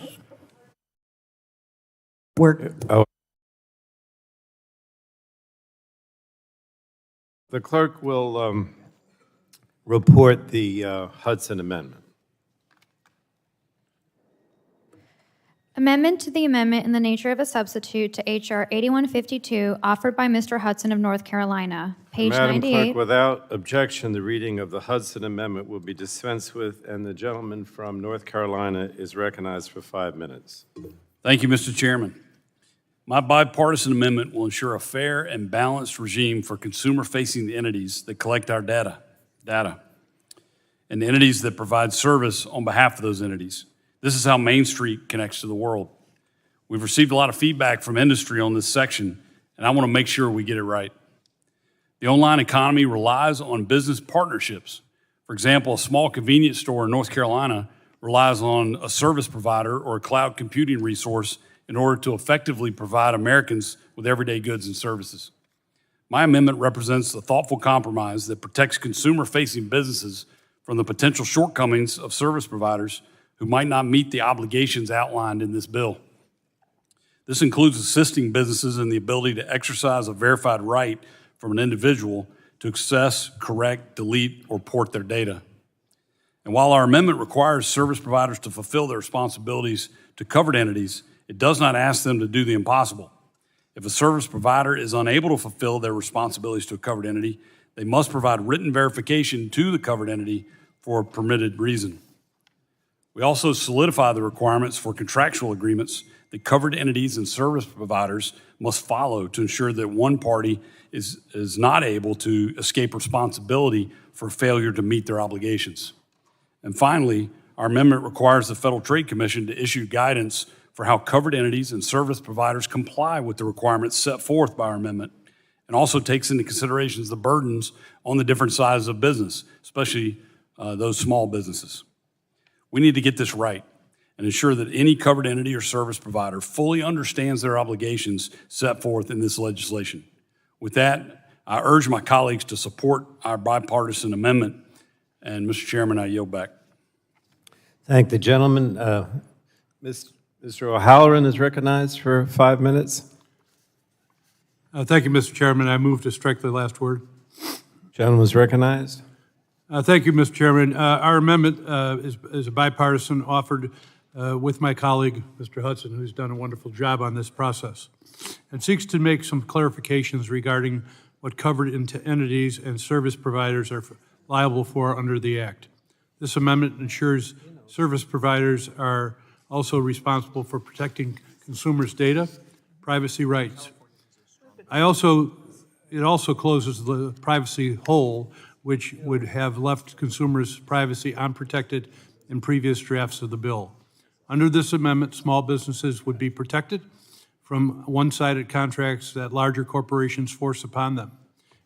A: Oh. The clerk will report the Hudson Amendment.
I: Amendment to the amendment in the nature of a substitute to H.R. 8152, offered by Mr. Hudson of North Carolina. Page
A: Madam
I: 98.
A: Clerk, without objection, the reading of the Hudson Amendment will be dispensed with, and the gentleman from North Carolina is recognized for 5 minutes.
T: Thank you, Mr. Chairman. My bipartisan amendment will ensure a fair and balanced regime for consumer-facing entities that collect our data, and the entities that provide service on behalf of those entities. This is how Main Street connects to the world. We've received a lot of feedback from industry on this section, and I want to make sure we get it right. The online economy relies on business partnerships. For example, a small convenience store in North Carolina relies on a service provider or a cloud computing resource in order to effectively provide Americans with everyday goods and services. My amendment represents a thoughtful compromise that protects consumer-facing businesses from the potential shortcomings of service providers who might not meet the obligations outlined in this bill. This includes assisting businesses in the ability to exercise a verified right from an individual to access, correct, delete, or port their data. And while our amendment requires service providers to fulfill their responsibilities to covered entities, it does not ask them to do the impossible. If a service provider is unable to fulfill their responsibilities to a covered entity, they must provide written verification to the covered entity for a permitted reason. We also solidify the requirements for contractual agreements that covered entities and service providers must follow to ensure that one party is not able to escape responsibility for failure to meet their obligations. And finally, our amendment requires the Federal Trade Commission to issue guidance for how covered entities and service providers comply with the requirements set forth by our amendment, and also takes into consideration the burdens on the different sizes of business, especially those small businesses. We need to get this right and ensure that any covered entity or service provider fully understands their obligations set forth in this legislation. With that, I urge my colleagues to support our bipartisan amendment. And Mr. Chairman, I yield back.
A: Thank the gentleman. Mr. O'Halloran is recognized for 5 minutes.
U: Thank you, Mr. Chairman. I move to strike the last word.
A: Gentleman is recognized.
U: Thank you, Mr. Chairman. Our amendment is a bipartisan offered with my colleague, Mr. Hudson, who's done a wonderful job on this process, and seeks to make some clarifications regarding what covered entities and service providers are liable for under the Act. This amendment ensures service providers are also responsible for protecting consumers' data, privacy rights. It also closes the privacy hole, which would have left consumers' privacy unprotected in previous drafts of the bill. Under this amendment, small businesses would be protected from one-sided contracts that larger corporations force upon them.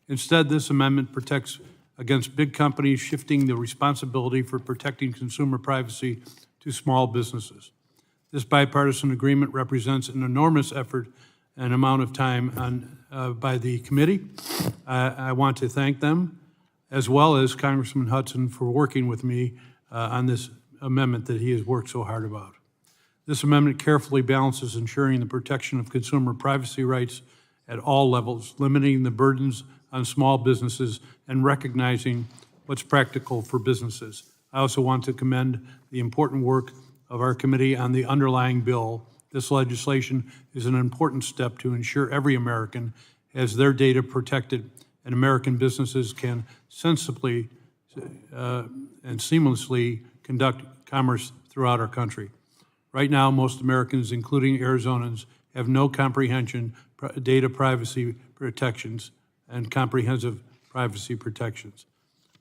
U: Instead, this amendment protects against big companies shifting the responsibility for protecting consumer privacy to small businesses. This bipartisan agreement represents an enormous effort and amount of time by the committee. I want to thank them, as well as Congressman Hudson, for working with me on this amendment that he has worked so hard about. This amendment carefully balances ensuring the protection of consumer privacy rights at all levels, limiting the burdens on small businesses and recognizing what's practical for businesses. I also want to commend the important work of our committee on the underlying bill. This legislation is an important step to ensure every American has their data protected and American businesses can sensibly and seamlessly conduct commerce throughout our country. Right now, most Americans, including Arizonans, have no comprehension data privacy protections and comprehensive privacy protections.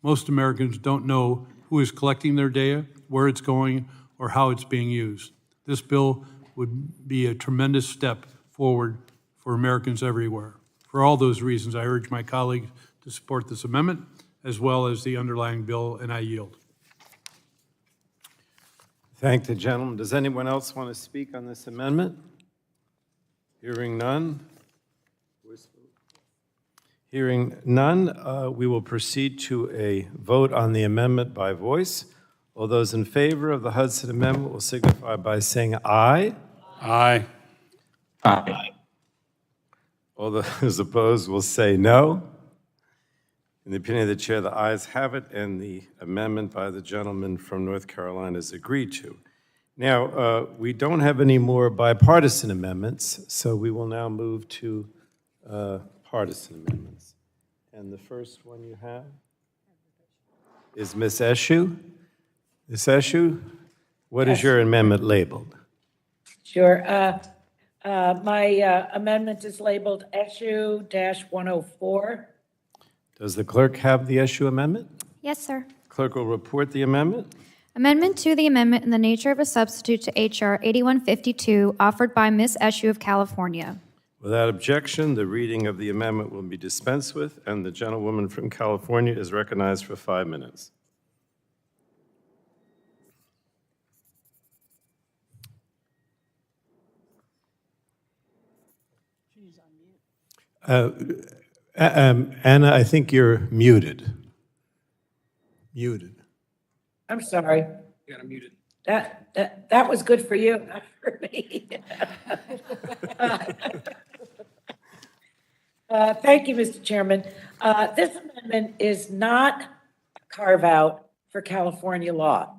U: Most Americans don't know who is collecting their data, where it's going, or how it's being used. This bill would be a tremendous step forward for Americans everywhere. For all those reasons, I urge my colleagues to support this amendment, as well as the underlying bill, and I yield.
A: Thank the gentleman. Does anyone else want to speak on this amendment? Hearing none. Hearing none, we will proceed to a vote on the amendment by voice. All those in favor of the Hudson Amendment will signify by saying aye.
T: Aye.
A: All those opposed will say no. In the opinion of the chair, the ayes have it, and the amendment by the gentleman from North Carolina is agreed to. Now, we don't have any more bipartisan amendments, so we will now move to partisan amendments. And the first one you have is Ms. Eshoo. Ms. Eshoo, what is your amendment labeled?
B: Sure. My amendment is labeled SU-104.
A: Does the clerk have the Eshoo amendment?
I: Yes, sir.
A: Clerk will report the amendment.
I: Amendment to the amendment in the nature of a substitute to H.R. 8152, offered by Ms. Eshoo of California.
A: Without objection, the reading of the amendment will be dispensed with, and the gentlewoman from California is recognized for 5 minutes. Anna, I think you're muted. Muted.
B: I'm sorry.
T: You got him muted.
B: That was good for you, not for me. Thank you, Mr. Chairman. This amendment is not a carve-out for California law.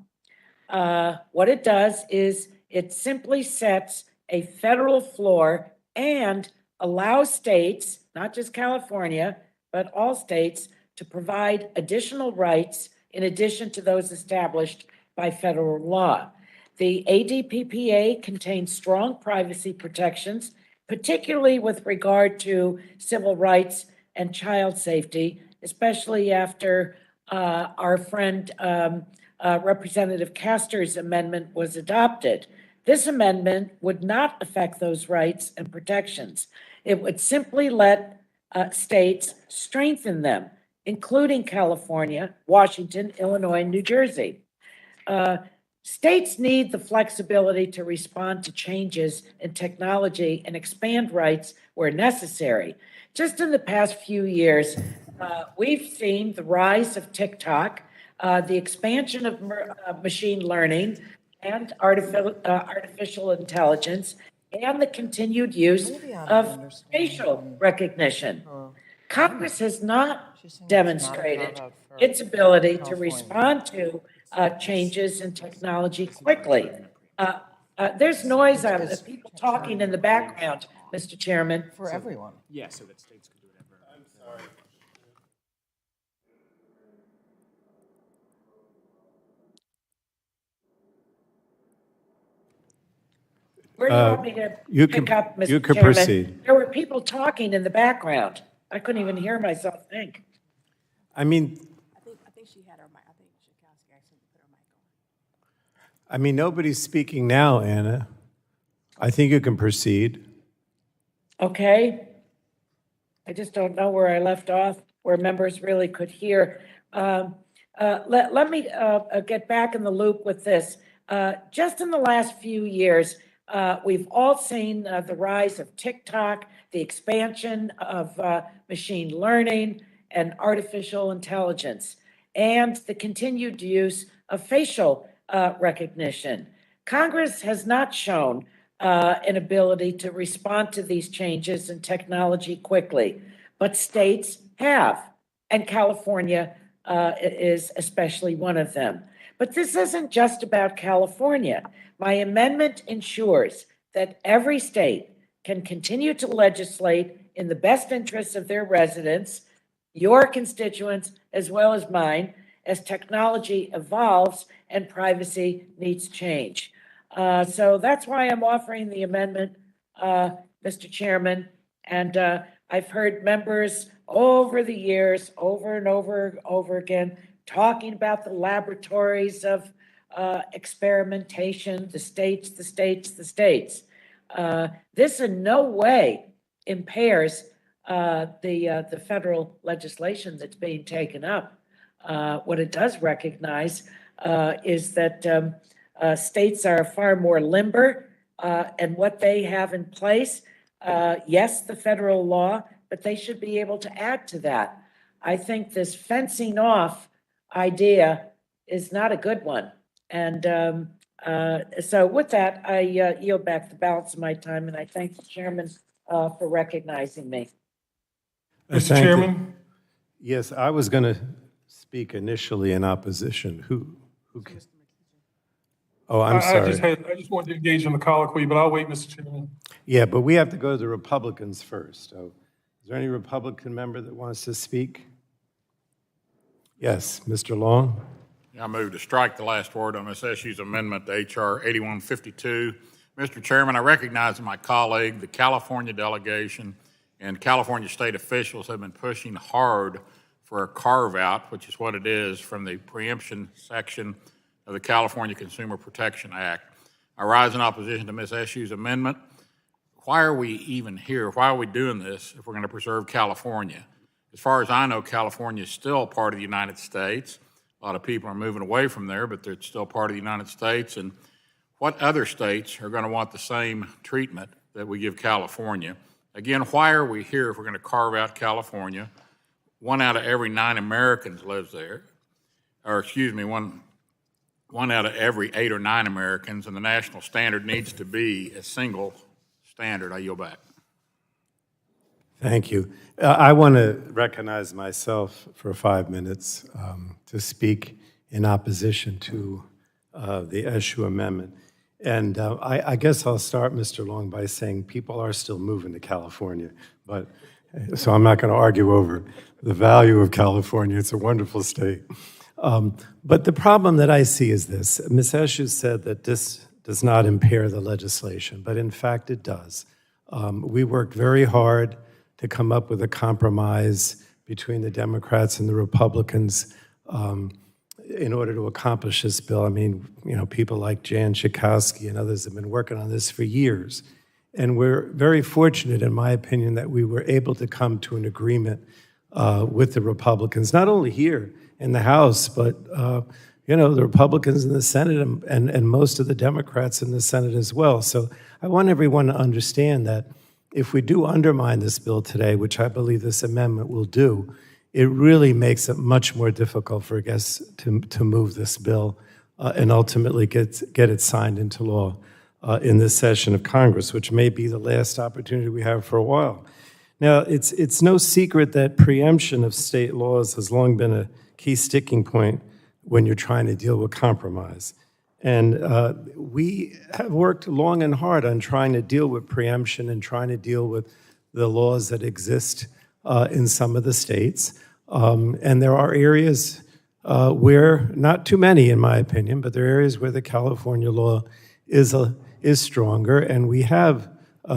B: What it does is it simply sets a federal floor and allows states, not just California, but all states, to provide additional rights in addition to those established by federal law. The ADPPA contains strong privacy protections, particularly with regard to civil rights and child safety, especially after our friend Representative Castor's amendment was adopted. This amendment would not affect those rights and protections. It would simply let states strengthen them, including California, Washington, Illinois, and New Jersey. States need the flexibility to respond to changes in technology and expand rights where necessary. Just in the past few years, we've seen the rise of TikTok, the expansion of machine learning and artificial intelligence, and the continued use of facial recognition. Congress has not demonstrated its ability to respond to changes in technology quickly. There's noise out of people talking in the background, Mr. Chairman.
R: For everyone.
P: Yeah, so that states could do whatever.
A: I'm sorry.
B: Where do you want me to
A: you
B: pick
A: can-
B: up, Mr.
A: you can
B: Chairman?
A: proceed.
B: There were people talking in the background. I couldn't even hear myself think.
A: I mean,
R: I think she had her mic. I think Shakowski accidentally put her mic on.
A: I mean, nobody's speaking now, Anna. I think you can proceed.
B: Okay. I just don't know where I left off, where members really could hear. Let me get back in the loop with this. Just in the last few years, we've all seen the rise of TikTok, the expansion of machine learning and artificial intelligence, and the continued use of facial recognition. Congress has not shown an ability to respond to these changes in technology quickly, but states have, and California is especially one of them. But this isn't just about California. My amendment ensures that every state can continue to legislate in the best interests of their residents, your constituents, as well as mine, as technology evolves and privacy needs change. So that's why I'm offering the amendment, Mr. Chairman. And I've heard members over the years, over and over again, talking about the laboratories of experimentation, the states. This in no way impairs the federal legislation that's being taken up. What it does recognize is that states are far more limber and what they have in place. Yes, the federal law, but they should be able to add to that. I think this fencing off idea is not a good one. And so with that, I yield back the balance of my time, and I thank the chairman for recognizing me.
U: Mr.
A: Thank you.
U: Chairman?
A: Yes, I was going to speak initially in opposition. Who? Oh, I'm sorry.
U: I just wanted to engage in the colloquy, but I'll wait, Mr. Chairman.
A: Yeah, but we have to go to the Republicans first. So is there any Republican member that wants to speak? Yes, Mr. Long?
H: I move to strike the last word on Ms. Eshu's amendment to H.R. 8152. Mr. Chairman, I recognize that my colleague, the California delegation, and California state officials have been pushing hard for a carve-out, which is what it is, from the preemption section of the California Consumer Protection Act. I rise in opposition to Ms. Eshu's amendment. Why are we even here? Why are we doing this if we're going to preserve California? As far as I know, California is still part of the United States. A lot of people are moving away from there, but they're still part of the United States. And what other states are going to want the same treatment that we give California? Again, why are we here if we're going to carve out California? 1 out of every 9 Americans lives there, or excuse me, one out of every 8 or 9 Americans, and the national standard needs to be a single standard. I yield back.
A: Thank you. I want to recognize myself for 5 minutes to speak in opposition to the Eshu amendment. And I guess I'll start, Mr. Long, by saying people are still moving to California. But so I'm not going to argue over the value of California. It's a wonderful state. But the problem that I see is this. Ms. Eshu said that this does not impair the legislation, but in fact it does. We worked very hard to come up with a compromise between the Democrats and the Republicans in order to accomplish this bill. I mean, you know, people like Jan Schakowsky and others have been working on this for years. And we're very fortunate, in my opinion, that we were able to come to an agreement with the Republicans, not only here in the House, but you know, the Republicans in the Senate and most of the Democrats in the Senate as well. So I want everyone to understand that if we do undermine this bill today, which I believe this amendment will do, it really makes it much more difficult for us to move this bill and ultimately get it signed into law in this session of Congress, which may be the last opportunity we have for a while. Now, it's no secret that preemption of state laws has long been a key sticking point when you're trying to deal with compromise. And we have worked long and hard on trying to deal with preemption and trying to deal with the laws that exist in some of the states. And there are areas where, not too many in my opinion, but there are areas where the California law is stronger, and we have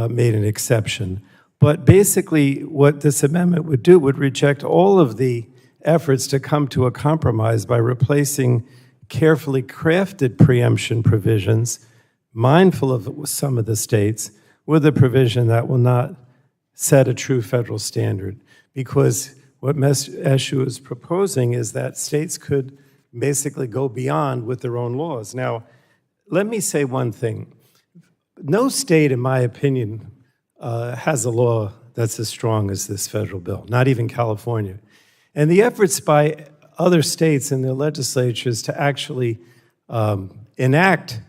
A: made an exception. But basically, what this amendment would do would reject all of the efforts to come to a compromise by replacing carefully crafted preemption provisions, mindful of some of the states, with a provision that will not set a true federal standard. Because what Ms. Eshu is proposing is that states could basically go beyond with their own laws. Now, let me say one thing. No state, in my opinion, has a law that's as strong as this federal bill, not even California. And the efforts by other states and their legislatures to actually enact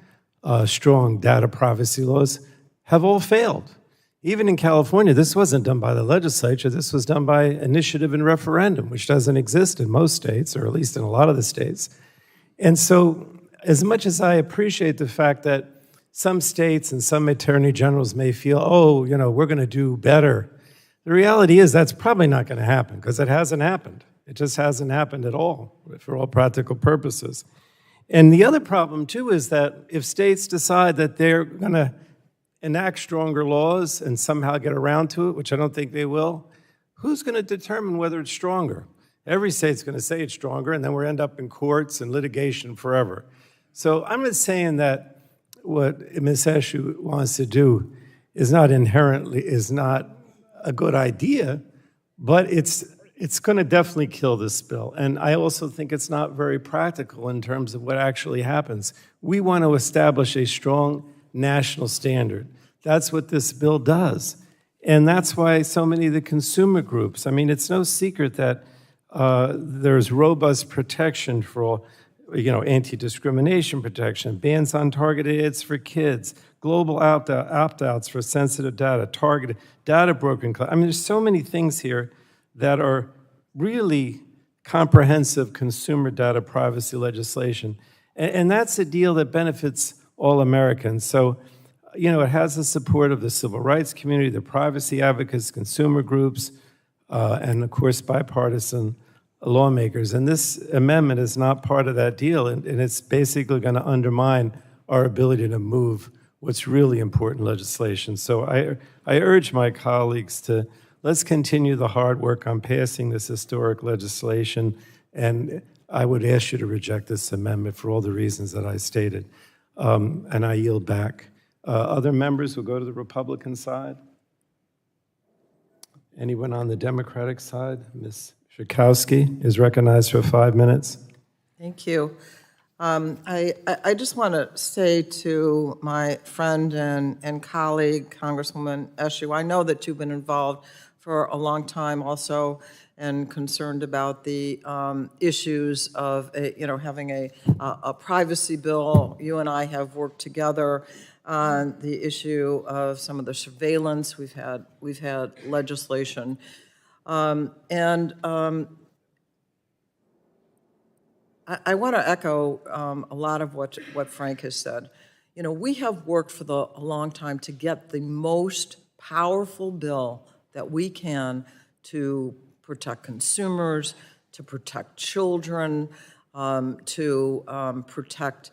A: strong data privacy laws have all failed. Even in California, this wasn't done by the legislature. This was done by initiative and referendum, which doesn't exist in most states, or at least in a lot of the states. And so, as much as I appreciate the fact that some states and some attorney generals may feel, oh, you know, we're going to do better, the reality is that's probably not going to happen, because it hasn't happened. It just hasn't happened at all, for all practical purposes. And the other problem, too, is that if states decide that they're going to enact stronger laws and somehow get around to it, which I don't think they will, who's going to determine whether it's stronger? Every state's going to say it's stronger, and then we'll end up in courts and litigation forever. So I'm not saying that what Ms. Eshu wants to do is not a good idea, but it's going to definitely kill this bill. And I also think it's not very practical in terms of what actually happens. We want to establish a strong national standard. That's what this bill does. And that's why so many of the consumer groups, I mean, it's no secret that there's robust protection for anti-discrimination protection, bans on targeted ads for kids, global opt-outs for sensitive data, targeted data broken. I mean, there's so many things here that are really comprehensive consumer data privacy legislation. And that's a deal that benefits all Americans. So, it has the support of the civil rights community, the privacy advocates, consumer groups, and of course, bipartisan lawmakers. And this amendment is not part of that deal, and it's basically going to undermine our ability to move what's really important legislation. So I urge my colleagues to let's continue the hard work on passing this historic legislation, and I would ask you to reject this amendment for all the reasons that I stated. And I yield back. Other members will go to the Republican side. Anyone on the Democratic side? Ms. Schakowsky is recognized for 5 minutes.
D: Thank you. I just want to say to my friend and colleague, Congresswoman Eshoo, I know that you've been involved for a long time also and concerned about the issues of having a privacy bill. You and I have worked together on the issue of some of the surveillance. We've had legislation, I want to echo a lot of what Frank has said. We have worked for a long time to get the most powerful bill that we can to protect consumers, to protect children, to protect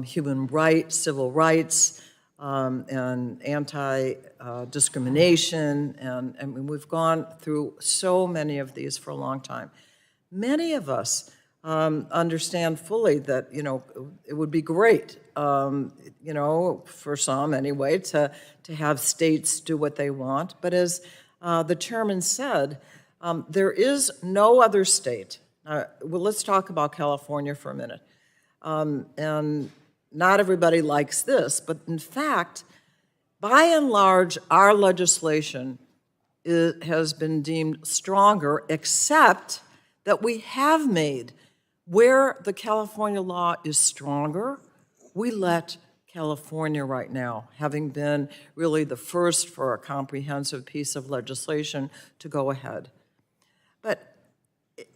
D: human rights, civil rights, and anti-discrimination. And we've gone through so many of these for a long time. Many of us understand fully that, it would be great, for some anyway, to have states do what they want. But as the chairman said, there is no other state. Well, let's talk about California for a minute. And not everybody likes this, but in fact, by and large, our legislation has been deemed stronger, except that we have made, where the California law is stronger, we let California right now, having been really the first for a comprehensive piece of legislation, to go ahead. But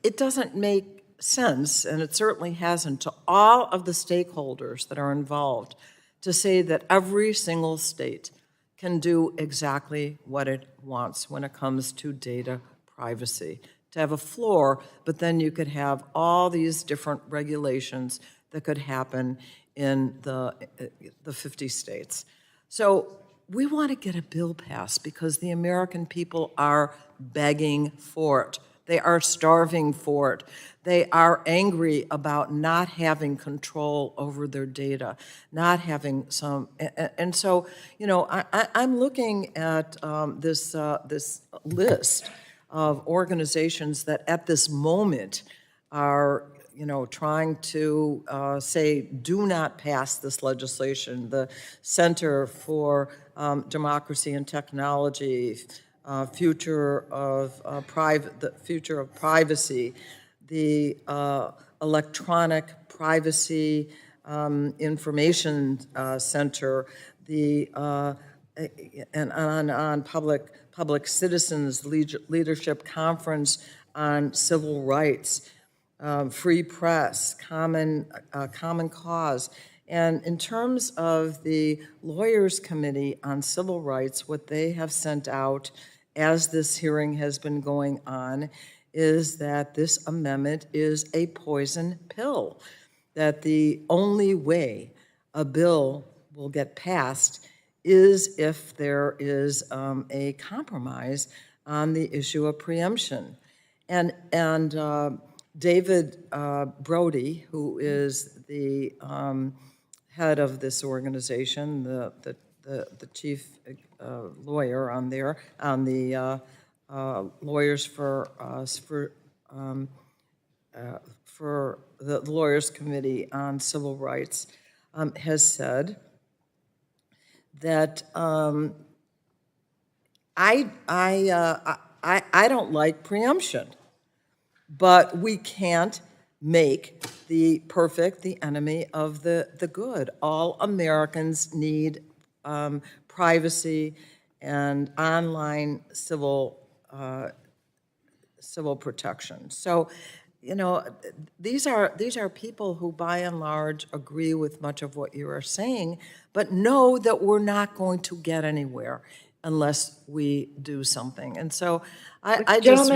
D: it doesn't make sense, and it certainly hasn't, to all of the stakeholders that are involved to say that every single state can do exactly what it wants when it comes to data privacy. To have a floor, but then you could have all these different regulations that could happen in the 50 states. So we want to get a bill passed because the American people are begging for it. They are starving for it. They are angry about not having control over their data, not having some, and so, I'm looking at this list of organizations that at this moment are, trying to say, do not pass this legislation. The Center for Democracy and Technology, the future of privacy, the Electronic Privacy Information Center, the and on Public Citizens Leadership Conference on Civil Rights, Free Press, Common Cause. And in terms of the Lawyers Committee on Civil Rights, what they have sent out as this hearing has been going on is that this amendment is a poison pill, that the only way a bill will get passed is if there is a compromise on the issue of preemption. And David Brody, who is the head of this organization, the chief lawyer on there, on the Lawyers for the Lawyers Committee on Civil Rights, has said that I don't like preemption, but we can't make the perfect the enemy of the good. All Americans need privacy and online civil protection. So, you know, these are people who, by and large, agree with much of what you are saying, but know that we're not going to get anywhere unless we do something. And so, I just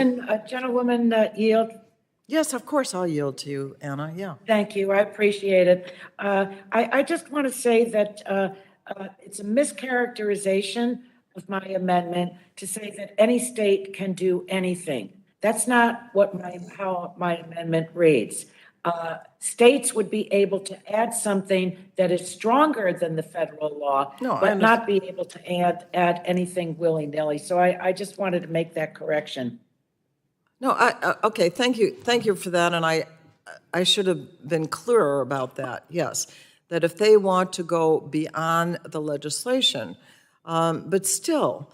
B: Gentlewoman, yield.
D: yes, of course, I'll yield to you, Anna. Yeah.
B: Thank you, I appreciate it. I just want to say that it's a mischaracterization of my amendment to say that any state can do anything. That's not how my amendment reads. States would be able to add something that is stronger than the federal law,
D: No, I
B: but not
D: understand.
B: be able to add anything willy-nilly. So I just wanted to make that correction.
D: No, okay, thank you for that, and I should have been clearer about that, yes, that if they want to go beyond the legislation, but still,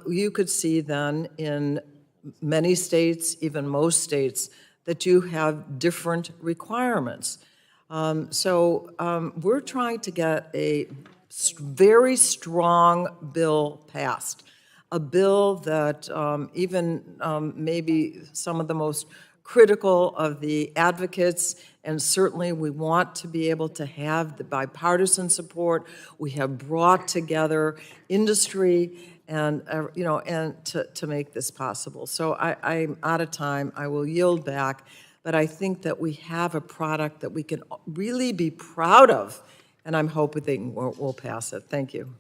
D: you could see then in many states, even most states, that you have different requirements. So we're trying to get a very strong bill passed, a bill that even maybe some of the most critical of the advocates, and certainly we want to be able to have the bipartisan support. We have brought together industry and, you know, and to make this possible. So I'm out of time. I will yield back. But I think that we have a product that we can really be proud of, and I'm hoping we'll pass it. Thank you.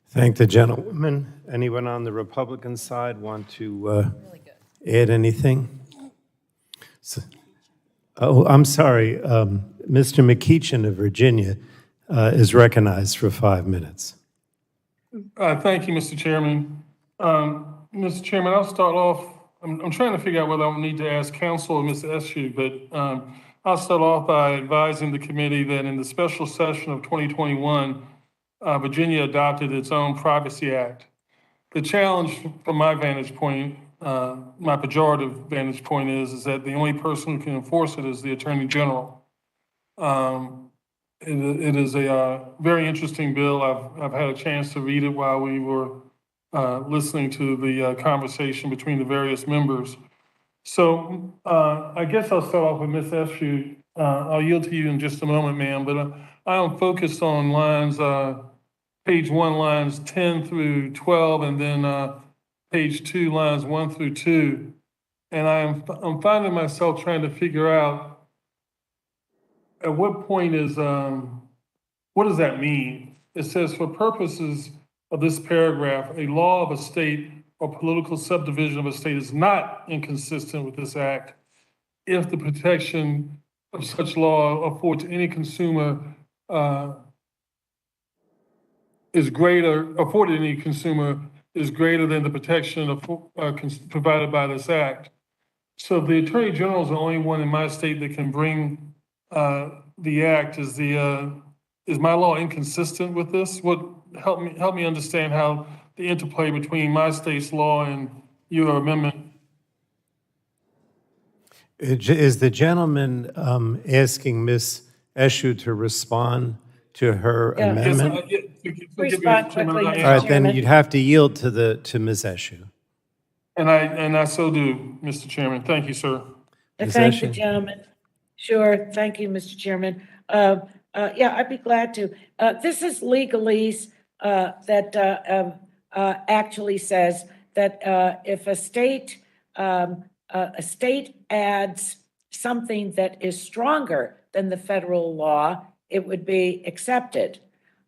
A: Thank the gentlewoman. Anyone on the Republican side want to add anything? Oh, I'm sorry. Mr. McEachin of Virginia is recognized for 5 minutes.
C: Thank you, Mr. Chairman. Mr. Chairman, I'll start off. I'm trying to figure out whether I need to ask counsel or Ms. Eshu, but I'll start off by advising the committee that in the special session of 2021, Virginia adopted its own Privacy Act. The challenge from my vantage point, my pejorative vantage point is that the only person who can enforce it is the Attorney General. It is a very interesting bill. I've had a chance to read it while we were listening to the conversation between the various members. So I guess I'll start off with Ms. Eshu. I'll yield to you in just a moment, ma'am, but I am focused on lines, page 1, lines 10 through 12, and then page 2, lines 1 through 2. And I'm finding myself trying to figure out at what point is, what does that mean? It says, for purposes of this paragraph, a law of a state or political subdivision of a state is not inconsistent with this act if the protection of such law afforded to any consumer is greater than the protection provided by this act. So the Attorney General is the only one in my state that can bring the act. Is my law inconsistent with this? Help me understand how the interplay between my state's law and your amendment.
A: Is the gentleman asking Ms. Eshu to respond to her amendment?
B: Respond quickly, Mr.
A: All right, then
B: Chairman.
A: you'd have to yield to Ms. Eshu.
C: And I so do, Mr. Chairman. Thank you, sir.
A: Ms.
B: Thank the
A: Eshu?
B: gentleman. Sure, thank you, Mr. Chairman. Yeah, I'd be glad to. This is legalese that actually says that if a state adds something that is stronger than the federal law, it would be accepted.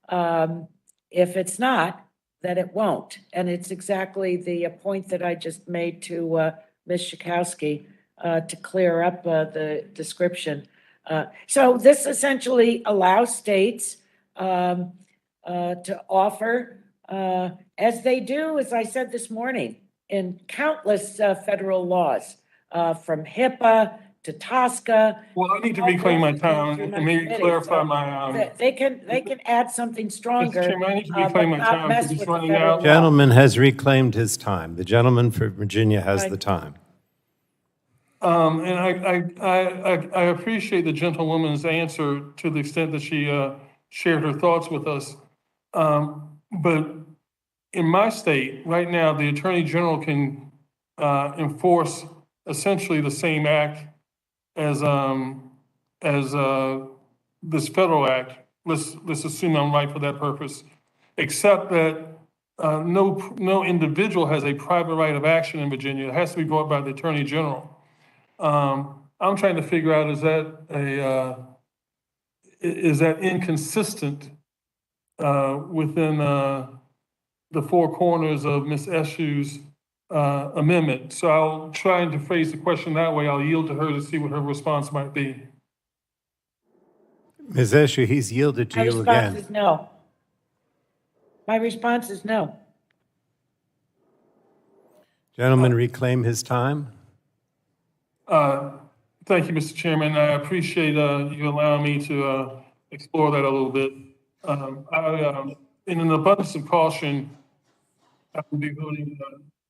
B: If it's not, then it won't. And it's exactly the point that I just made to Ms. Schakowsky to clear up the description. So this essentially allows states to offer, as they do, as I said this morning, in countless federal laws, from HIPAA to TSCA.
C: Well, I need to reclaim my time and maybe clarify my.
B: They can add something stronger,
C: Mr. Chairman, I need to
B: but
C: reclaim my
B: not
C: time.
B: mess
C: It's
B: with the
C: running
B: federal
C: out.
B: law.
A: Gentleman has reclaimed his time. The gentleman for Virginia has the time.
C: And I appreciate the gentlewoman's answer to the extent that she shared her thoughts with us. But in my state, right now, the Attorney General can enforce essentially the same act as this federal act. Let's assume I'm right for that purpose, except that no individual has a private right of action in Virginia. It has to be brought by the Attorney General. I'm trying to figure out, is that inconsistent within the four corners of Ms. Eshu's amendment? So I'll try to phrase the question that way. I'll yield to her to see what her response might be.
A: Ms. Escher, he's yielded to
B: My
A: you
B: response
A: again.
B: is no. My response is no.
A: Gentleman reclaim his time.
C: Thank you, Mr. Chairman. I appreciate you allowing me to explore that a little bit. In an abundance of caution, I will be voting,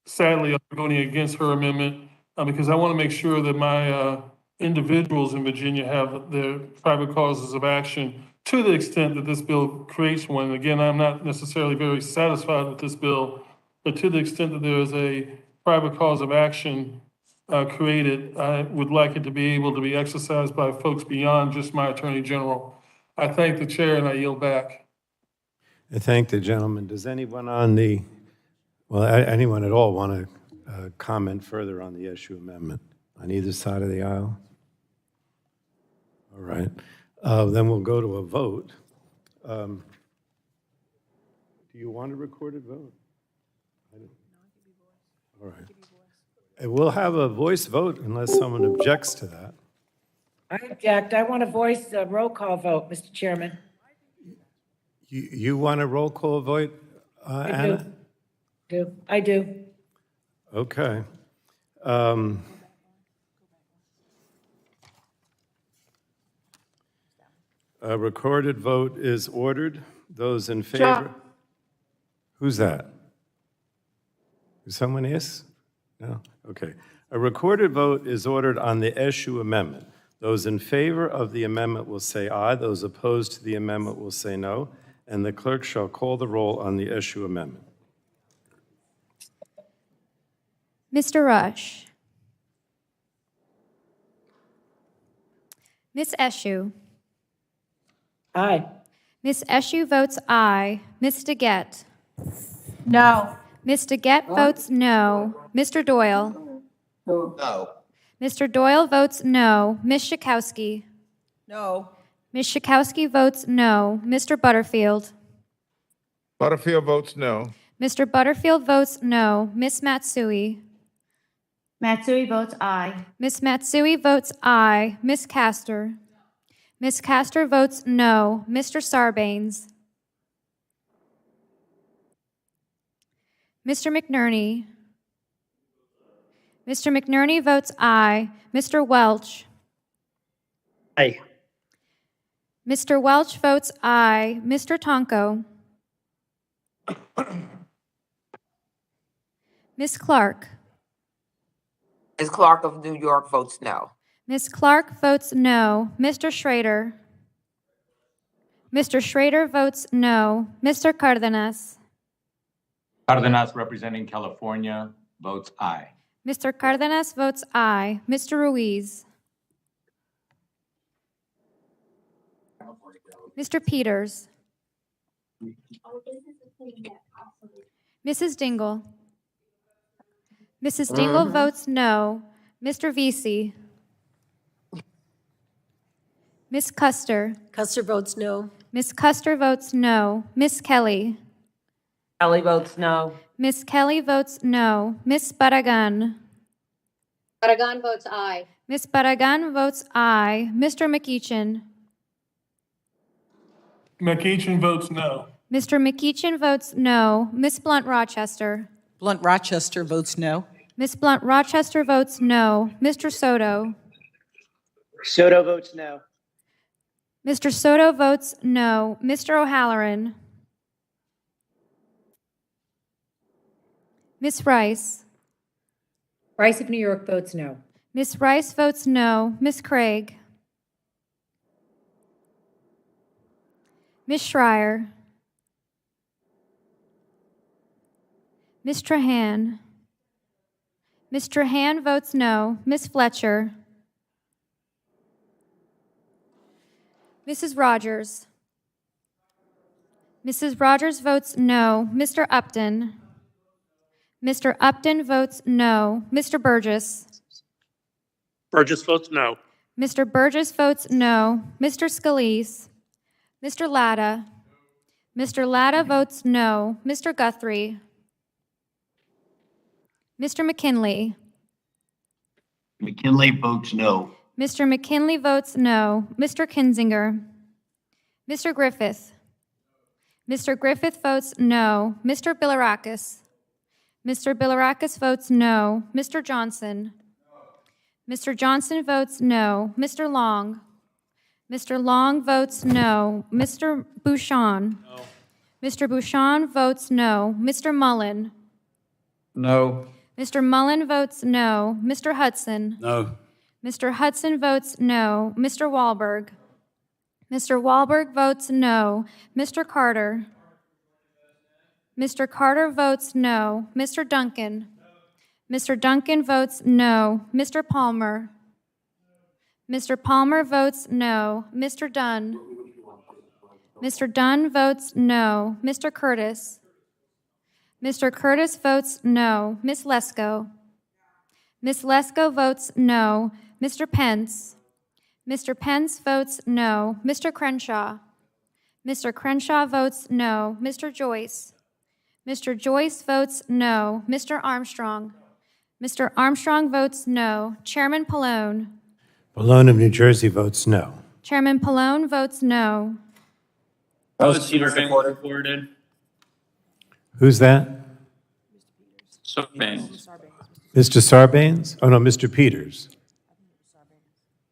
C: sadly, I'll be voting against her amendment because I want to make sure that my individuals in Virginia have their private causes of action to the extent that this bill creates one. Again, I'm not necessarily very satisfied with this bill, but to the extent that there is a private cause of action created, I would like it to be able to be exercised by folks beyond just my Attorney General. I thank the chair and I yield back.
A: I thank the gentleman. Does anyone anyone at all want to comment further on the issue amendment on either side of the aisle? All right. Then we'll go to a vote. Do you want a recorded vote? All right. And we'll have a voice vote unless someone objects to that.
B: I object. I want to voice a roll call vote, Mr. Chairman.
A: You want a roll call vote, Anna?
B: I do.
A: Okay. A recorded vote is ordered. Those in favor?
B: John.
A: Who's that? Is someone else? No? Okay. A recorded vote is ordered on the issue amendment. Those in favor of the amendment will say aye. Those opposed to the amendment will say no. And the clerk shall call the roll on the issue amendment.
I: Mr. Rush. Ms. Eshu.
B: Aye.
I: Ms. Eshu votes aye. Ms. DeGette.
R: No.
I: Ms. DeGette votes no. Mr. Doyle.
K: No.
I: Mr. Doyle votes no. Ms. Schakowsky.
D: No.
I: Ms. Schakowsky votes no. Mr. Butterfield.
K: Butterfield votes no.
I: Mr. Butterfield votes no. Ms. Matsui.
O: Matsui votes aye.
I: Ms. Matsui votes aye. Ms. Castor. Ms. Castor votes no. Mr. Sarbanes. Mr. McNerney. Mr. McNerney votes aye. Mr. Welch.
K: Aye.
I: Mr. Welch votes aye. Mr. Tonko. Ms. Clark.
L: Ms. Clark of New York votes no.
I: Ms. Clark votes no. Mr. Schrader. Mr. Schrader votes no. Mr. Cardenas.
W: Cardenas, representing California, votes aye.
I: Mr. Cardenas votes aye. Mr. Ruiz. Mr. Peters. Mrs. Dingle. Mrs. Dingle votes no. Mr. Vesey. Ms. Custer.
R: Custer votes no.
I: Ms. Custer votes no. Ms. Kelly.
L: Kelly votes no.
I: Ms. Kelly votes no. Ms. Barragan.
R: Barragan votes aye.
I: Ms. Barragan votes aye. Mr. McEachin.
C: McEachin votes no.
I: Mr. McEachin votes no. Ms. Blunt Rochester.
X: Blunt Rochester votes no.
I: Ms. Blunt Rochester votes no. Mr. Soto.
Y: Soto votes no.
I: Mr. Soto votes no. Mr. O'Halloran. Ms. Rice.
B: Rice of New York votes no.
I: Ms. Rice votes no. Ms. Craig. Ms. Schreier. Ms. Trahan. Ms. Trahan votes no. Ms. Fletcher. Mrs. Rodgers. Mrs. Rodgers votes no. Mr. Upton. Mr. Upton votes no. Mr. Burgess.
P: Burgess votes no.
I: Mr. Burgess votes no. Mr. Scalise. Mr. Latta. Mr. Latta votes no. Mr. Guthrie. Mr. McKinley.
K: McKinley votes no.
I: Mr. McKinley votes no. Mr. Kinzinger. Mr. Griffith. Mr. Griffith votes no. Mr. Bilirakis. Mr. Bilirakis votes no. Mr. Johnson. Mr. Johnson votes no. Mr. Long. Mr. Long votes no. Mr. Bouchon. No. Mr. Bouchon votes no. Mr. Mullen.
K: No.
I: Mr. Mullen votes no. Mr. Hudson.
T: No.
I: Mr. Hudson votes no. Mr. Wahlberg. Mr. Wahlberg votes no. Mr. Carter. Mr. Carter votes no. Mr. Duncan. Mr. Duncan votes no. Mr. Palmer. Mr. Palmer votes no. Mr. Dunn. Mr. Dunn votes no. Mr. Curtis. Mr. Curtis votes no. Ms. Lesko. Ms. Lesko votes no. Mr. Pence. Mr. Pence votes no. Mr. Crenshaw. Mr. Crenshaw votes no. Mr. Joyce. Mr. Joyce votes no. Mr. Armstrong. Mr. Armstrong votes no. Chairman Pallone.
A: Pallone of New Jersey votes no.
I: Chairman Pallone votes no.
P: Votes recorded.
A: Who's that?
P: Sarbanes.
A: Mr. Sarbanes? Oh, no, Mr. Peters.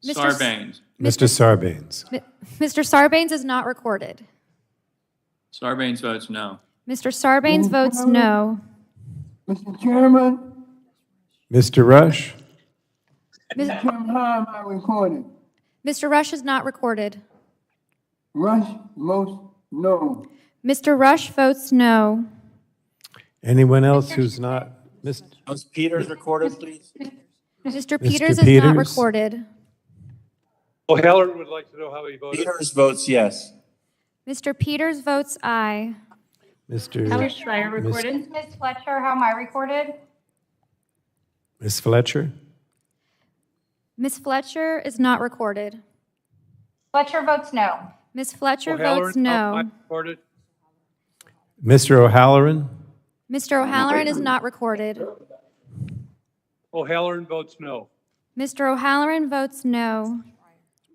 P: Sarbanes.
A: Mr. Sarbanes.
I: Mr. Sarbanes is not recorded.
P: Sarbanes votes no.
I: Mr. Sarbanes votes no.
K: Mr. Chairman,
A: Mr. Rush?
K: how am I recorded?
I: Mr. Rush is not recorded.
K: Rush votes no.
I: Mr. Rush votes no.
A: Anyone else who's not?
P: Was Peters recorded, please?
I: Mr. Peters is
A: Peters?
I: not recorded.
U: O'Halloran would like to know how he voted.
P: Peters votes yes.
I: Mr. Peters votes aye.
A: Mr.
O: Schreier recorded?
I: Ms. Fletcher, how am I recorded?
A: Ms. Fletcher?
I: Ms. Fletcher is not recorded.
E: Fletcher votes no.
I: Ms. Fletcher
U: O'Halloran,
I: votes no.
U: recorded.
A: Mr. O'Halloran?
I: Mr. O'Halloran is not recorded.
U: O'Halloran votes no.
I: Mr. O'Halloran votes no.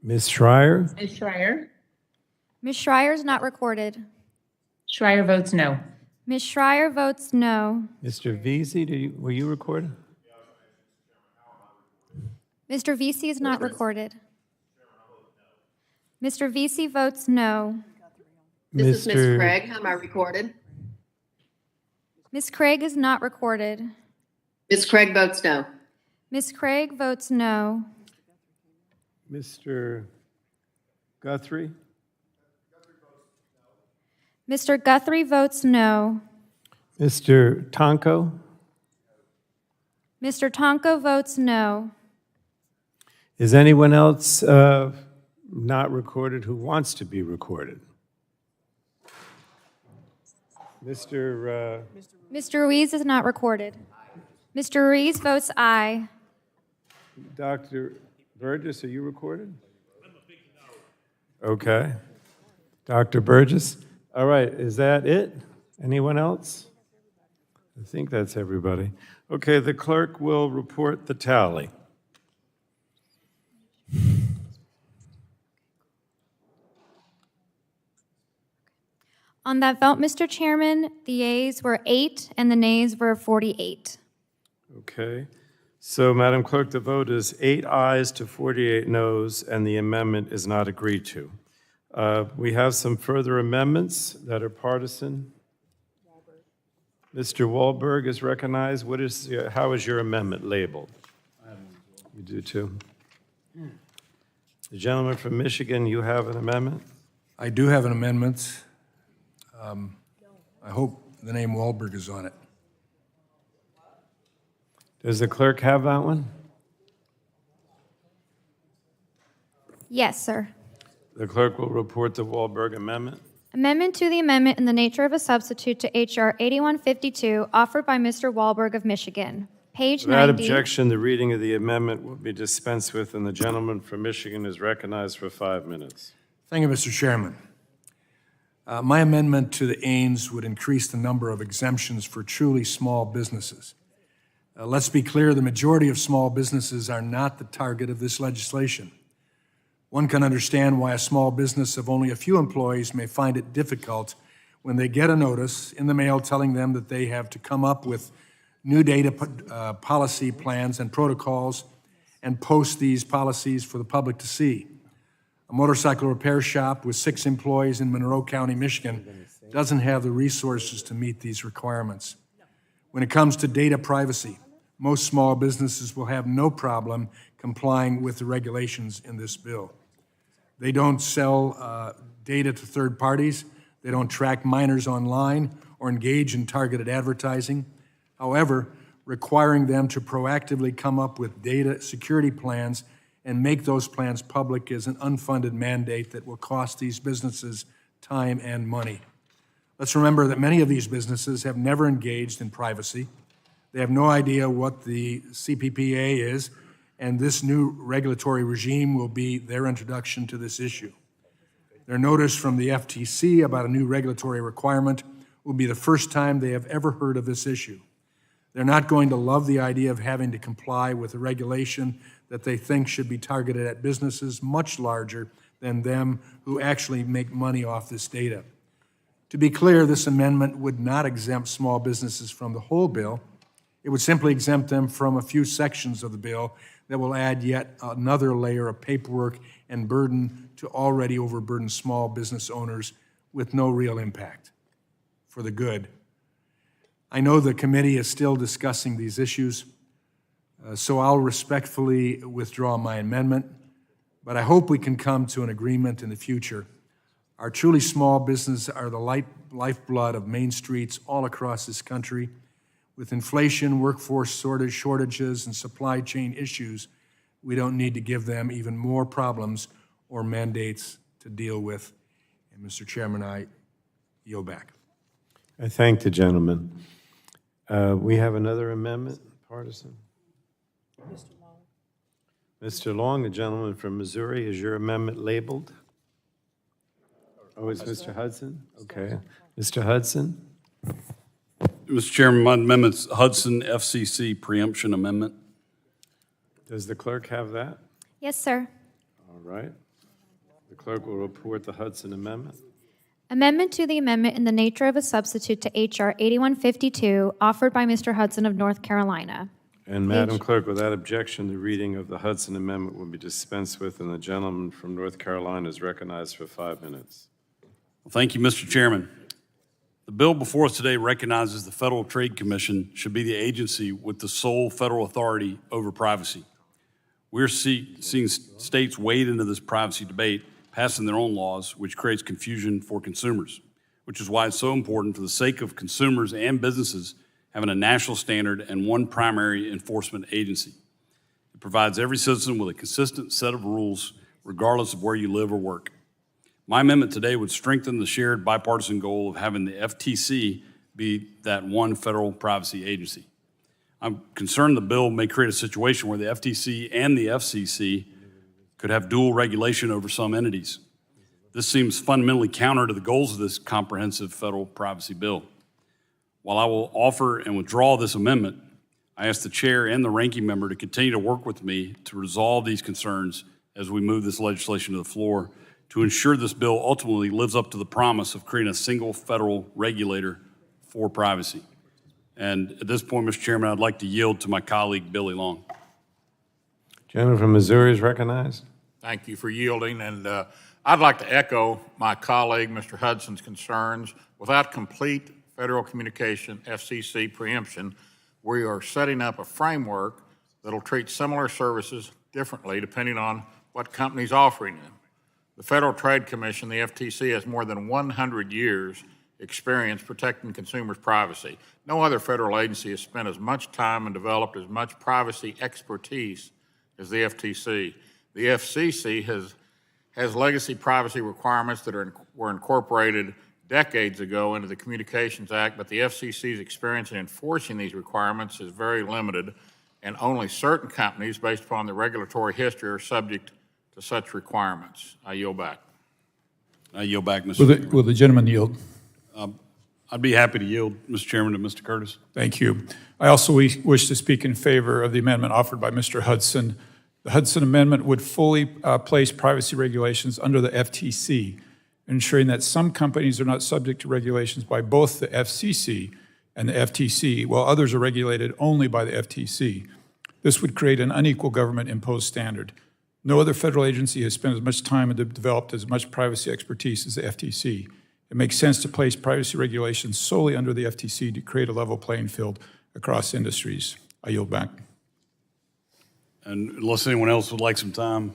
A: Ms. Schreier?
O: Ms. Schreier?
I: Ms. Schreier is not recorded.
O: Schreier votes no.
I: Ms. Schreier votes no.
A: Mr. Veazey, were you recorded?
I: Mr. Vesey is not recorded. Mr. Vesey votes no.
E: This is Ms. Craig. How am I recorded?
I: Ms. Craig is not recorded.
E: Ms. Craig votes no.
I: Ms. Craig votes no.
A: Mr. Guthrie?
I: Mr. Guthrie votes no.
A: Mr. Tonko?
I: Mr. Tonko votes no.
A: Is anyone else not recorded who wants to be recorded? Mr.
I: Mr. Ruiz is not recorded. Mr. Ruiz votes aye.
A: Dr. Burgess, are you recorded? Okay. Dr. Burgess? All right, is that it? Anyone else? I think that's everybody. Okay, the clerk will report the tally.
I: On that vote, Mr. Chairman, the yeas were 8 and the nays were 48.
A: Okay. So, Madam Clerk, the vote is 8 ayes to 48 noes, and the amendment is not agreed to. We have some further amendments that are partisan. Mr. Wahlberg is recognized. How is your amendment labeled? You do too. The gentleman from Michigan, you have an amendment?
F: I do have an amendment. I hope the name Wahlberg is on it.
A: Does the clerk have that one?
I: Yes, sir.
A: The clerk will report the Wahlberg amendment.
I: Amendment to the amendment in the nature of a substitute to H.R. 8152, offered by Mr. Wahlberg of Michigan. Page
A: Without
I: 90.
A: objection, the reading of the amendment will be dispensed with, and the gentleman from Michigan is recognized for 5 minutes.
F: Thank you, Mr. Chairman. My amendment to the AINS would increase the number of exemptions for truly small businesses. Let's be clear, the majority of small businesses are not the target of this legislation. One can understand why a small business of only a few employees may find it difficult when they get a notice in the mail telling them that they have to come up with new data policy plans and protocols and post these policies for the public to see. A motorcycle repair shop with 6 employees in Monroe County, Michigan, doesn't have the resources to meet these requirements. When it comes to data privacy, most small businesses will have no problem complying with the regulations in this bill. They don't sell data to third parties. They don't track minors online or engage in targeted advertising. However, requiring them to proactively come up with data security plans and make those plans public is an unfunded mandate that will cost these businesses time and money. Let's remember that many of these businesses have never engaged in privacy. They have no idea what the CPPA is, and this new regulatory regime will be their introduction to this issue. Their notice from the FTC about a new regulatory requirement will be the first time they have ever heard of this issue. They're not going to love the idea of having to comply with a regulation that they think should be targeted at businesses much larger than them who actually make money off this data. To be clear, this amendment would not exempt small businesses from the whole bill. It would simply exempt them from a few sections of the bill that will add yet another layer of paperwork and burden to already overburdened small business owners with no real impact for the good. I know the committee is still discussing these issues, so I'll respectfully withdraw my amendment, but I hope we can come to an agreement in the future. Our truly small businesses are the lifeblood of main streets all across this country. With inflation, workforce shortages, and supply chain issues, we don't need to give them even more problems or mandates to deal with. And Mr. Chairman, I yield back.
A: I thank the gentleman. We have another amendment, partisan. Mr. Long, the gentleman from Missouri, is your amendment labeled? Oh, it's Mr. Hudson? Okay. Mr. Hudson?
T: Mr. Chairman, my amendment's Hudson FCC preemption amendment.
A: Does the clerk have that?
I: Yes, sir.
A: All right. The clerk will report the Hudson amendment.
I: Amendment to the amendment in the nature of a substitute to H.R. 8152, offered by Mr. Hudson of North Carolina.
A: And Madam Clerk, without objection, the reading of the Hudson amendment will be dispensed with, and the gentleman from North Carolina is recognized for 5 minutes.
T: Well, thank you, Mr. Chairman. The bill before us today recognizes the Federal Trade Commission should be the agency with the sole federal authority over privacy. We're seeing states wade into this privacy debate, passing their own laws, which creates confusion for consumers, which is why it's so important for the sake of consumers and businesses having a national standard and one primary enforcement agency. It provides every citizen with a consistent set of rules, regardless of where you live or work. My amendment today would strengthen the shared bipartisan goal of having the FTC be that one federal privacy agency. I'm concerned the bill may create a situation where the FTC and the FCC could have dual regulation over some entities. This seems fundamentally counter to the goals of this comprehensive federal privacy bill. While I will offer and withdraw this amendment, I ask the chair and the ranking member to continue to work with me to resolve these concerns as we move this legislation to the floor to ensure this bill ultimately lives up to the promise of creating a single federal regulator for privacy. And at this point, Mr. Chairman, I'd like to yield to my colleague, Billy Long.
A: Gentleman from Missouri is recognized.
H: Thank you for yielding, and I'd like to echo my colleague, Mr. Hudson's concerns. Without complete federal communication FCC preemption, we are setting up a framework that'll treat similar services differently depending on what company's offering them. The Federal Trade Commission, the FTC, has more than 100 years' experience protecting consumers' privacy. No other federal agency has spent as much time and developed as much privacy expertise as the FTC. The FCC has legacy privacy requirements that were incorporated decades ago into the Communications Act, but the FCC's experience in enforcing these requirements is very limited, and only certain companies, based upon their regulatory history, are subject to such requirements. I yield back.
T: I yield back, Mr. Chairman.
J: Will the gentleman yield?
T: I'd be happy to yield, Mr. Chairman, to Mr. Curtis.
J: Thank you. I also wish to speak in favor of the amendment offered by Mr. Hudson. The Hudson Amendment would fully place privacy regulations under the FTC, ensuring that some companies are not subject to regulations by both the FCC and the FTC, while others are regulated only by the FTC. This would create an unequal government-imposed standard. No other federal agency has spent as much time and developed as much privacy expertise as the FTC. It makes sense to place privacy regulations solely under the FTC to create a level playing field across industries. I yield back.
T: And unless anyone else would like some time,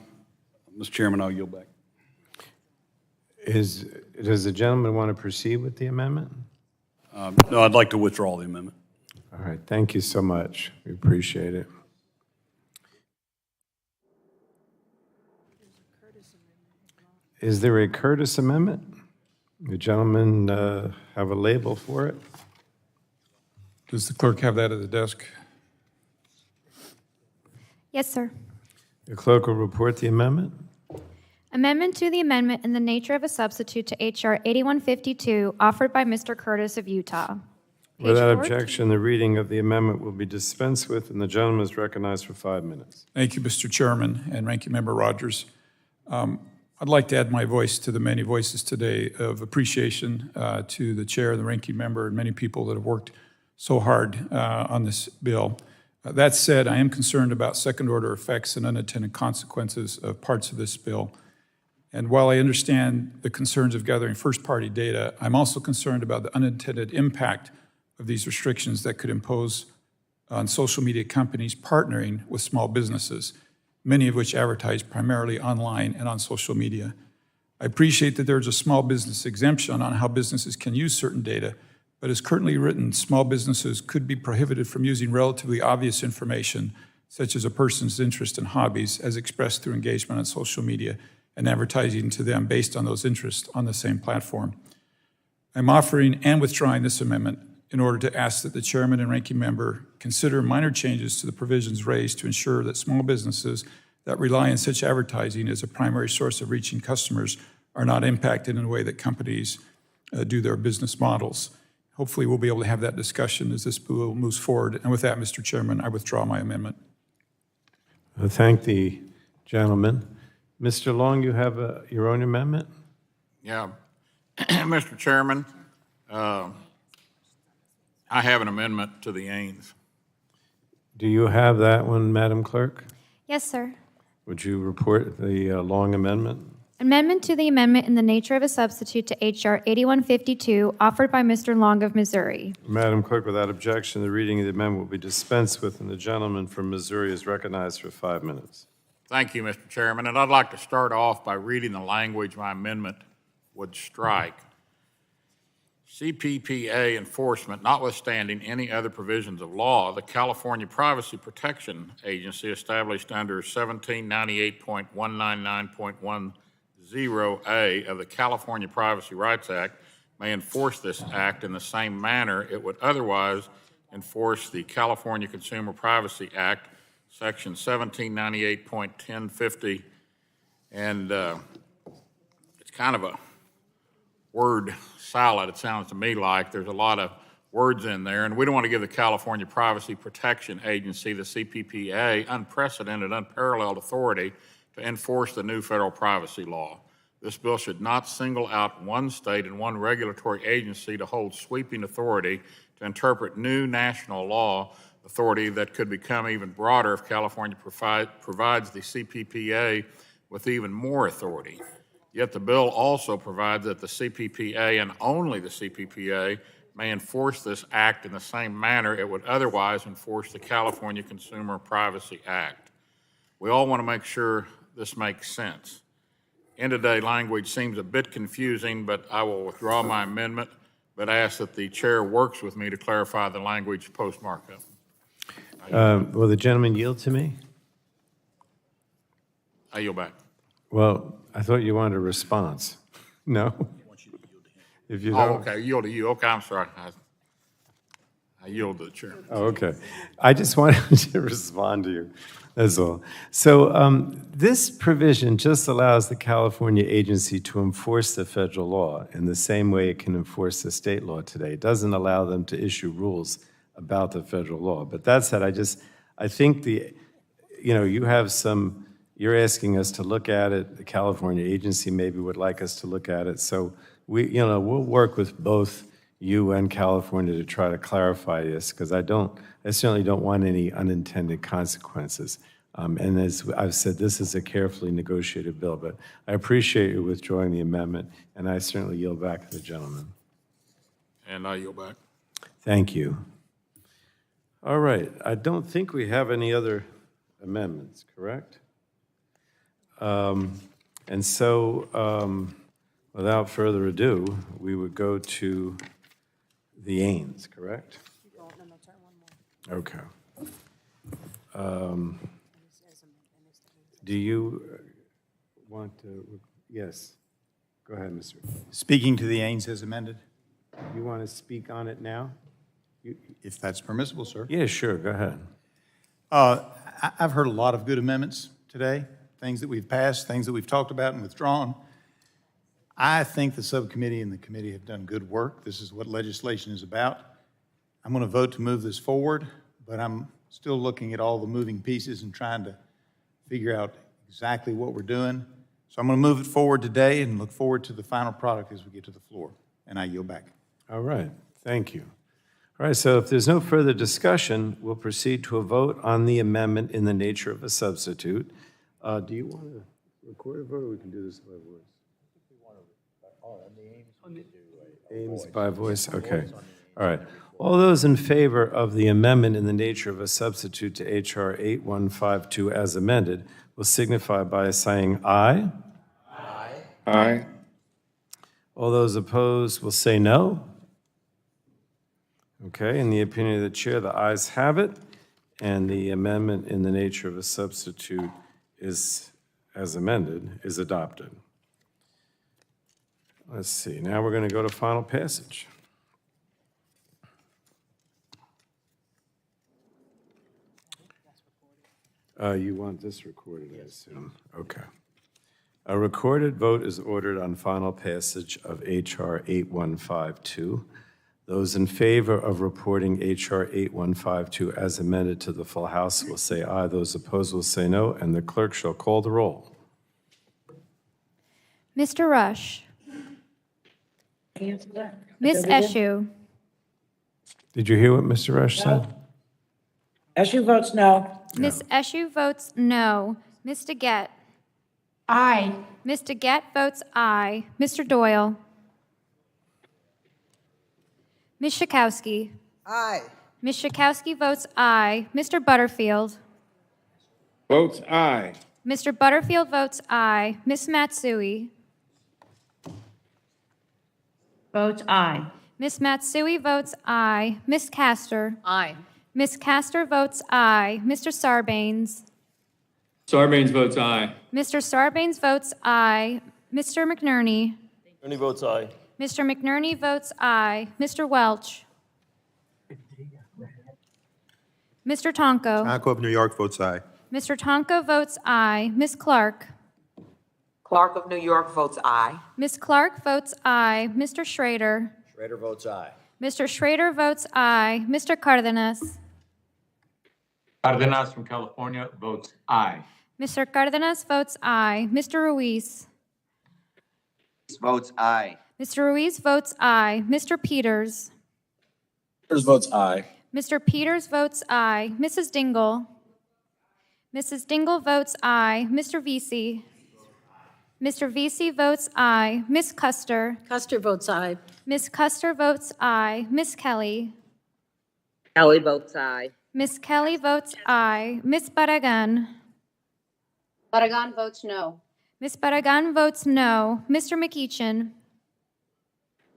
T: Mr. Chairman, I'll yield back.
A: Does the gentleman want to proceed with the amendment?
T: No, I'd like to withdraw the amendment.
A: All right, thank you so much. We appreciate it. Is there a Curtis amendment? The gentleman have a label for it?
J: Does the clerk have that at the desk?
I: Yes, sir.
A: The clerk will report the amendment.
I: Amendment to the amendment in the nature of a substitute to H.R. 8152, offered by Mr. Curtis of Utah. Page
A: Without
I: 4.
A: objection, the reading of the amendment will be dispensed with, and the gentleman is recognized for 5 minutes.
J: Thank you, Mr. Chairman and Ranking Member Rodgers. I'd like to add my voice to the many voices today of appreciation to the chair and the ranking member and many people that have worked so hard on this bill. That said, I am concerned about second-order effects and unintended consequences of parts of this bill. And while I understand the concerns of gathering first-party data, I'm also concerned about the unintended impact of these restrictions that could impose on social media companies partnering with small businesses, many of which advertise primarily online and on social media. I appreciate that there's a small business exemption on how businesses can use certain data, but as currently written, small businesses could be prohibited from using relatively obvious information, such as a person's interest and hobbies, as expressed through engagement on social media and advertising to them based on those interests on the same platform. I'm offering and withdrawing this amendment in order to ask that the chairman and ranking member consider minor changes to the provisions raised to ensure that small businesses that rely on such advertising as a primary source of reaching customers are not impacted in a way that companies do their business models. Hopefully, we'll be able to have that discussion as this bill moves forward. And with that, Mr. Chairman, I withdraw my amendment.
A: I thank the gentleman. Mr. Long, you have your own amendment?
H: Yeah. Mr. Chairman, I have an amendment to the Ains.
A: Do you have that one, Madam Clerk?
I: Yes, sir.
A: Would you report the Long amendment?
I: Amendment to the amendment in the nature of a substitute to H.R. 8152, offered by Mr. Long of Missouri.
A: Madam Clerk, without objection, the reading of the amendment will be dispensed with, and the gentleman from Missouri is recognized for 5 minutes.
H: Thank you, Mr. Chairman, and I'd like to start off by reading the language my amendment would strike. CPPA enforcement, notwithstanding any other provisions of law, the California Privacy Protection Agency, established under 1798.199.10A of the California Privacy Rights Act, may enforce this act in the same manner it would otherwise enforce the California Consumer Privacy Act, Section 1798.1050, and it's kind of a word salad, it sounds to me like. There's a lot of words in there, and we don't want to give the California Privacy Protection Agency, the CPPA, unprecedented, unparalleled authority to enforce the new federal privacy law. This bill should not single out one state and one regulatory agency to hold sweeping authority to interpret new national law, authority that could become even broader if California provides the CPPA with even more authority. Yet the bill also provides that the CPPA and only the CPPA may enforce this act in the same manner it would otherwise enforce the California Consumer Privacy Act. We all want to make sure this makes sense. End-of-day language seems a bit confusing, but I will withdraw my amendment, but ask that the chair works with me to clarify the language post-markup.
A: Will the gentleman yield to me?
H: I yield back.
A: Well, I thought you wanted a response. No? If you
H: Oh,
A: don't.
H: okay, yield to you. Okay, I'm sorry. I yield to the chair.
A: Oh, okay. I just wanted to respond to you, that's all. So this provision just allows the California agency to enforce the federal law in the same way it can enforce the state law today. It doesn't allow them to issue rules about the federal law. But that said, I think you have some, you're asking us to look at it, the California agency maybe would like us to look at it. So we'll work with both you and California to try to clarify this, because I certainly don't want any unintended consequences. And as I've said, this is a carefully negotiated bill, but I appreciate you withdrawing the amendment, and I certainly yield back to the gentleman.
H: And I yield back.
A: Thank you. All right, I don't think we have any other amendments, correct? And so, without further ado, we would go to the Ains, correct? Okay. Do you want to, yes, go ahead, Mr.
M: Speaking to the Ains as amended,
A: You want to speak on it now?
M: if that's permissible, sir.
A: Yeah, sure, go ahead.
M: I've heard a lot of good amendments today, things that we've passed, things that we've talked about and withdrawn. I think the subcommittee and the committee have done good work. This is what legislation is about. I'm going to vote to move this forward, but I'm still looking at all the moving pieces and trying to figure out exactly what we're doing. So I'm going to move it forward today and look forward to the final product as we get to the floor. And I yield back.
A: All right, thank you. All right, so if there's no further discussion, we'll proceed to a vote on the amendment in the nature of a substitute. Do you want to record a vote, or we can do this by voice? Ames by voice, okay. All right. All those in favor of the amendment in the nature of a substitute to H.R. 8152 as amended will signify by saying aye.
K: Aye. Aye.
A: All those opposed will say no. Okay, in the opinion of the chair, the ayes have it, and the amendment in the nature of a substitute is, as amended, is adopted. Let's see, now we're going to go to final passage. You want this recorded, I assume? Okay. A recorded vote is ordered on final passage of H.R. 8152. Those in favor of reporting H.R. 8152 as amended to the full House will say aye. Those opposed will say no, and the clerk shall call the roll.
I: Mr. Rush.
B: Cancel that.
I: Ms. Eshu.
A: Did you hear what Mr. Rush said?
B: Eshu votes no.
I: Ms. Eshu votes no. Ms. DeGette.
O: Aye.
I: Ms. DeGette votes aye. Mr. Doyle. Ms. Schakowsky.
D: Aye.
I: Ms. Schakowsky votes aye. Mr. Butterfield.
K: Votes aye.
I: Mr. Butterfield votes aye. Ms. Matsui.
O: Votes aye.
I: Ms. Matsui votes aye. Ms. Castor.
E: Aye.
I: Ms. Castor votes aye. Mr. Sarbanes.
R: Sarbanes votes aye.
I: Mr. Sarbanes votes aye. Mr. McNerney.
P: Ernie votes aye.
I: Mr. McNerney votes aye. Mr. Welch. Mr. Tonko.
P: Markup of New York votes aye.
I: Mr. Tonko votes aye. Ms. Clark.
L: Clark of New York votes aye.
I: Ms. Clark votes aye. Mr. Schrader.
P: Schrader votes aye.
I: Mr. Schrader votes aye. Mr. Cardenas.
W: Cardenas from California votes aye.
I: Mr. Cardenas votes aye. Mr. Ruiz.
P: Votes aye.
I: Mr. Ruiz votes aye. Mr. Peters.
P: Peters votes aye.
I: Mr. Peters votes aye. Mrs. Dingle. Mrs. Dingle votes aye. Mr. Vesey. Mr. Vesey votes aye. Ms. Custer.
X: Custer votes aye.
I: Ms. Custer votes aye. Ms. Kelly.
L: Kelly votes aye.
I: Ms. Kelly votes aye. Ms. Barragan.
E: Barragan votes no.
I: Ms. Barragan votes no. Mr. McEachin.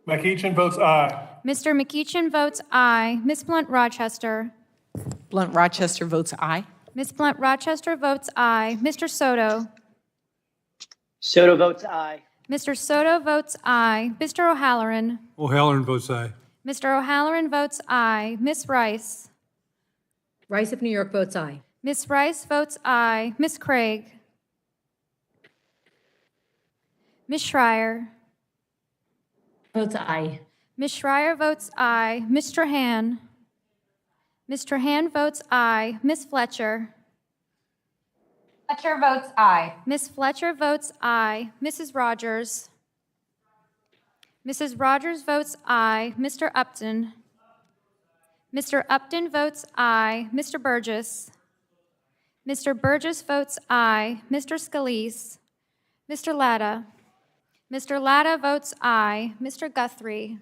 C: McEachin votes aye.
I: Mr. McEachin votes aye. Ms. Blunt Rochester.
X: Blunt Rochester votes aye.
I: Ms. Blunt Rochester votes aye. Mr. Soto.
Y: Soto votes aye.
I: Mr. Soto votes aye. Mr. O'Halloran.
U: O'Halloran votes aye.
I: Mr. O'Halloran votes aye. Ms. Rice.
G: Rice of New York votes aye.
I: Ms. Rice votes aye. Ms. Craig. Ms. Schreier.
G: Votes aye.
I: Ms. Schreier votes aye. Ms. Strahan. Ms. Strahan votes aye. Ms. Fletcher.
E: Fletcher votes aye.
I: Ms. Fletcher votes aye. Mrs. Rodgers. Mrs. Rodgers votes aye. Mr. Upton. Mr. Upton votes aye. Mr. Burgess. Mr. Burgess votes aye. Mr. Scalise. Mr. Latta. Mr. Latta votes aye. Mr. Guthrie.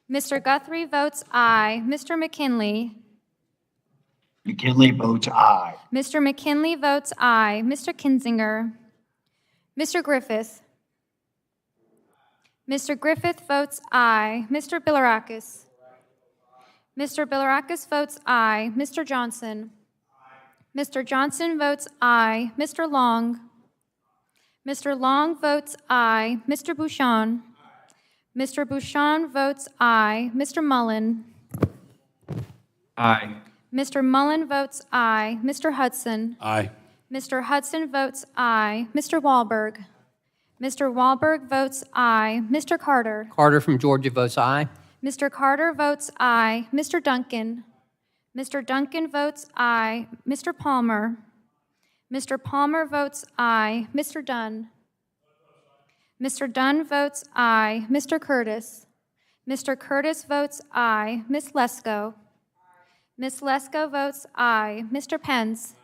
I: Mr. Guthrie votes aye. Mr. McKinley.
P: McKinley votes aye.
I: Mr. McKinley votes aye. Mr. Kinzinger. Mr. Griffith. Mr. Griffith votes aye. Mr. Bilirakis. Mr. Bilirakis votes aye. Mr. Johnson. Mr. Johnson votes aye. Mr. Long. Mr. Long votes aye. Mr. Bouchon. Mr. Bouchon votes aye. Mr. Mullen.
P: Aye.
I: Mr. Mullen votes aye. Mr. Hudson.
T: Aye.
I: Mr. Hudson votes aye. Mr. Wahlberg. Mr. Wahlberg votes aye. Mr. Carter.
N: Carter from Georgia votes aye.
I: Mr. Carter votes aye. Mr. Duncan. Mr. Duncan votes aye. Mr. Palmer. Mr. Palmer votes aye. Mr. Dunn. Mr. Dunn votes aye. Mr. Curtis. Mr. Curtis votes aye. Ms. Lesko. Ms. Lesko votes aye. Mr. Pence.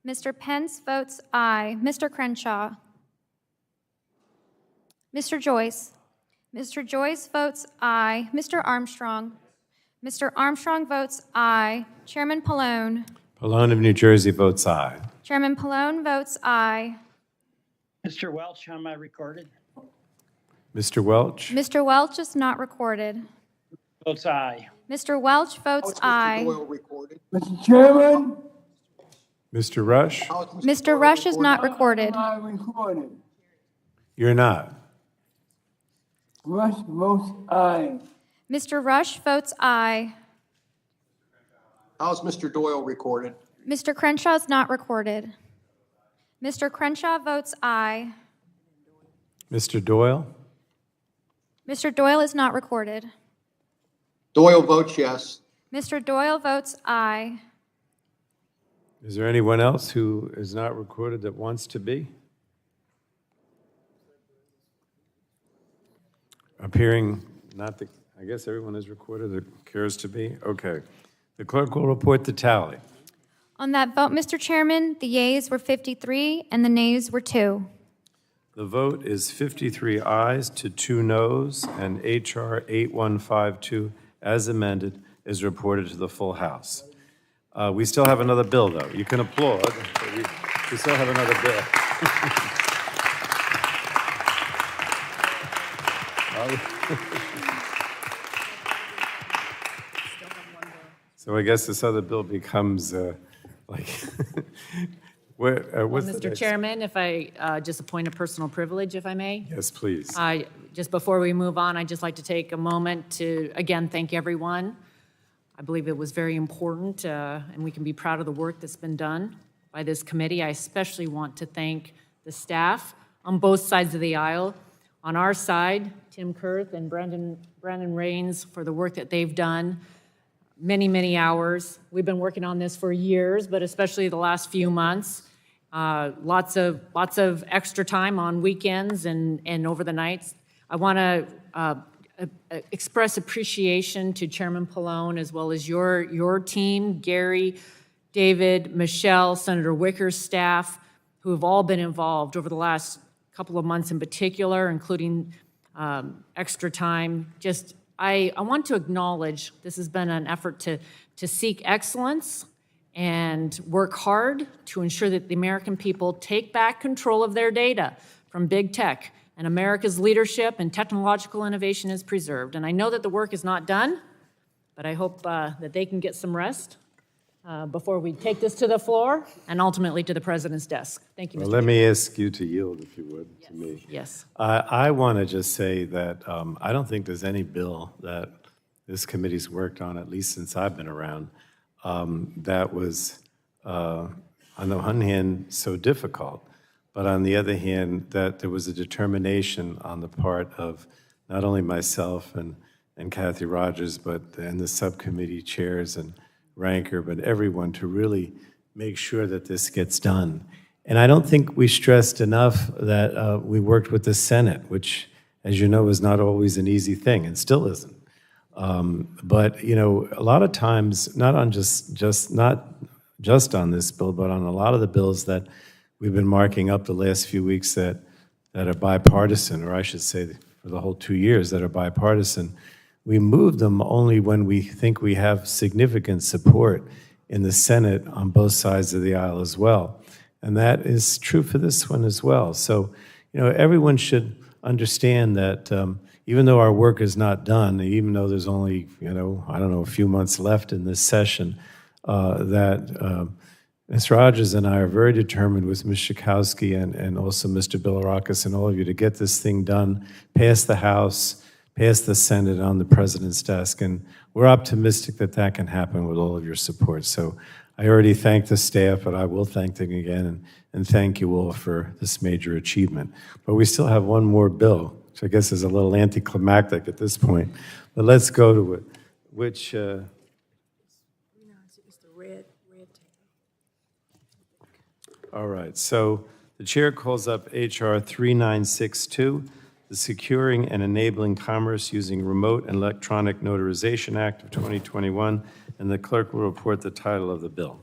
I: Mr. Pence votes aye. Mr. Crenshaw. Mr. Joyce. Mr. Joyce votes aye. Mr. Armstrong. Mr. Armstrong votes aye. Chairman Pallone.
A: Pallone of New Jersey votes aye.
I: Chairman Pallone votes aye.
Y: Mr. Welch, am I recorded?
A: Mr. Welch?
I: Mr. Welch is not recorded.
Y: Votes aye.
I: Mr. Welch votes aye.
K: Mr. Chairman?
A: Mr. Rush?
I: Mr. Rush is not recorded.
A: You're not.
K: Rush votes aye.
I: Mr. Rush votes aye.
P: How is Mr. Doyle recorded?
I: Mr. Crenshaw is not recorded. Mr. Crenshaw votes aye.
A: Mr. Doyle?
I: Mr. Doyle is not recorded.
P: Doyle votes yes.
I: Mr. Doyle votes aye.
A: Is there anyone else who is not recorded that wants to be? Appearing not the, I guess everyone is recorded that cares to be? Okay. The clerk will report the tally.
I: On that vote, Mr. Chairman, the yeas were 53 and the nays were 2.
A: The vote is 53 ayes to 2 noes, and H.R. 8152, as amended, is reported to the full House. We still have another bill, though. You can applaud, but we still have another bill. So I guess this other bill becomes like, what's the
G: Mr.
A: next?
G: Chairman, if I just a point of personal privilege, if I may.
A: Yes, please.
G: Just before we move on, I'd just like to take a moment to, again, thank everyone. I believe it was very important, and we can be proud of the work that's been done by this committee. I especially want to thank the staff on both sides of the aisle. On our side, Tim Kurth and Brandon Rains for the work that they've done. Many, many hours. We've been working on this for years, but especially the last few months. Lots of extra time on weekends and over the nights. I want to express appreciation to Chairman Pallone as well as your team, Gary, David, Michelle, Senator Wicker's staff, who have all been involved over the last couple of months in particular, including extra time. I want to acknowledge this has been an effort to seek excellence and work hard to ensure that the American people take back control of their data from big tech, and America's leadership and technological innovation is preserved. And I know that the work is not done, but I hope that they can get some rest before we take this to the floor and ultimately to the President's desk. Thank you, Mr.
A: Well, let me ask you to yield, if you would, to me.
G: Yes.
A: I want to just say that I don't think there's any bill that this committee's worked on, at least since I've been around, that was, on the one hand, so difficult, but on the other hand, that there was a determination on the part of not only myself and Cathy Rodgers, and the subcommittee chairs and Ranker, but everyone to really make sure that this gets done. And I don't think we stressed enough that we worked with the Senate, which, as you know, is not always an easy thing, and still isn't. But you know, a lot of times, not just on this bill, but on a lot of the bills that we've been marking up the last few weeks that are bipartisan, or I should say, for the whole 2 years that are bipartisan. We move them only when we think we have significant support in the Senate on both sides of the aisle as well. And that is true for this one as well. So, you know, everyone should understand that even though our work is not done, even though there's only, you know, I don't know, a few months left in this session, that Ms. Rodgers and I are very determined with Ms. Schakowsky and also Mr. Bilirakis and all of you to get this thing done, pass the House, pass the Senate on the President's desk, and we're optimistic that that can happen with all of your support. So I already thanked the staff, but I will thank them again, and thank you all for this major achievement. But we still have one more bill, which I guess is a little anticlimactic at this point, but let's go to it, which... All right, so the chair calls up H.R. 3962, the Securing and Enabling Commerce Using Remote and Electronic Notarization Act of 2021, and the clerk will report the title of the bill.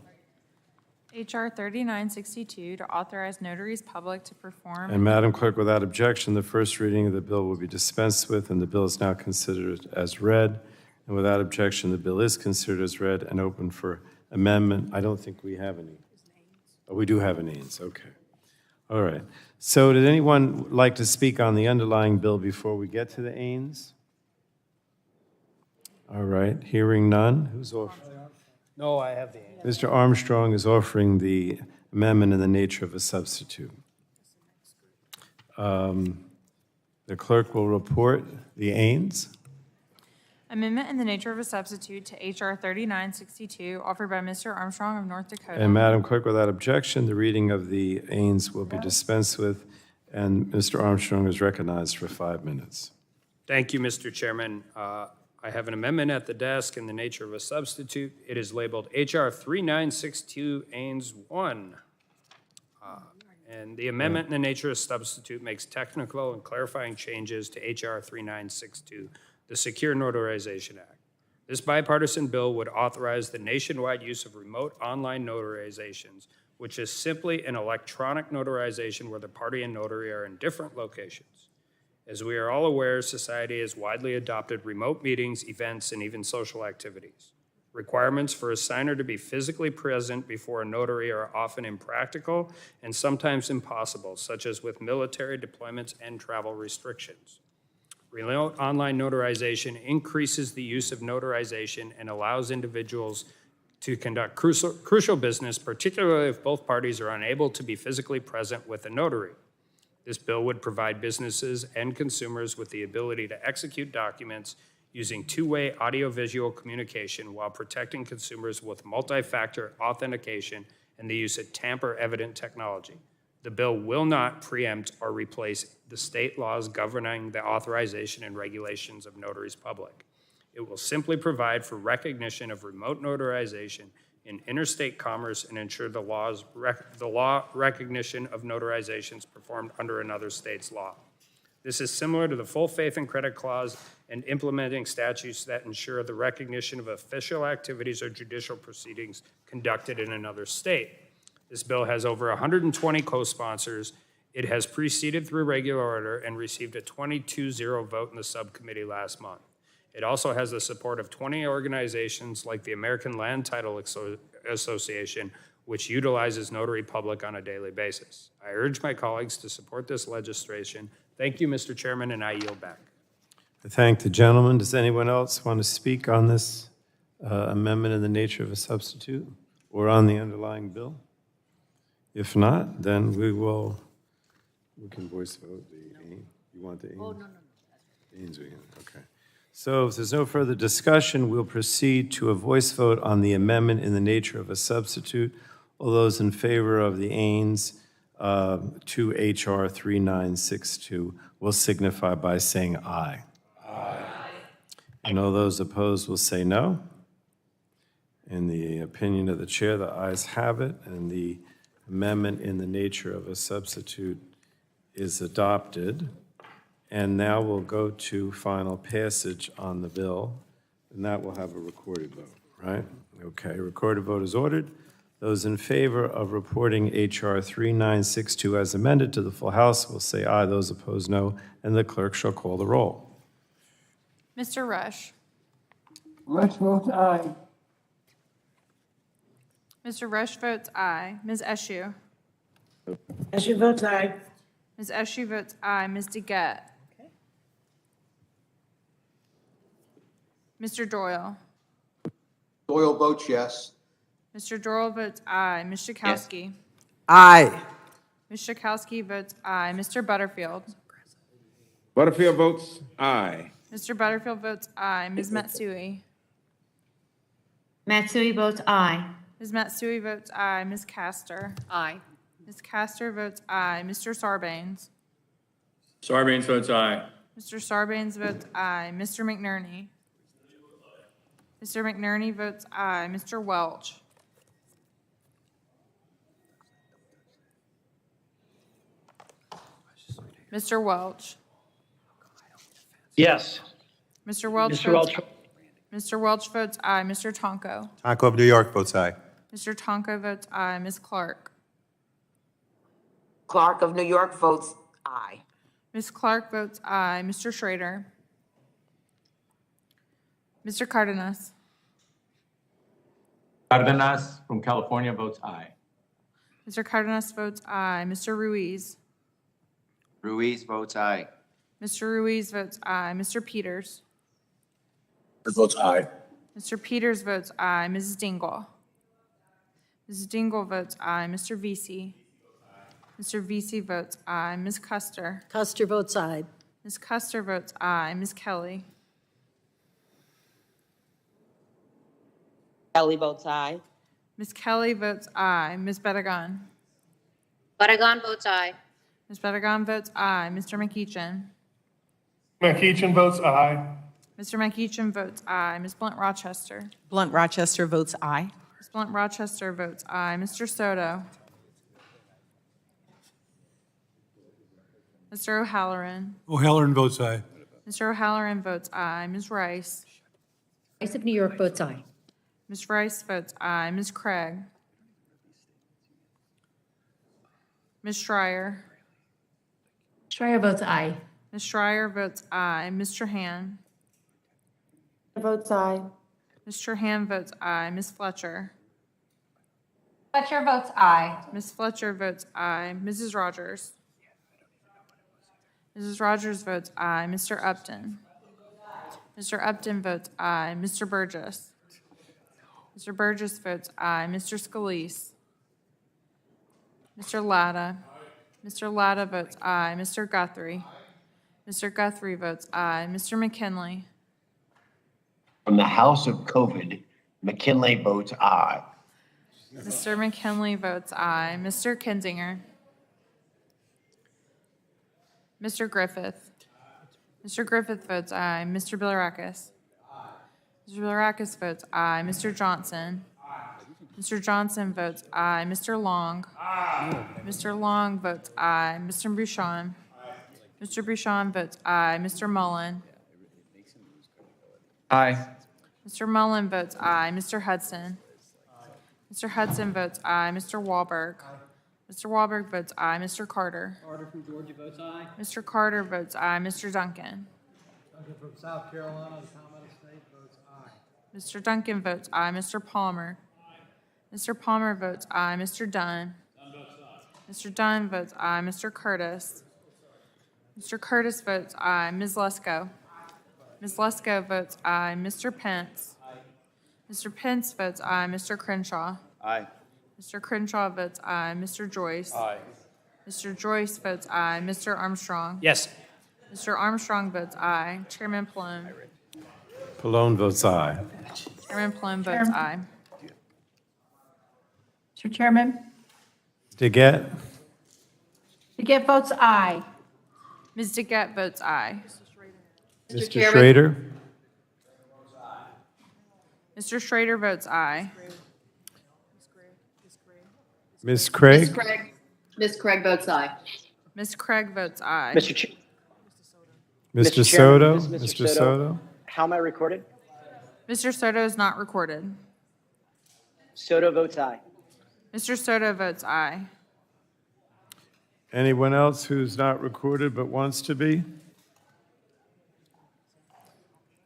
F: H.R. 3962 to authorize notaries public to perform.
A: And Madam Clerk, without objection, the first reading of the bill will be dispensed with, and the bill is now considered as read. And without objection, the bill is considered as read and open for amendment. I don't think we have any. Oh, we do have any names, okay. All right. So did anyone like to speak on the underlying bill before we get to the Ains? All right, hearing none. Who's offering?
N: No, I have the answer.
A: Mr. Armstrong is offering the amendment in the nature of a substitute. The clerk will report the Ains.
F: Amendment in the nature of a substitute to H.R. 3962 offered by Mr. Armstrong of North Dakota.
A: And Madam Clerk, without objection, the reading of the Ains will be dispensed with, and Mr. Armstrong is recognized for 5 minutes.
N: Thank you, Mr. Chairman. I have an amendment at the desk in the nature of a substitute. It is labeled H.R. 3962 Ains 1. And the amendment in the nature of a substitute makes technical and clarifying changes to H.R. 3962, the Secure Notarization Act. This bipartisan bill would authorize the nationwide use of remote online notarizations, which is simply an electronic notarization where the party and notary are in different locations. As we are all aware, society has widely adopted remote meetings, events, and even social activities. Requirements for a signer to be physically present before a notary are often impractical and sometimes impossible, such as with military deployments and travel restrictions. Remote online notarization increases the use of notarization and allows individuals to conduct crucial business, particularly if both parties are unable to be physically present with a notary. This bill would provide businesses and consumers with the ability to execute documents using two-way audiovisual communication while protecting consumers with multi-factor authentication and the use of tamper-evident technology. The bill will not preempt or replace the state laws governing the authorization and regulations of notaries public. It will simply provide for recognition of remote notarization in interstate commerce and ensure the law recognition of notarizations performed under another state's law. This is similar to the full faith and credit clause and implementing statutes that ensure the recognition of official activities or judicial proceedings conducted in another state. This bill has over 120 co-sponsors. It has proceeded through regular order and received a 22-0 vote in the subcommittee last month. It also has the support of 20 organizations like the American Land Title Association, which utilizes notary public on a daily basis. I urge my colleagues to support this legislation. Thank you, Mr. Chairman, and I yield back.
A: I thank the gentleman. Does anyone else want to speak on this amendment in the nature of a substitute or on the underlying bill? If not, then we can voice vote the aim. You want the aim? Oh, no. Ames, okay. So if there's no further discussion, we'll proceed to a voice vote on the amendment in the nature of a substitute. All those in favor of the Ains to HR 3962 will signify by saying aye. Aye. And all those opposed will say no. In the opinion of the chair, the ayes have it, and the amendment in the nature of a substitute is adopted. And now we'll go to final passage on the bill, and that will have a recorded vote, right? Okay, recorded vote is ordered. Those in favor of reporting HR 3962 as amended to the full House will say aye. Those opposed, no. And the clerk shall call the roll.
F: Mr. Rush.
K: Rush votes aye.
F: Mr. Rush votes aye. Ms. Eshoo.
B: Eshoo votes aye.
F: Ms. Eshoo votes aye. Ms. DeGette. Mr. Doyle.
P: Doyle votes yes.
F: Mr. Doyle votes aye. Ms. Schakowsky.
D: Aye.
F: Ms. Schakowsky votes aye. Mr. Butterfield.
H: Butterfield votes aye.
F: Mr. Butterfield votes aye. Ms. Matsui.
O: Matsui votes aye.
F: Ms. Matsui votes aye. Ms. Castor.
X: Aye.
F: Ms. Castor votes aye. Mr. Sarbanes.
W: Sarbanes votes aye.
F: Mr. Sarbanes votes aye. Mr. McNerney. Mr. McNerney votes aye. Mr. Welch. Mr. Welch.
Y: Yes.
F: Mr. Welch
Y: Mr.
F: votes
Y: Welch.
F: Mr. Welch votes aye. Mr. Tonko.
H: Tonko of New York votes aye.
F: Mr. Tonko votes aye. Ms. Clark.
L: Clark of New York votes aye.
F: Ms. Clark votes aye. Mr. Schrader. Mr. Cardenas.
W: Cardenas from California votes aye.
F: Mr. Cardenas votes aye. Mr. Ruiz.
H: Ruiz votes aye.
F: Mr. Ruiz votes aye. Mr. Peters.
K: Votes aye.
F: Mr. Peters votes aye. Mrs. Dingle. Mrs. Dingle votes aye. Mr. Vesey. Mr. Vesey votes aye. Ms. Custer.
X: Custer votes aye.
F: Ms. Custer votes aye. Ms. Kelly.
L: Kelly votes aye.
F: Ms. Kelly votes aye. Ms. Bedegan.
E: Baragon votes aye.
F: Ms. Bedegan votes aye. Mr. McEachin.
C: McEachin votes aye.
F: Mr. McEachin votes aye. Ms. Blunt Rochester.
X: Blunt Rochester votes aye.
F: Ms. Blunt Rochester votes aye. Mr. Soto. Mr. O'Halloran.
U: O'Halloran votes aye.
F: Mr. O'Halloran votes aye. Ms. Rice.
G: Rice of New York votes aye.
F: Ms. Rice votes aye. Ms. Craig. Ms. Schreier.
O: Schreier votes aye.
F: Ms. Schreier votes aye. Ms. Trahan.
O: Votes aye.
F: Ms. Trahan votes aye. Ms. Fletcher.
E: Fletcher votes aye.
F: Ms. Fletcher votes aye. Mrs. Rodgers. Mrs. Rodgers votes aye. Mr. Upton. Mr. Upton votes aye. Mr. Burgess. Mr. Burgess votes aye. Mr. Scalise. Mr. Latta. Mr. Latta votes aye. Mr. Guthrie. Mr. Guthrie votes aye. Mr. McKinley.
K: From the House of COVID, McKinley votes aye.
F: Mr. McKinley votes aye. Mr. Kinzinger. Mr. Griffith. Mr. Griffith votes aye. Mr. Bilirakis. Mr. Bilirakis votes aye. Mr. Johnson. Mr. Johnson votes aye. Mr. Long. Mr. Long votes aye. Mr. Bouchon. Mr. Bouchon votes aye. Mr. Mullen.
H: Aye.
F: Mr. Mullen votes aye. Mr. Hudson. Mr. Hudson votes aye. Mr. Wahlberg. Mr. Wahlberg votes aye. Mr. Carter.
Y: Carter from Georgia votes aye.
F: Mr. Carter votes aye. Mr. Duncan.
Y: Duncan from South Carolina, the Commonwealth State, votes aye.
F: Mr. Duncan votes aye. Mr. Palmer. Mr. Palmer votes aye. Mr. Dunn. Mr. Dunn votes aye. Mr. Curtis. Mr. Curtis votes aye. Ms. Lesko. Ms. Lesko votes aye. Mr. Pence. Mr. Pence votes aye. Mr. Crenshaw.
H: Aye.
F: Mr. Crenshaw votes aye. Mr. Joyce.
N: Aye.
F: Mr. Joyce votes aye. Mr. Armstrong.
N: Yes.
F: Mr. Armstrong votes aye. Chairman Pallone.
A: Pallone votes aye.
F: Chairman Pallone votes aye.
R: Mr. Chairman,
A: DeGette?
R: DeGette votes aye.
F: Ms. DeGette votes aye.
A: Mr. Schrader?
F: Mr. Schrader votes aye.
A: Ms. Craig?
E: Ms. Craig votes aye.
F: Ms. Craig votes aye.
A: Mr. Soto? Mr. Soto?
Y: How am I recorded?
F: Mr. Soto is not recorded.
Y: Soto votes aye.
F: Mr. Soto votes aye.
A: Anyone else who's not recorded but wants to be?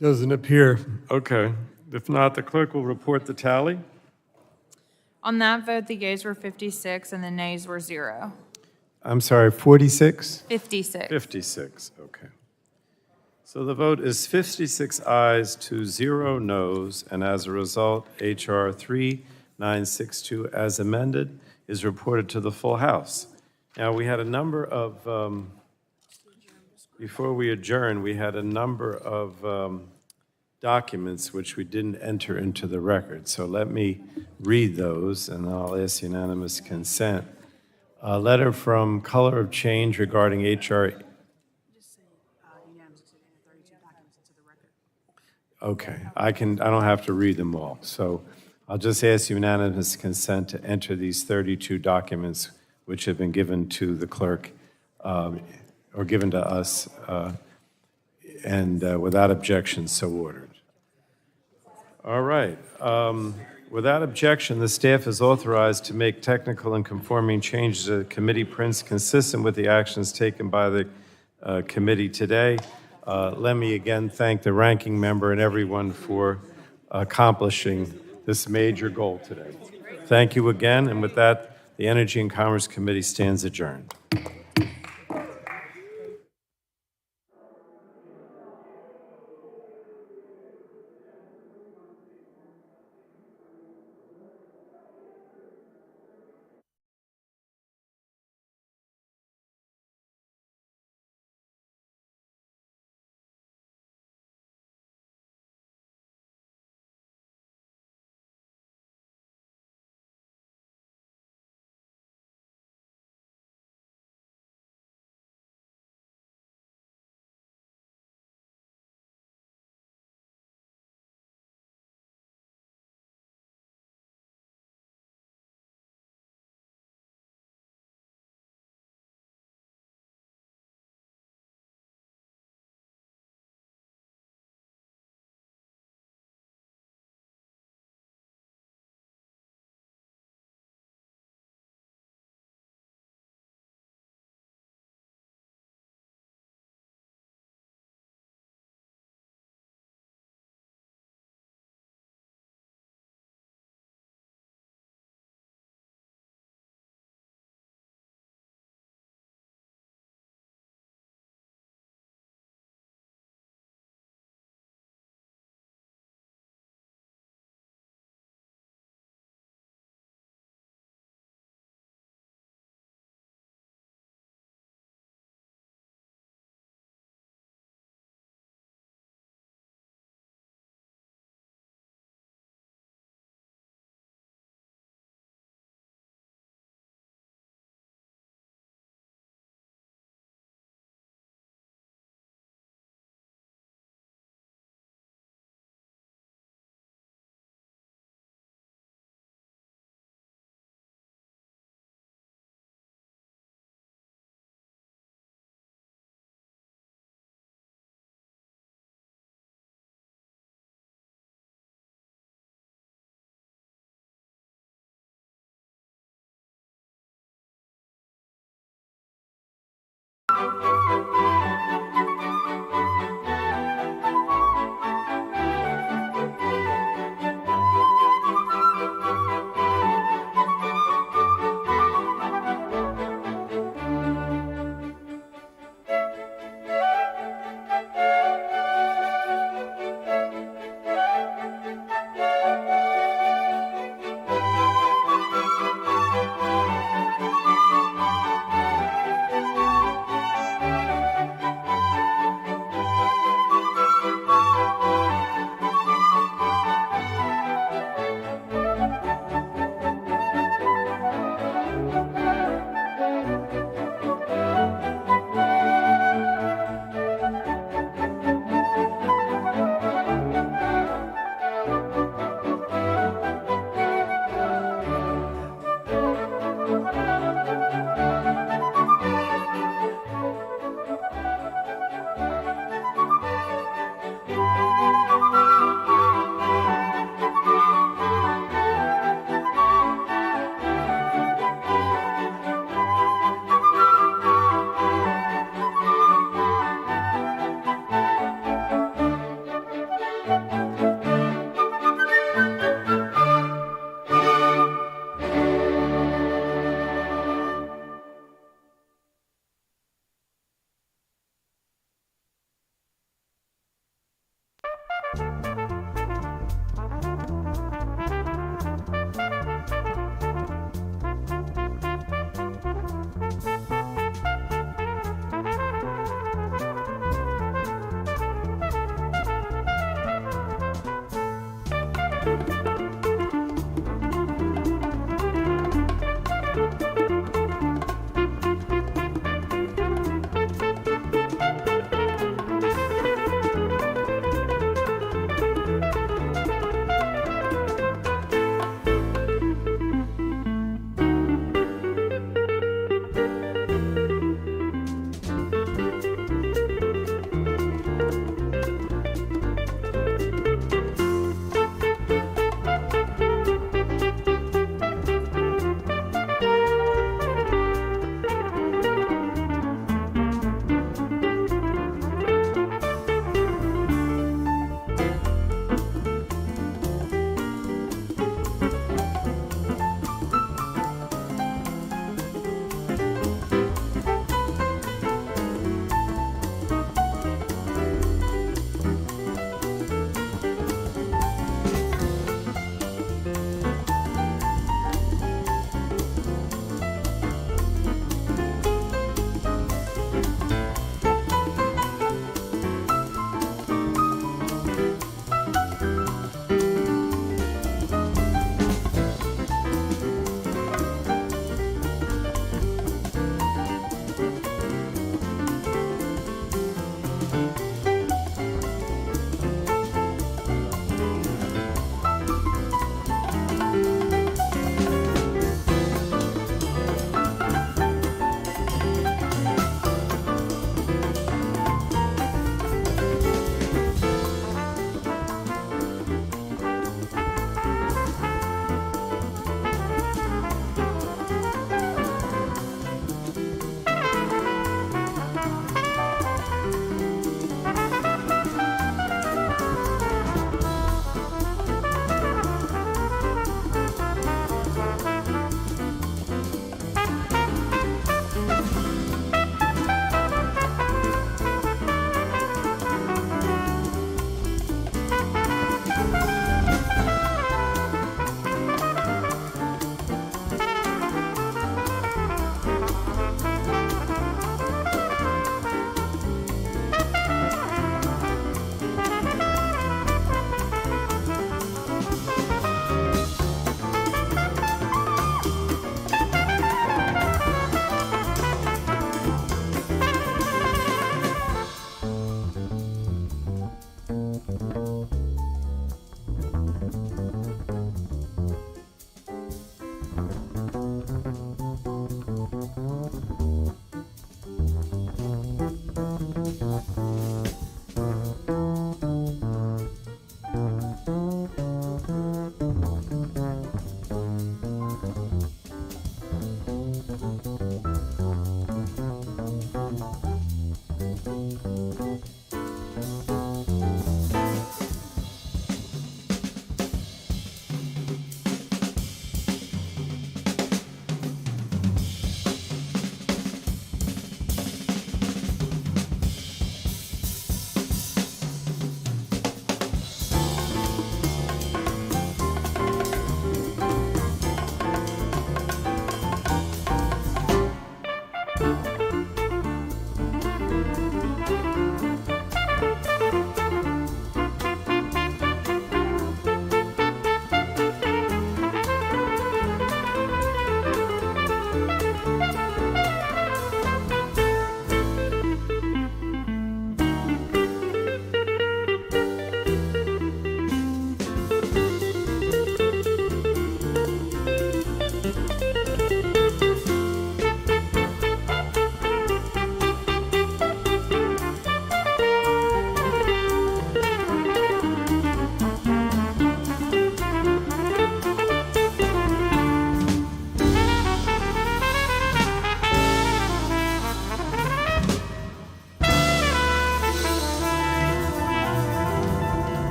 A: Doesn't appear. Okay. If not, the clerk will report the tally.
F: On that vote, the yeas were 56 and the nays were 0.
A: I'm sorry, 46?
F: 56.
A: 56, okay. So the vote is 56 ayes to 0 noes, and as a result, H.R. 3962, as amended, is reported to the full House. Now, we had a number of, before we adjourn, we had a number of documents which we didn't enter into the record. So let me read those, and I'll ask unanimous consent. A letter from Color of Change regarding H.R. Okay, I don't have to read them all. So I'll just ask unanimous consent to enter these 32 documents which have been given to the clerk or given to us and without objection, so ordered. All right. Without objection, the staff is authorized to make technical and conforming changes to committee prints consistent with the actions taken by the committee today. Let me again thank the ranking member and everyone for accomplishing this major goal today. Thank you again, and with that, the Energy and Commerce Committee stands adjourned.